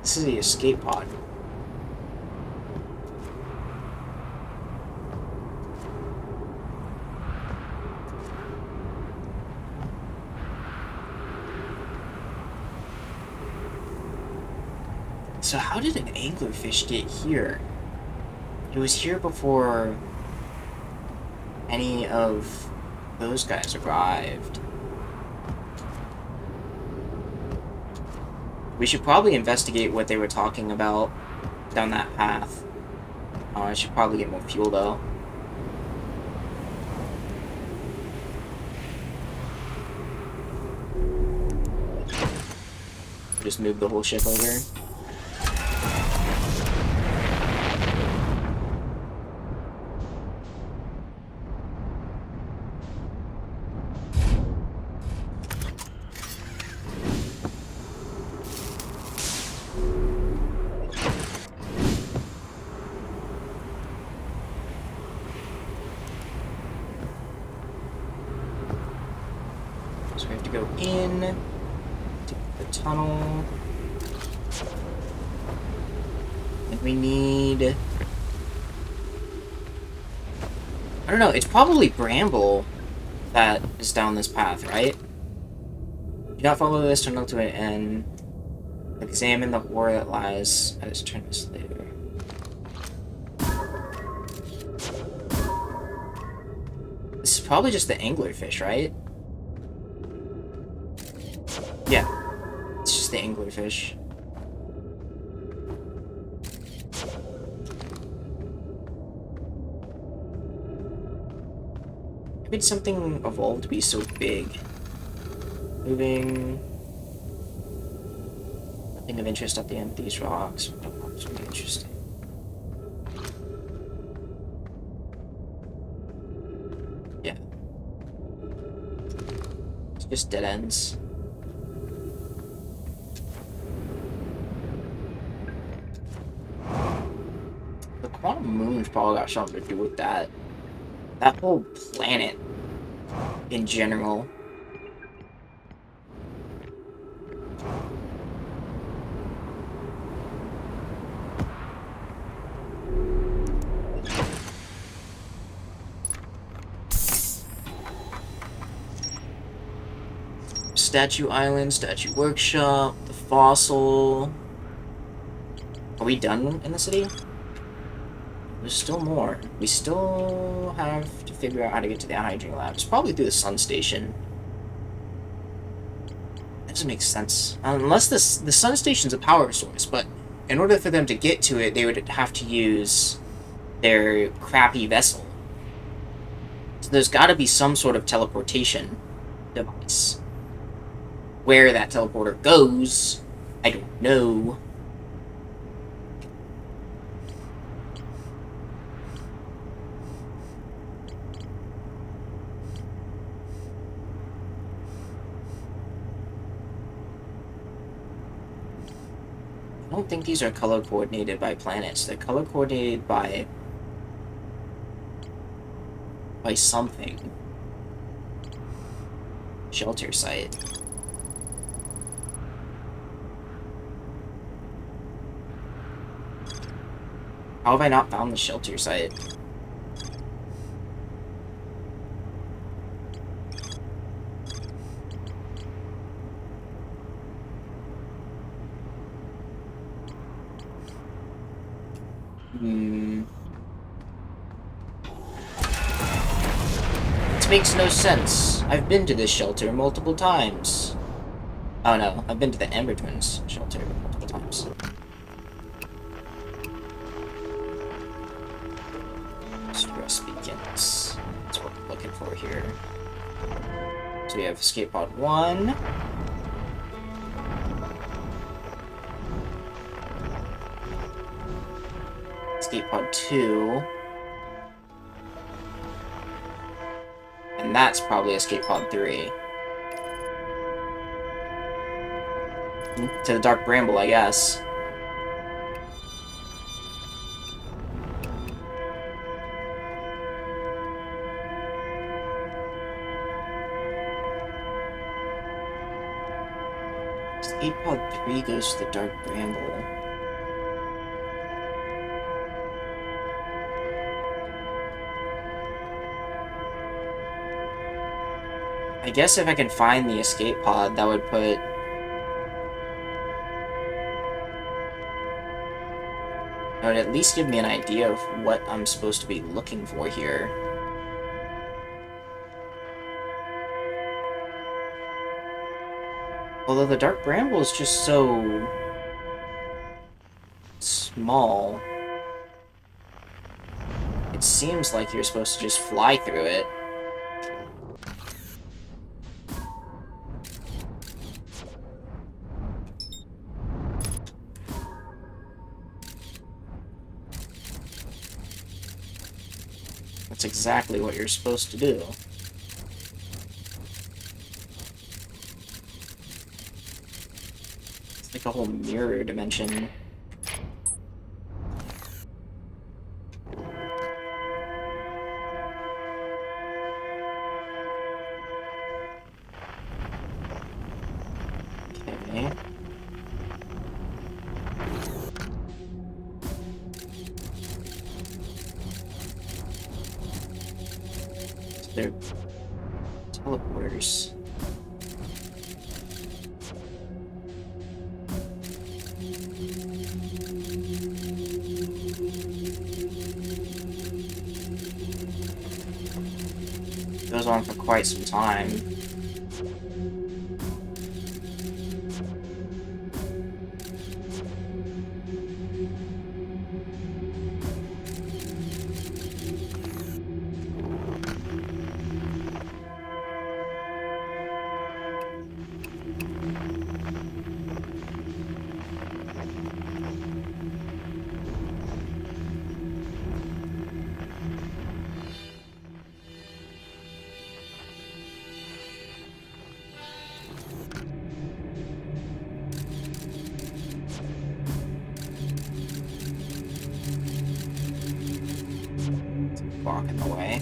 This is the escape pod. So how did an anglerfish get here? It was here before any of those guys arrived. We should probably investigate what they were talking about down that path. I should probably get more fuel, though. Just move the whole ship over. So we have to go in to the tunnel. And we need... I don't know, it's probably Bramble that is down this path, right? Do not follow this tunnel to it and examine the ore that lies at its terminus later. This is probably just the anglerfish, right? Yeah, it's just the anglerfish. How did something evolve to be so big? Moving. Nothing of interest at the end of these rocks. It's really interesting. Yeah. It's just dead ends. The quantum moon's probably got something to do with that. That whole planet in general. Statue Island, Statue Workshop, the fossil. Are we done in the city? There's still more. We still have to figure out how to get to the hygiene lab. It's probably through the sun station. That doesn't make sense. Unless the sun station's a power source, but in order for them to get to it, they would have to use their crappy vessel. So there's got to be some sort of teleportation device. Where that teleporter goes, I don't know. I don't think these are color coordinated by planets. They're color coordinated by something. Shelter site. How have I not found the shelter site? It makes no sense. I've been to this shelter multiple times. Oh no, I've been to the Ember Twins shelter multiple times. Stress beacons. That's what we're looking for here. So we have escape pod 1. Escape pod 2. And that's probably escape pod 3. To the Dark Bramble, I guess. Escape pod 3 goes to the Dark Bramble. I guess if I can find the escape pod, that would put... That would at least give me an idea of what I'm supposed to be looking for here. Although the dark bramble is just so small, it seems like you're supposed to just fly through it. That's exactly what you're supposed to do. It's like a whole mirror dimension. Okay. So they're teleporters. Goes on for quite some time. Block in the way.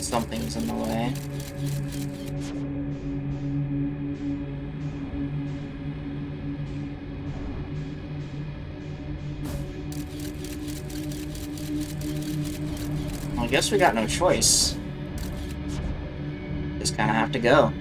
Something's in the way. Well, I guess we got no choice. Just kinda have to go.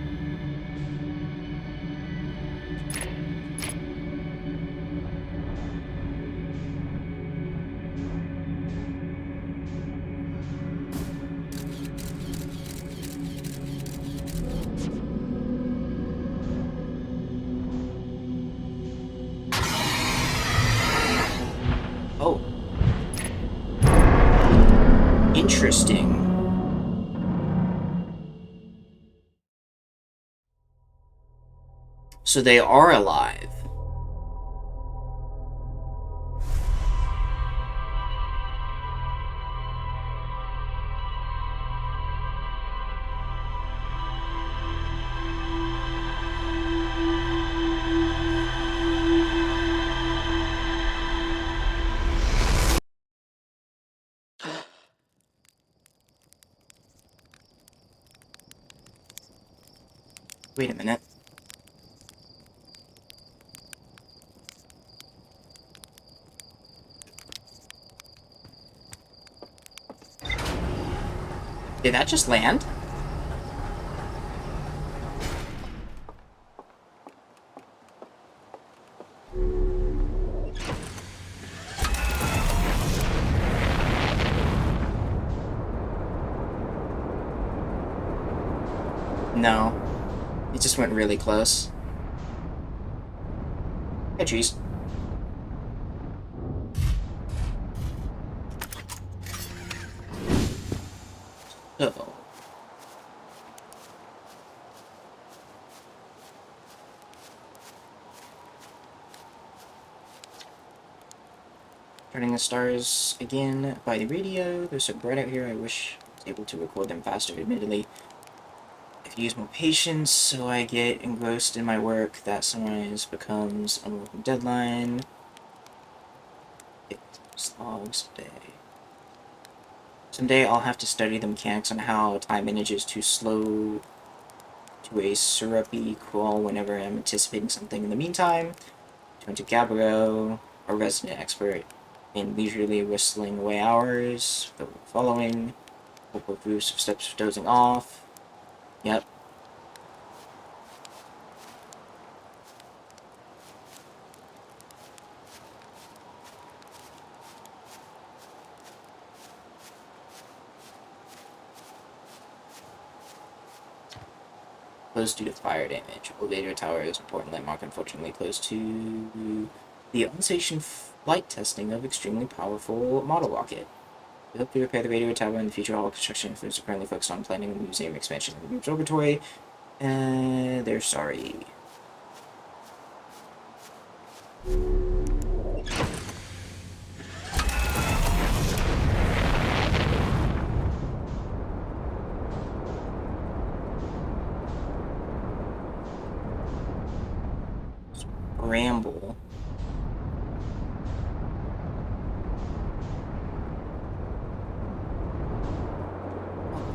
Oh. Interesting. So they are alive. Wait a minute. Did that just land? No. It just went really close. Hey, jeez. Uh-oh. Turning the stars again by the radio. They're so bright out here, I wish I was able to record them faster, admittedly. I could use more patience, so I get engrossed in my work. That sunrise becomes a moving deadline. It's long someday. Someday I'll have to study the mechanics on how time manages to slow to a syrupy crawl whenever I'm anticipating something. In the meantime, turn to Gabriel, a resident expert in leisurely whistling away hours. The following, upward boost of steps dozing off. Yep. Closed due to fire damage. Elevator tower is an important landmark, unfortunately close to the on-station flight testing of extremely powerful model rocket. We hope to repair the radio tower in the future. All construction efforts are currently focused on planning the museum expansion of the observatory. They're sorry. Bramble.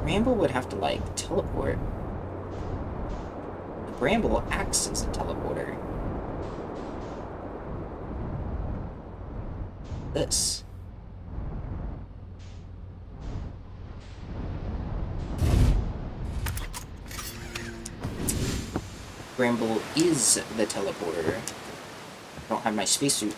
Bramble would have to, like, teleport. The Bramble acts as a teleporter. This. Bramble is the teleporter. I don't have my spacesuit.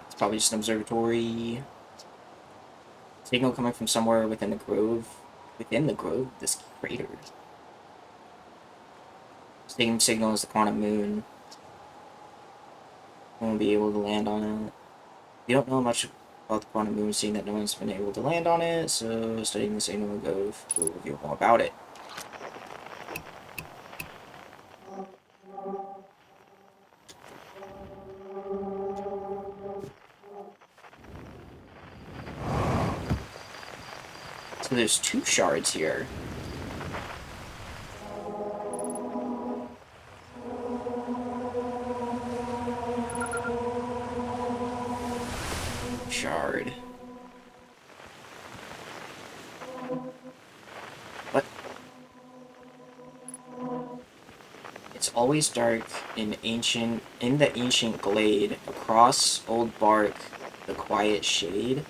It's probably just an observatory. Signal coming from somewhere within the grove. Within the grove? This crater. Same signal as the quantum moon. Won't be able to land on it. We don't know much about the quantum moon, seeing that no one's been able to land on it, so studying the signal will reveal more about it. So there's 2 shards here. Shard. What? It's always dark in the ancient glade, across old bark, the quiet shade.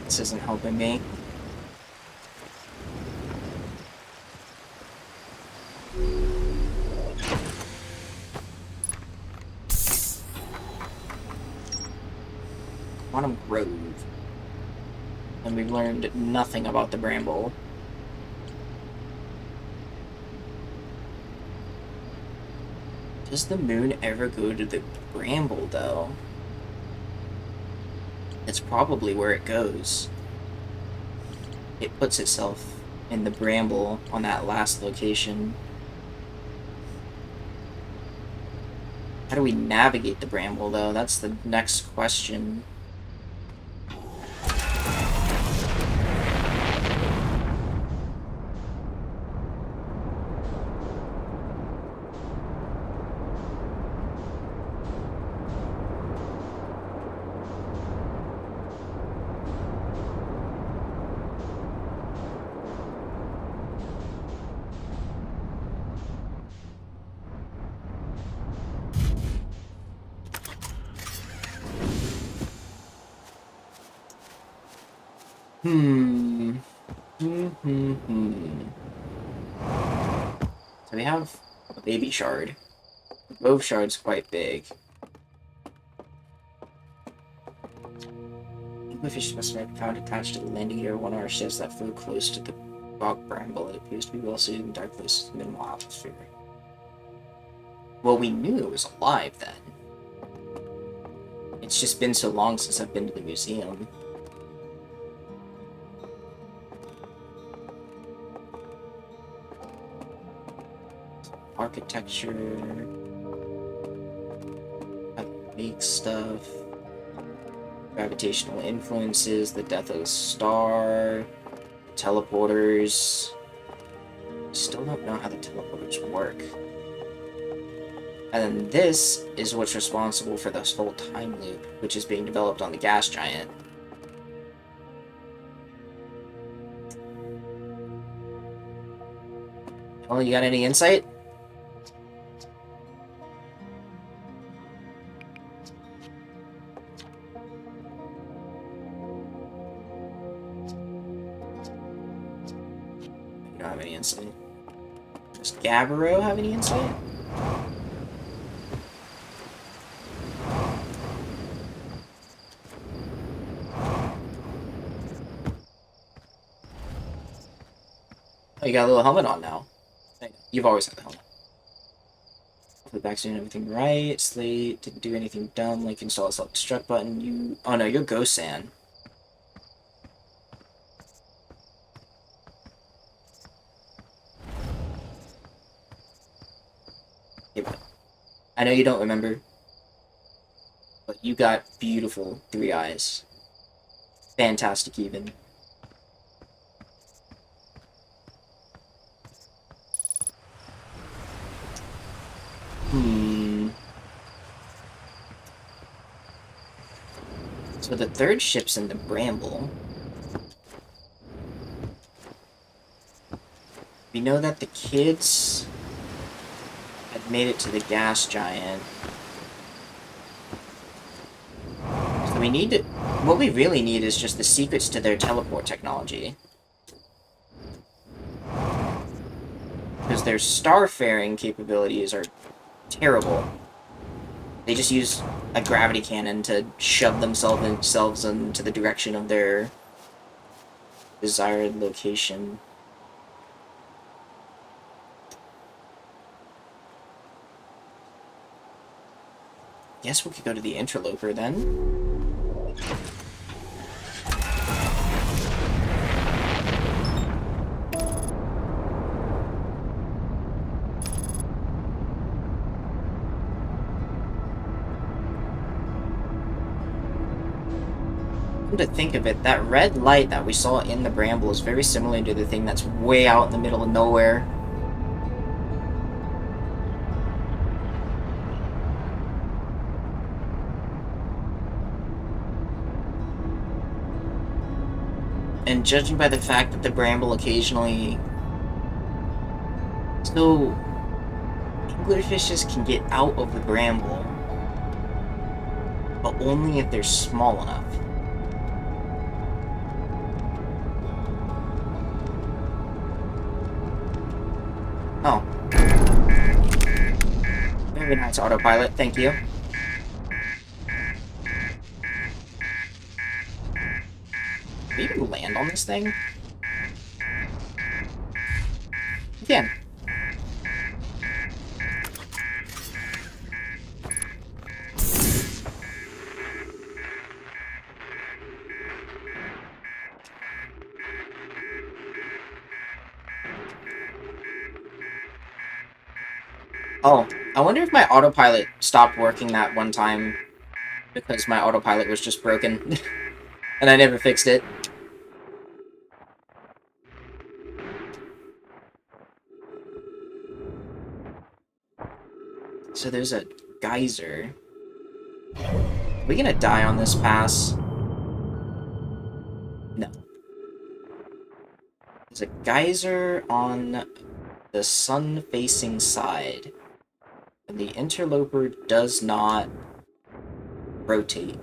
This isn't helping me. Quantum Grove. And we've learned nothing about the Bramble. Does the moon ever go to the Bramble, though? It's probably where it goes. It puts itself in the Bramble on that last location. How do we navigate the Bramble, though? That's the next question. So we have a baby shard. The Grove shard's quite big. Anglerfish specimen found attached to the landing gear of one of our ships that flew close to the rock bramble. It appears to be well suited in dark places with minimal atmosphere. Well, we knew it was alive then. It's just been so long since I've been to the museum. Architecture. Make stuff. Gravitational influences, the death of a star, teleporters. Still don't know how the teleporters work. And then this is what's responsible for this whole time loop, which is being developed on the gas giant. Oh, you got any insight? You don't have any insight. Does Gabbro have any insight? Oh, you got a little helmet on now. You've always had the helmet. Hopefully back's doing everything right. Slate didn't do anything dumb, like install a self-destruct button. You... Oh no, you're Ghost Sand. Hey, bud. I know you don't remember, but you got beautiful 3 eyes. Fantastic, even. So the third ship's in the Bramble. We know that the kids had made it to the gas giant. So we need to... What we really need is just the secrets to their teleport technology. Because their starfaring capabilities are terrible. They just use a gravity cannon to shove themselves into the direction of their desired location. Guess we could go to the interloper then. To think of it, that red light that we saw in the Bramble is very similar to the thing that's way out in the middle of nowhere. And judging by the fact that the Bramble occasionally... So... Anglerfishes can get out of the Bramble, but only if they're small enough. Oh. Very nice autopilot, thank you. Can we even land on this thing? We can. Oh, I wonder if my autopilot stopped working that one time because my autopilot was just broken and I never fixed it. So there's a geyser. Are we gonna die on this pass? No. There's a geyser on the sun-facing side. And the interloper does not rotate.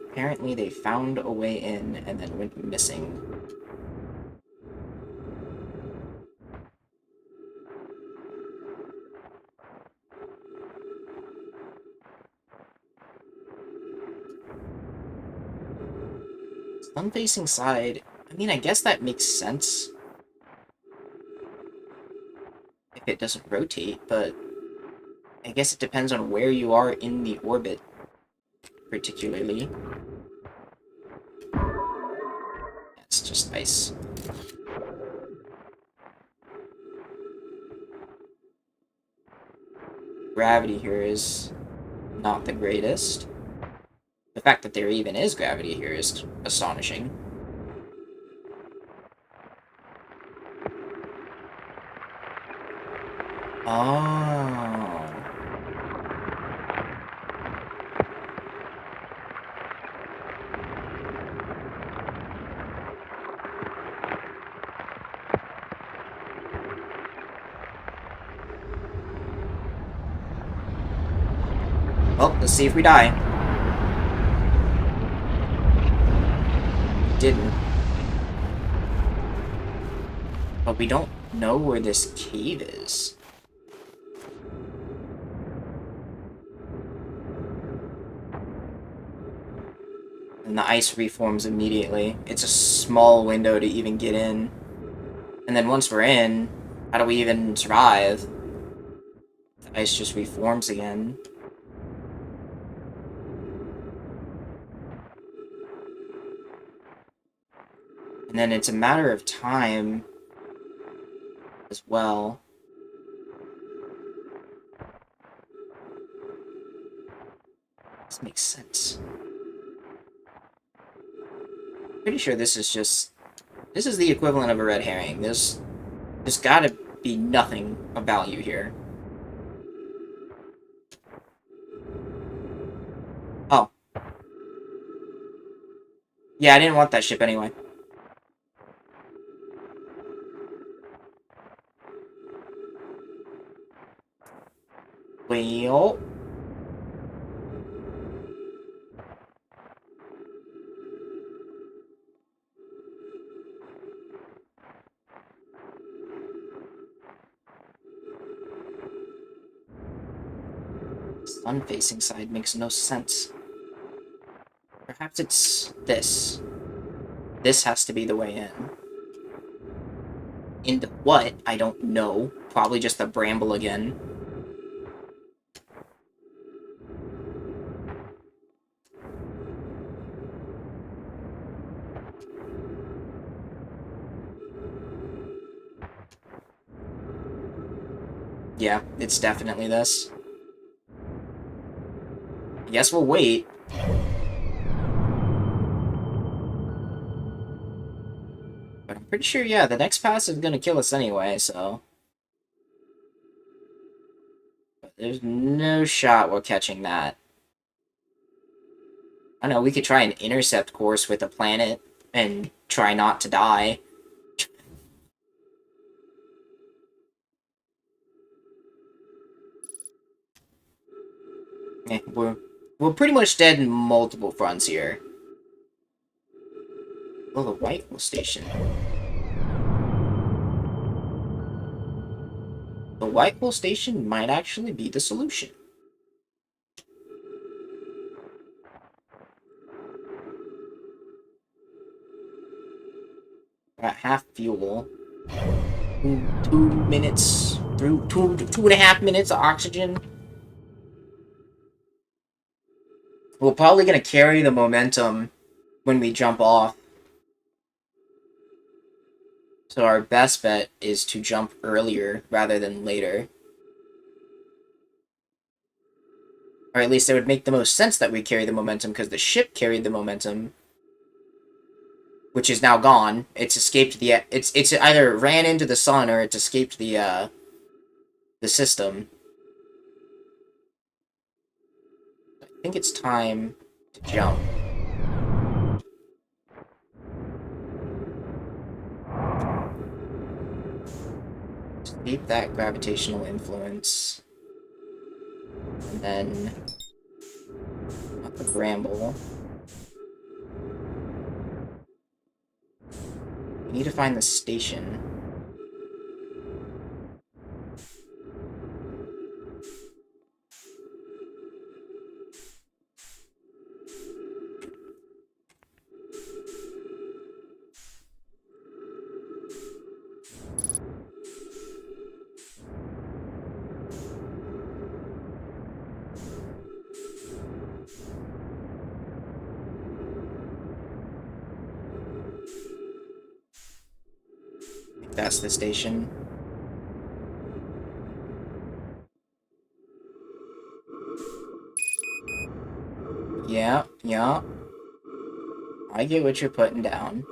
Apparently they found a way in and then went missing. Sun-facing side, I mean, I guess that makes sense if it doesn't rotate, but I guess it depends on where you are in the orbit, particularly. It's just ice. gravity here is not the greatest. The fact that there even is gravity here is astonishing. Oh. Well, let's see if we die. Didn't. But we don't know where this cave is. And the ice reforms immediately. It's a small window to even get in. And then once we're in, how do we even survive? The ice just reforms again. And then it's a matter of time as well. This makes sense. Pretty sure this is just... This is the equivalent of a red herring. There's gotta be nothing of value here. Oh. Yeah, I didn't want that ship anyway. Well... Sun-facing side makes no sense. Perhaps it's this. This has to be the way in. Into what? I don't know. Probably just the bramble again. Yeah, it's definitely this. I guess we'll wait. But I'm pretty sure, yeah, the next pass is gonna kill us anyway, so... But there's no shot we're catching that. I know, we could try an intercept course with a planet and try not to die. We're pretty much dead in multiple fronts here. Oh, the Whitehall Station. The Whitehall Station might actually be the solution. At half fuel. 2 minutes through 2.5 minutes of oxygen. We're probably gonna carry the momentum when we jump off. So our best bet is to jump earlier rather than later. Or at least it would make the most sense that we carry the momentum because the ship carried the momentum. Which is now gone. It's escaped the... It's either ran into the sun or it's escaped the system. I think it's time to jump. Escape that gravitational influence. And then... Not the bramble. We need to find the station. That's the station. Yeah, yeah. I get what you're putting down.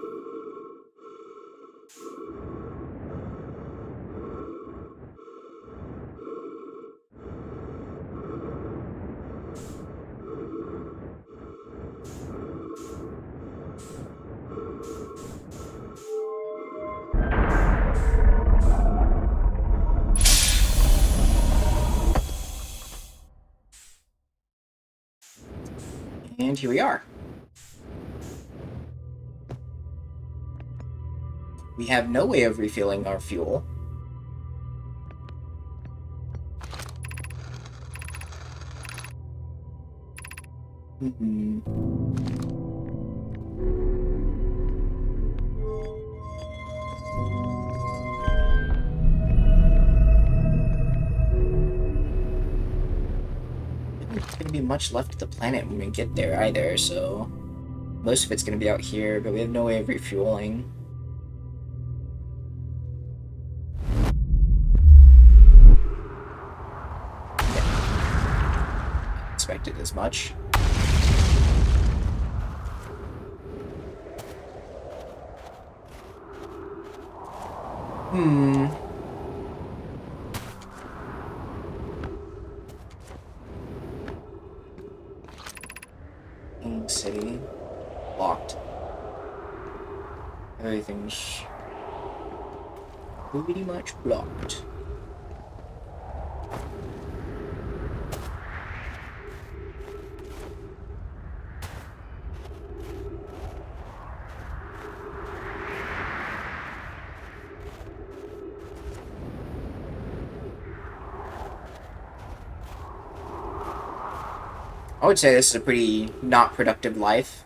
And here we are. We have no way of refilling our fuel. There's gonna be much left of the planet when we get there either, so most of it's gonna be out here, but we have no way of refueling. Expected as much. King City. Locked. Everything's pretty much blocked. I would say this is a pretty not productive life.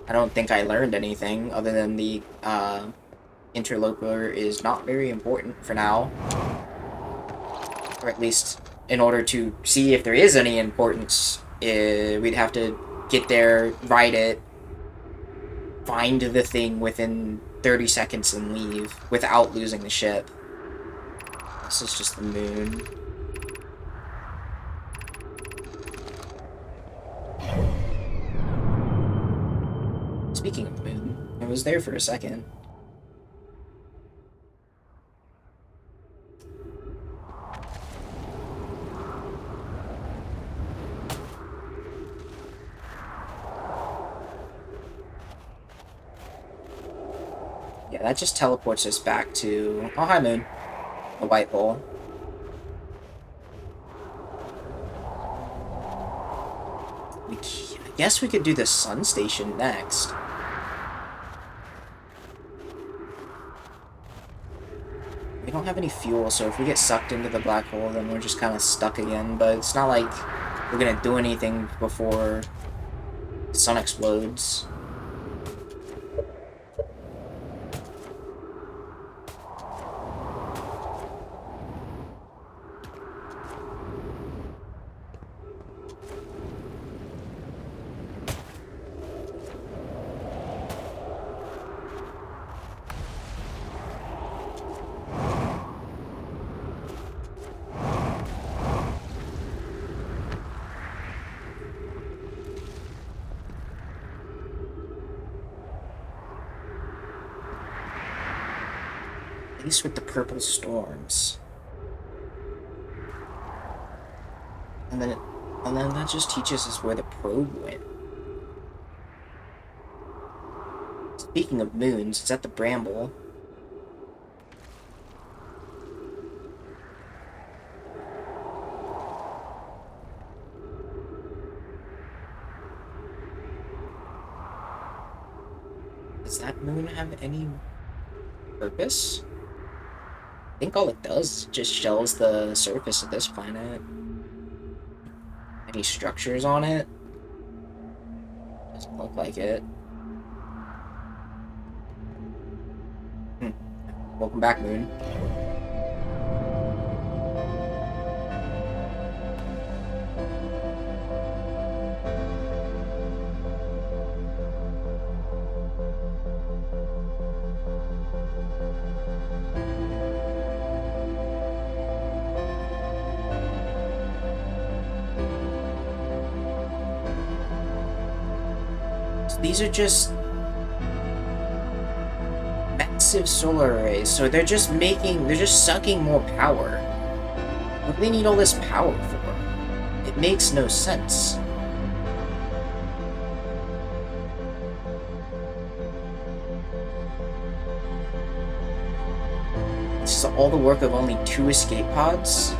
I don't think I learned anything other than the interloper is not very important for now. Or at least in order to see if there is any importance, we'd have to get there, ride it, find the thing within 30 seconds and leave without losing the ship. This is just the moon. Speaking of the moon, I was there for a second. Yeah, that just teleports us back to... Oh, hi, moon. The white hole. I guess we could do the sun station next. We don't have any fuel, so if we get sucked into the black hole, then we're just kind of stuck again. But it's not like we're gonna do anything before the sun explodes. At least with the purple storms. And then that just teaches us where the probe went. Speaking of moons, it's at the Bramble. Does that moon have any purpose? I think all it does is just shells the surface of this planet. Any structures on it? Doesn't look like it. Welcome back, moon. these are just massive solar arrays, so they're just sucking more power. What do they need all this power for? It makes no sense. This is all the work of only 2 escape pods?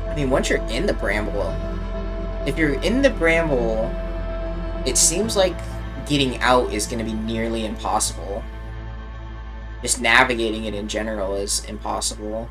I mean, once you're in the bramble, if you're in the bramble, it seems like getting out is going to be nearly impossible. Just navigating it in general is impossible.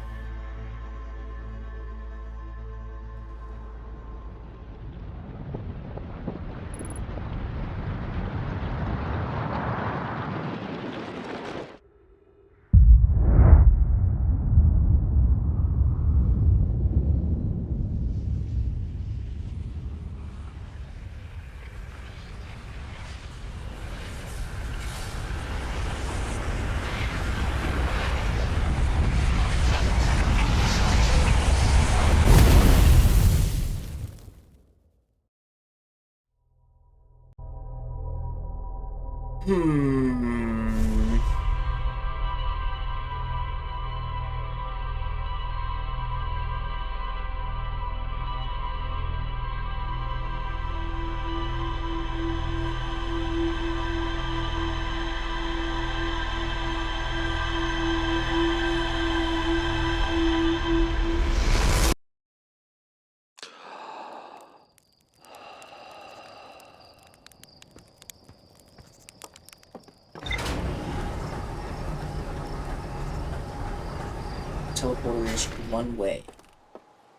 Teleporter is one way.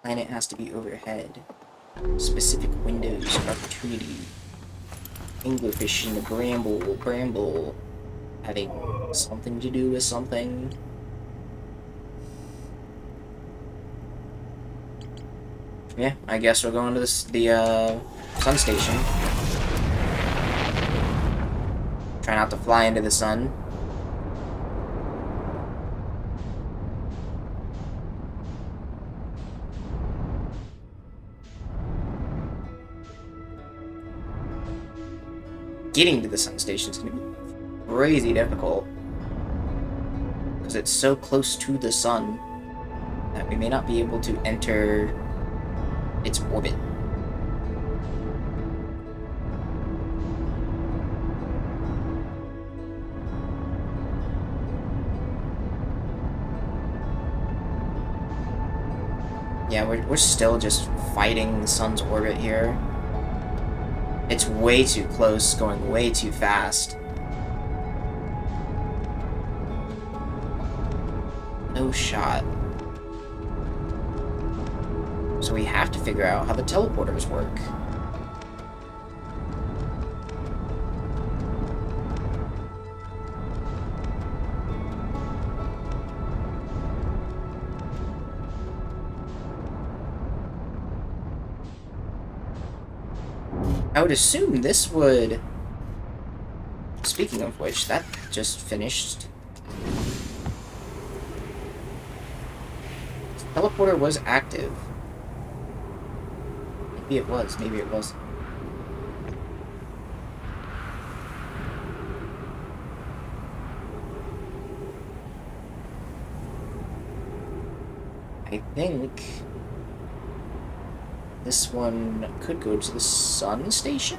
Planet has to be overhead. Specific windows of opportunity. Anglerfish in the bramble having something to do with something. Yeah, I guess we're going to the sun station. Try not to fly into the sun. Getting to the sun station is going to be crazy difficult. Because it's so close to the sun that we may not be able to enter its orbit. Yeah, we're still just fighting the sun's orbit here. It's way too close, going way too fast. No shot. So we have to figure out how the teleporters work. I would assume this would... Speaking of which, that just finished. The teleporter was active. Maybe it was, maybe it wasn't. I think this one could go to the sun station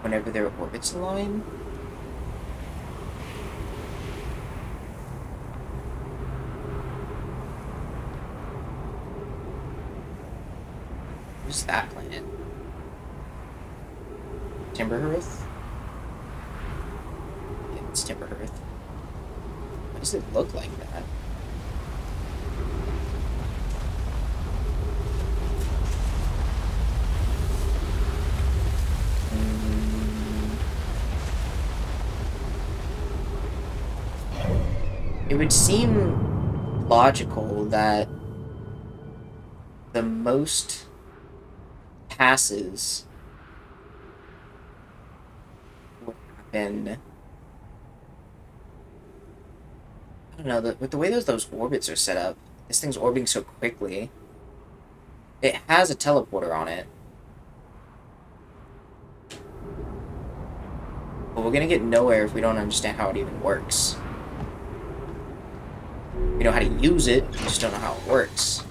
whenever their orbits align. Who's that planet? Timberhearth? Yeah, it's Timberhearth. Why does it look like that? It would seem logical that the most passes would happen. I don't know, with the way those orbits are set up, This thing's orbiting so quickly. It has a teleporter on it. But we're gonna get nowhere if we don't understand how it even works. We know how to use it, we just don't know how it works.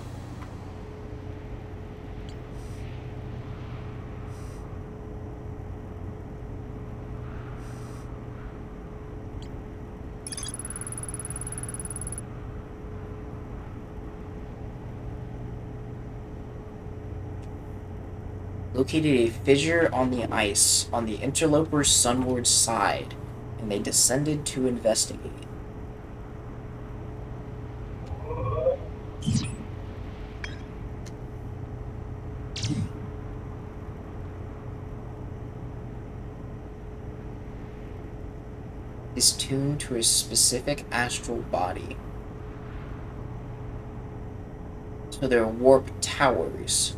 Located a fissure on the ice on the interloper's sunward side, and they descended to investigate. Is tuned to a specific astral body. So they're warp towers.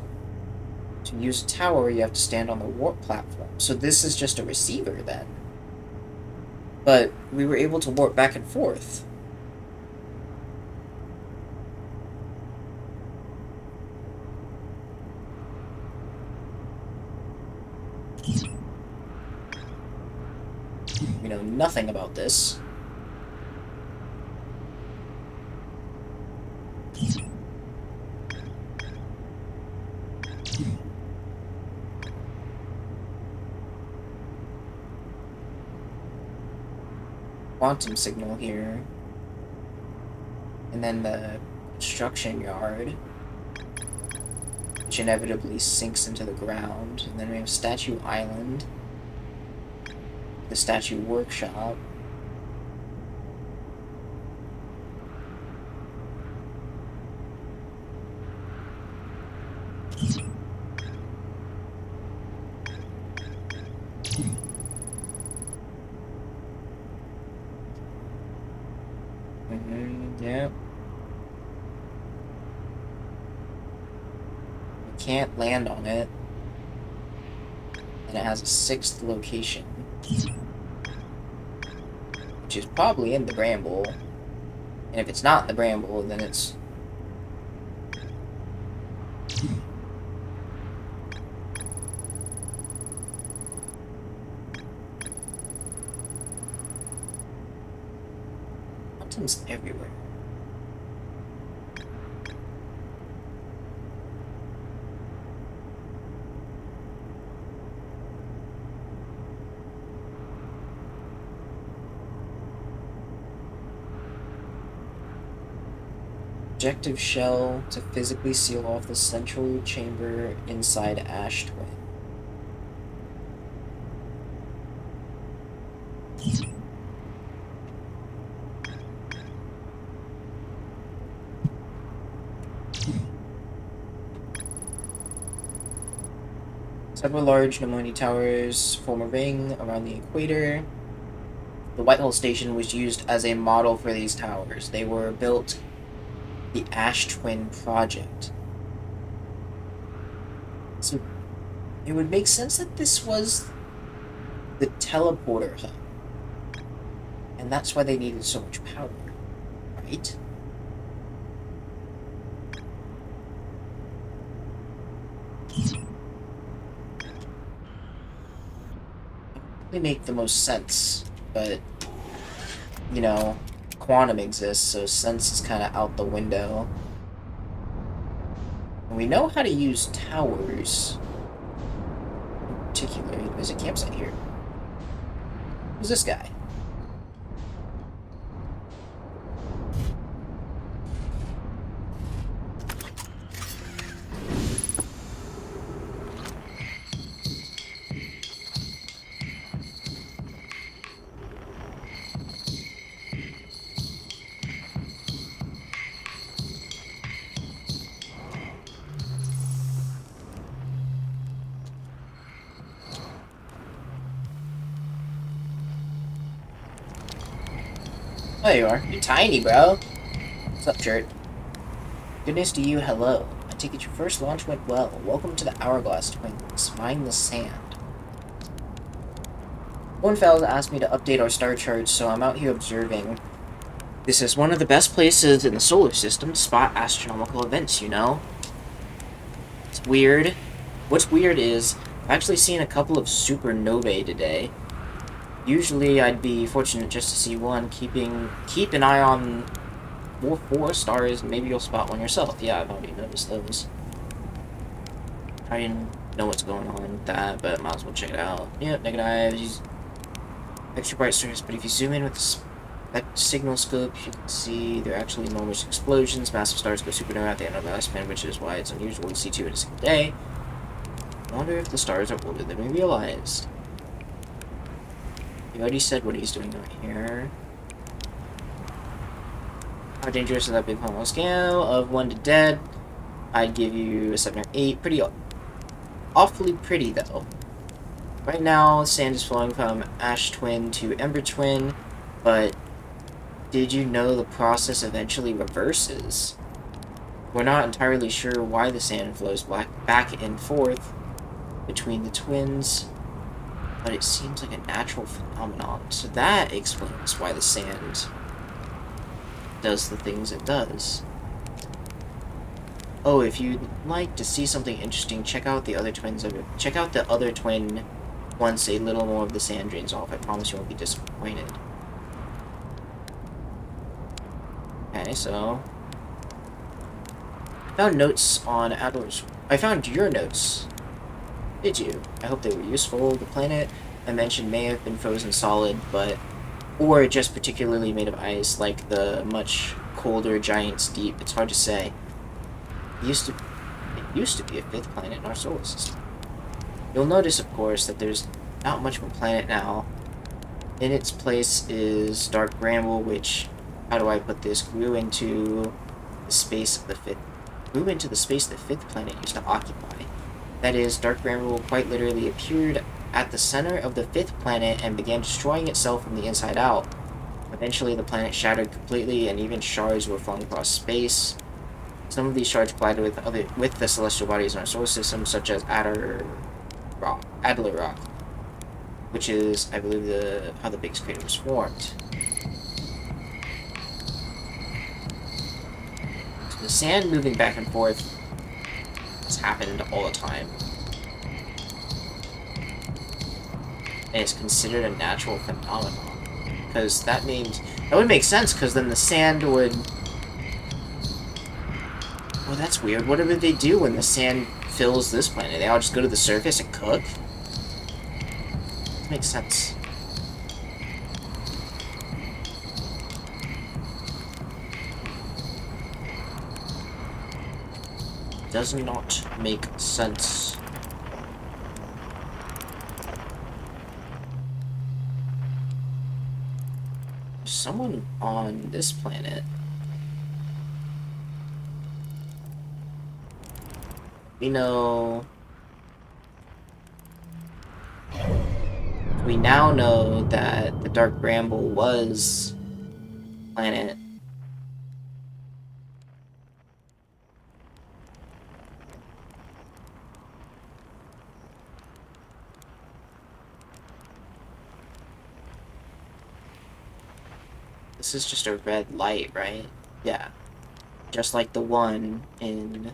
To use a tower, you have to stand on the warp platform. So this is just a receiver then. But we were able to warp back and forth. We know nothing about this. Quantum signal here. And then the construction yard, which inevitably sinks into the ground. And then we have Statue Island, the Statue Workshop. Yeah. We can't land on it. And it has a 6th location, which is probably in the Bramble. And if it's not in the Bramble, then it's... Quantum's everywhere. Objective shell to physically seal off the central chamber inside Ash Twin. Several large pneumonia towers form a ring around the equator. The Whitehall Station was used as a model for these towers. They were built the Ash Twin project. So it would make sense that this was the teleporter hub. And that's why they needed so much power, right? They make the most sense, but you know, quantum exists, so sense is kind of out the window. And we know how to use towers. In particular, there's a campsite here. Who's this guy? Oh, there you are. You're tiny, bro. What's up, shirt? Goodness to you, hello. I take it your first launch went well. Welcome to the Hourglass Twins. Mine the sand. One fella asked me to update our star charts, so I'm out here observing. This is one of the best places in the solar system to spot astronomical events, you know? It's weird. What's weird is, I've actually seen a couple of supernovae today. Usually I'd be fortunate just to see one. Keep an eye on four stars, and maybe you'll spot one yourself. Yeah, I've already noticed those. I didn't know what's going on with that, but might as well check it out. Yep, negatives. Extra bright stars, but if you zoom in with that signal scope, you can see they're actually enormous explosions. Massive stars go supernova at the end of the lifespan, which is why it's unusual to see two in a single day. I wonder if the stars are older than we realized. He already said what he's doing right here. How dangerous is that big hole? On a scale of 1 to dead, I'd give you a 7 or 8. Pretty awfully pretty, though. Right now, sand is flowing from ash twin to ember twin, but did you know the process eventually reverses? We're not entirely sure why the sand flows back and forth between the twins, but it seems like a natural phenomenon. So that explains why the sand does the things it does. Oh, if you'd like to see something interesting, check out the other twins. Check out the other twin once a little more of the sand drains off. I promise you won't be disappointed. Okay, so I found notes on Adler's. I found your notes. Did you? I hope they were useful. The planet I mentioned may have been frozen solid, or just particularly made of ice, like the much colder Giant's Deep. It's hard to say. It used to be a fifth planet in our solar system. You'll notice, of course, that there's not much of a planet now. In its place is Dark Bramble, which, how do I put this, grew into the space the fifth planet used to occupy. That is, Dark Bramble quite literally appeared at the center of the fifth planet and began destroying itself from the inside out. Eventually, the planet shattered completely, and even shards were flung across space. Some of these shards collided with the celestial bodies in our solar system, such as Adler Rock, which is, I believe, how the biggest crater was formed. So the sand moving back and forth has happened all the time, and it's considered a natural phenomenon, because that would make sense, because then the sand would. Oh, that's weird. What do they do when the sand fills this planet? They all just go to the surface and cook? That makes sense. Does not make sense. There's someone on this planet. We now know that the Dark Bramble was planet. This is just a red light, right? Yeah. Just like the one in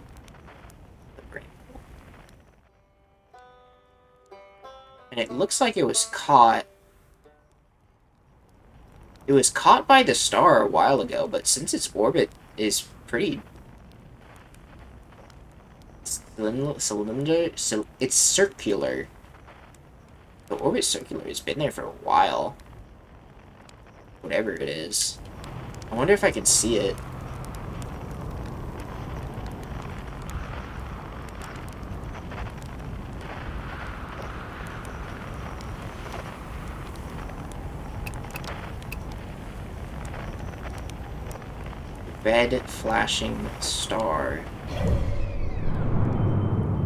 and it looks like it was caught. It was caught by the star a while ago, but since its orbit is pretty it's circular. The orbit's circular. It's been there for a while. Whatever it is. I wonder if I can see it. Red flashing star.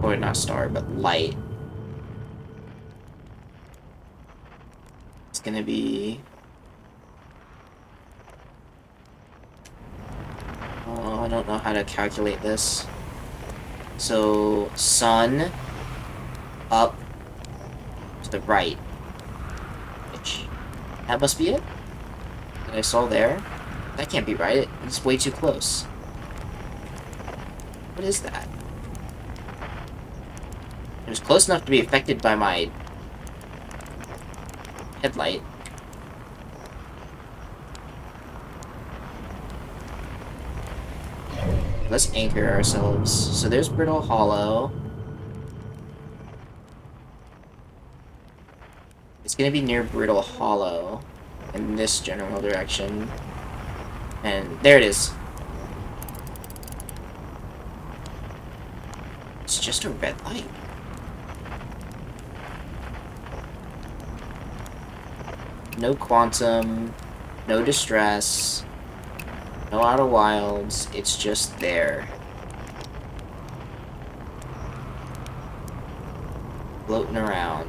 Or not star, but light. It's gonna be... Oh, I don't know how to calculate this. So, sun, up, to the right. Which, that must be it that I saw there. That can't be right. It's way too close. What is that? It was close enough to be affected by my headlight. Let's anchor ourselves. So there's Brittle Hollow. It's gonna be near Brittle Hollow in this general direction. And there it is. It's just a red light. No quantum, no distress, no outer wilds, it's just there. Floating around.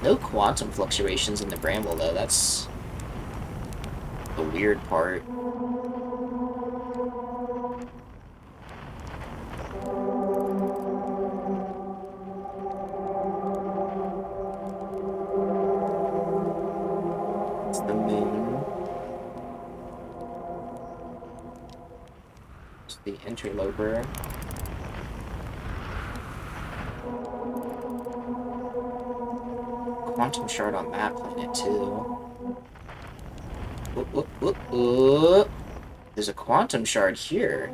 No quantum fluctuations in the bramble, though. That's the weird part. It's the moon. It's the interloper. Quantum shard on that planet, too. Oop, oop, oop, oop. There's a quantum shard here.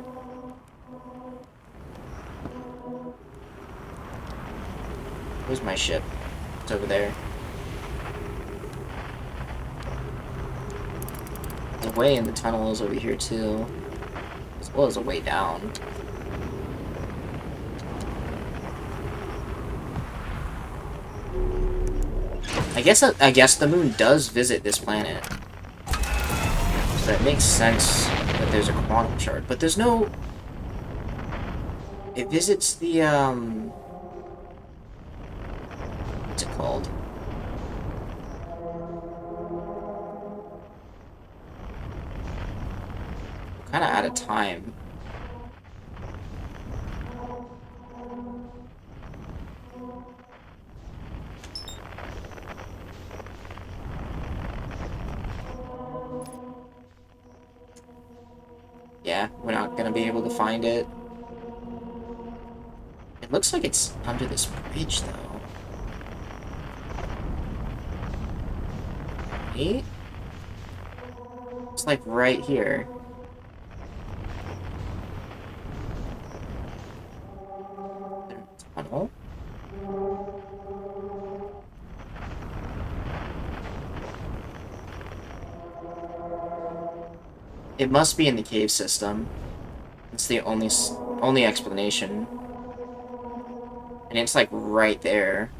Where's my ship? It's over there. The way in the tunnel is over here, too. As well as a way down. I guess the moon does visit this planet. So it makes sense that there's a quantum shard, but there's no... It visits the, what's it called? We're kinda out of time. Yeah, we're not gonna be able to find it. It looks like it's under this bridge, though. Right? It's like right here. Tunnel? It must be in the cave system. It's the only explanation. And it's like right there.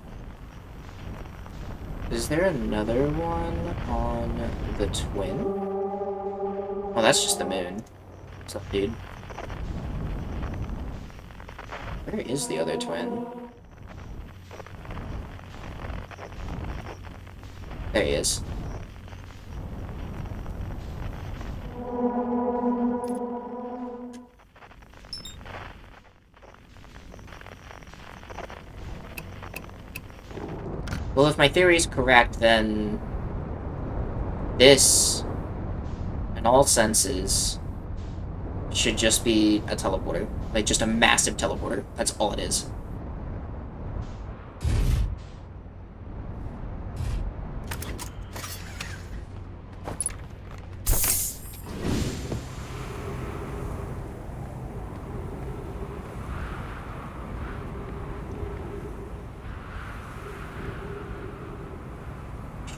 Is there another one on the twin? Oh, that's just the moon. What's up, dude? Where is the other twin? There he is. Well, if my theory is correct, then this, in all senses, should just be a teleporter. Like, just a massive teleporter. That's all it is.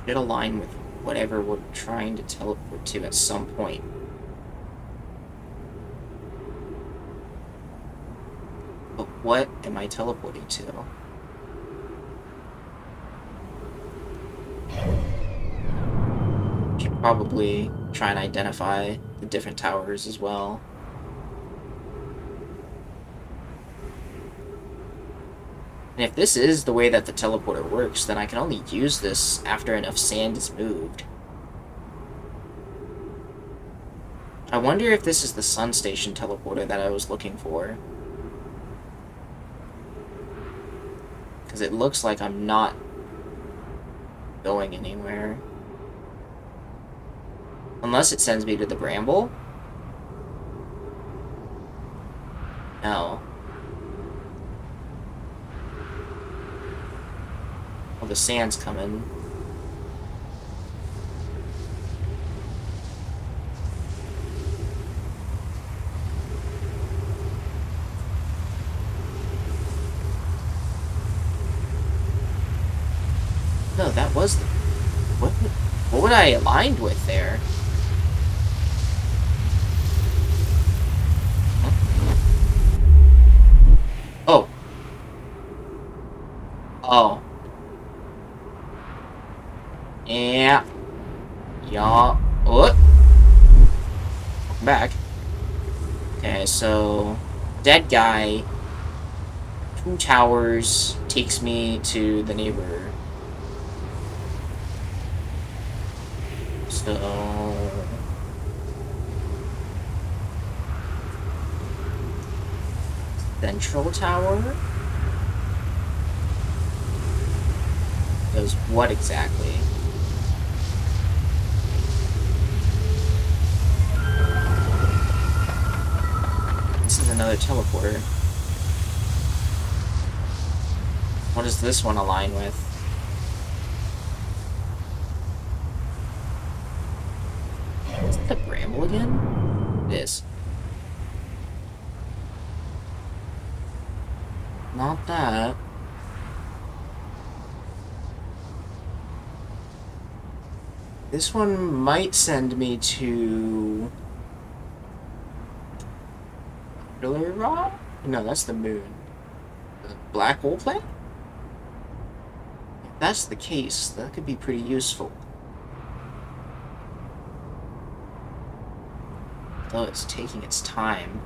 Should align with whatever we're trying to teleport to at some point. But what am I teleporting to? Should probably try and identify the different towers as well. And if this is the way that the teleporter works, then I can only use this after enough sand is moved. I wonder if this is the Sun Station teleporter that I was looking for. Because it looks like I'm not going anywhere. Unless it sends me to the Bramble? No. Oh, the sand's coming. No, that was the... What would I aligned with there? Huh? Oh. Oh. Yeah. Yeah. What? Welcome back. Okay, so... Dead guy. 2 towers takes me to the neighbor. So... Central tower? Does what exactly? This is another teleporter. What does this one align with? Is it the Bramble again? It is. Not that. This one might send me to... Pillar Rock? No, that's the moon. The black hole planet? If that's the case, that could be pretty useful. Though it's taking its time.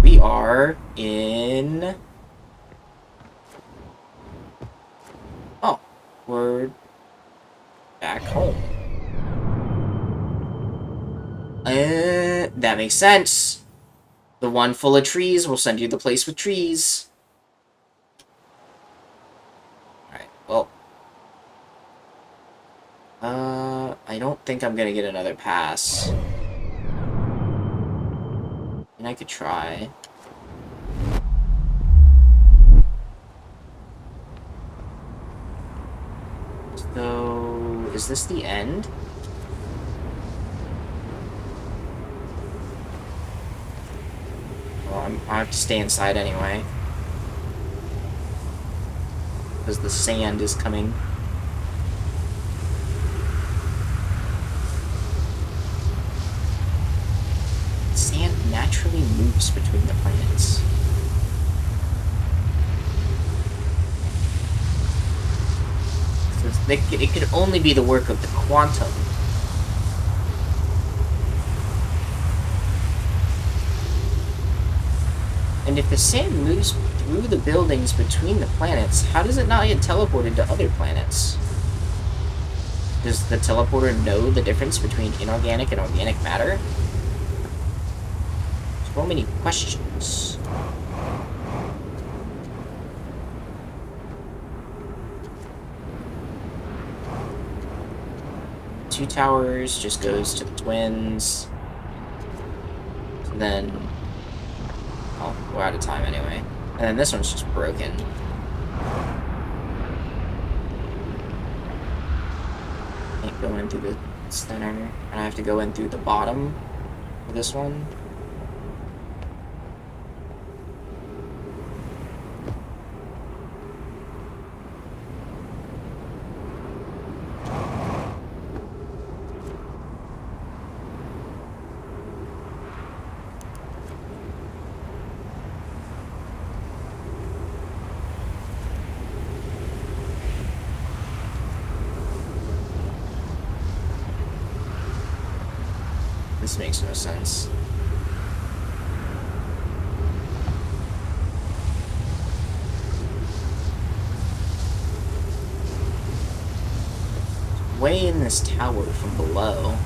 We are in... Oh, we're back home. That makes sense. The one full of trees will send you the place with trees. Alright, well. I don't think I'm gonna get another pass. And I could try. So, is this the end? Well, I have to stay inside anyway. Because the sand is coming. Sand naturally moves between the planets. So it could only be the work of the quantum. And if the sand moves through the buildings between the planets, how does it not get teleported to other planets? Does the teleporter know the difference between inorganic and organic matter? So many questions. Two towers just goes to the twins. So then... Oh, we're out of time anyway. And then this one's just broken. Can't go in through the center. And I have to go in through the bottom of this one. This makes no sense. way in this tower from below.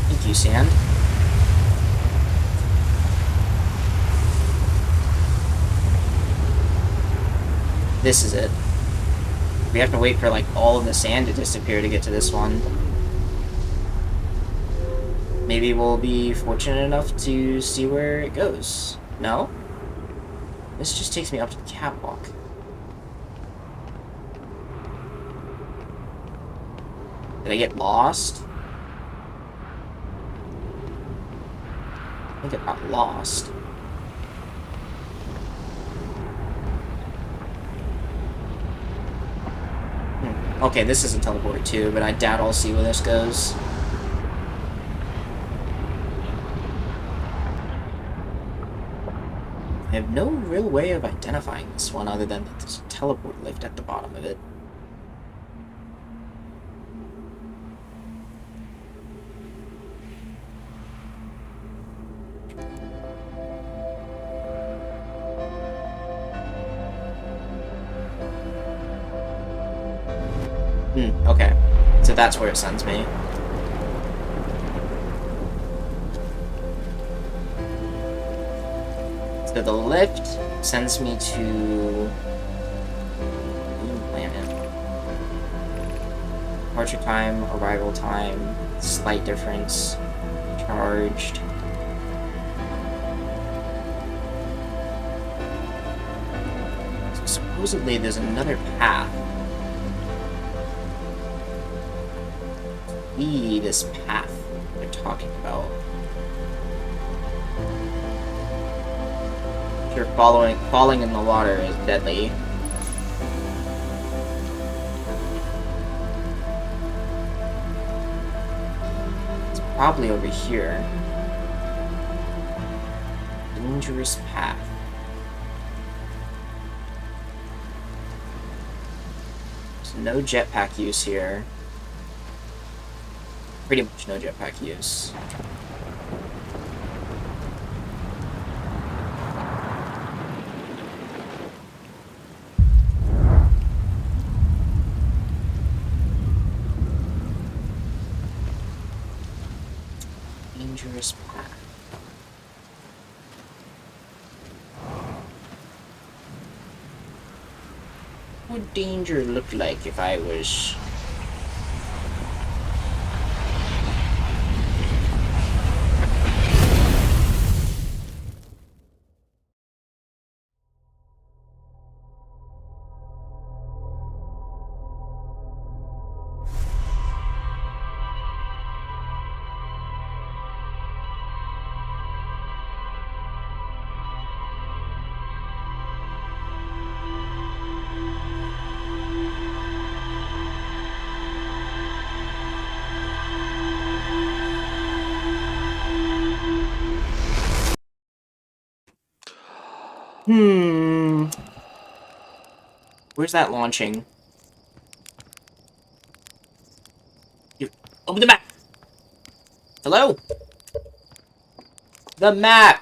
Thank you, sand. This is it. We have to wait for, like, all of the sand to disappear to get to this one. Maybe we'll be fortunate enough to see where it goes. No? This just takes me up to the catwalk. Did I get lost? I think I got lost. Okay, this isn't teleported too, but I doubt I'll see where this goes. I have no real way of identifying this one other than that there's a teleport lift at the bottom of it. Okay. So that's where it sends me. So the lift sends me to Moon Planet. Departure time, arrival time, slight difference, charged. So supposedly there's another path. This path they're talking about. Sure, falling in the water is deadly. It's probably over here. Dangerous path. There's no jetpack use here. Pretty much no jetpack use. Dangerous path. What would danger look like if I was... Where's that launching? Open the map! Hello? The map!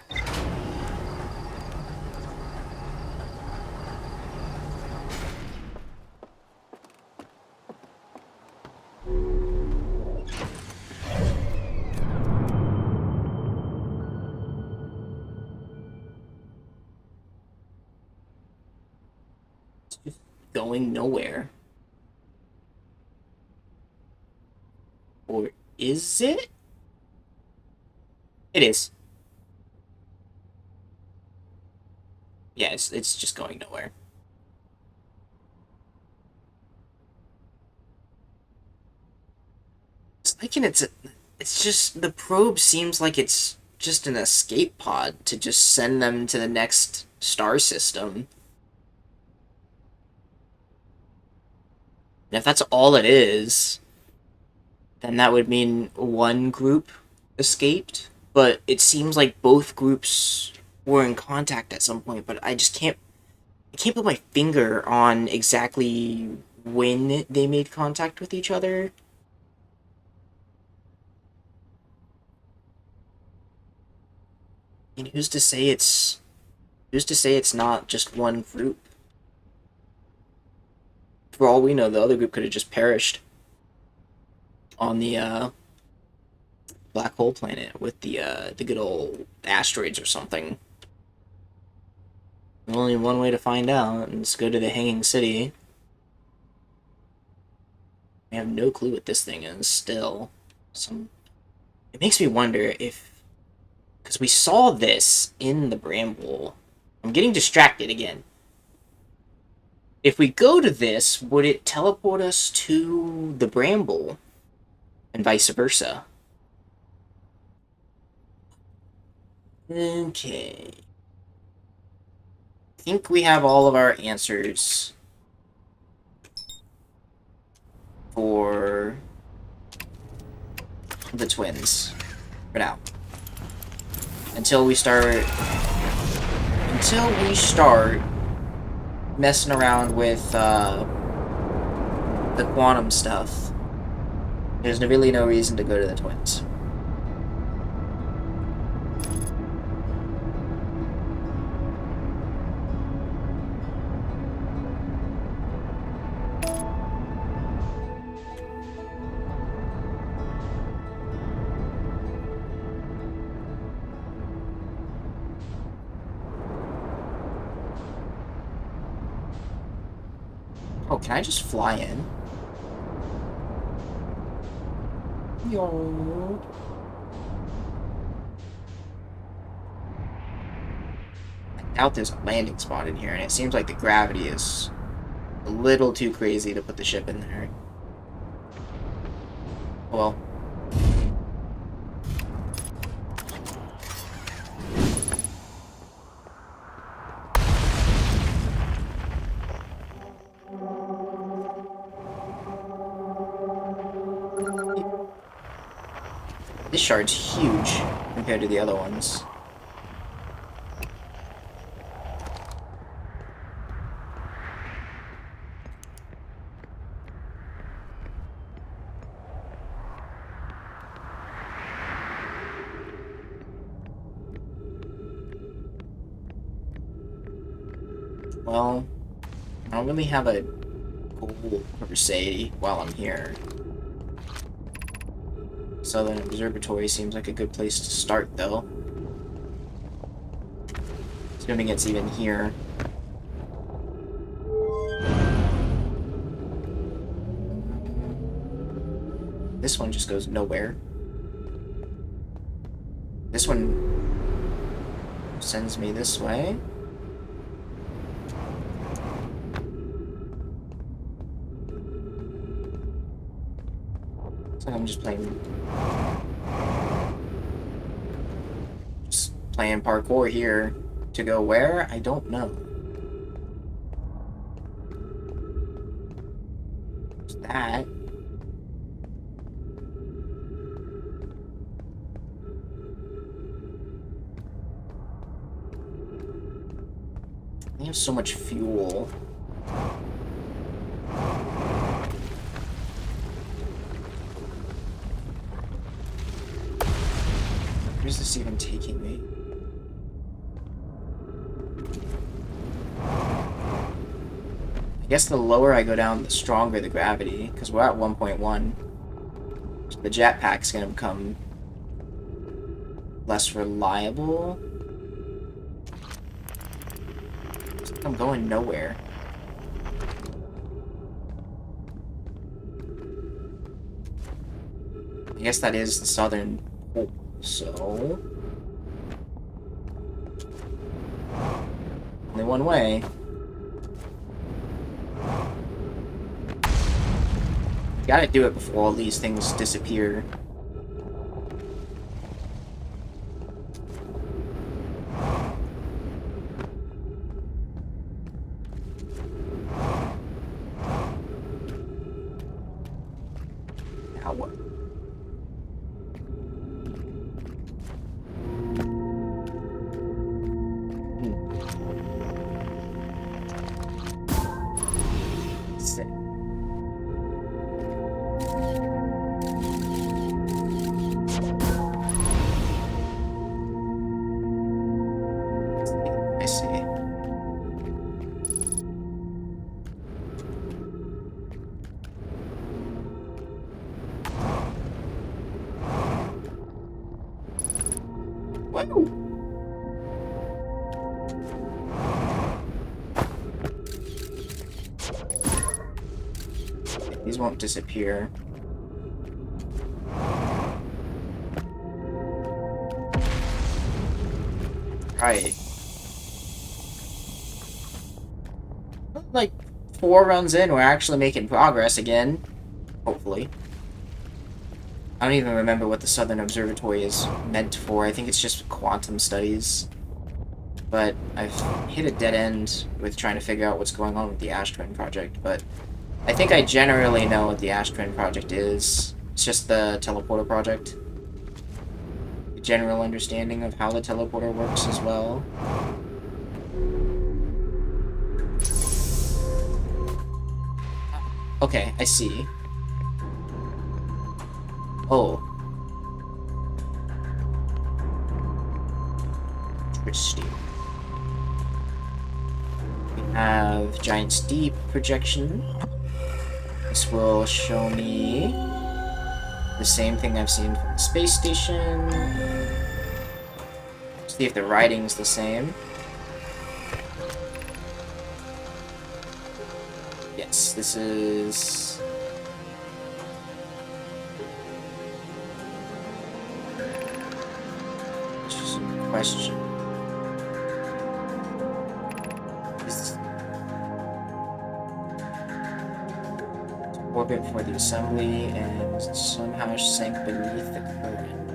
Going nowhere. Or is it? It is. Yeah, it's just going nowhere. It's thinking it's just the probe seems like it's just an escape pod to just send them to the next star system. And if that's all it is, then that would mean one group escaped. But it seems like both groups were in contact at some point, but I can't put my finger on exactly when they made contact with each other. mean, who's to say it's not just one group? For all we know, the other group could have just perished on the black hole planet with the good old asteroids or something. There's only one way to find out, and it's go to the Hanging City. I have no clue what this thing is still. It makes me wonder if, because we saw this in the Bramble. I'm getting distracted again. If we go to this, would it teleport us to the Bramble? And vice versa. Okay. I think we have all of our answers for the twins for now. Until we start messing around with the quantum stuff. There's really no reason to go to the twins. Oh, can I just fly in? Yo. I doubt there's a landing spot in here, and it seems like the gravity is a little too crazy to put the ship in there. Well. This shard's huge compared to the other ones. Well, I don't really have a goal per se while I'm here. Southern Observatory seems like a good place to start, though. Assuming it's even here. This one just goes nowhere. This one sends me this way. So I'm just playing parkour here. To go where? I don't know. There's that. I have so much fuel. Where's this even taking me? I guess the lower I go down, the stronger the gravity, because we're at 1.1. So the jetpack's gonna become less reliable. I'm going nowhere. I guess that is the southern pole, so only one way. Gotta do it before all these things disappear. Now what? Sick. Woo! These won't disappear. Right. Like 4 runs in, we're actually making progress again. Hopefully. I don't even remember what the Southern Observatory is meant for. I think it's just quantum studies. But I've hit a dead end with trying to figure out what's going on with the Ash Twin project. But I think I generally know what the Ash Twin project is. It's just the teleporter project. A general understanding of how the teleporter works as well. Okay, I see. Oh. Interesting. We have Giant's Deep projection. This will show me the same thing I've seen from the space station. See if the writing's the same. Yes, this is... just a question. Is orbit for the assembly and somehow sank beneath the current.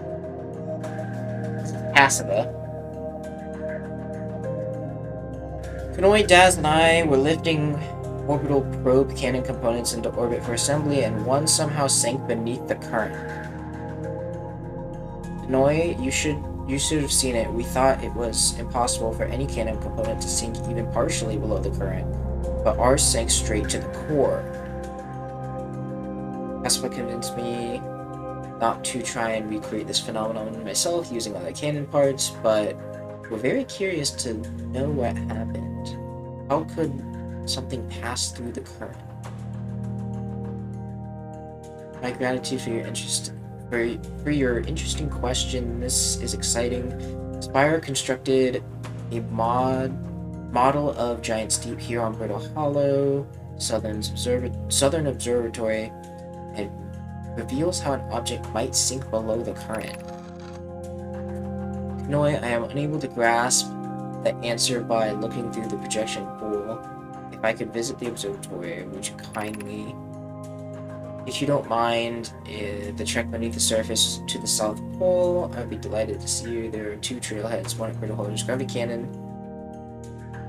Passiva. Kanoi, Daz, and I were lifting orbital probe cannon components into orbit for assembly, and one somehow sank beneath the current. Kanoi, you should have seen it. We thought it was impossible for any cannon component to sink even partially below the current, but ours sank straight to the core. That's what convinced me not to try and recreate this phenomenon myself using other cannon parts, but we're very curious to know what happened. How could something pass through the current? My gratitude for your interest. For your interesting question. This is exciting. Spire constructed a model of Giant's Deep here on Brittle Hollow, Southern Observatory, and reveals how an object might sink below the current. Kanoi, I am unable to grasp the answer by looking through the projection pool. If I could visit the observatory, would you kindly? If you don't mind, the trek beneath the surface to the South Pole, I'd be delighted to see you. There are 2 trailheads, one at Brittle Holders Gravity Cannon.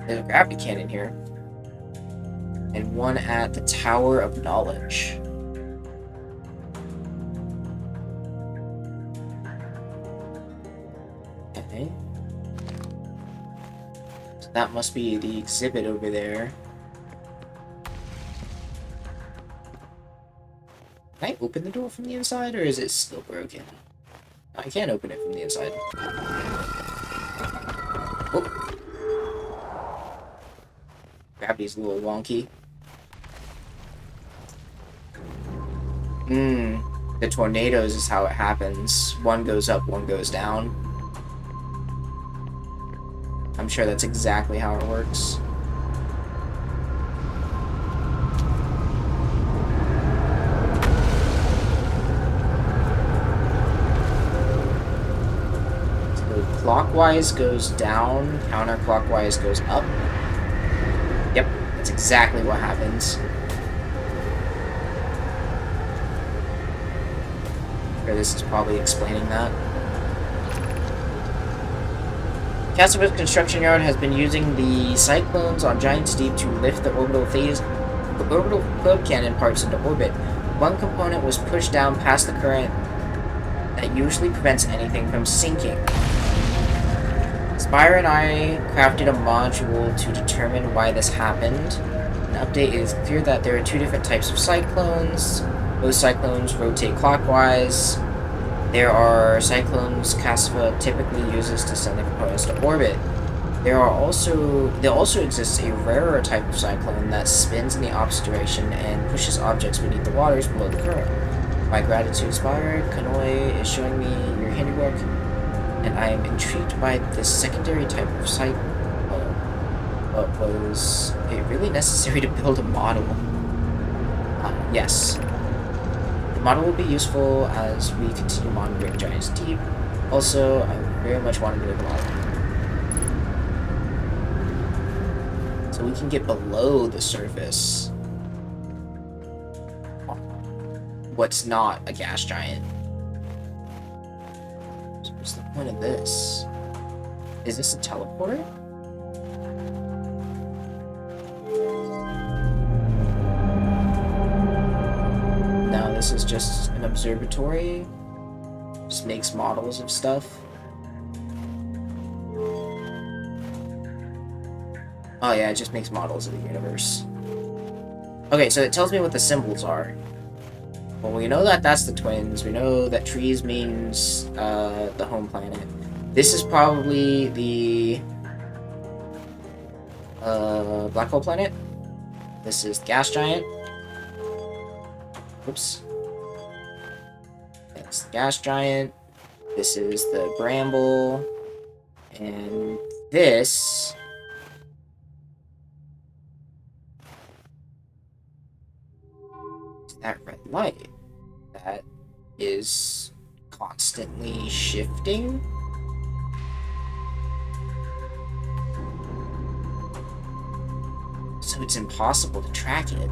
There's a gravity cannon here. And one at the Tower of Knowledge. Okay. So that must be the exhibit over there. Can I open the door from the inside, or is it still broken? I can't open it from the inside. Oh. Gravity's a little wonky. The tornadoes is how it happens. One goes up, one goes down. I'm sure that's exactly how it works. Clockwise goes down, counterclockwise goes up. Yep, that's exactly what happens. Sure, this is probably explaining that. Castlewood's construction yard has been using the cyclones on Giant's Deep to lift the orbital probe cannon parts into orbit. One component was pushed down past the current that usually prevents anything from sinking. Spire and I crafted a module to determine why this happened. An update is clear that there are 2 different types of cyclones. Those cyclones rotate clockwise. There are cyclones Cassava typically uses to send the components to orbit. There also exists a rarer type of cyclone that spins in the opposite direction and pushes objects beneath the waters below the current. My gratitude, Spire. Kanoi is showing me your handiwork. and I am intrigued by this secondary type of site. But was it really necessary to build a model? Yes. The model will be useful as we continue monitoring Giants Deep. Also, I very much want to build a model. So we can get below the surface. What's not a gas giant. So what's the point of this? Is this a teleporter? No, this is just an observatory. Just makes models of stuff. Oh yeah, it just makes models of the universe. Okay, so it tells me what the symbols are. Well, we know that that's the twins. We know that trees means the home planet. This is probably the black hole planet. This is the gas giant. Oops. That's the gas giant. This is the bramble. And this is that red light that is constantly shifting. So it's impossible to track it.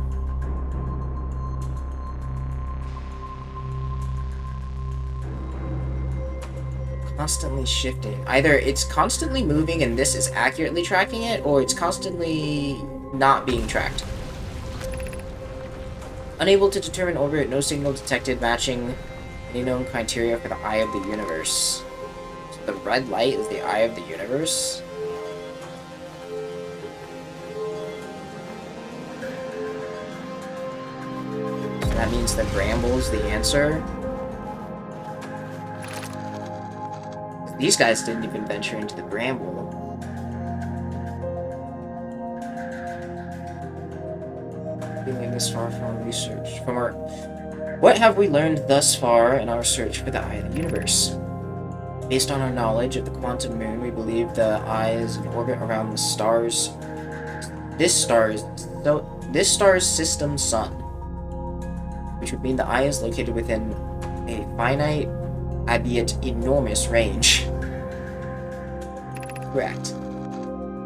Constantly shifting. Either it's constantly moving and this is accurately tracking it, or it's constantly not being tracked. Unable to determine orbit, no signal detected matching any known criteria for the eye of the universe. So the red light is the eye of the universe? So that means the bramble is the answer? These guys didn't even venture into the bramble. Feeling this far from our research, what have we learned thus far in our search for the eye of the universe? Based on our knowledge of the quantum moon, we believe the eye is in orbit around the stars. This star's system sun, which would mean the eye is located within a finite, albeit enormous range. Correct.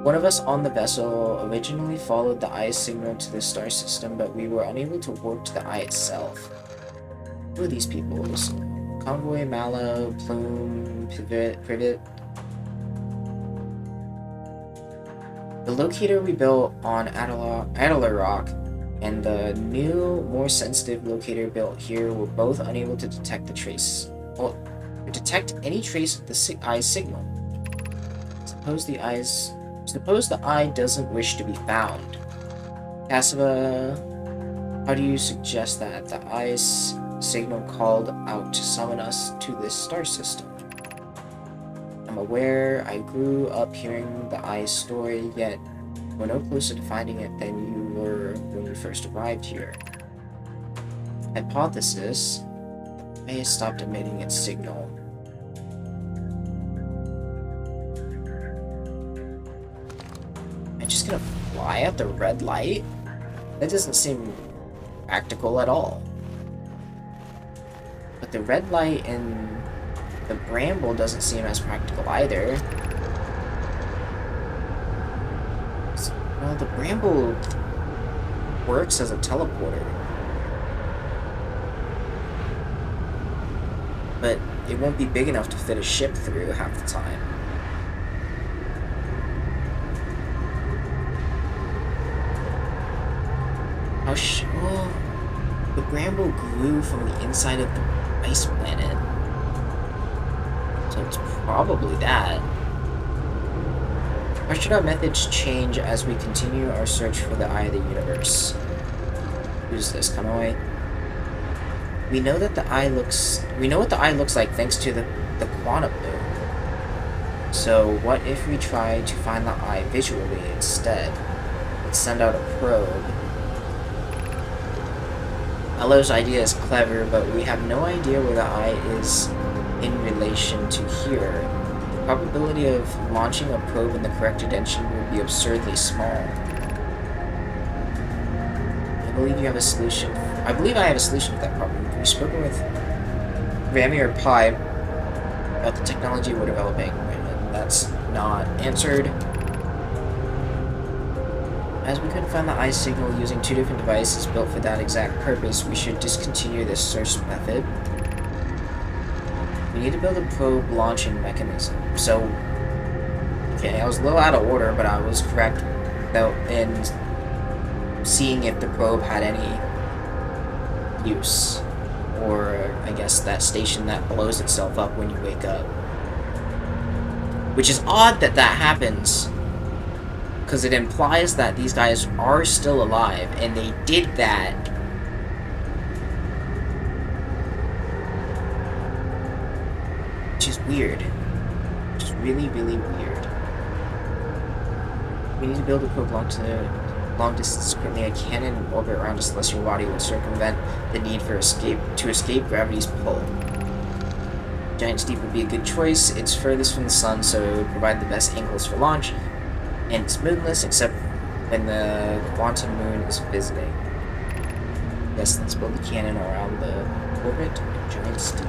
One of us on the vessel originally followed the eye's signal to the star system, but we were unable to warp to the eye itself. Who are these people? Convoy, Mallow, Plume, Privet. The locator we built on Adler Rock and the new, more sensitive locator built here were both unable to detect any trace of the eye's signal. Suppose the eye doesn't wish to be found. Cassiva, how do you suggest that the eye's signal called out to summon us to this star system? I'm aware I grew up hearing the eye's story, yet we're no closer to finding it than you were when you first arrived here. Hypothesis, the eye has stopped emitting its signal. Just gonna fly at the red light? That doesn't seem practical at all. But the red light in the bramble doesn't seem as practical either. Well, the bramble works as a teleporter. But it won't be big enough to fit a ship through half the time. Well, the bramble grew from the inside of the ice planet. So it's probably that. Or should our methods change as we continue our search for the eye of the universe? Who's this, Kanoi? We know what the eye looks like thanks to the quantum moon. So what if we try to find the eye visually instead? Let's send out a probe. Hello's idea is clever, but we have no idea where the eye is in relation to here. probability of launching a probe in the correct direction would be absurdly small. I believe you have a solution. I believe I have a solution to that problem. We've spoken with Rami or Pi about the technology we're developing, and that's not answered. As we couldn't find the eye signal using 2 different devices built for that exact purpose, we should discontinue this search method. We need to build a probe launching mechanism. So, okay, I was a little out of order, but I was correct though in seeing if the probe had any use. Or, I guess, that station that blows itself up when you wake up. Which is odd that that happens, because it implies that these guys are still alive, and they did that which is weird. Which is really, really weird. We need to build a probe long distance. Currently, a cannon in orbit around a celestial body would circumvent the need for escape gravity's pull. Giant Steep would be a good choice. It's furthest from the sun, so it would provide the best angles for launch, and it's moonless except when the quantum moon is visiting. Yes, let's build a cannon around the orbit of Giant Steep.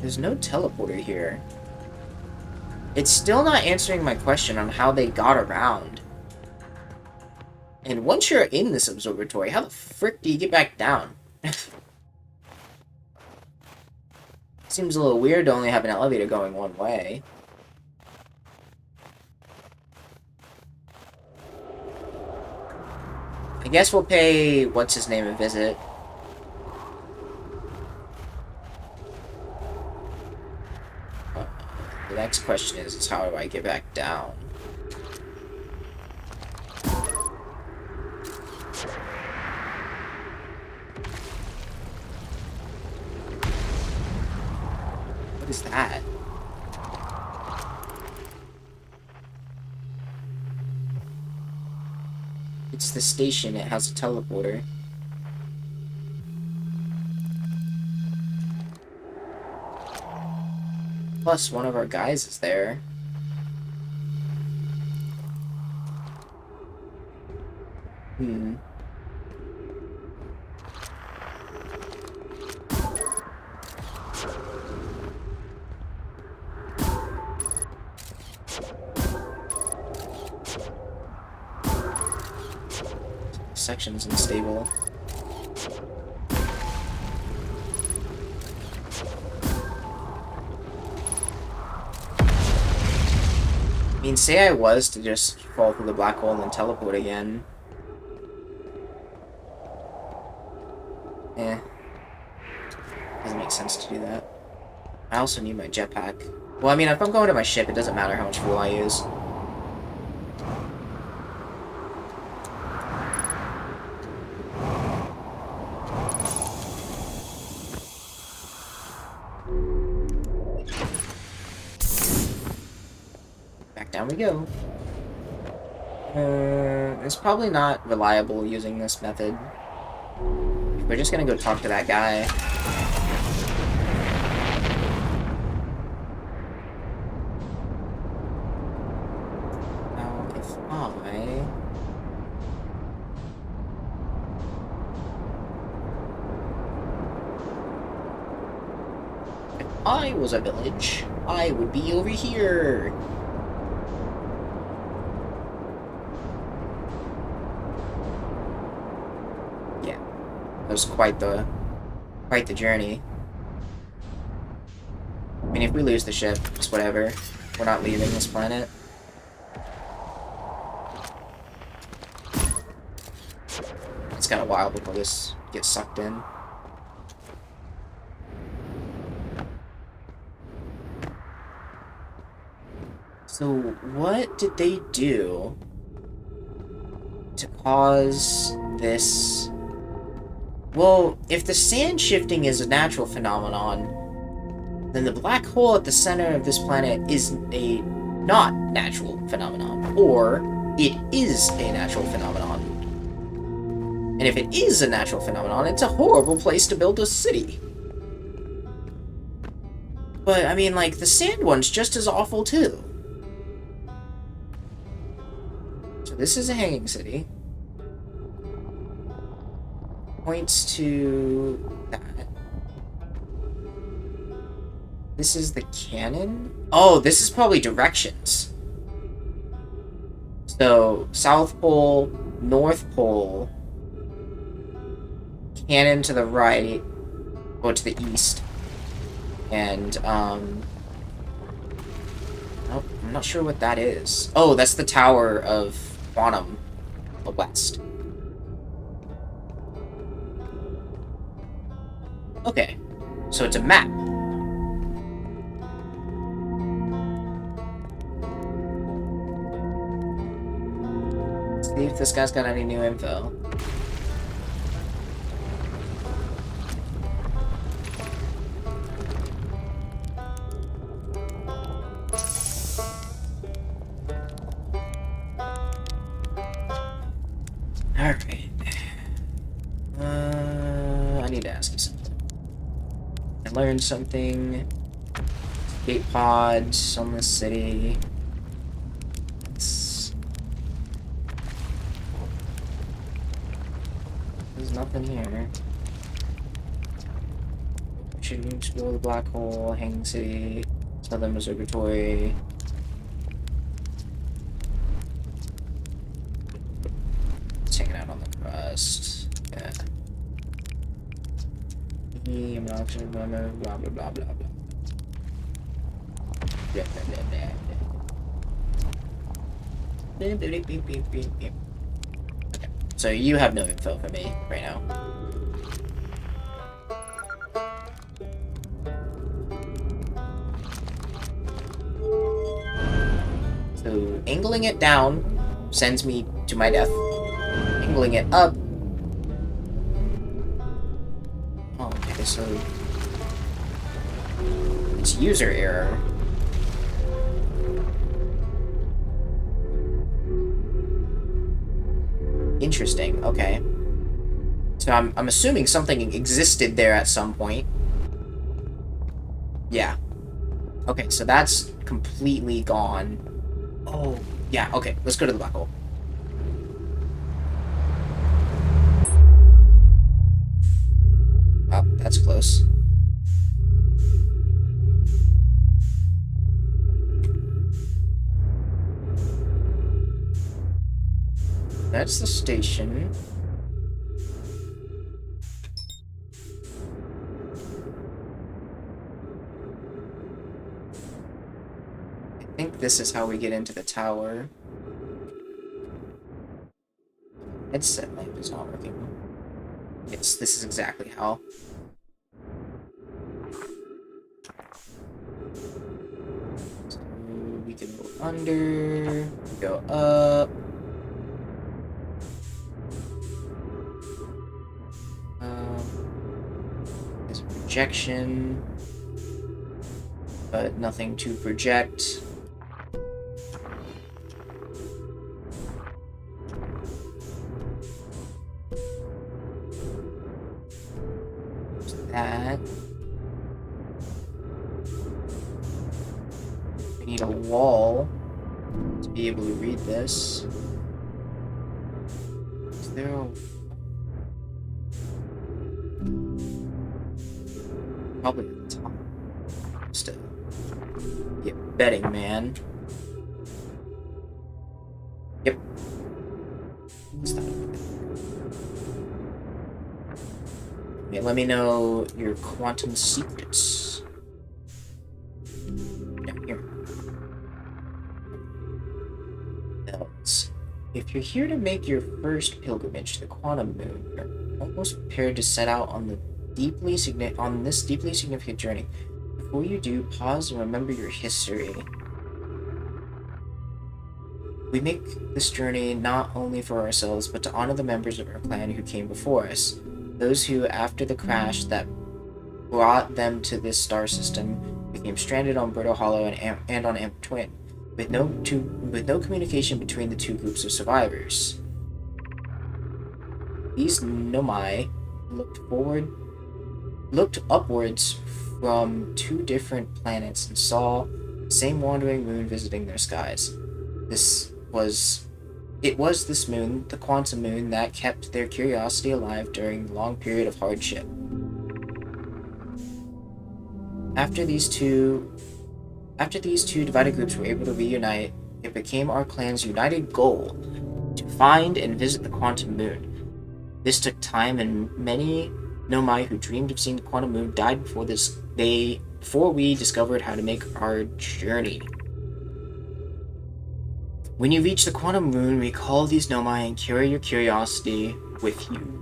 There's no teleporter here. It's still not answering my question on how they got around. And once you're in this observatory, how the frick do you get back down? Seems a little weird to only have an elevator going one way. I guess we'll pay what's-his-name a visit. The next question is how do I get back down? What is that? It's the station. It has a teleporter. Plus, one of our guys is there. Section's unstable. I mean, say I was to just fall through the black hole and then teleport again. Doesn't make sense to do that. I also need my jetpack. Well, I mean, if I'm going to my ship, it doesn't matter how much fuel I use. Down we go. It's probably not reliable using this method. We're just gonna go talk to that guy. Now, if I was a village, I would be over here. It was quite the journey. I mean, if we lose the ship, it's whatever. We're not leaving this planet. It's got a while before this gets sucked in. So, what did they do to cause this? Well, if the sand shifting is a natural phenomenon, then the black hole at the center of this planet is a not natural phenomenon, or it is a natural phenomenon. And if it is a natural phenomenon, it's a horrible place to build a city. But, I mean, like, the sand one's just as awful, too. So this is a hanging city. Points to that. This is the cannon? Oh, this is probably directions. So, South Pole, North Pole, cannon to the right, or to the east, and, nope, I'm not sure what that is. Oh, that's the Tower of Quantum, the west. Okay, so it's a map. See if this guy's got any new info. Alright. I need to ask you something. I learned something. Gate pods on the city. There's nothing here. Shooting explore the black hole, hanging city, southern observatory. It's hanging out on the crust. Yeah. I'm not sure, blah blah blah blah blah blah. Blah, blah, blah, blah. Okay. So you have no info for me right now. So angling it down sends me to my death. Angling it up. Oh, okay, so it's user error. Interesting, okay. So I'm assuming something existed there at some point. Yeah. Okay, so that's completely gone. Oh, yeah, okay, let's go to the black hole. Wow, that's close. That's the station. I think this is how we get into the tower. Headset lamp is not working. Yes, this is exactly how. So we can go under, go up. There's a projection, but nothing to project. That. We need a wall to be able to read this. Is there a... Probably at the top. Just a... Yeah, betting man. Yep. What's that? Okay, let me know your quantum secrets. Down here. Bells. If you're here to make your first pilgrimage to the quantum moon, you're almost prepared to set out on this deeply significant journey. Before you do, pause and remember your history. We make this journey not only for ourselves, but to honor the members of our clan who came before us. Those who, after the crash that brought them to this star system, became stranded on Brittle Hollow and on Amber Twin, with no communication between the two groups of survivors. These Nomai looked upwards from two different planets and saw the same wandering moon visiting their skies. It was this moon, the quantum moon, that kept their curiosity alive during a long period of hardship. After these two divided groups were able to reunite, it became our clan's united goal to find and visit the quantum moon. This took time, and many Nomai who dreamed of seeing the quantum moon died before we discovered how to make our journey. When you reach the quantum moon, recall these Nomai and carry your curiosity with you.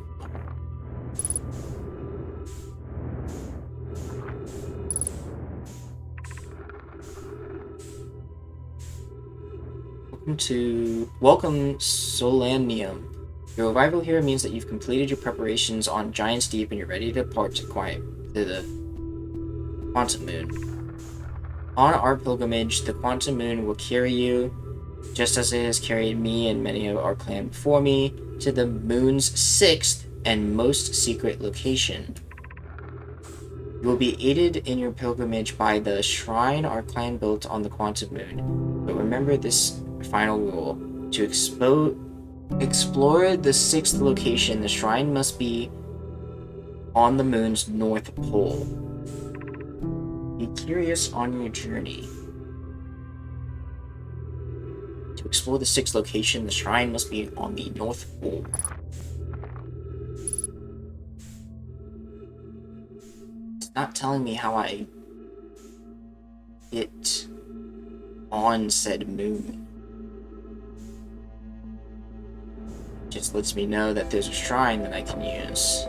Welcome Solanium. Your arrival here means that you've completed your preparations on Giant's Deep and you're ready to depart to the quantum moon. On our pilgrimage, the quantum moon will carry you, just as it has carried me and many of our clan before me, to the moon's 6th and most secret location. You will be aided in your pilgrimage by the shrine our clan built on the quantum moon. But remember this final rule. To explore the 6th location, the shrine must be on the moon's north pole. Be curious on your journey. To explore the 6th location, the shrine must be on the North Pole. It's not telling me how I get on said moon. It just lets me know that there's a shrine that I can use.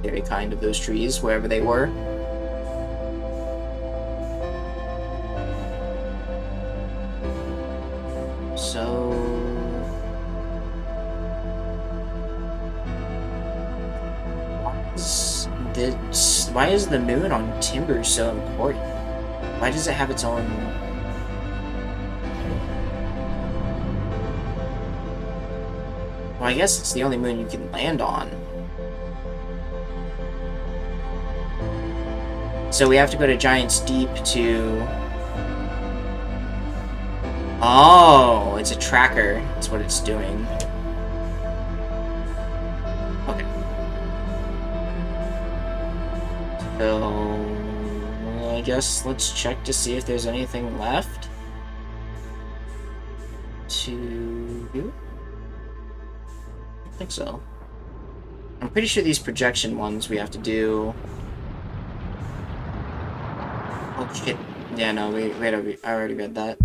Very kind of those trees, wherever they were. So... why is the moon on Timber so important? Why does it have its own... Well, I guess it's the only moon you can land on. So we have to go to Giant's Deep to... Oh, it's a tracker. That's what it's doing. Okay. So... I guess let's check to see if there's anything left to do. I don't think so. I'm pretty sure these projection ones we have to do... Oh shit. Yeah, no, I already read that.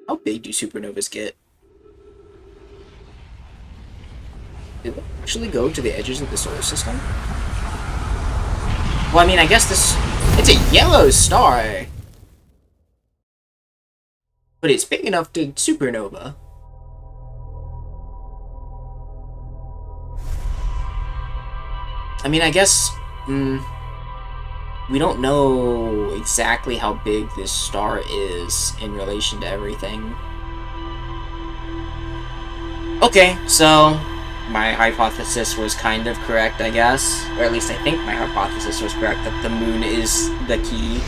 How big do supernovas get? Do they actually go to the edges of the solar system? Well, I mean, I guess it's a yellow star. But it's big enough to supernova. I mean, I guess... we don't know exactly how big this star is in relation to everything. Okay, so... my hypothesis was kind of correct, I guess. Or at least I think my hypothesis was correct, that the moon is the key.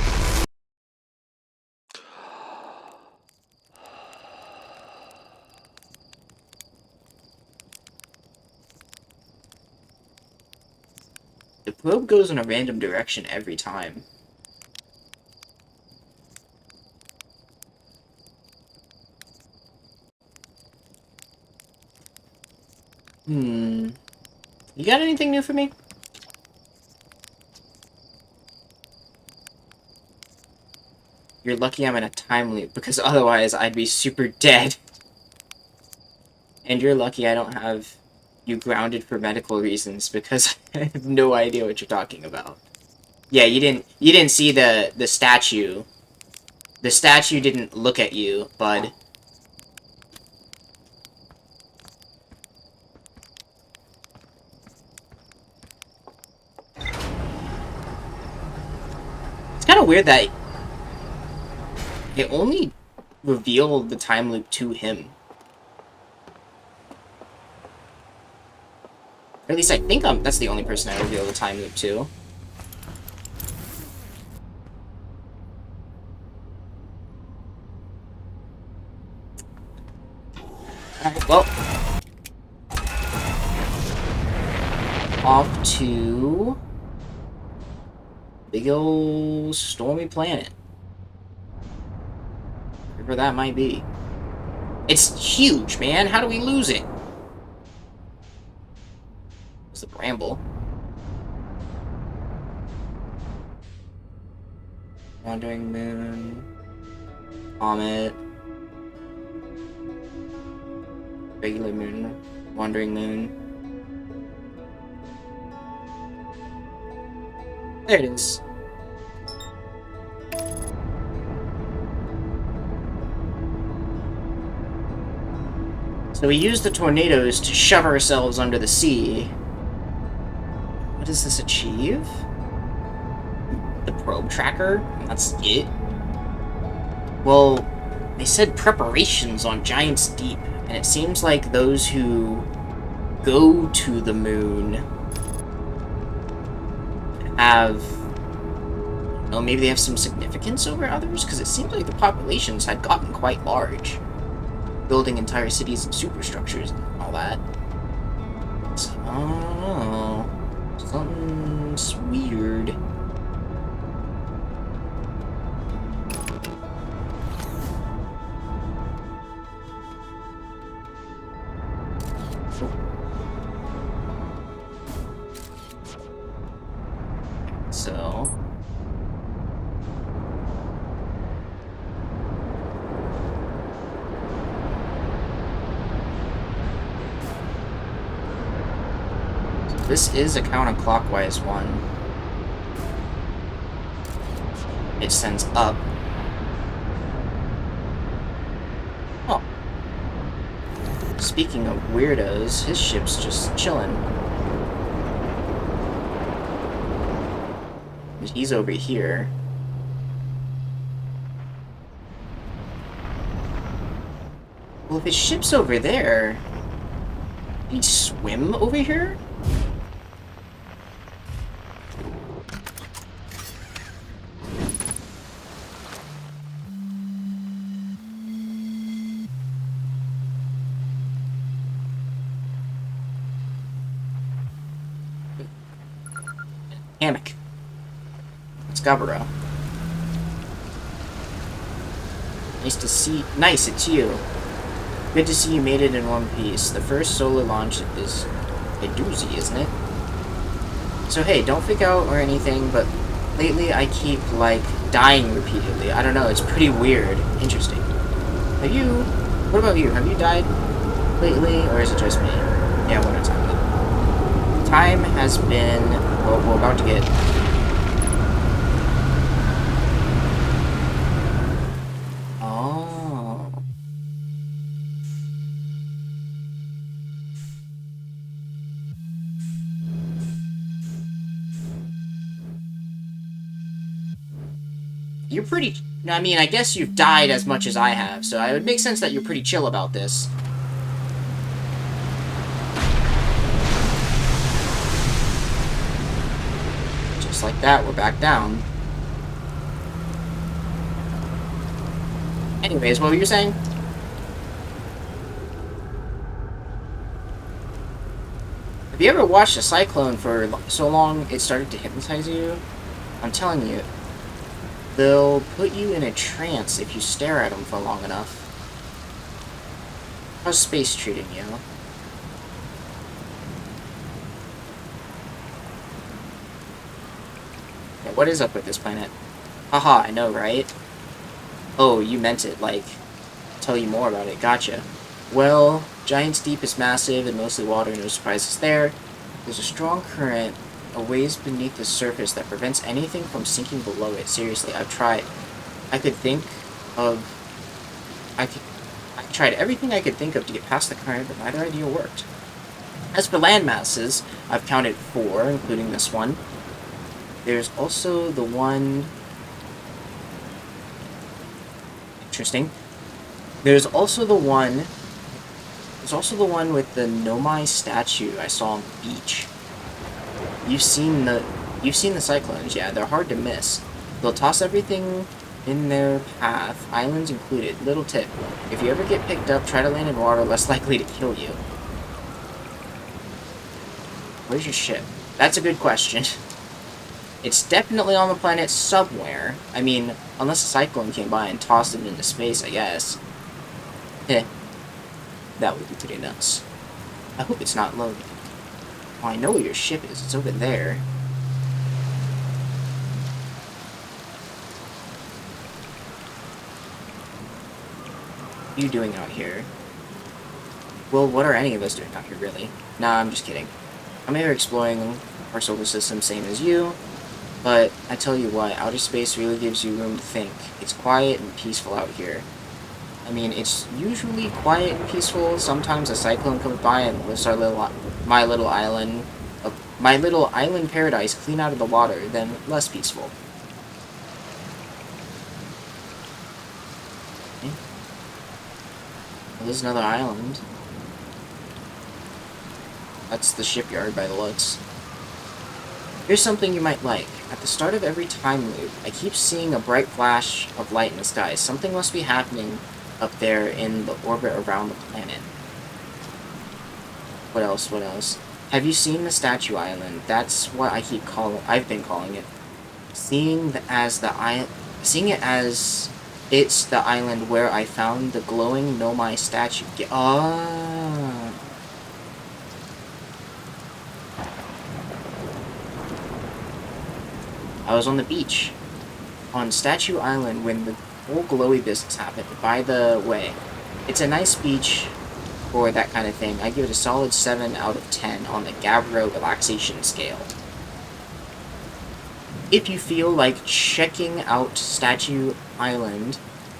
The probe goes in a random direction every time. You got anything new for me? You're lucky I'm in a time loop, because otherwise I'd be super dead. And you're lucky I don't have you grounded for medical reasons, because I have no idea what you're talking about. Yeah, you didn't see the statue. The statue didn't look at you, bud. It's kind of weird that it only revealed the time loop to him. Or at least I think that's the only person I reveal the time loop to. Alright, well. Off to big ol' stormy planet. Wherever that might be. It's huge, man. How do we lose it? It's the bramble. Wandering moon. Comet. Regular moon. Wandering moon. There it is. So we use the tornadoes to shove ourselves under the sea. What does this achieve? The probe tracker? That's it? Well, they said preparations on Giant's Deep, and it seems like those who go to the moon have... Well, maybe they have some significance over others? Because it seems like the populations had gotten quite large. Building entire cities and superstructures and all that. So, I don't know. Something's weird. So... This is a counterclockwise one. It sends up. Oh. Speaking of weirdos, his ship's just chilling. He's over here. Well, if his ship's over there, can he swim over here? Hammock. It's Gabbro. Nice, it's you. Good to see you made it in one piece. The first solar launch is a doozy, isn't it? So hey, don't freak out or anything, but lately I keep, like, dying repeatedly. I don't know, it's pretty weird. Interesting. What about you? Have you died lately, or is it just me? Yeah, one at a time. Time has been... Well, we're about to get... Oh. You're pretty... I mean, I guess you've died as much as I have, so it would make sense that you're pretty chill about this. Just like that, we're back down. Anyways, what were you saying? Have you ever watched a cyclone for so long it started to hypnotize you? I'm telling you, they'll put you in a trance if you stare at them for long enough. How's space treating you? Yeah, what is up with this planet? Haha, I know, right? Oh, you meant it, like, tell you more about it. Gotcha. Well, Giant's Deep is massive and mostly water, no surprises there. There's a strong current a ways beneath the surface that prevents anything from sinking below it. Seriously, I've tried. I could think of... I tried everything I could think of to get past the current, but neither idea worked. As for land masses, I've counted 4, including this one. There's also the one... Interesting. There's also the one with the Nomai statue I saw on the beach. You've seen the cyclones, yeah, they're hard to miss. They'll toss everything in their path, islands included. Little tip, if you ever get picked up, try to land in water, less likely to kill you. Where's your ship? That's a good question. It's definitely on the planet somewhere. I mean, unless a cyclone came by and tossed it into space, I guess. Eh. That would be pretty nuts. I hope it's not loading. Oh, I know where your ship is. It's over there. What are you doing out here? Well, what are any of us doing out here, really? Nah, I'm just kidding. I'm here exploring our solar system, same as you. But I tell you what, outer space really gives you room to think. It's quiet and peaceful out here. I mean, it's usually quiet and peaceful. Sometimes a cyclone comes by and lifts my little island paradise clean out of the water, then less peaceful. Okay. Well, there's another island. That's the shipyard by the looks. Here's something you might like. At the start of every time loop, I keep seeing a bright flash of light in the sky. Something must be happening up there in the orbit around the planet. What else? What else? Have you seen the Statue Island? That's what I've been calling it. Seeing it as it's the island where I found the glowing Nomai statue. Ah. I was on the beach on Statue Island when the whole glowy business happened. By the way, it's a nice beach for that kind of thing. I give it a solid 7 out of 10 on the Gabbro relaxation scale. If you feel like checking out Statue Island,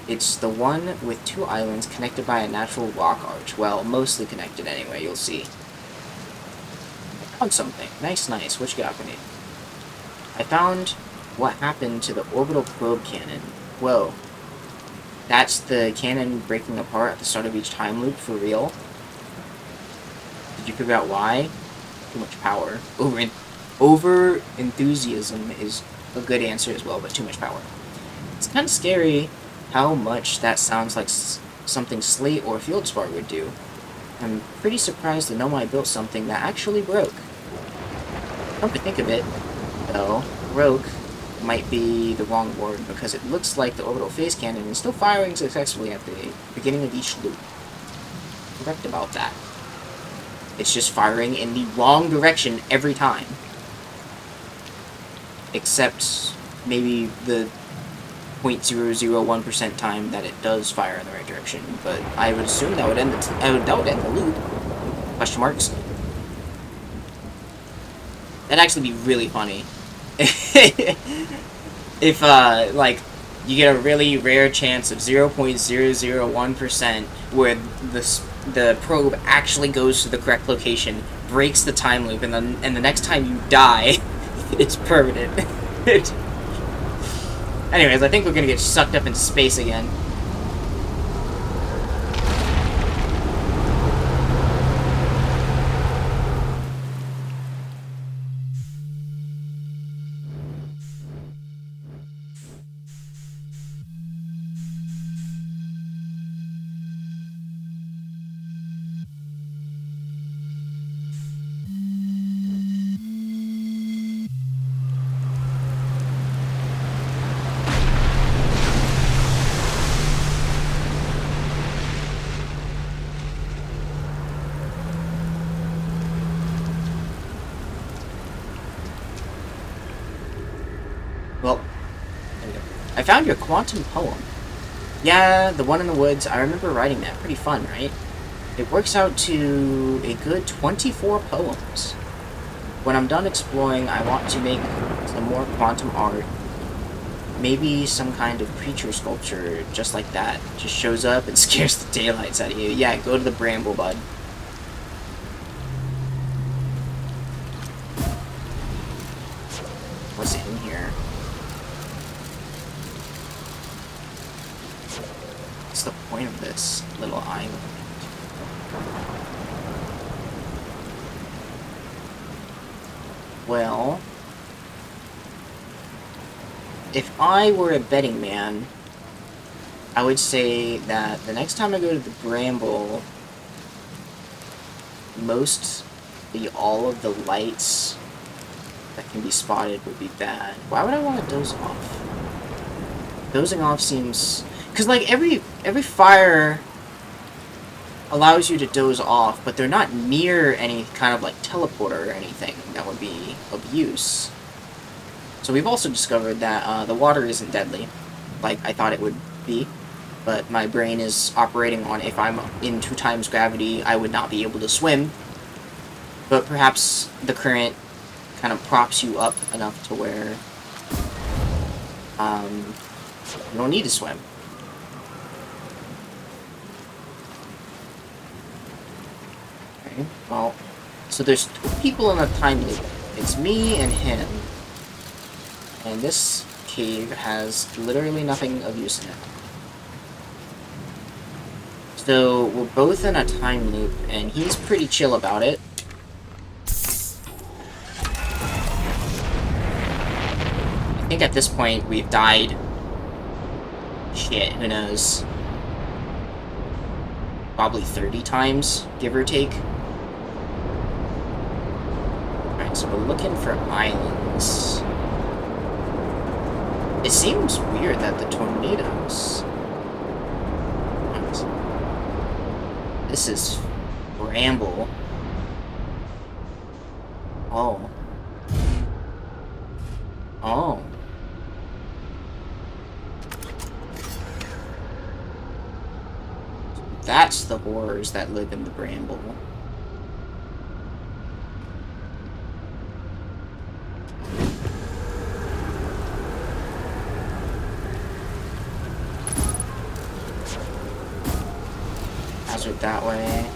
it's the one with 2 islands connected by a natural rock arch. Well, mostly connected anyway, you'll see. I found something. Nice, nice. What you got for me? I found what happened to the orbital probe cannon. Whoa. That's the cannon breaking apart at the start of each time loop, for real? Did you figure out why? Too much power. Over enthusiasm is a good answer as well, but too much power. It's kind of scary how much that sounds like something Slate or Fieldspar would do. I'm pretty surprised the Nomai built something that actually broke. Come to think of it, though, broke might be the wrong word, because it looks like the orbital phase cannon is still firing successfully at the beginning of each loop. Correct about that. It's just firing in the wrong direction every time. Except maybe the 0.001% time that it does fire in the right direction, but I would assume that would end the loop. Question marks. That'd actually be really funny. If, like, you get a really rare chance of 0.001% where the probe actually goes to the correct location, breaks the time loop, and the next time you die, it's permanent. Anyways, I think we're gonna get sucked up into space again. Well, there we go. I found your quantum poem. Yeah, the one in the woods. I remember writing that. Pretty fun, right? It works out to a good 24 poems. When I'm done exploring, I want to make some more quantum art. Maybe some kind of creature sculpture just like that. Just shows up and scares the daylights out of you. Yeah, go to the bramble, bud. What's in here? What's the point of this little island? Well, if I were a betting man, I would say that the next time I go to the Bramble, all of the lights that can be spotted would be bad. Why would I want to doze off? Dozing off seems... Because, like, every fire allows you to doze off, but they're not near any kind of, like, teleporter or anything that would be of use. So we've also discovered that the water isn't deadly, like I thought it would be. But my brain is operating on if I'm in 2 times gravity, I would not be able to swim. But perhaps the current kind of props you up enough to where you don't need to swim. Okay, well, so there's 2 people in a time loop. It's me and him. And this cave has literally nothing of use in it. So we're both in a time loop, and he's pretty chill about it. I think at this point we've died. Shit, who knows? Probably 30 times, give or take. Alright, so we're looking for islands. It seems weird that the tornadoes... This is Bramble. Oh. Oh. That's the horrors that live in the Bramble. Hazard that way.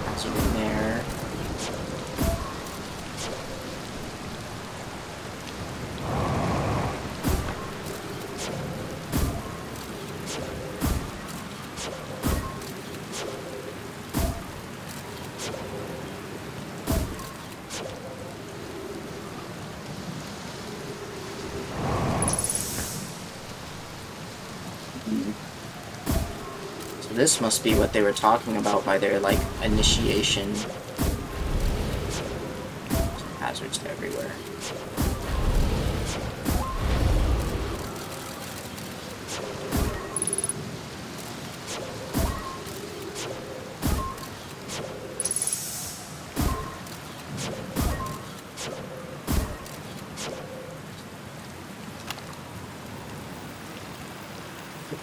Hazard in there. So this must be what they were talking about by their, like, initiation. Hazards everywhere.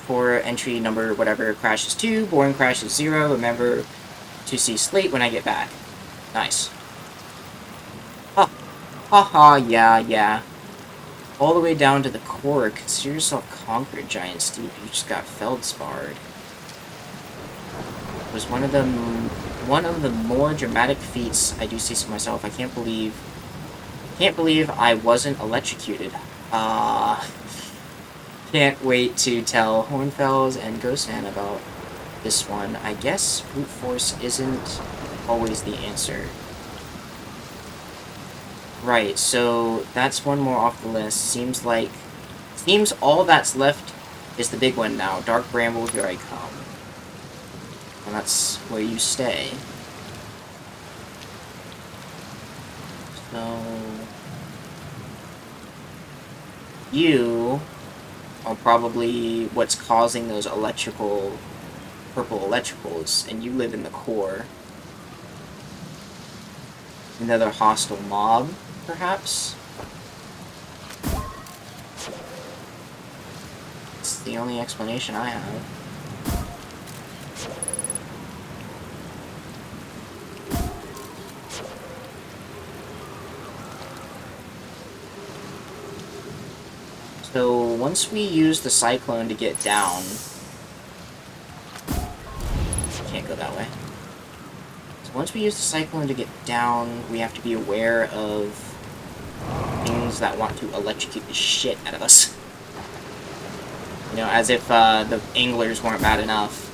For entry number whatever crashes 2, boring crashes 0. Remember to see Slate when I get back. Nice. Ha ha, yeah. All the way down to the core. Consider yourself conquered, giant steep. You just got feldsparred. It was one of the more dramatic feats I do see to myself. I can't believe I wasn't electrocuted. Can't wait to tell Hornfells and Ghostman about this one. I guess brute force isn't always the answer. Right, so that's one more off the list. Seems all that's left is the big one now. Dark Bramble, here I come. And that's where you stay. So... you... are probably what's causing those purple electricals, and you live in the core. Another hostile mob, perhaps? It's the only explanation I have. So, once we use the cyclone to get down... Can't go that way. So once we use the cyclone to get down, we have to be aware of things that want to electrocute the shit out of us. You know, as if the anglers weren't bad enough.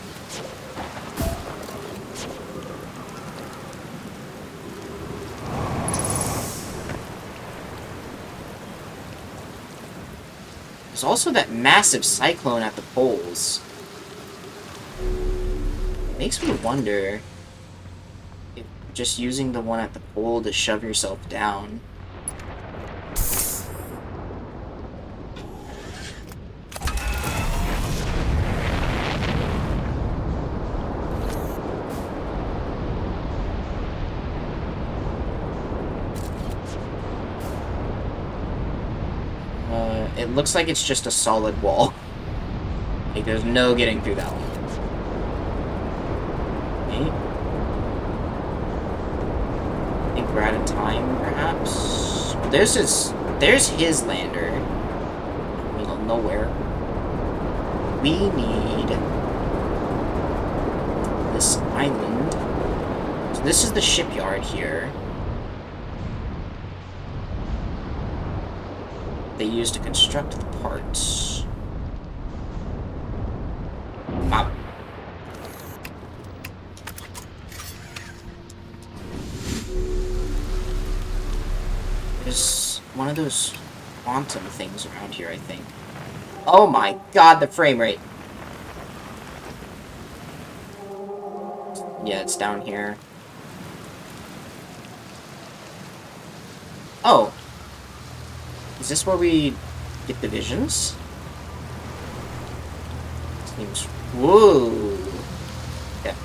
There's also that massive cyclone at the poles. Makes me wonder if just using the one at the pole to shove yourself down. It looks like it's just a solid wall. Like, there's no getting through that one. Okay. I think we're out of time, perhaps? There's his lander. Middle of nowhere. We need this island. So this is the shipyard here. They use to construct the parts. Wow. There's one of those quantum things around here, I think. Oh my god, the frame rate. Yeah, it's down here. Oh. Is this where we get the visions? Seems... Whoa! Yeah.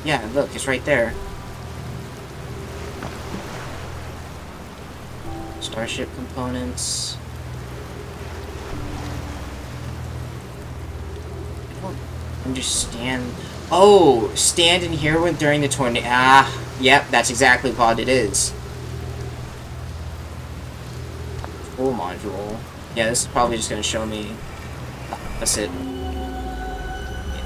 Yeah, look, it's right there. Starship components. I don't understand... Oh, stand in here when during the tornado. Ah, yep, that's exactly what it is. Full module. Yeah, this is probably just gonna show me the opposite. Yeah.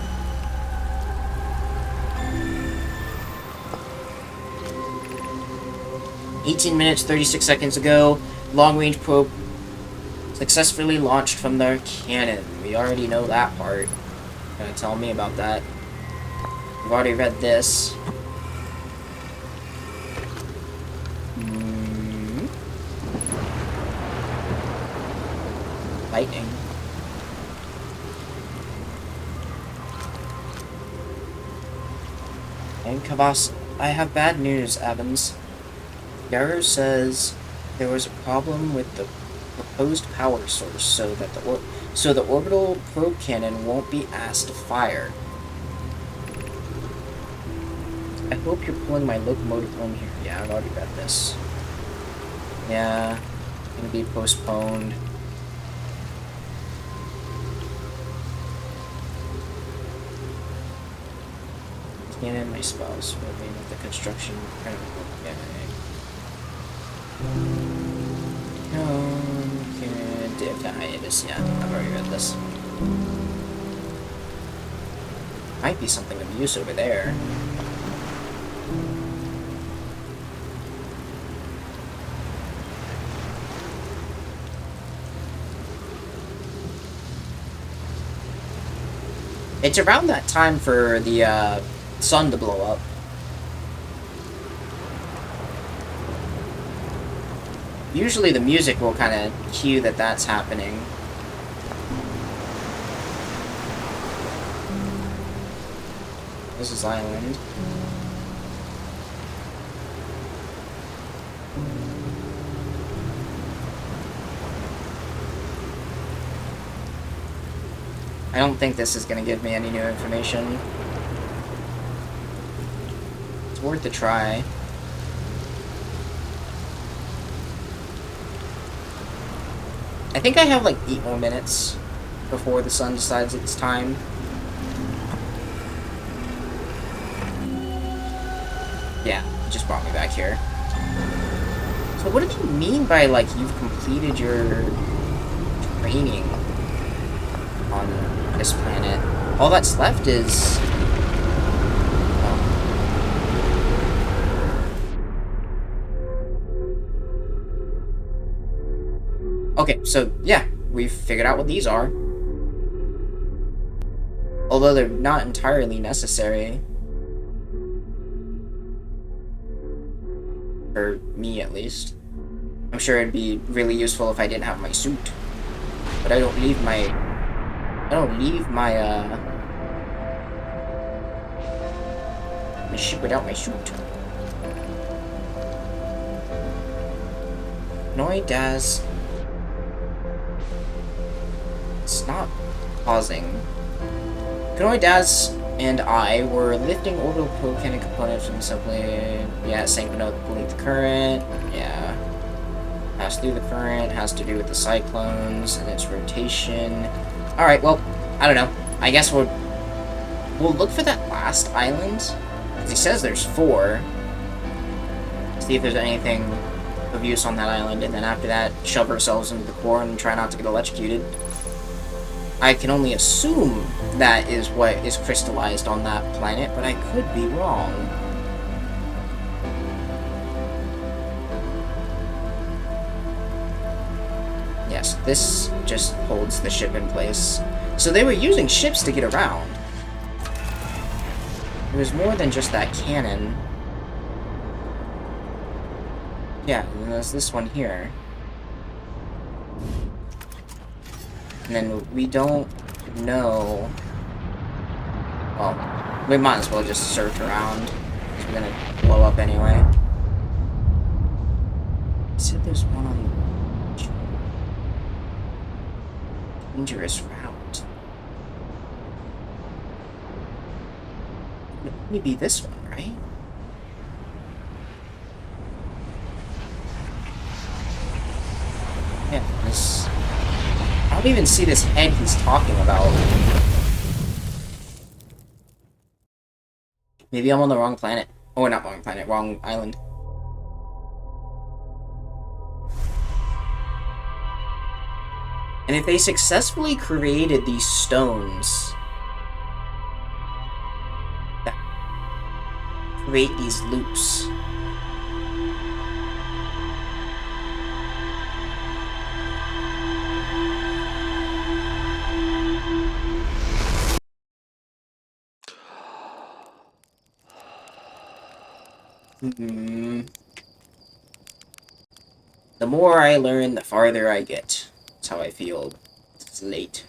18 minutes, 36 seconds ago, long-range probe successfully launched from their cannon. We already know that part. You're gonna tell me about that. I've already read this. Lightning. And Kavas, I have bad news, Evans. Yarrow says there was a problem with the proposed power source, so that the orbital probe cannon won't be asked to fire. I hope you're pulling my locomotive home here. Yeah, I've already read this. Yeah, gonna be postponed. Cannon, my spouse, remain with the construction. No, it is. Yeah, I've already read this. Might be something of use over there. It's around that time for the sun to blow up. Usually the music will kind of cue that that's happening. This is Island. I don't think this is gonna give me any new information. It's worth a try. I think I have like 8 more minutes before the sun decides it's time. Yeah, it just brought me back here. So what do they mean by, like, you've completed your training on this planet? All that's left is... Okay, so, yeah, we've figured out what these are. Although they're not entirely necessary. For me, at least. I'm sure it'd be really useful if I didn't have my suit. But I don't leave my... my ship without my suit. Noi Daz... It's not pausing. Kanoi Daz and I were lifting orbital probe-cannon components from the subplane. Yeah, Sankano beneath the current. Yeah. Pass through the current. Has to do with the cyclones and its rotation. Alright, well, I don't know. I guess we'll look for that last island. He says there's 4. See if there's anything of use on that island, and then after that, shove ourselves into the core and try not to get electrocuted. I can only assume that is what is crystallized on that planet, but I could be wrong. Yes, this just holds the ship in place. So they were using ships to get around. It was more than just that cannon. Yeah, and there's this one here. And then we don't know... Well, we might as well just search around, because we're gonna blow up anyway. He said there's one on the dangerous route. It would only be this one, right? Yeah, this... I don't even see this head he's talking about. Maybe I'm on the wrong planet. Oh, not wrong planet, wrong island. And if they successfully created these stones that create these loops, the more I learn, the farther I get. That's how I feel. It's late.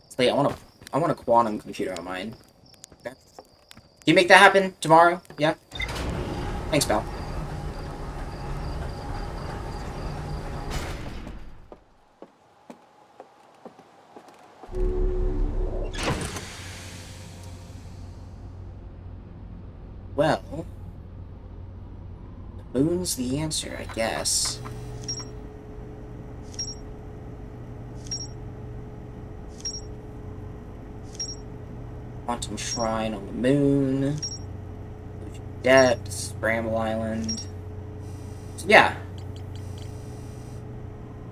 It's late. I want a quantum computer on mine. Okay. Can you make that happen tomorrow? Yeah? Thanks, pal. Well, the moon's the answer, I guess. Quantum Shrine on the moon. Depths, Bramble Island. So, yeah.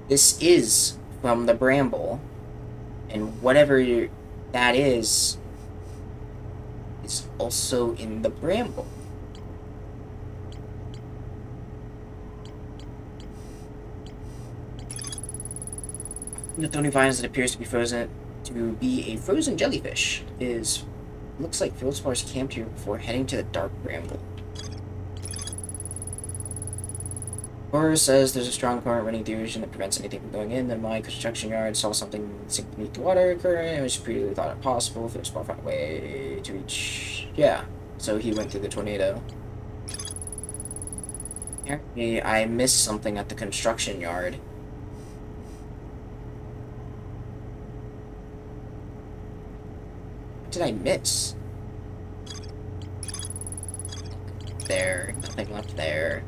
This is from the Bramble. And whatever that is also in the Bramble. The thorny vines that appears to be a frozen jellyfish looks like Feldspars camped here before heading to the dark Bramble. Horror says there's a strong current running through the ocean that prevents anything from going in. Then my construction yard saw something sink beneath the water current and was previously thought it possible. Feldspar found a way to reach. Yeah, so he went through the tornado. Apparently, I missed something at the construction yard. did I miss? There. Nothing left there.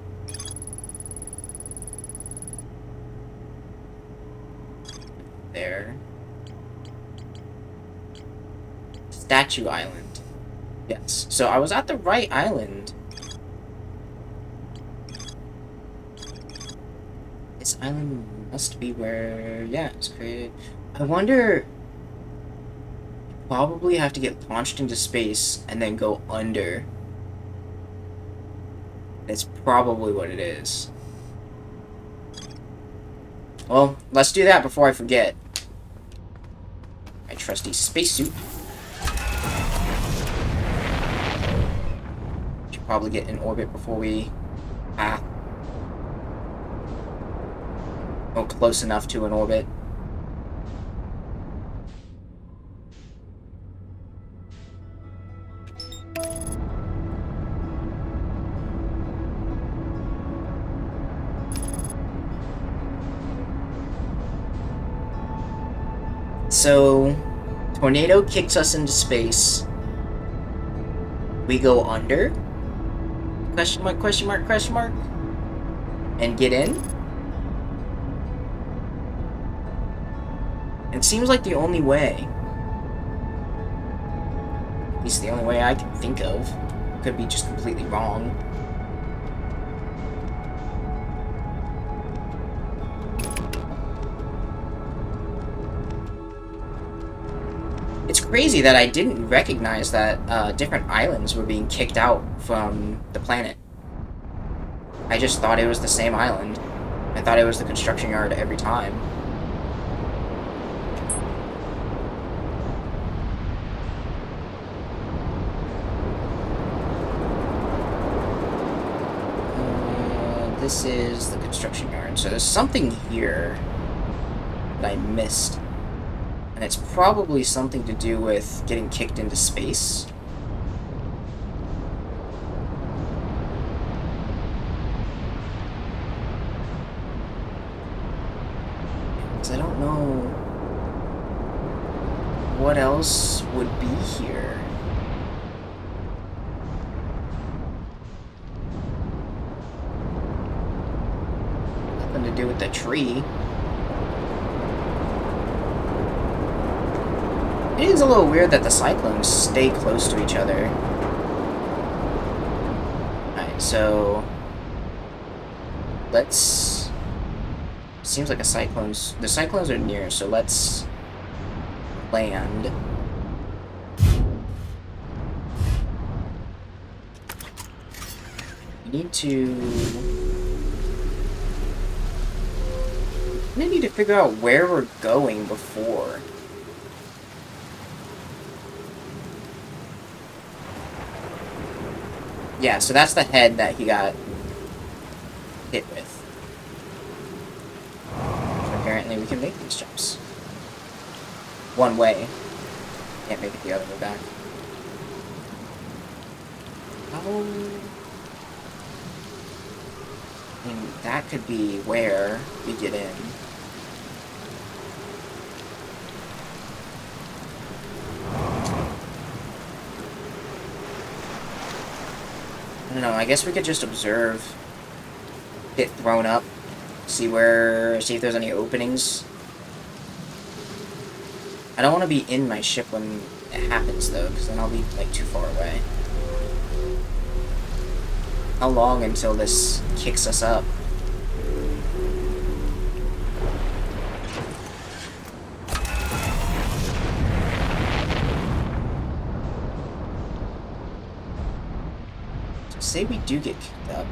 There. Statue Island. Yes. So I was at the right island. This island must be where... Yeah, it's created. I wonder... Probably have to get launched into space and then go under. That's probably what it is. Well, let's do that before I forget. My trusty spacesuit. Should probably get in orbit before we... go close enough to an orbit. So, tornado kicks us into space. We go under? Question mark, question mark, question mark? And get in? It seems like the only way. At least the only way I can think of. Could be just completely wrong. It's crazy that I didn't recognize that different islands were being kicked out from the planet. I just thought it was the same island. I thought it was the construction yard every time. This is the construction yard. So there's something here that I missed. And it's probably something to do with getting kicked into space. Because I don't know what else would be here. Nothing to do with the tree. It is a little weird that the cyclones stay close to each other. Alright, so... let's... seems like a cyclone's... the cyclones are near, so let's... land. We need to... we need to figure out where we're going before. Yeah, so that's the head that he got hit with. So apparently we can make these jumps. One way. Can't make it the other way back. Oh. I mean, that could be where we get in. I don't know, I guess we could just observe it thrown up, see if there's any openings. I don't want to be in my ship when it happens though, because then I'll be like too far away. How long until this kicks us up? Say we do get kicked up.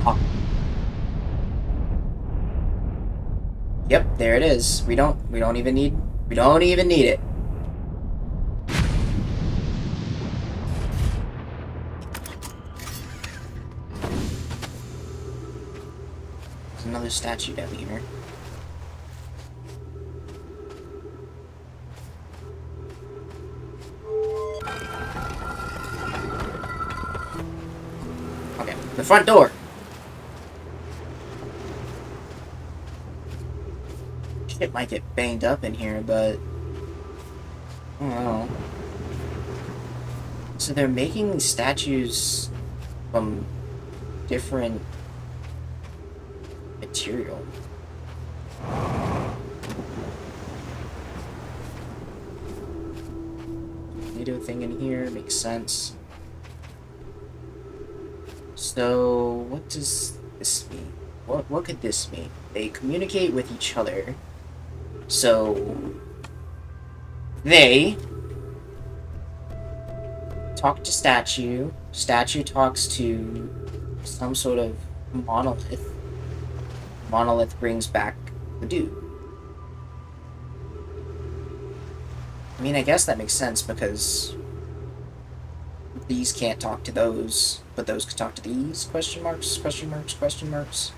Oh. Yep, there it is. We don't even need it. There's another statue down here. The front door. Shit might get banged up in here, but I don't know. So they're making these statues from different material. Tornado thing in here makes sense. So what does this mean? What could this mean? They communicate with each other. So they talk to statue. Statue talks to some sort of monolith. Monolith brings back the dude. I mean, I guess that makes sense because these can't talk to those, but those can talk to these? Question marks, question marks, question marks.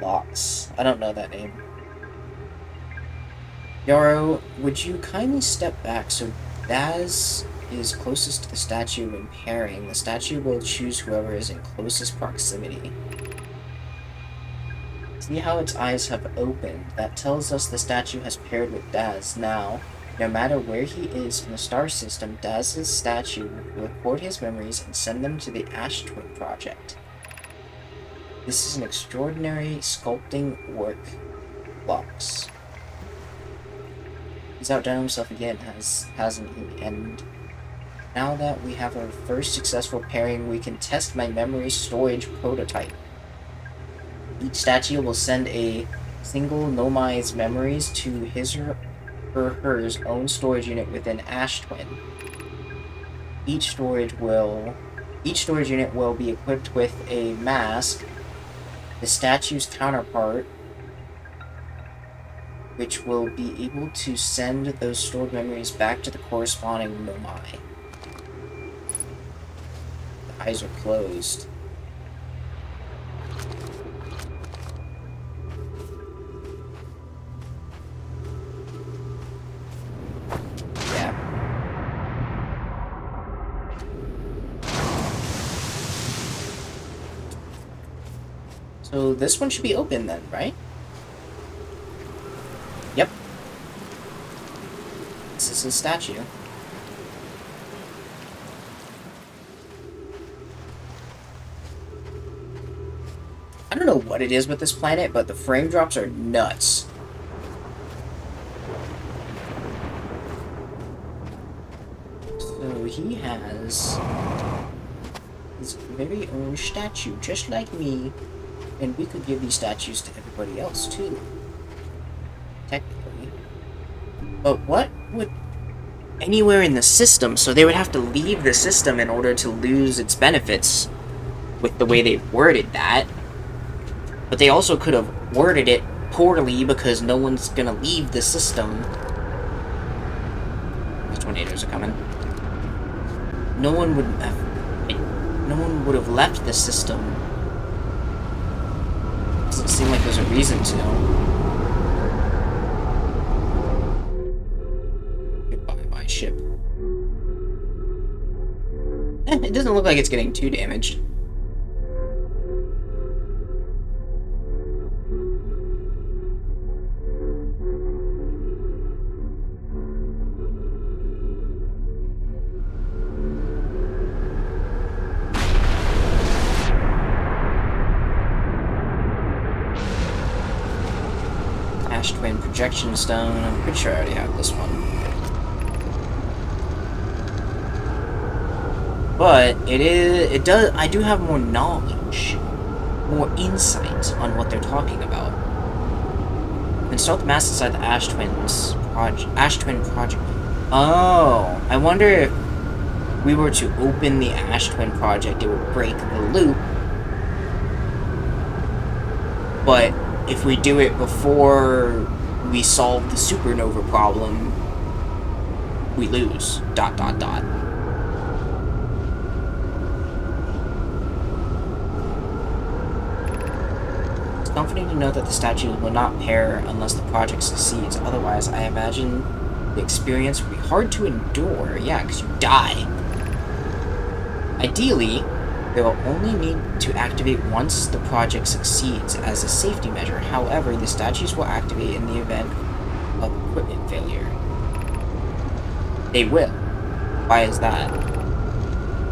Locks. I don't know that name. Yarrow, would you kindly step back so Daz is closest to the statue when pairing? The statue will choose whoever is in closest proximity. See how its eyes have opened? That tells us the statue has paired with Daz. Now, no matter where he is in the star system, Daz's statue will record his memories and send them to the Ash Twin Project. This is an extraordinary sculpting work. Blocks. He's outdone himself again, hasn't he? And now that we have our first successful pairing, we can test my memory storage prototype. Each statue will send a single Nomi's memories to his or hers own storage unit within Ash Twin. Each storage unit will be equipped with a mask, the statue's counterpart, which will be able to send those stored memories back to the corresponding Nomai. The eyes are closed. Yeah. So this one should be open then, right? Yep. This is his statue. I don't know what it is with this planet, but the frame drops are nuts. So he has his very own statue, just like me. And we could give these statues to everybody else, too. Technically. But what would... Anywhere in the system, so they would have to leave the system in order to lose its benefits with the way they worded that. But they also could have worded it poorly because no one's gonna leave the system. The tornadoes are coming. No one would have left the system. Doesn't seem like there's a reason to. Goodbye, my ship. It doesn't look like it's getting too damaged. Twin projection stone. I'm pretty sure I already have this one. But I do have more knowledge, more insight on what they're talking about. Install the mask inside the Ash Twin project. Oh, I wonder if we were to open the Ash Twin project, it would break the loop. But if we do it before we solve the supernova problem, we lose. ... It's comforting to know that the statue will not pair unless the project succeeds. Otherwise, I imagine the experience will be hard to endure. Yeah, because you die. Ideally, They will only need to activate once the project succeeds as a safety measure. However, the statues will activate in the event of equipment failure. They will. Why is that?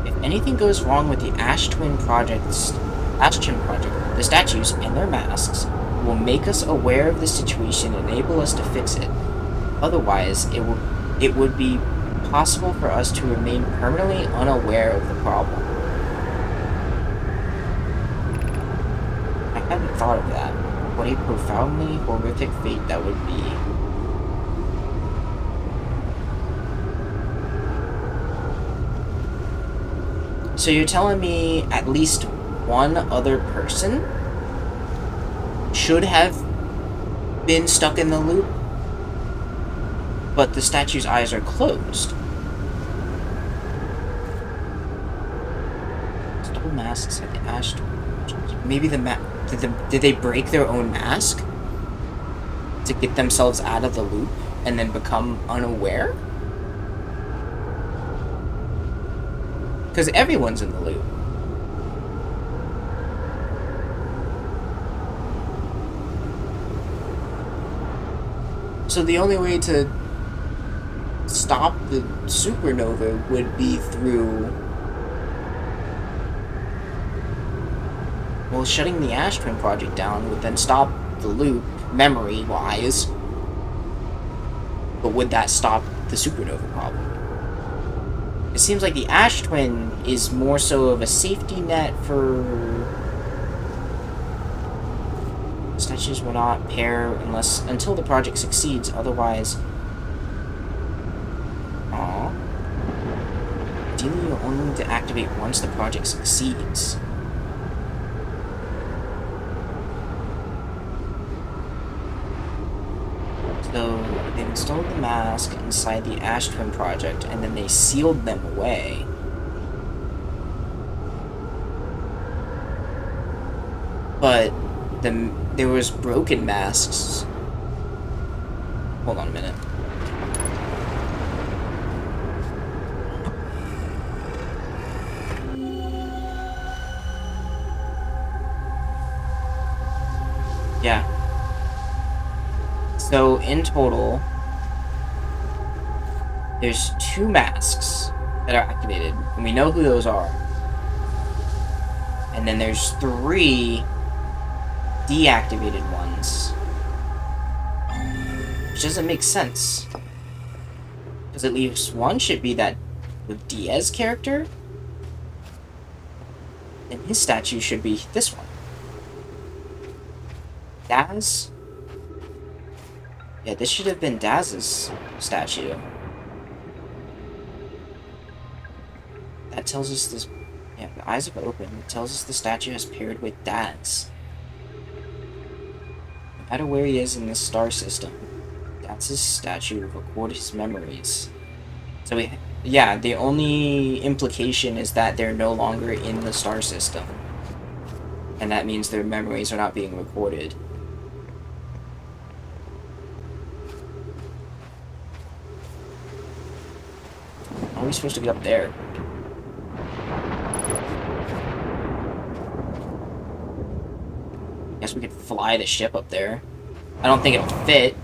If anything goes wrong with the Ash Twin project, the statues and their masks will make us aware of the situation and enable us to fix it. Otherwise, it would be possible for us to remain permanently unaware of the problem. I hadn't thought of that. What a profoundly horrific fate that would be. So you're telling me at least one other person should have been stuck in the loop, but the statue's eyes are closed. Double masks at the Ash. Maybe did they break their own mask to get themselves out of the loop and then become unaware? Because everyone's in the loop. So the only way to stop the supernova would be through... Well, shutting the Ash Twin project down would then stop the loop, memory-wise. But would that stop the supernova problem? It seems like the Ash Twin is more so of a safety net for... Statues will not pair until the project succeeds, otherwise... Aww. Ideally, you'll only need to activate once the project succeeds. So, they installed the mask inside the Ash Twin project, and then they sealed them away. But there was broken masks. Hold on a minute. Yeah. So, in total, there's 2 masks that are activated, and we know who those are. And then there's 3 deactivated ones. Which doesn't make sense. Because at least one should be that with Diaz character, and his statue should be this one. Daz? Yeah, this should have been Daz's statue. That tells us this... Yeah, the eyes have opened. It tells us the statue has paired with Daz. No matter where he is in this star system, Daz's statue will record his memories. So yeah, the only implication is that they're no longer in the star system. And that means their memories are not being recorded. How are we supposed to get up there? Guess we could fly the ship up there. I don't think it'll fit.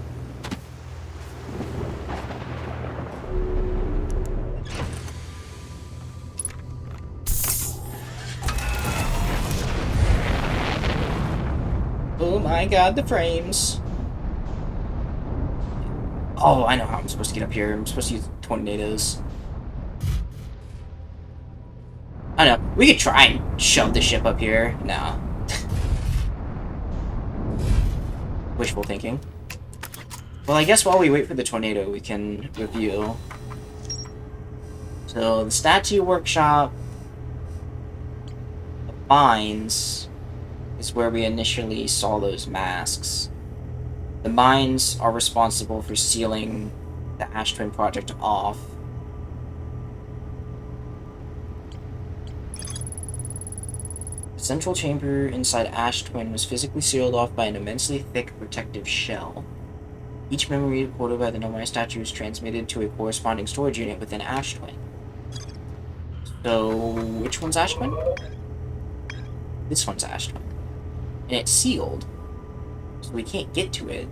Oh my god, the frames. Oh, I know how I'm supposed to get up here. I'm supposed to use tornadoes. I don't know. We could try and shove the ship up here. No. Wishful thinking. Well, I guess while we wait for the tornado, we can review. So, the statue workshop, the mines, is where we initially saw those masks. The mines are responsible for sealing the Ash Twin project off. The central chamber inside Ash Twin was physically sealed off by an immensely thick protective shell. Each memory recorded by the Nomai statue is transmitted to a corresponding storage unit within Ash Twin. So, which one's Ash Twin? This one's ash twin. And it's sealed, so we can't get to it.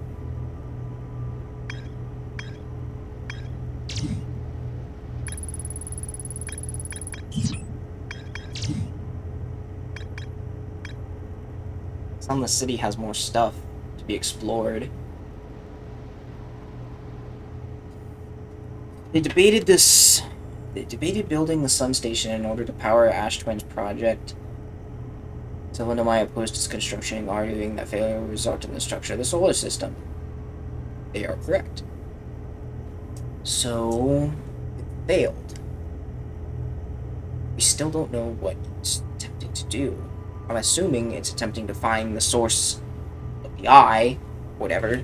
Some of the city has more stuff to be explored. They debated building the sun station in order to power Ash Twin's project. Telendomai opposed its construction, arguing that failure would result in the destruction of the solar system. They are correct. So, it failed. We still don't know what it's attempting to do. I'm assuming it's attempting to find the source of the eye, whatever.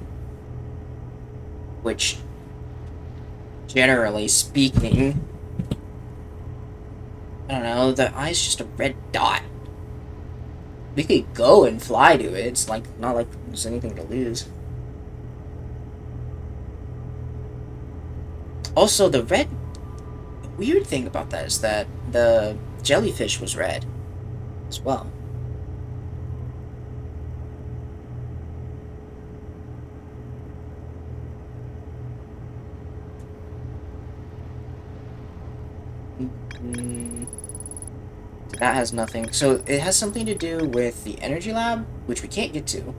Which, generally speaking, I don't know, the eye's just a red dot. We could go and fly to it. It's like not like there's anything to lose. Also, the weird thing about that is that the jellyfish was red as well. That has nothing. So it has something to do with the energy lab, which we can't get to.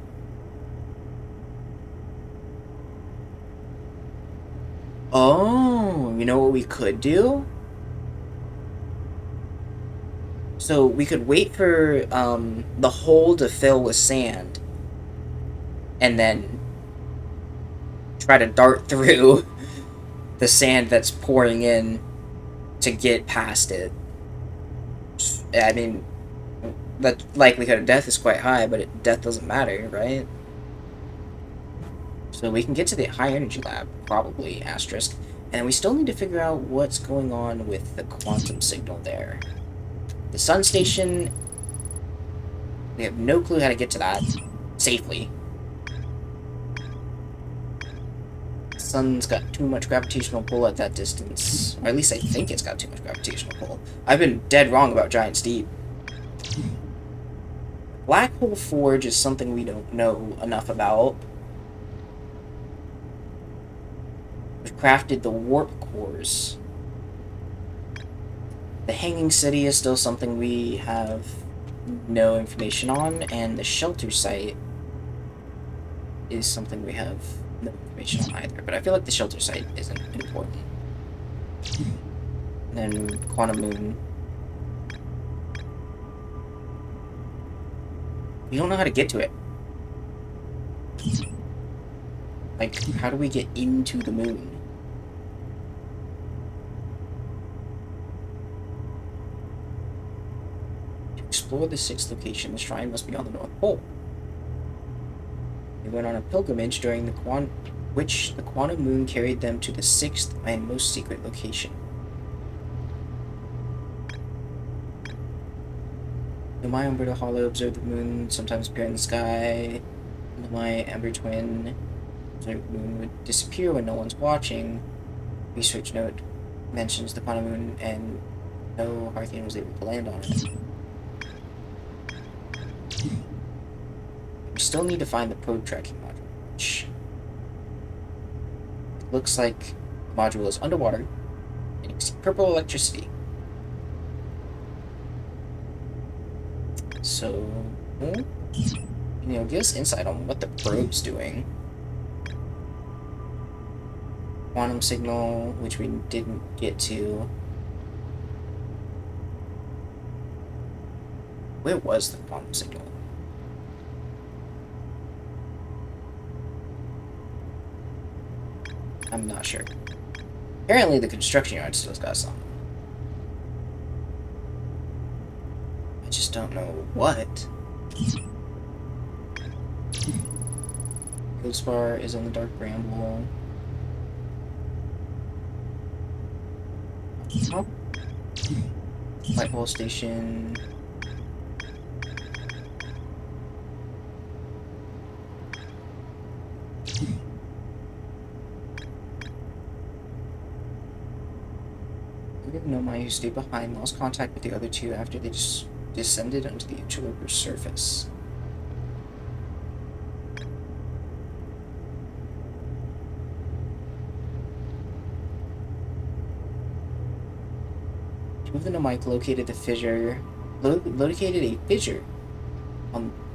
Oh, you know what we could do? So we could wait for the hole to fill with sand, and then try to dart through the sand that's pouring in to get past it. I mean, the likelihood of death is quite high, but death doesn't matter, right? So we can get to the high energy lab, probably, asterisk. And we still need to figure out what's going on with the quantum signal there. The sun station, we have no clue how to get to that safely. The sun's got too much gravitational pull at that distance. Or at least I think it's got too much gravitational pull. I've been dead wrong about Giant's Deep. Black Hole Forge is something we don't know enough about. We've crafted the warp cores. The Hanging City is still something we have no information on, and the shelter site is something we have no information on either. But I feel like the shelter site isn't important. And then Quantum Moon. We don't know how to get to it. Like, how do we get into the moon? To explore the sixth location, the shrine must be on the North Pole. They went on a pilgrimage during which the quantum moon carried them to the sixth and most secret location. My Umberto Hollow observed the moon sometimes appear in the sky. My Ember Twin observed the moon would disappear when no one's watching. Research note mentions the quantum moon, and no Harthian was able to land on it. We still need to find the probe tracking module, which looks like the module is underwater, and you can see purple electricity. So, give us insight on what the probe's doing. Quantum signal, which we didn't get to. Where was the quantum signal? I'm not sure. Apparently the construction yard still's got something. I just don't know what. Ghost Bar is on the Dark Bramble. Oh. Whitehall Station. No mind who stayed behind, lost contact with the other two after they just descended onto the interloper's surface. Moving the mic located a fissure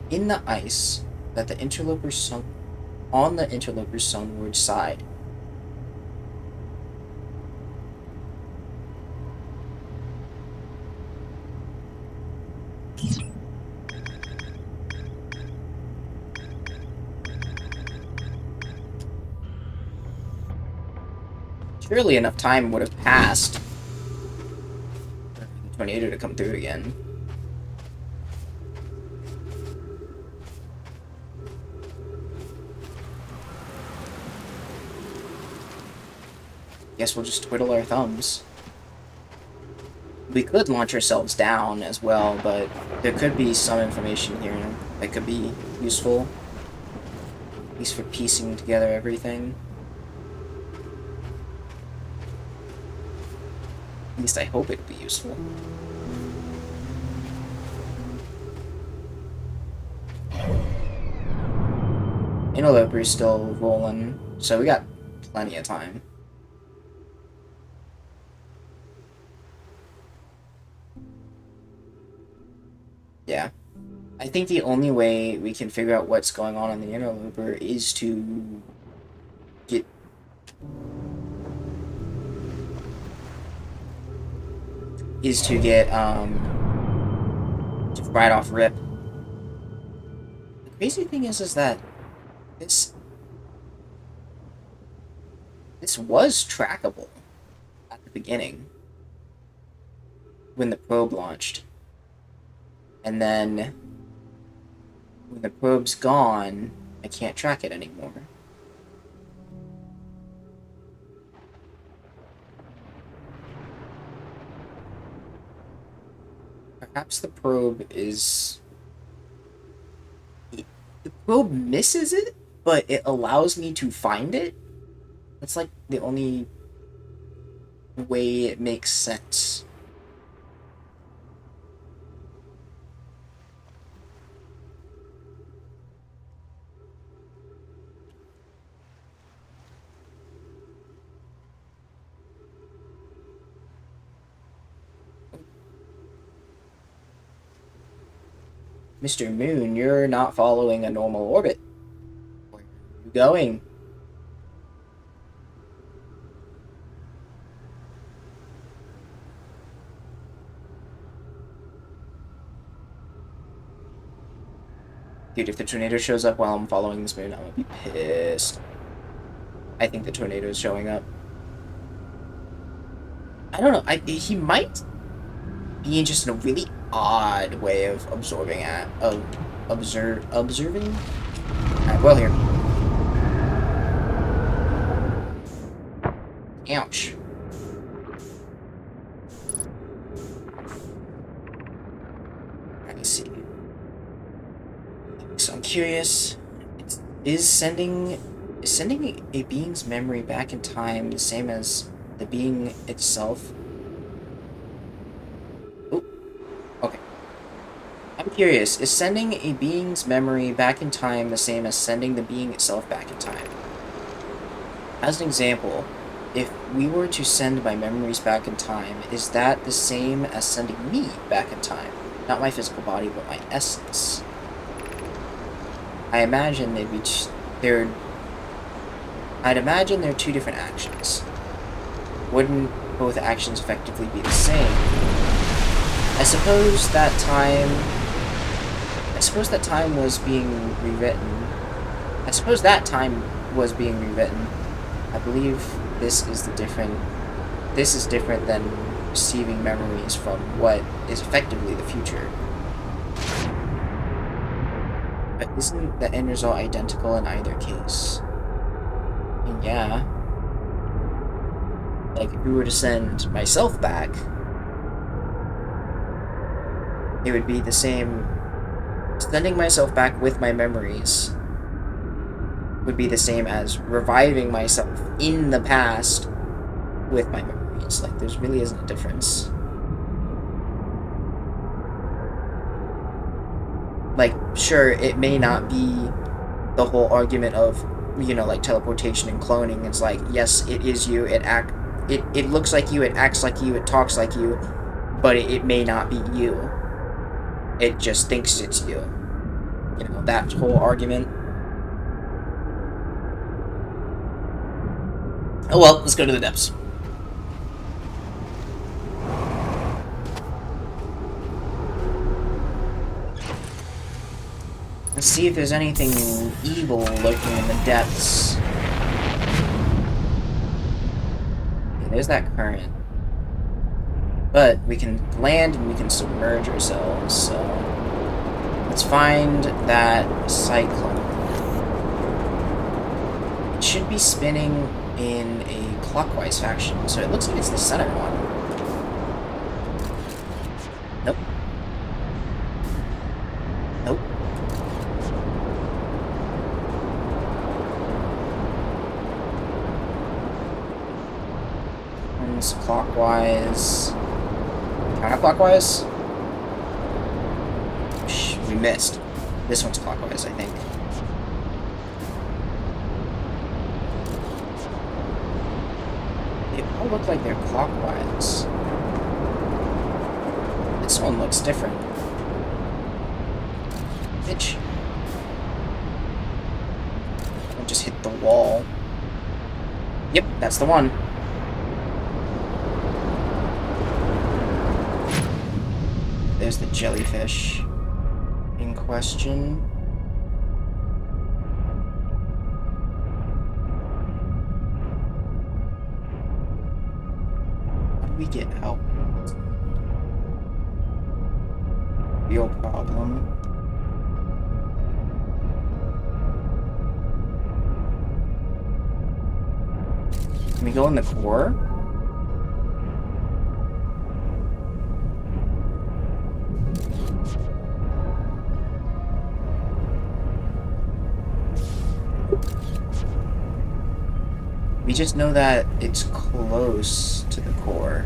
in the ice that the interloper sunk on the interloper's sunward side. Surely enough time would have passed for the tornado to come through again. Guess we'll just twiddle our thumbs. We could launch ourselves down as well, but there could be some information here that could be useful. At least for piecing together everything. At least I hope it'd be useful. Interloper's still rolling, so we got plenty of time. Yeah. I think the only way we can figure out what's going on in the interloper is to get... to right off rip. The crazy thing is that this was trackable at the beginning when the probe launched. And then when the probe's gone, I can't track it anymore. Perhaps the probe is... The probe misses it, but it allows me to find it? That's like the only way it makes sense. Mr. Moon, you're not following a normal orbit. Where are you going? Dude, if the tornado shows up while I'm following this moon, I'm gonna be pissed. I think the tornado is showing up. I don't know. He might be just in a really odd way of observing. Alright, well here. Ouch. Let me see. So I'm curious. Is sending a being's memory back in time the same as the being itself? Okay. I'm curious, is sending a being's memory back in time the same as sending the being itself back in time? As an example, if we were to send my memories back in time, is that the same as sending me back in time? Not my physical body, but my essence. I imagine I'd imagine they're two different actions. Wouldn't both actions effectively be the same? I suppose that time was being rewritten. I believe this is different than receiving memories from what is effectively the future. But isn't the end result identical in either case? I mean, yeah. Like, if we were to send myself back, it would be the same. Sending myself back with my memories would be the same as reviving myself in the past with my memories. Like, there really isn't a difference. Like, sure, it may not be the whole argument of, you know, like teleportation and cloning. It's like, yes, it is you. It looks like you. It acts like you. It talks like you, but it may not be you. It just thinks it's you. You know, that whole argument. Oh well, let's go to the depths. Let's see if there's anything evil lurking in the depths. Yeah, there's that current. But we can land and we can submerge ourselves, so let's find that cyclone. It should be spinning in a clockwise fashion, so it looks like it's the center one. Nope. Nope. One's clockwise. Counterclockwise? Shh, we missed. This one's clockwise, I think. They all look like they're clockwise. This one looks different. Bitch. I just hit the wall. Yep, that's the one. There's the jellyfish in question. How do we get out? Real problem. Can we go in the core? We just know that it's close to the core.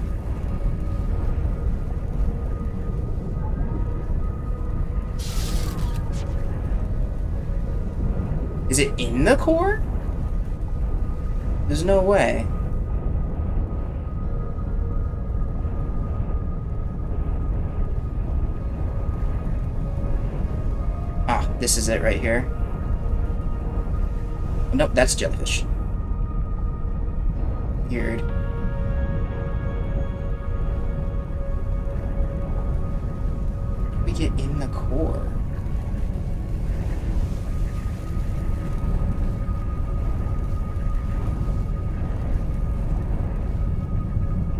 Is it in the core? There's no way. Ah, this is it right here. Nope, that's jellyfish. Weird. We get in the core.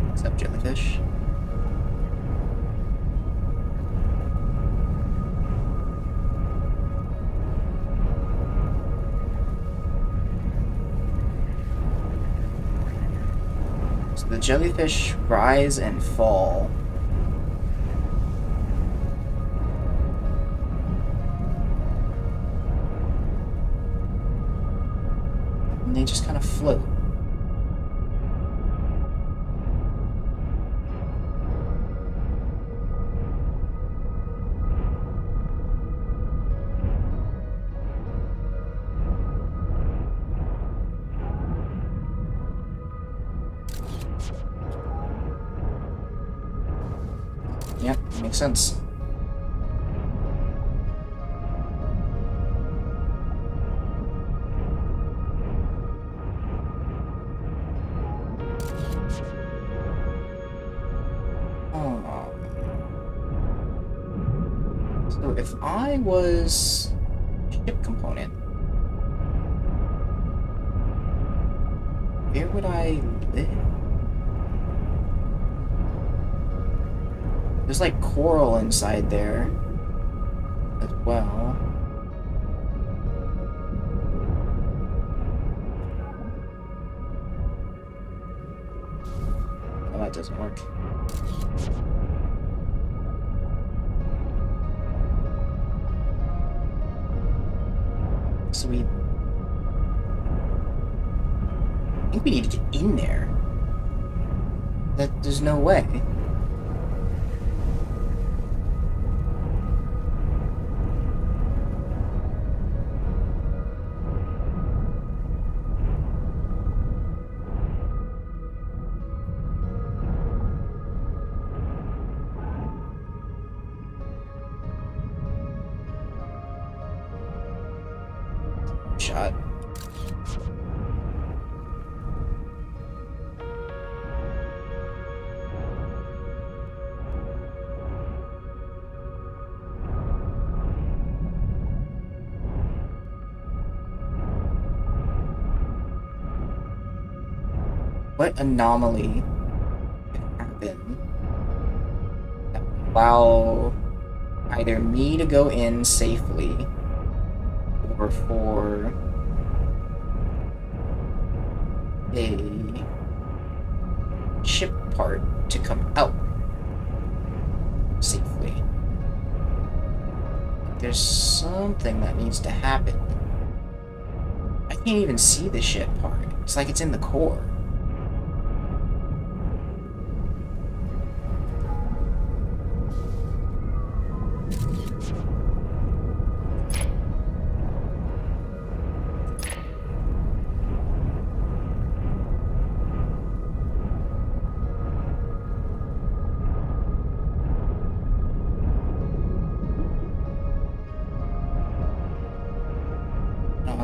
What's up, jellyfish? The jellyfish rise and fall. And they just kind of float. Yep, makes sense. Oh. So if I was ship component, where would I live? There's like coral inside there as well. Oh, that doesn't work. So I think we need to get in there. There's no way. shot. What anomaly could happen that would allow either me to go in safely or for a ship part to come out safely? There's something that needs to happen. I can't even see the ship part. It's like it's in the core.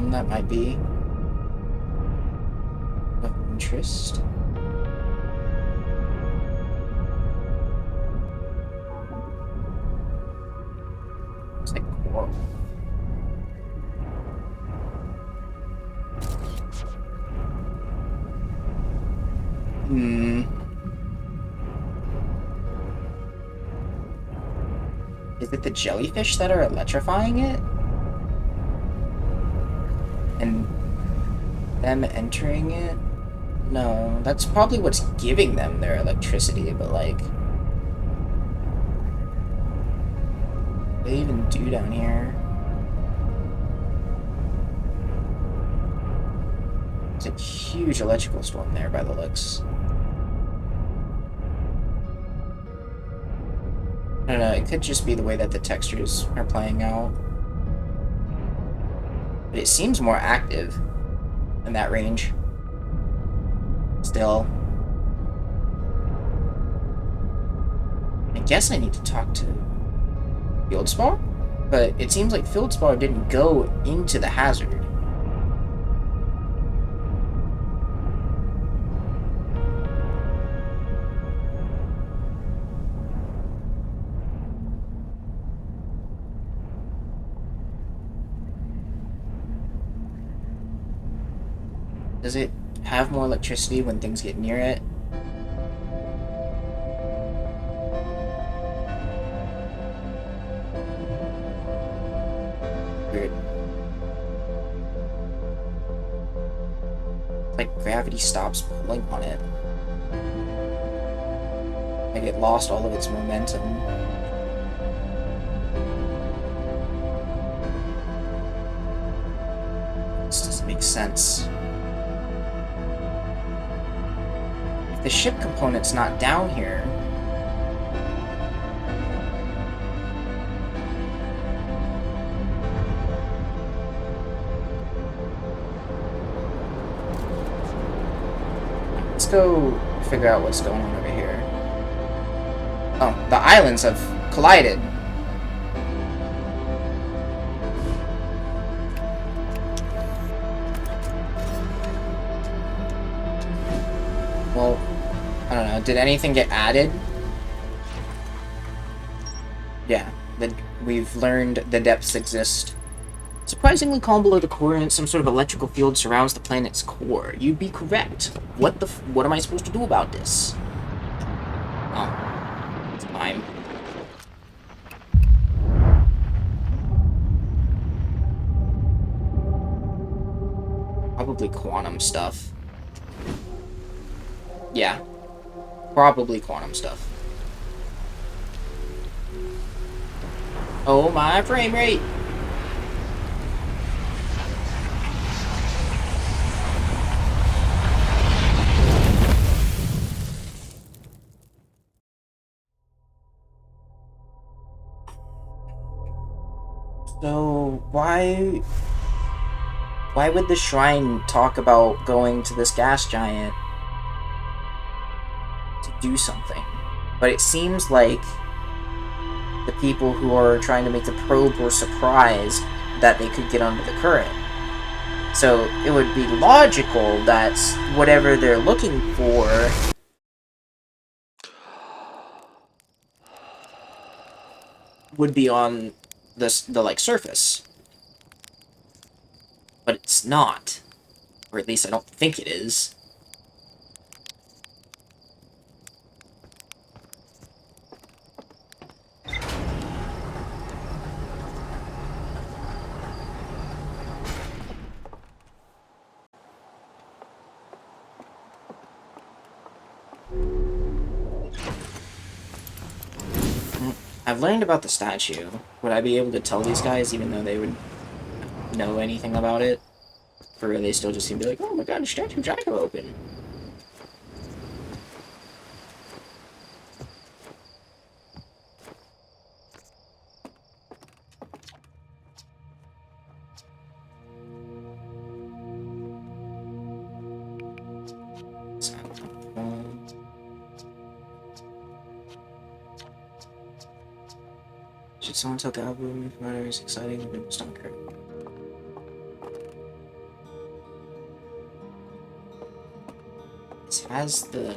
That might be of interest. It's like coral. Is it the jellyfish that are electrifying it? And them entering it? No, that's probably what's giving them their electricity, but like... What do they even do down here? There's a huge electrical storm there by the looks. I don't know, it could just be the way that the textures are playing out. But it seems more active in that range. Still. I guess I need to talk to Fieldspar? But it seems like Fieldspar didn't go into the hazard. Does it have more electricity when things get near it? Weird. Like gravity stops pulling on it. Like it lost all of its momentum. This doesn't make sense. The ship component's not down here. Let's go figure out what's going on over here. Oh, the islands have collided. Well, I don't know. Did anything get added? Yeah, we've learned the depths exist. Surprisingly calm below the core, and some sort of electrical field surrounds the planet's core. You'd be correct. What am I supposed to do about this? Oh, it's fine. Probably quantum stuff. Yeah. Probably quantum stuff. Oh, my frame rate! So, why would the shrine talk about going to this gas giant to do something? But it seems like the people who are trying to make the probe were surprised that they could get under the current. So it would be logical that whatever they're looking for would be on the like surface. But it's not. Or at least I don't think it is. I've learned about the statue. Would I be able to tell these guys even though they would know anything about it? Or are they still just gonna be like, oh my god, a statue gyro open? Should someone tell the album if matter is exciting and it's not correct? This has the...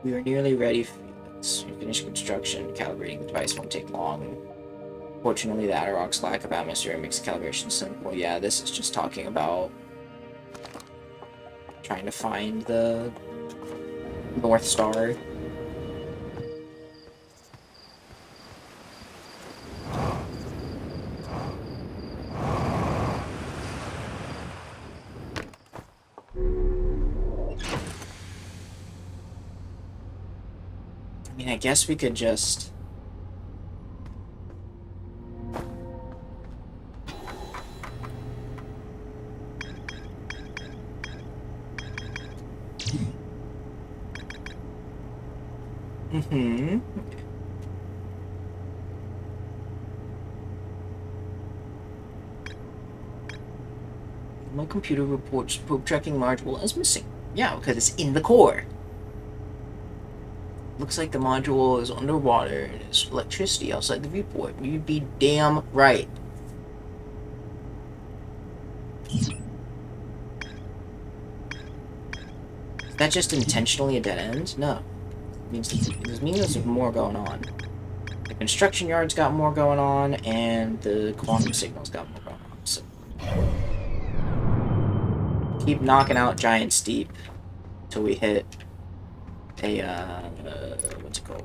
We are nearly ready for this. We finished construction. Calibrating the device won't take long. Fortunately, the Atarok's lack of atmosphere makes calibration simple. Yeah, this is just talking about trying to find the North Star. I mean, I guess we could just... My computer reports probe tracking module as missing. Yeah, because it's in the core. Looks like the module is underwater and there's electricity outside the viewport. You'd be damn right. Is that just intentionally a dead end? No. It means there's more going on. The construction yard's got more going on, and the quantum signal's got more going on. So keep knocking out Giant's Deep till we hit a what's it called?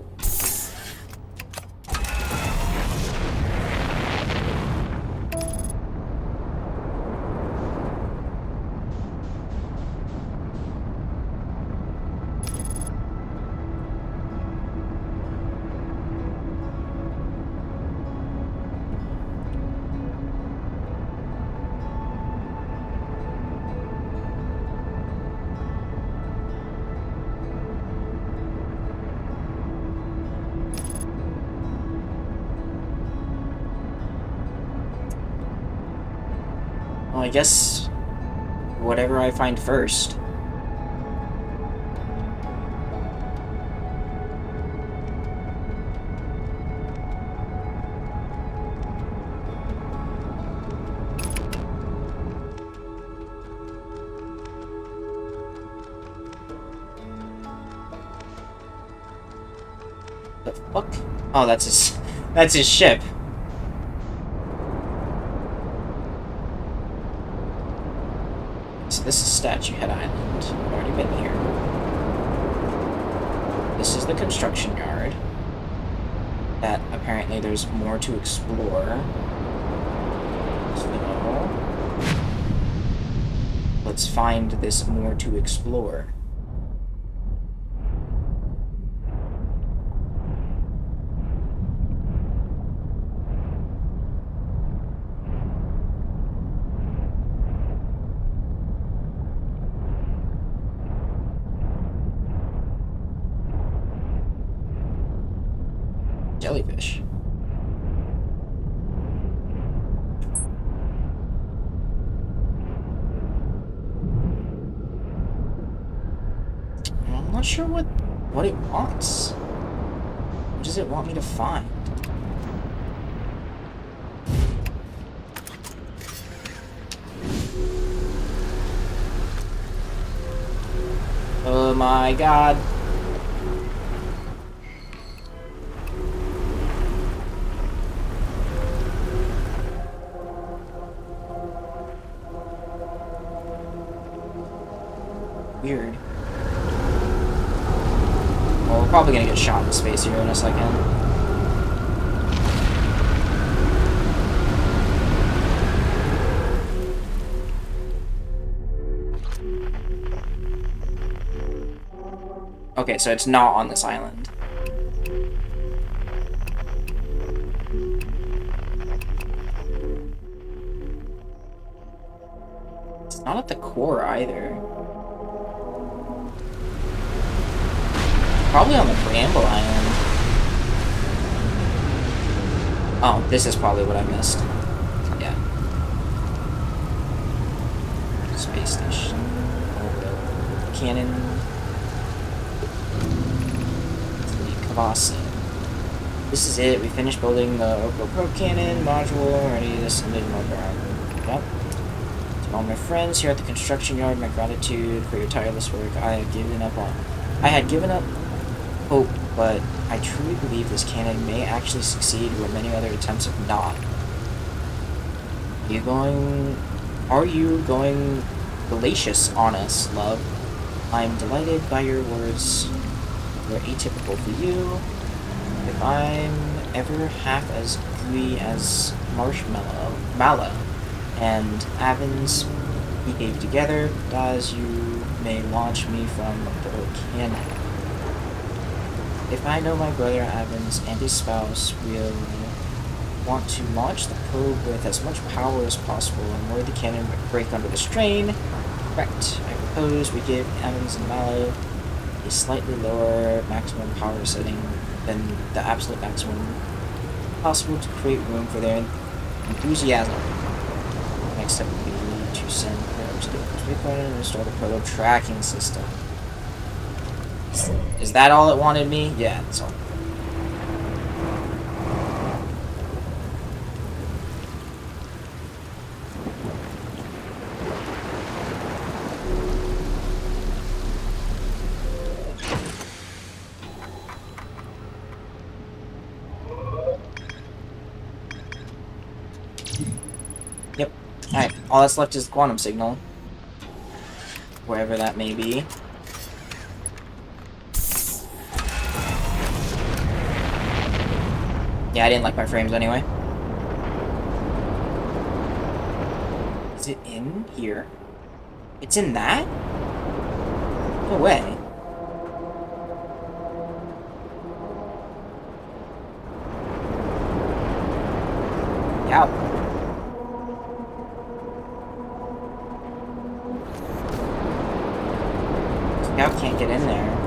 Well, I guess whatever I find first. The fuck? Oh, that's his ship. So this is Statue Head Island. I've already been here. This is the construction yard. That apparently there's more to explore. So let's find this more to explore. Jellyfish. I'm not sure what it wants. What does it want me to find? Oh my god. Weird. Well, we're probably gonna get shot in space here in a second. Okay, so it's not on this island. It's not at the core either. Probably on the Preamble Island. Oh, this is probably what I missed. Yeah. Space station. Cannon. Kavasi. This is it. We finished building the Probe Cannon module. Ready to send it in my ground. Yep. To all my friends here at the construction yard, my gratitude for your tireless work. I had given up hope, but I truly believe this cannon may actually succeed where many other attempts have not. Are you going fallacious on us, love? I am delighted by your words. They're atypical for you. If I'm ever half as gooey as Marshmallow and Avens behave together, as you may launch me from the cannon. If I know my brother Avens and his spouse will want to launch the probe with as much power as possible and where the cannon would break under the strain, correct. I propose we give Avens and Mallow a slightly lower maximum power setting than the absolute maximum possible to create room for their enthusiasm. The next step would be to send probes to the Bitcoin and install the probe tracking system. Is that all it wanted me? Yeah, that's all. Yep. Alright, all that's left is the quantum signal. Wherever that may be. Yeah, I didn't like my frames anyway. Is it in here? It's in that? No way. Yeah. Scout can't get in there.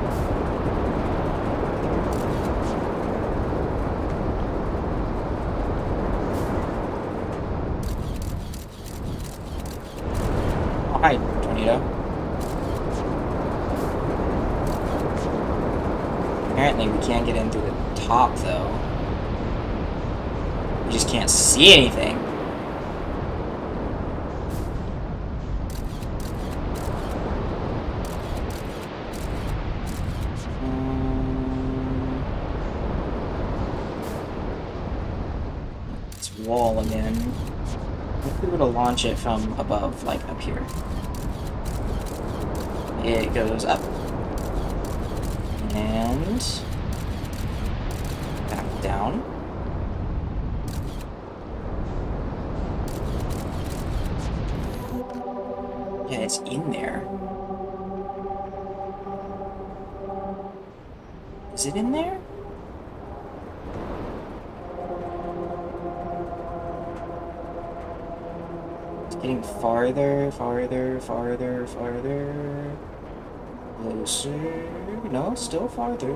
Oh, hi, Tornado. Apparently we can't get in through the top, though. We just can't see anything. It's wall again. If we were to launch it from above, like up here. It goes up. And back down. Yeah, it's in there. Is it in there? It's getting farther, farther, farther, farther. Closer. No, still farther.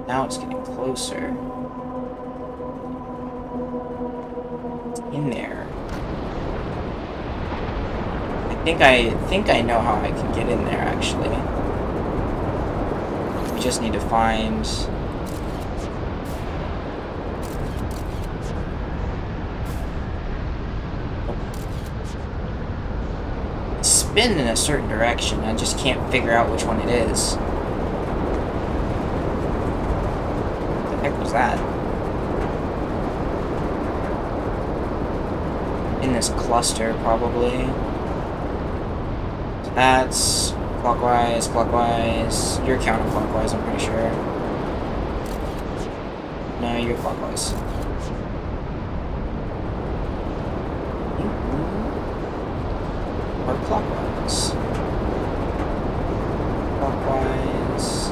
Now it's getting closer. It's in there. I think I know how I can get in there, actually. We just need to find... spin in a certain direction. I just can't figure out which one it is. What the heck was that? In this cluster, probably. So that's clockwise, clockwise. You're counterclockwise, I'm pretty sure. No, you're clockwise. Or clockwise. Clockwise.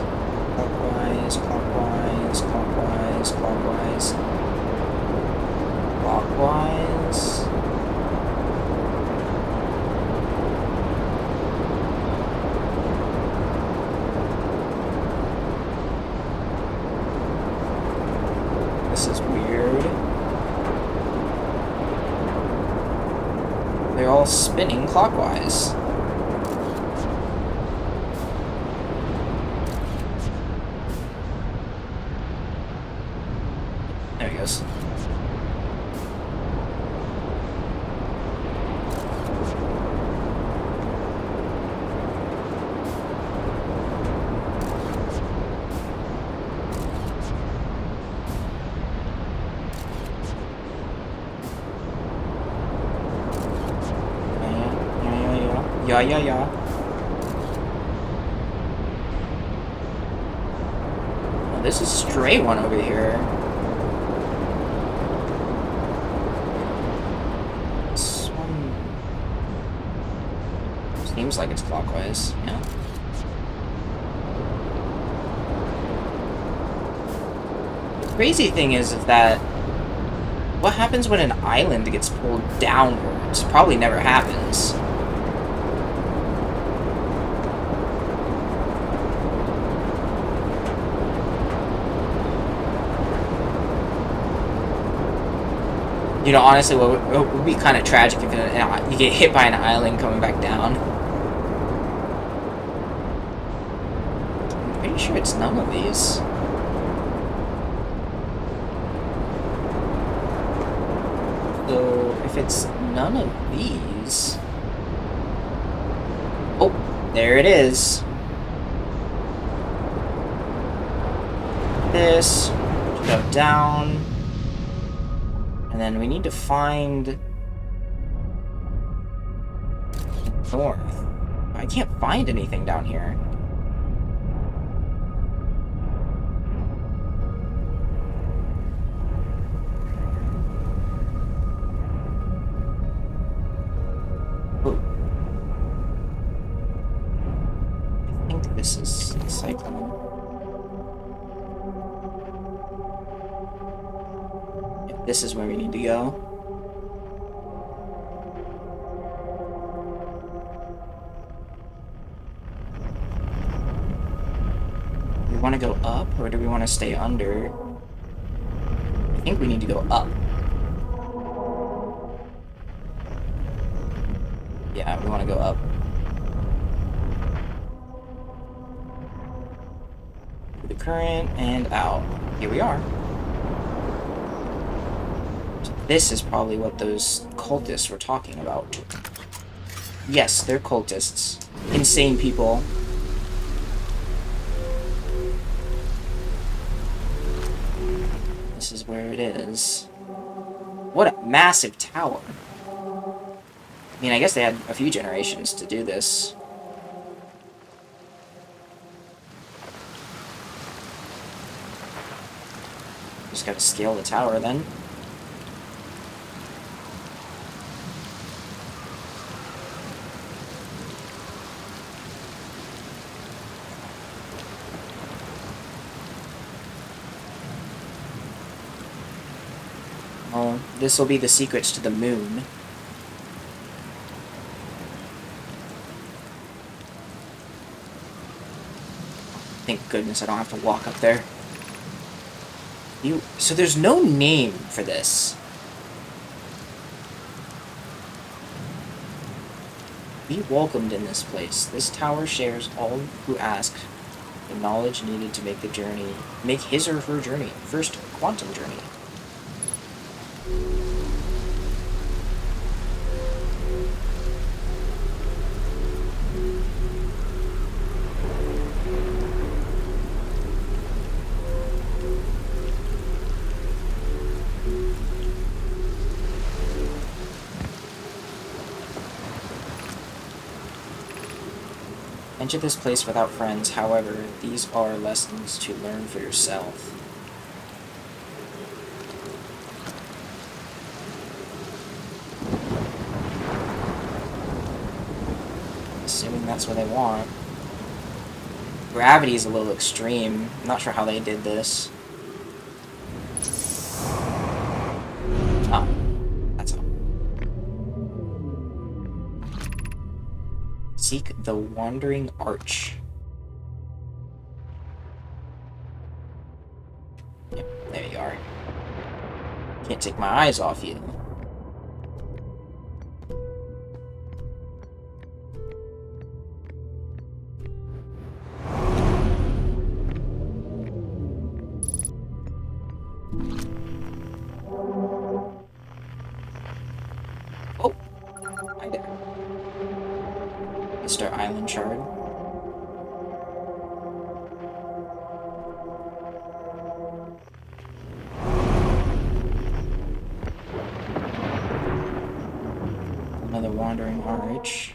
Clockwise, clockwise, clockwise, clockwise. Clockwise. This is weird. They're all spinning clockwise. There he goes. Yeah, yeah, yeah. Oh, there's a stray one over here. This one seems like it's clockwise, yeah. The crazy thing is that what happens when an island gets pulled downwards? Probably never happens. You know, honestly, what would be kind of tragic if you get hit by an island coming back down. I'm pretty sure it's none of these. So, if it's none of these... Oh, there it is. This, go down. And then we need to find north. I can't find anything down here. Ooh. I think this is cycling. This is where we need to go. Do we want to go up, or do we want to stay under? I think we need to go up. Yeah, we want to go up. Through the current and out. Here we are. This is probably what those cultists were talking about. Yes, they're cultists. Insane people. This is where it is. What a massive tower. I mean, I guess they had a few generations to do this. Just gotta scale the tower then. Well, this will be the secrets to the moon. Thank goodness I don't have to walk up there. So there's no name for this. Be welcomed in this place. This tower shares all who ask the knowledge needed to make the journey, make his or her journey, first quantum journey. to this place without friends, however, these are lessons to learn for yourself. Assuming that's what they want. Gravity is a little extreme. I'm not sure how they did this. Oh, that's all. Seek the Wandering Arch. Yep, there you are. Can't take my eyes off you. Oh, hi there, Mr. Island Shard. Another Wandering Arch.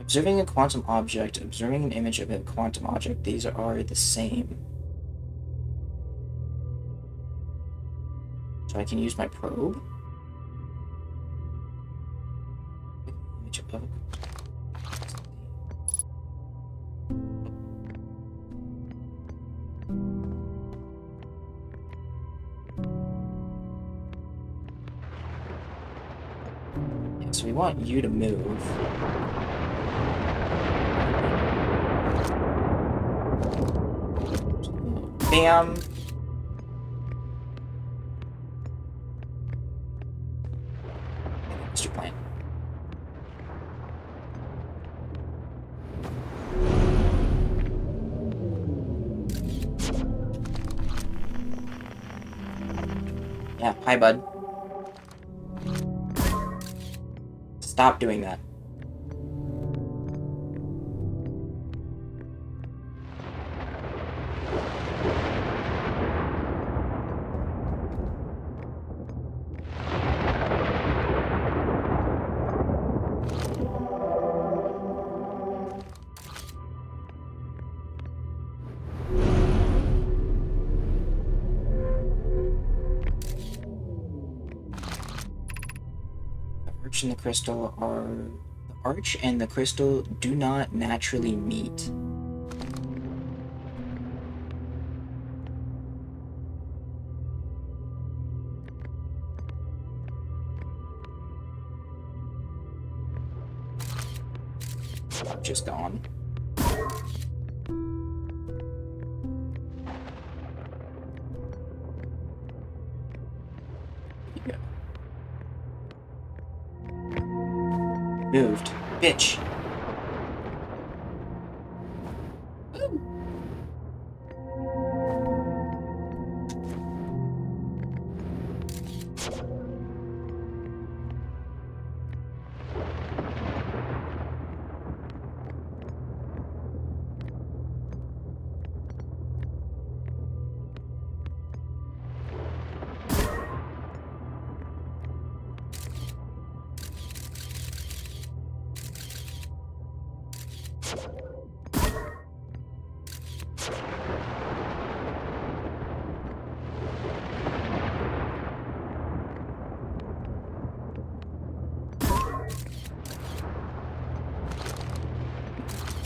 Observing a quantum object, observing an image of a quantum object, these are the same. So I can use my probe. Image of yeah, so we want you to move. Bam! What's your plan? Yeah, hi bud. Stop doing that. Arch and the crystal are... The arch and the crystal do not naturally meet. Arch is gone. Yeah. Moved. Bitch. Ooh.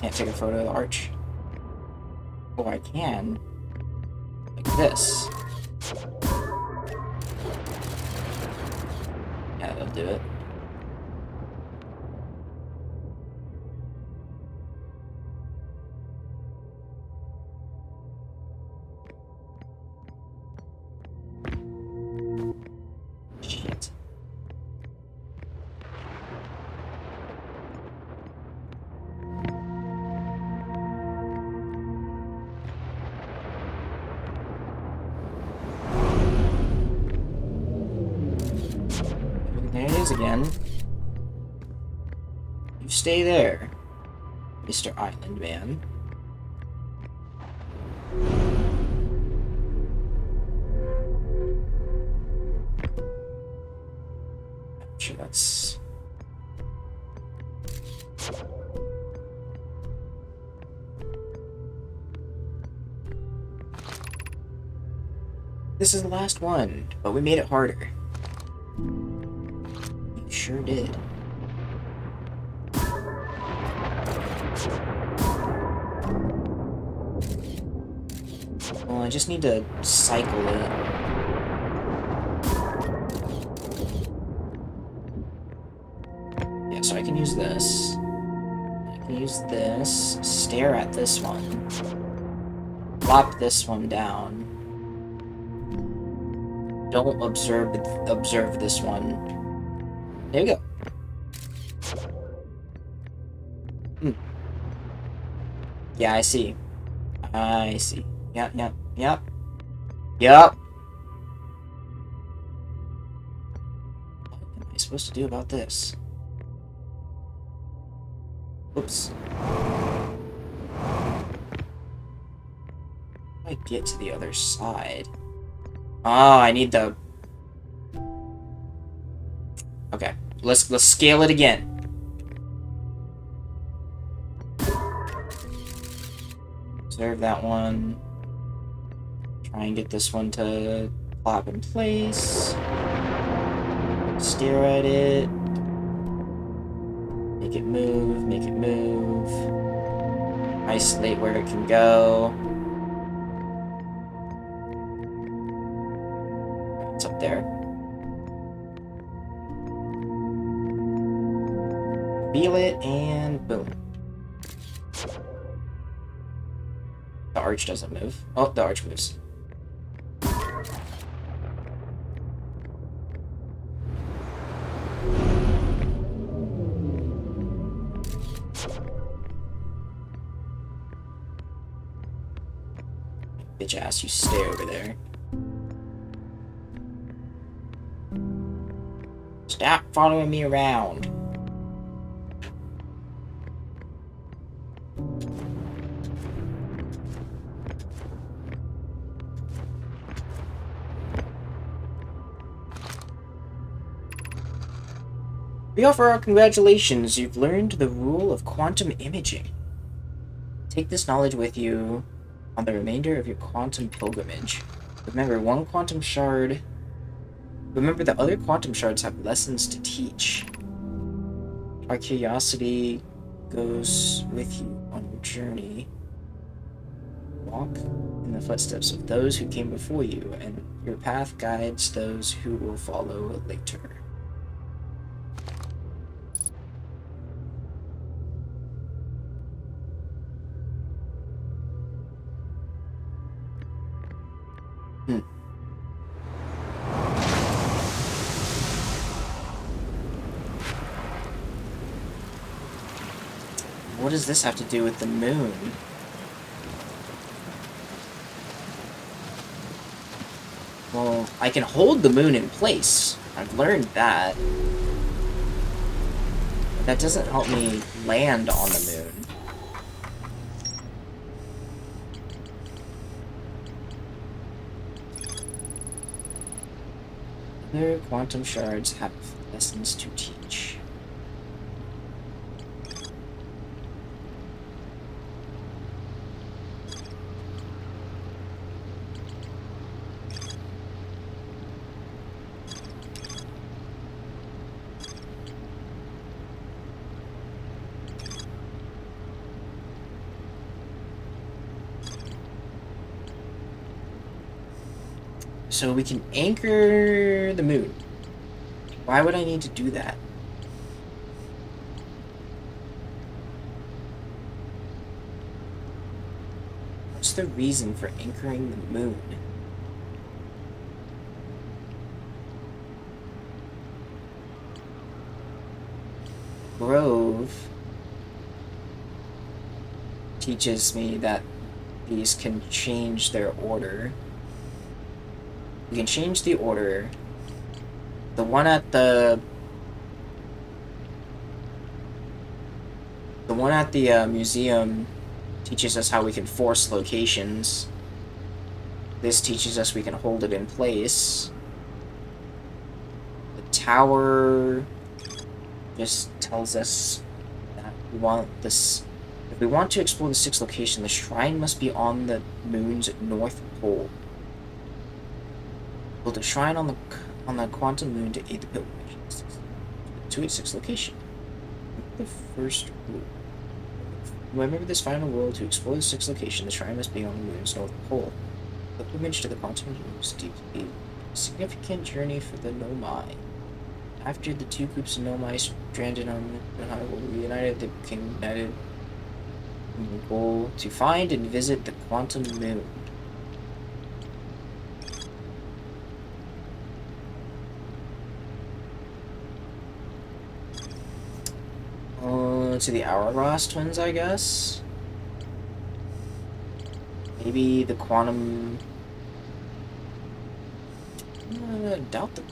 Can't take a photo of the arch. Oh, I can. Like this. Yeah, that'll do it. Shit. There it is again. You stay there, Mr. Island Man. this is the last one, but we made it harder. We sure did. Well, I just need to cycle it. Yeah, so I can use this. I can use this, stare at this one, plop this one down. Don't observe this one. There we go. Yeah, I see. I see. Yep. What am I supposed to do about this? Oops. How do I get to the other side? Oh, I need the... Okay, let's scale it again. Observe that one. Try and get this one to plop in place. Stare at it. Make it move, make it move. Isolate where it can go. It's up there. Feel it, and boom. The arch doesn't move. Oh, the arch moves. Bitch ass, you stay over there. Stop following me around. We offer our congratulations. You've learned the rule of quantum imaging. Take this knowledge with you on the remainder of your quantum pilgrimage. Remember, one quantum shard... Remember that other quantum shards have lessons to teach. Our curiosity goes with you on your journey. Walk in the footsteps of those who came before you, and your path guides those who will follow later. What does this have to do with the moon? Well, I can hold the moon in place. I've learned that. But that doesn't help me land on the moon. Other quantum shards have lessons to teach. So we can anchor the moon. Why would I need to do that? What's the reason for anchoring the moon? Grove teaches me that these can change their order. We can change the order. The one at the museum teaches us how we can force locations. This teaches us we can hold it in place. The tower just tells us that we want this. If we want to explore the sixth location, the shrine must be on the moon's north pole. Build a shrine on the quantum moon to aid the pilgrimage. 286 location. The first rule. Remember this final rule: to explore the sixth location, the shrine must be on the moon's north pole. Pilgrimage to the quantum moon is deeply a significant journey for the Nomai. After the two groups of Nomai stranded on Nomai were reunited, they became united in the goal to find and visit the quantum moon. To the Hourglass twins, I guess. Maybe the quantum. Doubt the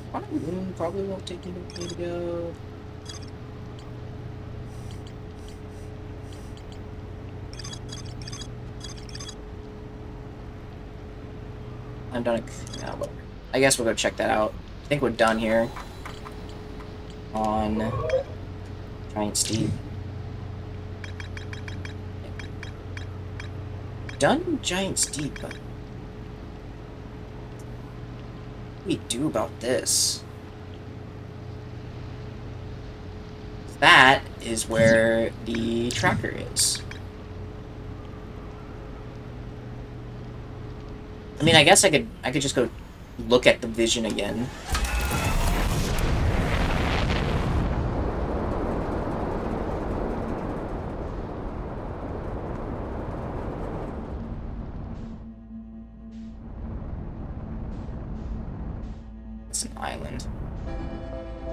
quantum moon probably won't take me to go. I'm done. No, whatever. I guess we'll go check that out. I think we're done here on Giant Steep. Done Giant Steep, but what do we do about this? That is where the tracker is. I mean, I guess I could just go look at the vision again. It's an island.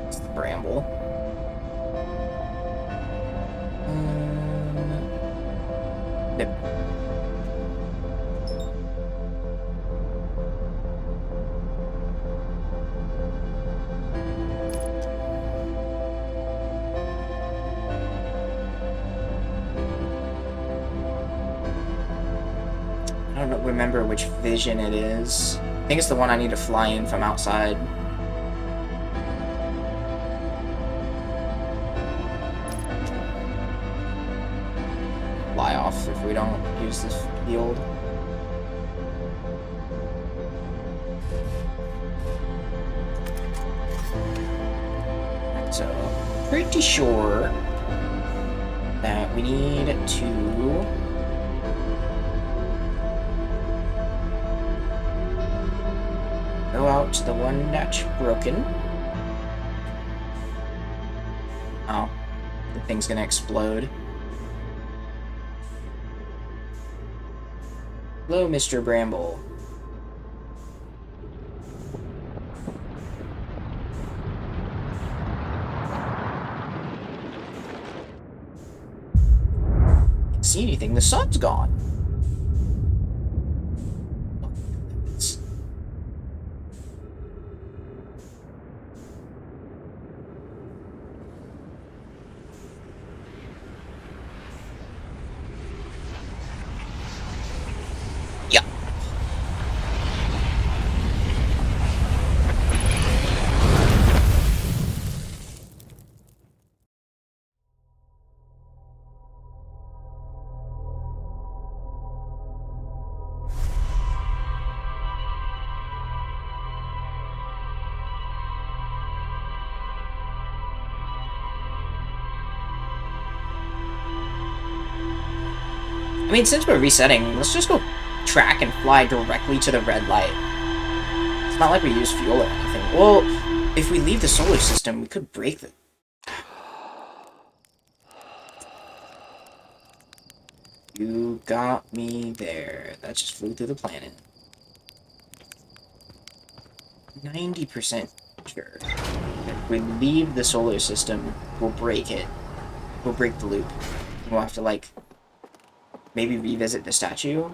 It's the Bramble. Yep. I don't remember which vision it is. I think it's the one I need to fly in from outside. Fly off if we don't use this field. So, pretty sure that we need to go out to the one that's broken. Oh, the thing's gonna explode. Hello, Mr. Bramble. Can't see anything. The sun's gone. I mean, since we're resetting, let's just go track and fly directly to the red light. It's not like we use fuel or anything. Well, if we leave the solar system, we could break the... You got me there. That just flew through the planet. 90% sure. If we leave the solar system, we'll break it. We'll break the loop. We'll have to, like, maybe revisit the statue.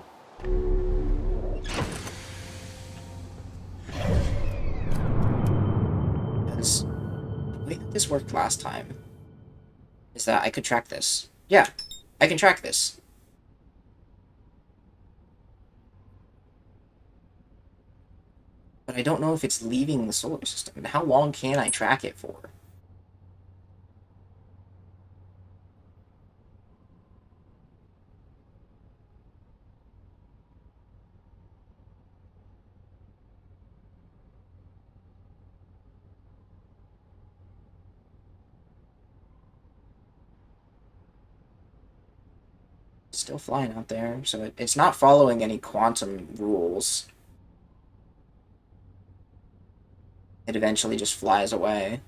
Because the way that this worked last time is that I could track this. Yeah, I can track this. But I don't know if it's leaving the solar system. And how long can I track it for? Still flying out there, so it's not following any quantum rules. It eventually just flies away.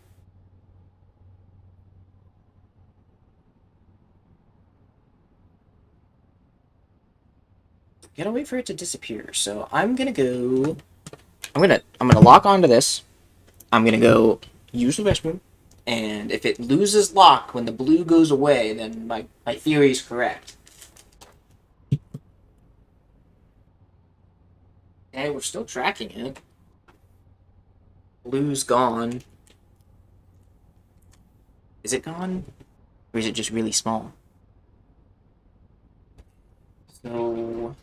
Gotta wait for it to disappear. So I'm gonna go. I'm gonna lock onto this. I'm gonna go use the restroom, and if it loses lock when the blue goes away, then my theory is correct. Hey, we're still tracking it. Blue's gone. Is it gone? Or is it just really small? So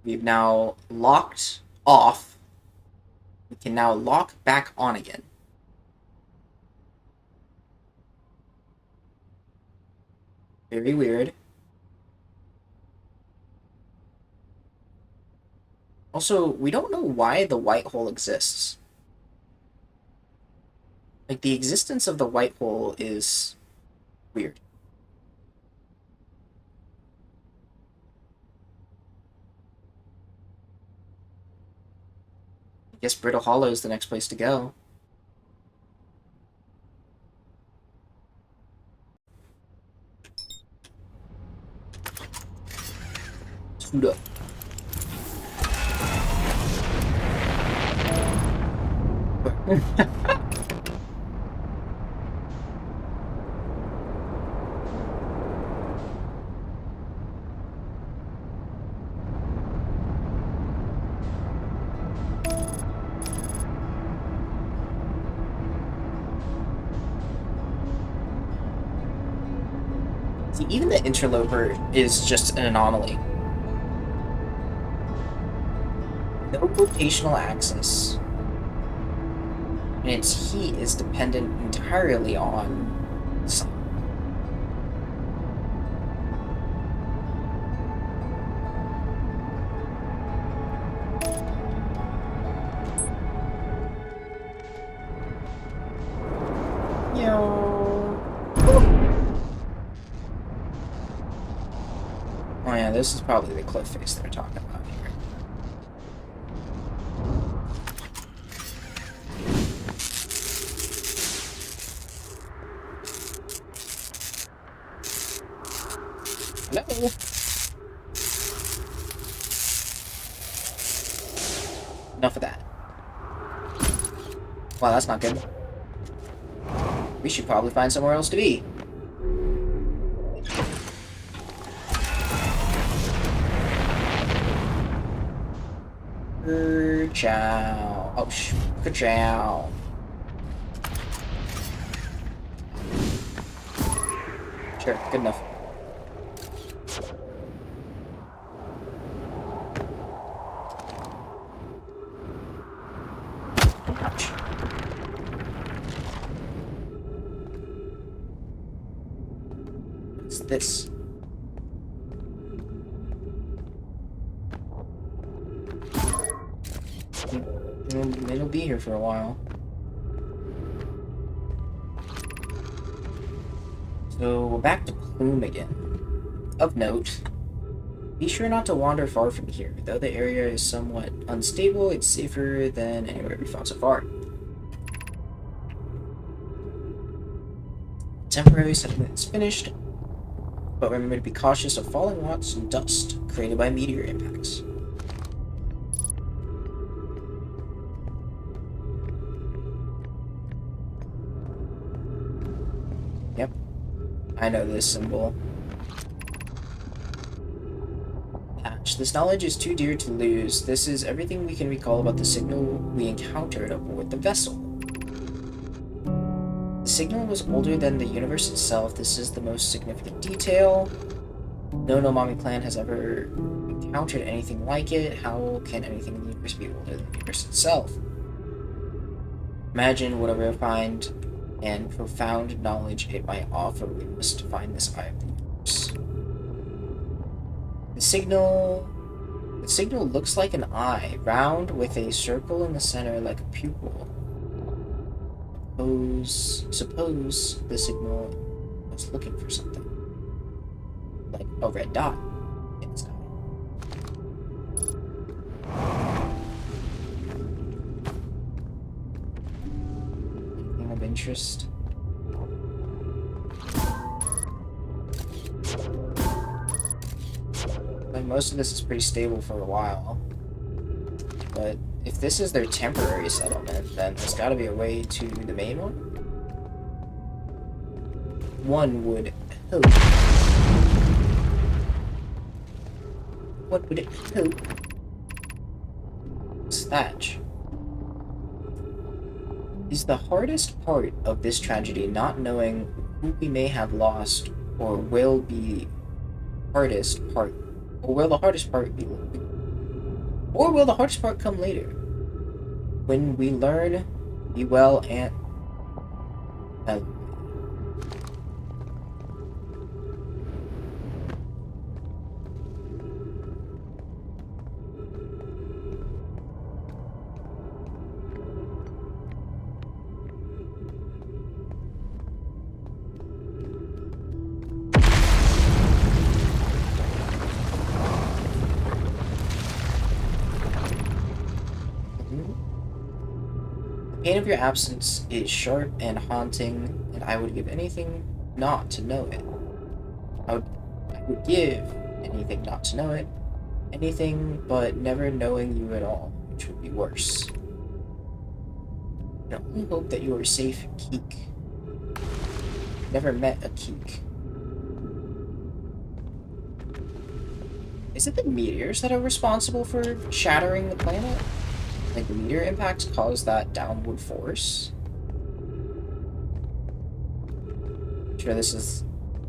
we've now locked off. We can now lock back on again. Very weird. Also, we don't know why the white hole exists. Like, the existence of the white hole is weird. I guess Brittle Hollow is the next place to go. Suit up. See, even the interloper is just an anomaly. No rotational axis. And its heat is dependent entirely on sun. Oh yeah, this is probably the cliff face they're talking about here. Hello? Enough of that. Wow, that's not good. We should probably find somewhere else to be. Ka-chow. Oh, ka-chow. Sure, good enough. Ouch. What's this? It'll be here for a while. So we're back to Plume again. Of note, be sure not to wander far from here. Though the area is somewhat unstable, it's safer than anywhere we found so far. Temporary settlement is finished, but remember to be cautious of falling rocks and dust created by meteor impacts. Yep, I know this symbol. Patch. This knowledge is too dear to lose. This is everything we can recall about the signal we encountered aboard the vessel. The signal was older than the universe itself. This is the most significant detail. No Nomami clan has ever encountered anything like it. How can anything in the universe be older than the universe itself? Imagine what a refined and profound knowledge it might offer. We must find this eye of the universe. The signal looks like an eye, round with a circle in the center like a pupil. Suppose the signal was looking for something. Like a red dot in the sky. Anything of interest? Like, most of this is pretty stable for a while. But if this is their temporary settlement, then there's gotta be a way to the main one. One would hope. What would it hope? Thatch. Is the hardest part of this tragedy not knowing who we may have lost, or will be hardest part, or will the hardest part be, or will the hardest part come later? When we learn, be well and the pain of your absence is sharp and haunting, and I would give anything not to know it. I would give anything not to know it. Anything but never knowing you at all, which would be worse. I only hope that you are safe, Keek. Never met a Keek. Is it the meteors that are responsible for shattering the planet? Like, the meteor impacts cause that downward force? Sure, this is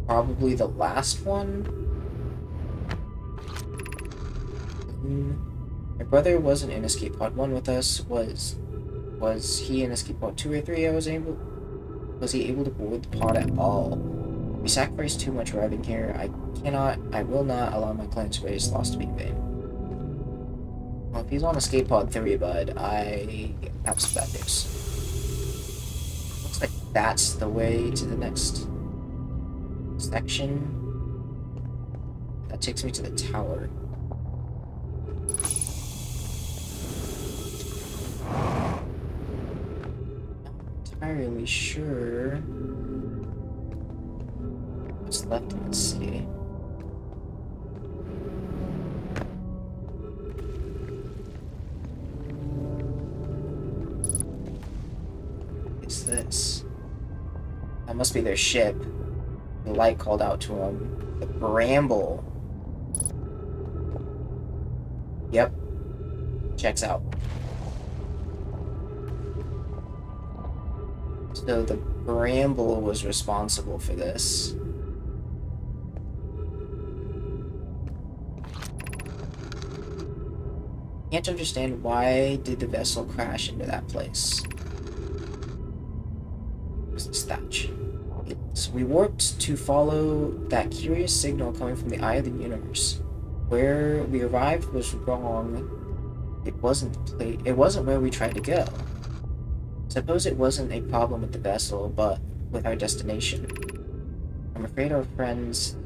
probably the last one. My brother wasn't in Escape Pod 1 with us. Was he in Escape Pod 2 or 3? Was he able to board the pod at all? We sacrificed too much arriving here. I will not allow my clan's race lost to be in vain. Well, if he's on Escape Pod 3, bud, I have some bad news. Looks like that's the way to the next section. That takes me to the tower. Not entirely sure what's left in the city. What's this? That must be their ship. The light called out to him. The Bramble. Yep. Checks out. So the Bramble was responsible for this. Can't understand why did the vessel crash into that place. What's this thatch? So we warped to follow that curious signal coming from the eye of the universe. Where we arrived was wrong. It wasn't where we tried to go. Suppose it wasn't a problem with the vessel, but with our destination. I'm afraid our friends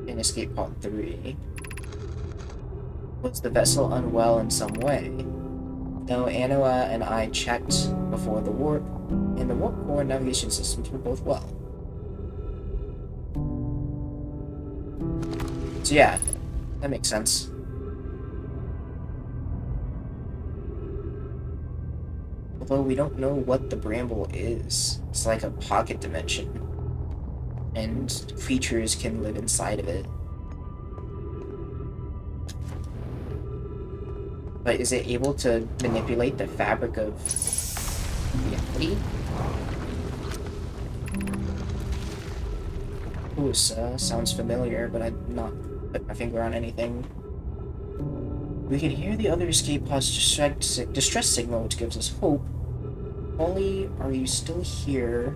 in Escape Pod 3. Was the vessel unwell in some way? No, Anoa and I checked before the warp, and the warp core navigation systems were both well. So yeah, that makes sense. Although we don't know what the Bramble is. It's like a pocket dimension. And creatures can live inside of it. But is it able to manipulate the fabric of reality? Ooh, sounds familiar, but I've not put my finger on anything. We can hear the other escape pod's distress signal, which gives us hope. Polly, are you still here?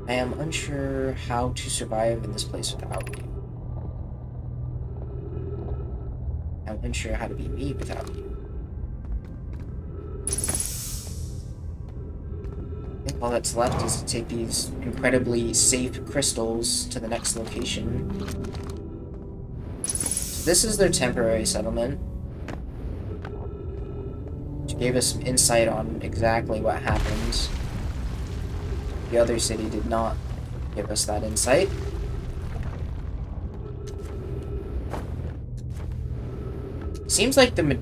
I am unsure how to survive in this place without you. I'm unsure how to be me without you. All that's left is to take these incredibly safe crystals to the next location. So this is their temporary settlement, which gave us some insight on exactly what happens. The other city did not give us that insight. Seems like the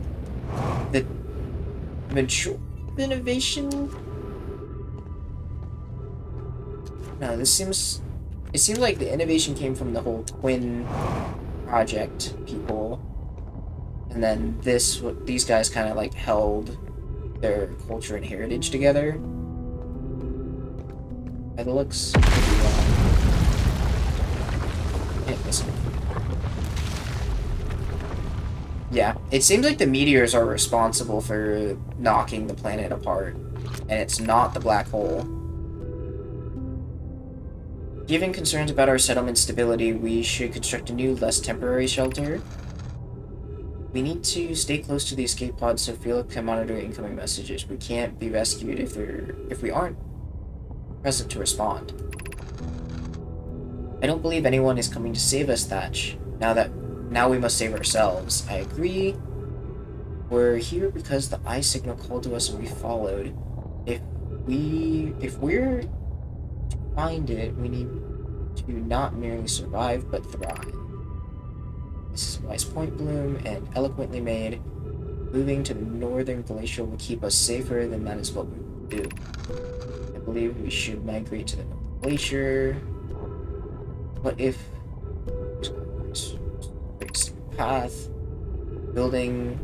mature innovation. No, it seems like the innovation came from the whole twin project people, and then these guys kind of like held their culture and heritage together. By the looks, yeah, it seems like the meteors are responsible for knocking the planet apart, and it's not the black hole. Given concerns about our settlement stability, we should construct a new, less temporary shelter. We need to stay close to the escape pod so Felix can monitor incoming messages. We can't be rescued if we aren't present to respond. I don't believe anyone is coming to save us, Thatch. Now we must save ourselves. I agree. We're here because the eye signal called to us and we followed. If we're to find it, we need to not merely survive, but thrive. This is a wise point, Bloom, and eloquently made. Moving to the northern glacier will keep us safer, then that is what we will do. I believe we should migrate to the glacier. What if path building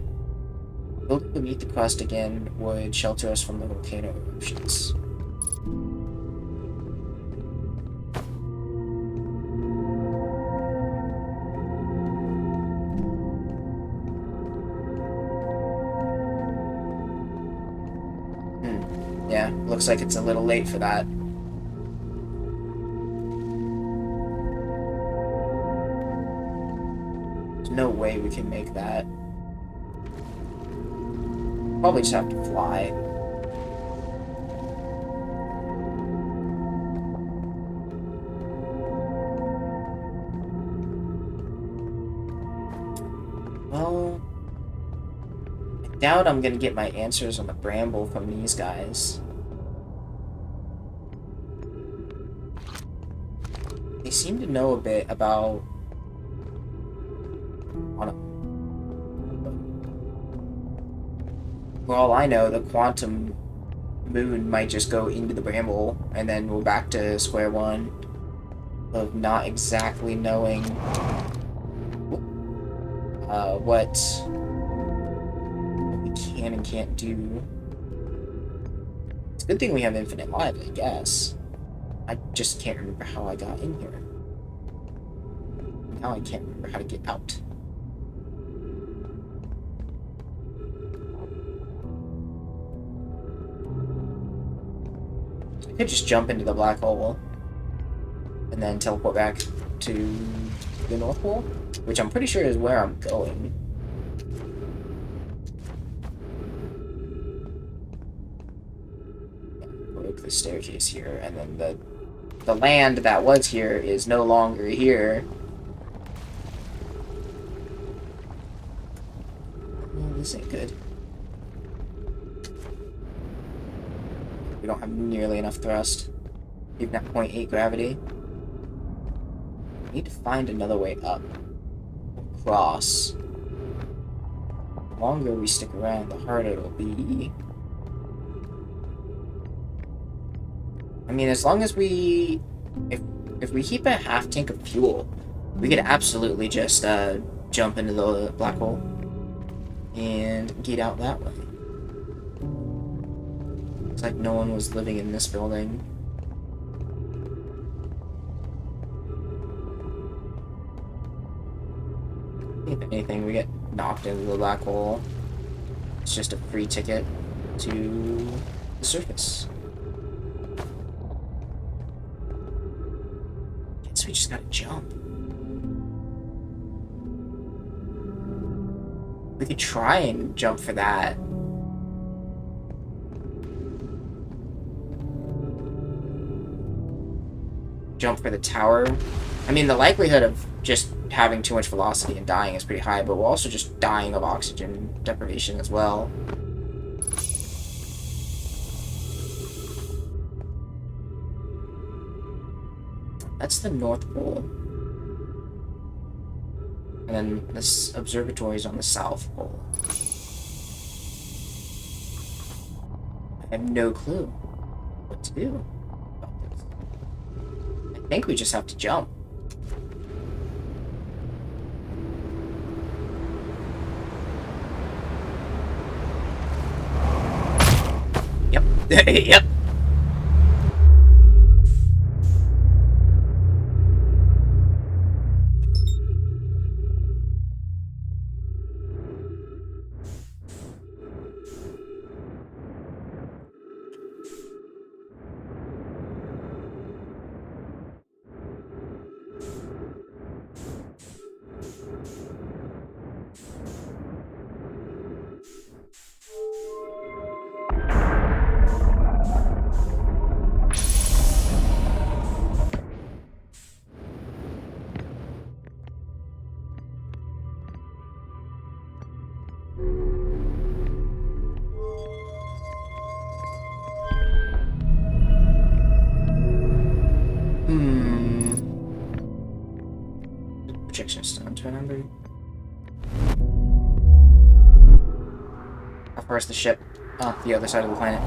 beneath the crust again would shelter us from the volcano eruptions? Yeah, looks like it's a little late for that. There's no way we can make that. Probably just have to fly. Well, I doubt I'm gonna get my answers on the bramble from these guys. They seem to know a bit about... For all I know, the quantum moon might just go into the bramble, and then we're back to square one of not exactly knowing what we can and can't do. It's a good thing we have infinite lives, I guess. I just can't remember how I got in here. Now I can't remember how to get out. I could just jump into the black hole and then teleport back to the North Pole, which I'm pretty sure is where I'm going. Broke the staircase here, and then the land that was here is no longer here. Well, this ain't good. We don't have nearly enough thrust. Even at 0.8 gravity. We need to find another way up. Across. The longer we stick around, the harder it'll be. I mean, as long as we... If we keep a half tank of fuel, we could absolutely just jump into the black hole and get out that way. Looks like no one was living in this building. If anything, we get knocked into the black hole. It's just a free ticket to the surface. Guess we just gotta jump. We could try and jump for that. jump for the tower. I mean, the likelihood of just having too much velocity and dying is pretty high, but we're also just dying of oxygen deprivation as well. That's the North Pole. And then this observatory is on the South Pole. I have no clue what to do about this. I think we just have to jump. Yep. Yep. Projection stone to remember. How far is the ship? Oh, the other side of the planet.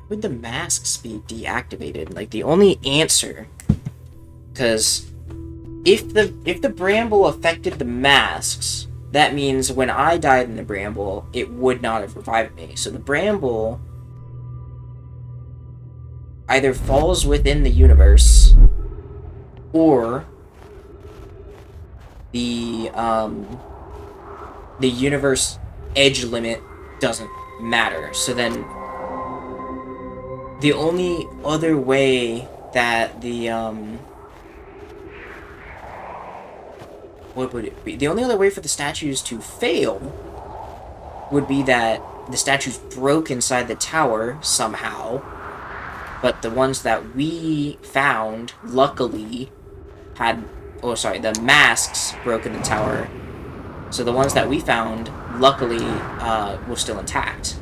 Would the masks be deactivated? Like, the only answer, because if the bramble affected the masks, that means when I died in the bramble, it would not have revived me. So the bramble either falls within the universe, or the universe edge limit doesn't matter. So then the only other way that the what would it be? The only other way for the statues to fail would be that the statues broke inside the tower somehow, but the ones that we found luckily had, oh sorry, the masks broke in the tower, so the ones that we found luckily were still intact.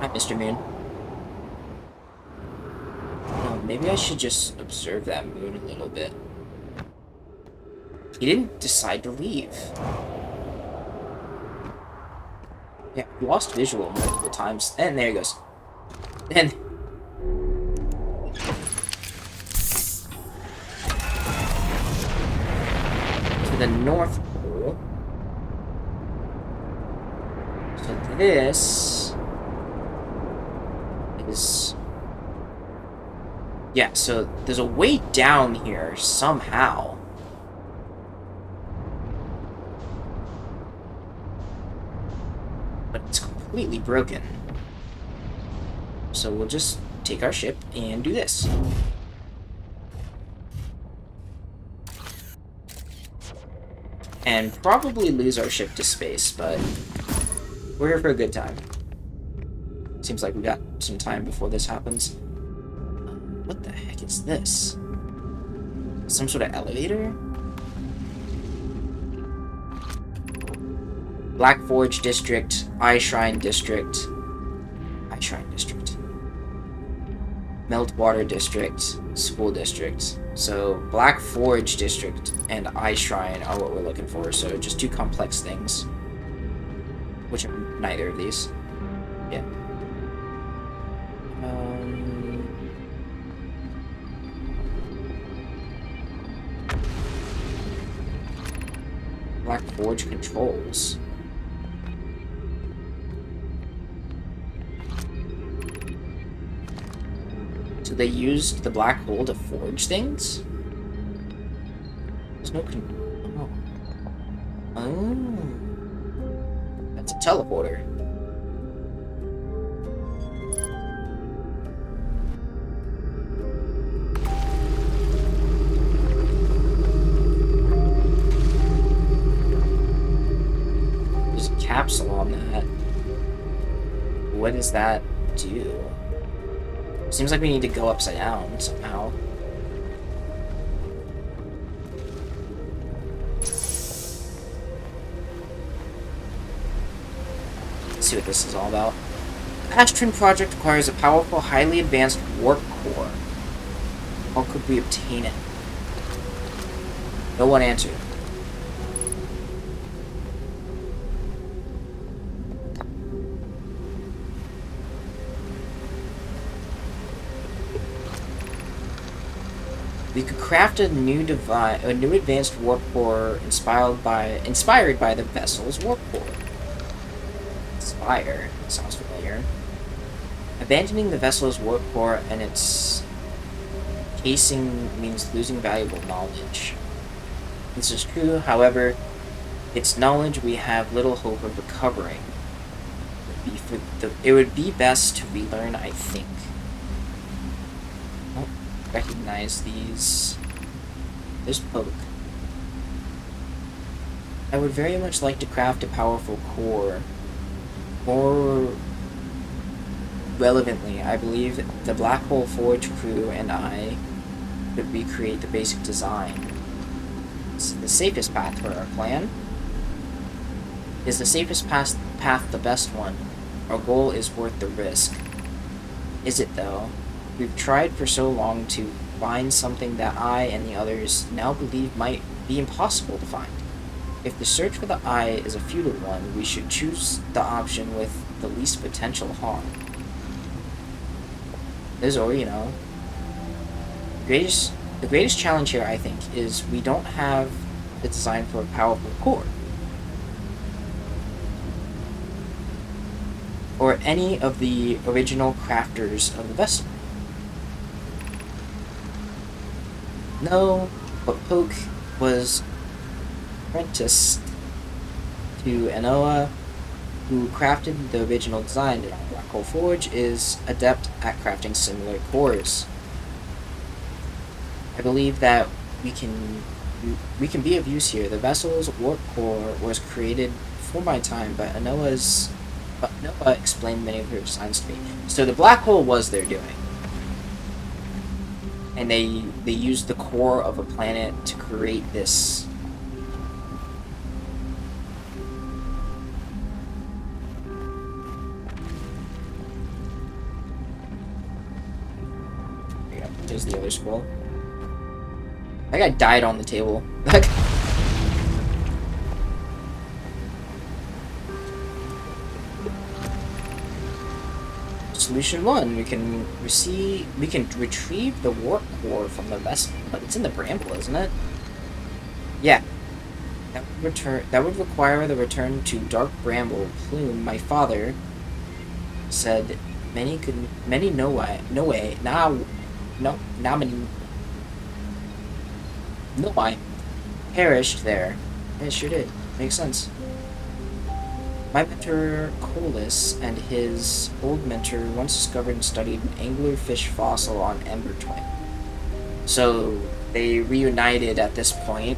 Hi, Mr. Moon. Oh, maybe I should just observe that moon a little bit. He didn't decide to leave. Yeah, he lost visual multiple times. And there he goes. And to the North Pole. So this is, yeah, so there's a way down here somehow. But it's completely broken. So we'll just take our ship and do this. And probably lose our ship to space, but we're here for a good time. Seems like we got some time before this happens. What the heck is this? Some sort of elevator? Black Forge District, Eye Shrine District, Meltwater District, School District. So Black Forge District and Eye Shrine are what we're looking for. So just two complex things, which are neither of these. Yeah. Black Forge controls. So they used the black hole to forge things? There's no Oh, that's a teleporter. There's a capsule on that. What does that do? Seems like we need to go upside down somehow. Let's see what this is all about. The Astron project requires a powerful, highly advanced warp core. How could we obtain it? No one answered. We could craft a new advanced warp core inspired by the vessel's warp core. Inspire sounds familiar. Abandoning the vessel's warp core and its casing means losing valuable knowledge. This is true, however, its knowledge we have little hope of recovering. It would be best to relearn, I think. I don't recognize these. There's Poke. I would very much like to craft a powerful core. More relevantly, I believe the Black Hole Forge crew and I could recreate the basic design. It's the safest path for our plan. Is the safest path the best one? Our goal is worth the risk. Is it though? We've tried for so long to find something that I and the others now believe might be impossible to find. If the search for the eye is a futile one, we should choose the option with the least potential harm. You know, the greatest challenge here, I think, is we don't have the design for a powerful core. Or any of the original crafters of the vessel. No, but Poke was apprenticed to Anoa, who crafted the original design. Black Hole Forge is adept at crafting similar cores. I believe that we can be of use here. The vessel's warp core was created before my time, but Anoa explained many of her designs to me. So the black hole was their doing. And they used the core of a planet to create this. Yeah, there's the other scroll. That guy died on the table. Solution 1, we can retrieve the warp core from the vessel, but it's in the bramble, isn't it? Yeah. That would require the return to Dark Bramble Plume. My father said many perished there. It sure did. Makes sense. My mentor, Colis, and his old mentor once discovered and studied an anglerfish fossil on Ember Twin. So, they reunited at this point.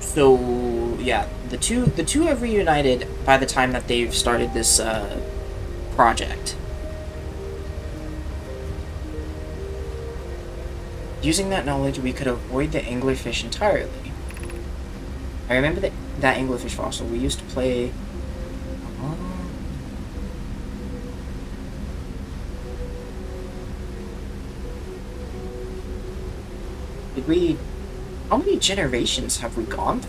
So, yeah, the two have reunited by the time that they've started this, project. Using that knowledge, we could avoid the anglerfish entirely. I remember that anglerfish fossil. We used to play. How many generations have we gone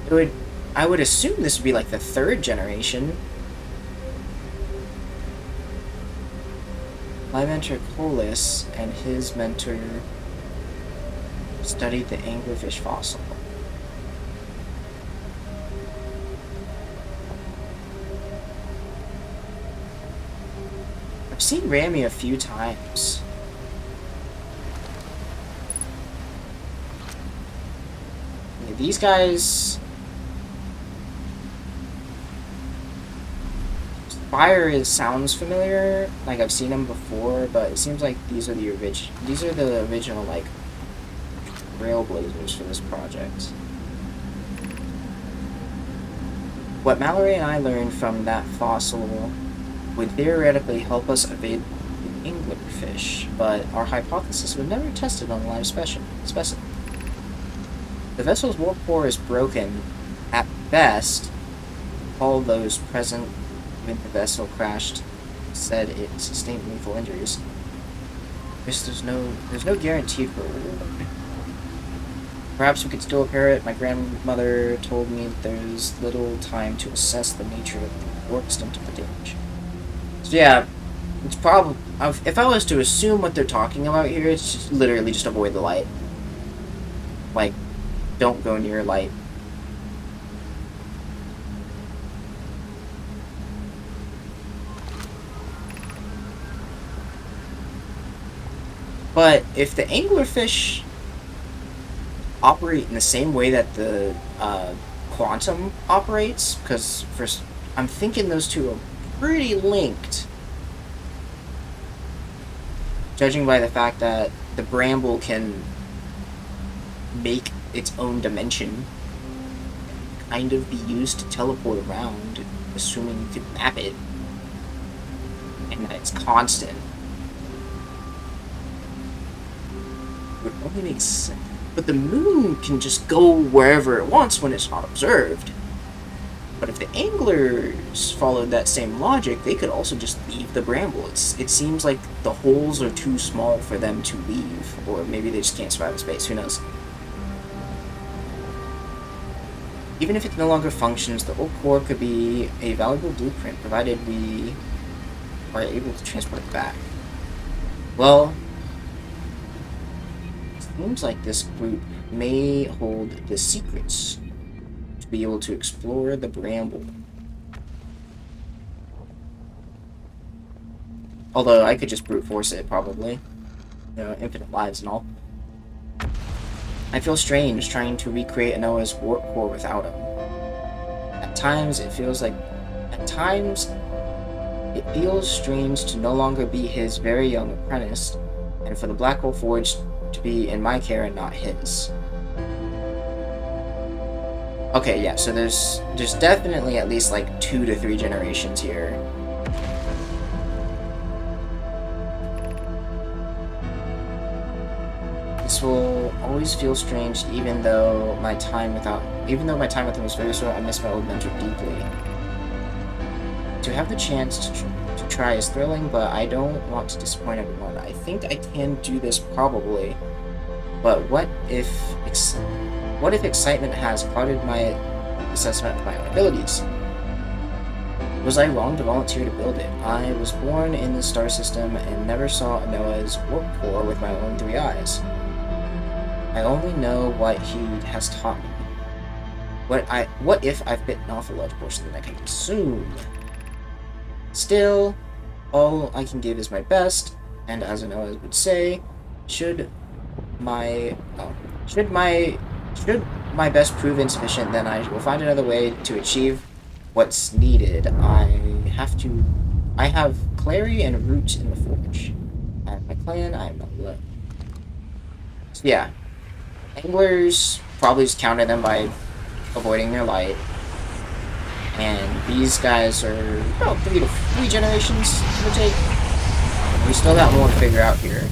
through? I would assume this would be like the third generation. My mentor Colis and his mentor studied the anglerfish fossil. I've seen Rami a few times. these guys... Fire sounds familiar, like I've seen them before, but it seems like these are the original, like, trailblazers for this project. What Mallory and I learned from that fossil would theoretically help us evade the anglerfish, but our hypothesis was never tested on a live specimen. The vessel's warp core is broken at best. All those present when the vessel crashed said it sustained lethal injuries. There's no guarantee for a reward. Perhaps we could still repair it. My grandmother told me that there's little time to assess the nature of the extent of the damage. So yeah, it's probably, if I was to assume what they're talking about here, it's just literally just avoid the light. Like, don't go near light. But if the anglerfish operate in the same way that the quantum operates, because first I'm thinking those two are pretty linked, judging by the fact that the bramble can make its own dimension, kind of be used to teleport around, assuming you could map it, and that it's constant. Would only make sense. But the moon can just go wherever it wants when it's not observed. But if the anglers followed that same logic, they could also just leave the bramble. It seems like the holes are too small for them to leave, or maybe they just can't survive in space, who knows. Even if it no longer functions, the old core could be a valuable blueprint, provided we are able to transport it back. Well, seems like this group may hold the secrets to be able to explore the bramble. Although I could just brute force it, probably. You know, infinite lives and all. I feel strange trying to recreate a Noah's warp core without him. At times it feels strange to no longer be his very young apprentice, and for the Black Hole Forge to be in my care and not his. Okay, yeah, so there's definitely at least like 2 to 3 generations here. This will always feel strange, even though my time with him was very short. I miss my old mentor deeply. To have the chance to try is thrilling, but I don't want to disappoint everyone. I think I can do this probably, but what if excitement has clouded my assessment of my own abilities? Was I wrong to volunteer to build it? I was born in the star system and never saw Noah's warp core with my own 3 eyes. I only know what he has taught me. What if I've bitten off a large portion that I can consume? Still, all I can give is my best, and as I Noah would say, should my best prove insufficient, then I will find another way to achieve what's needed. I have Clary and Root in the Forge. I have my clan, I am not alone. So yeah, anglers probably just counter them by avoiding their light. And these guys are about 3 generations, give or take. We still got more to figure out here.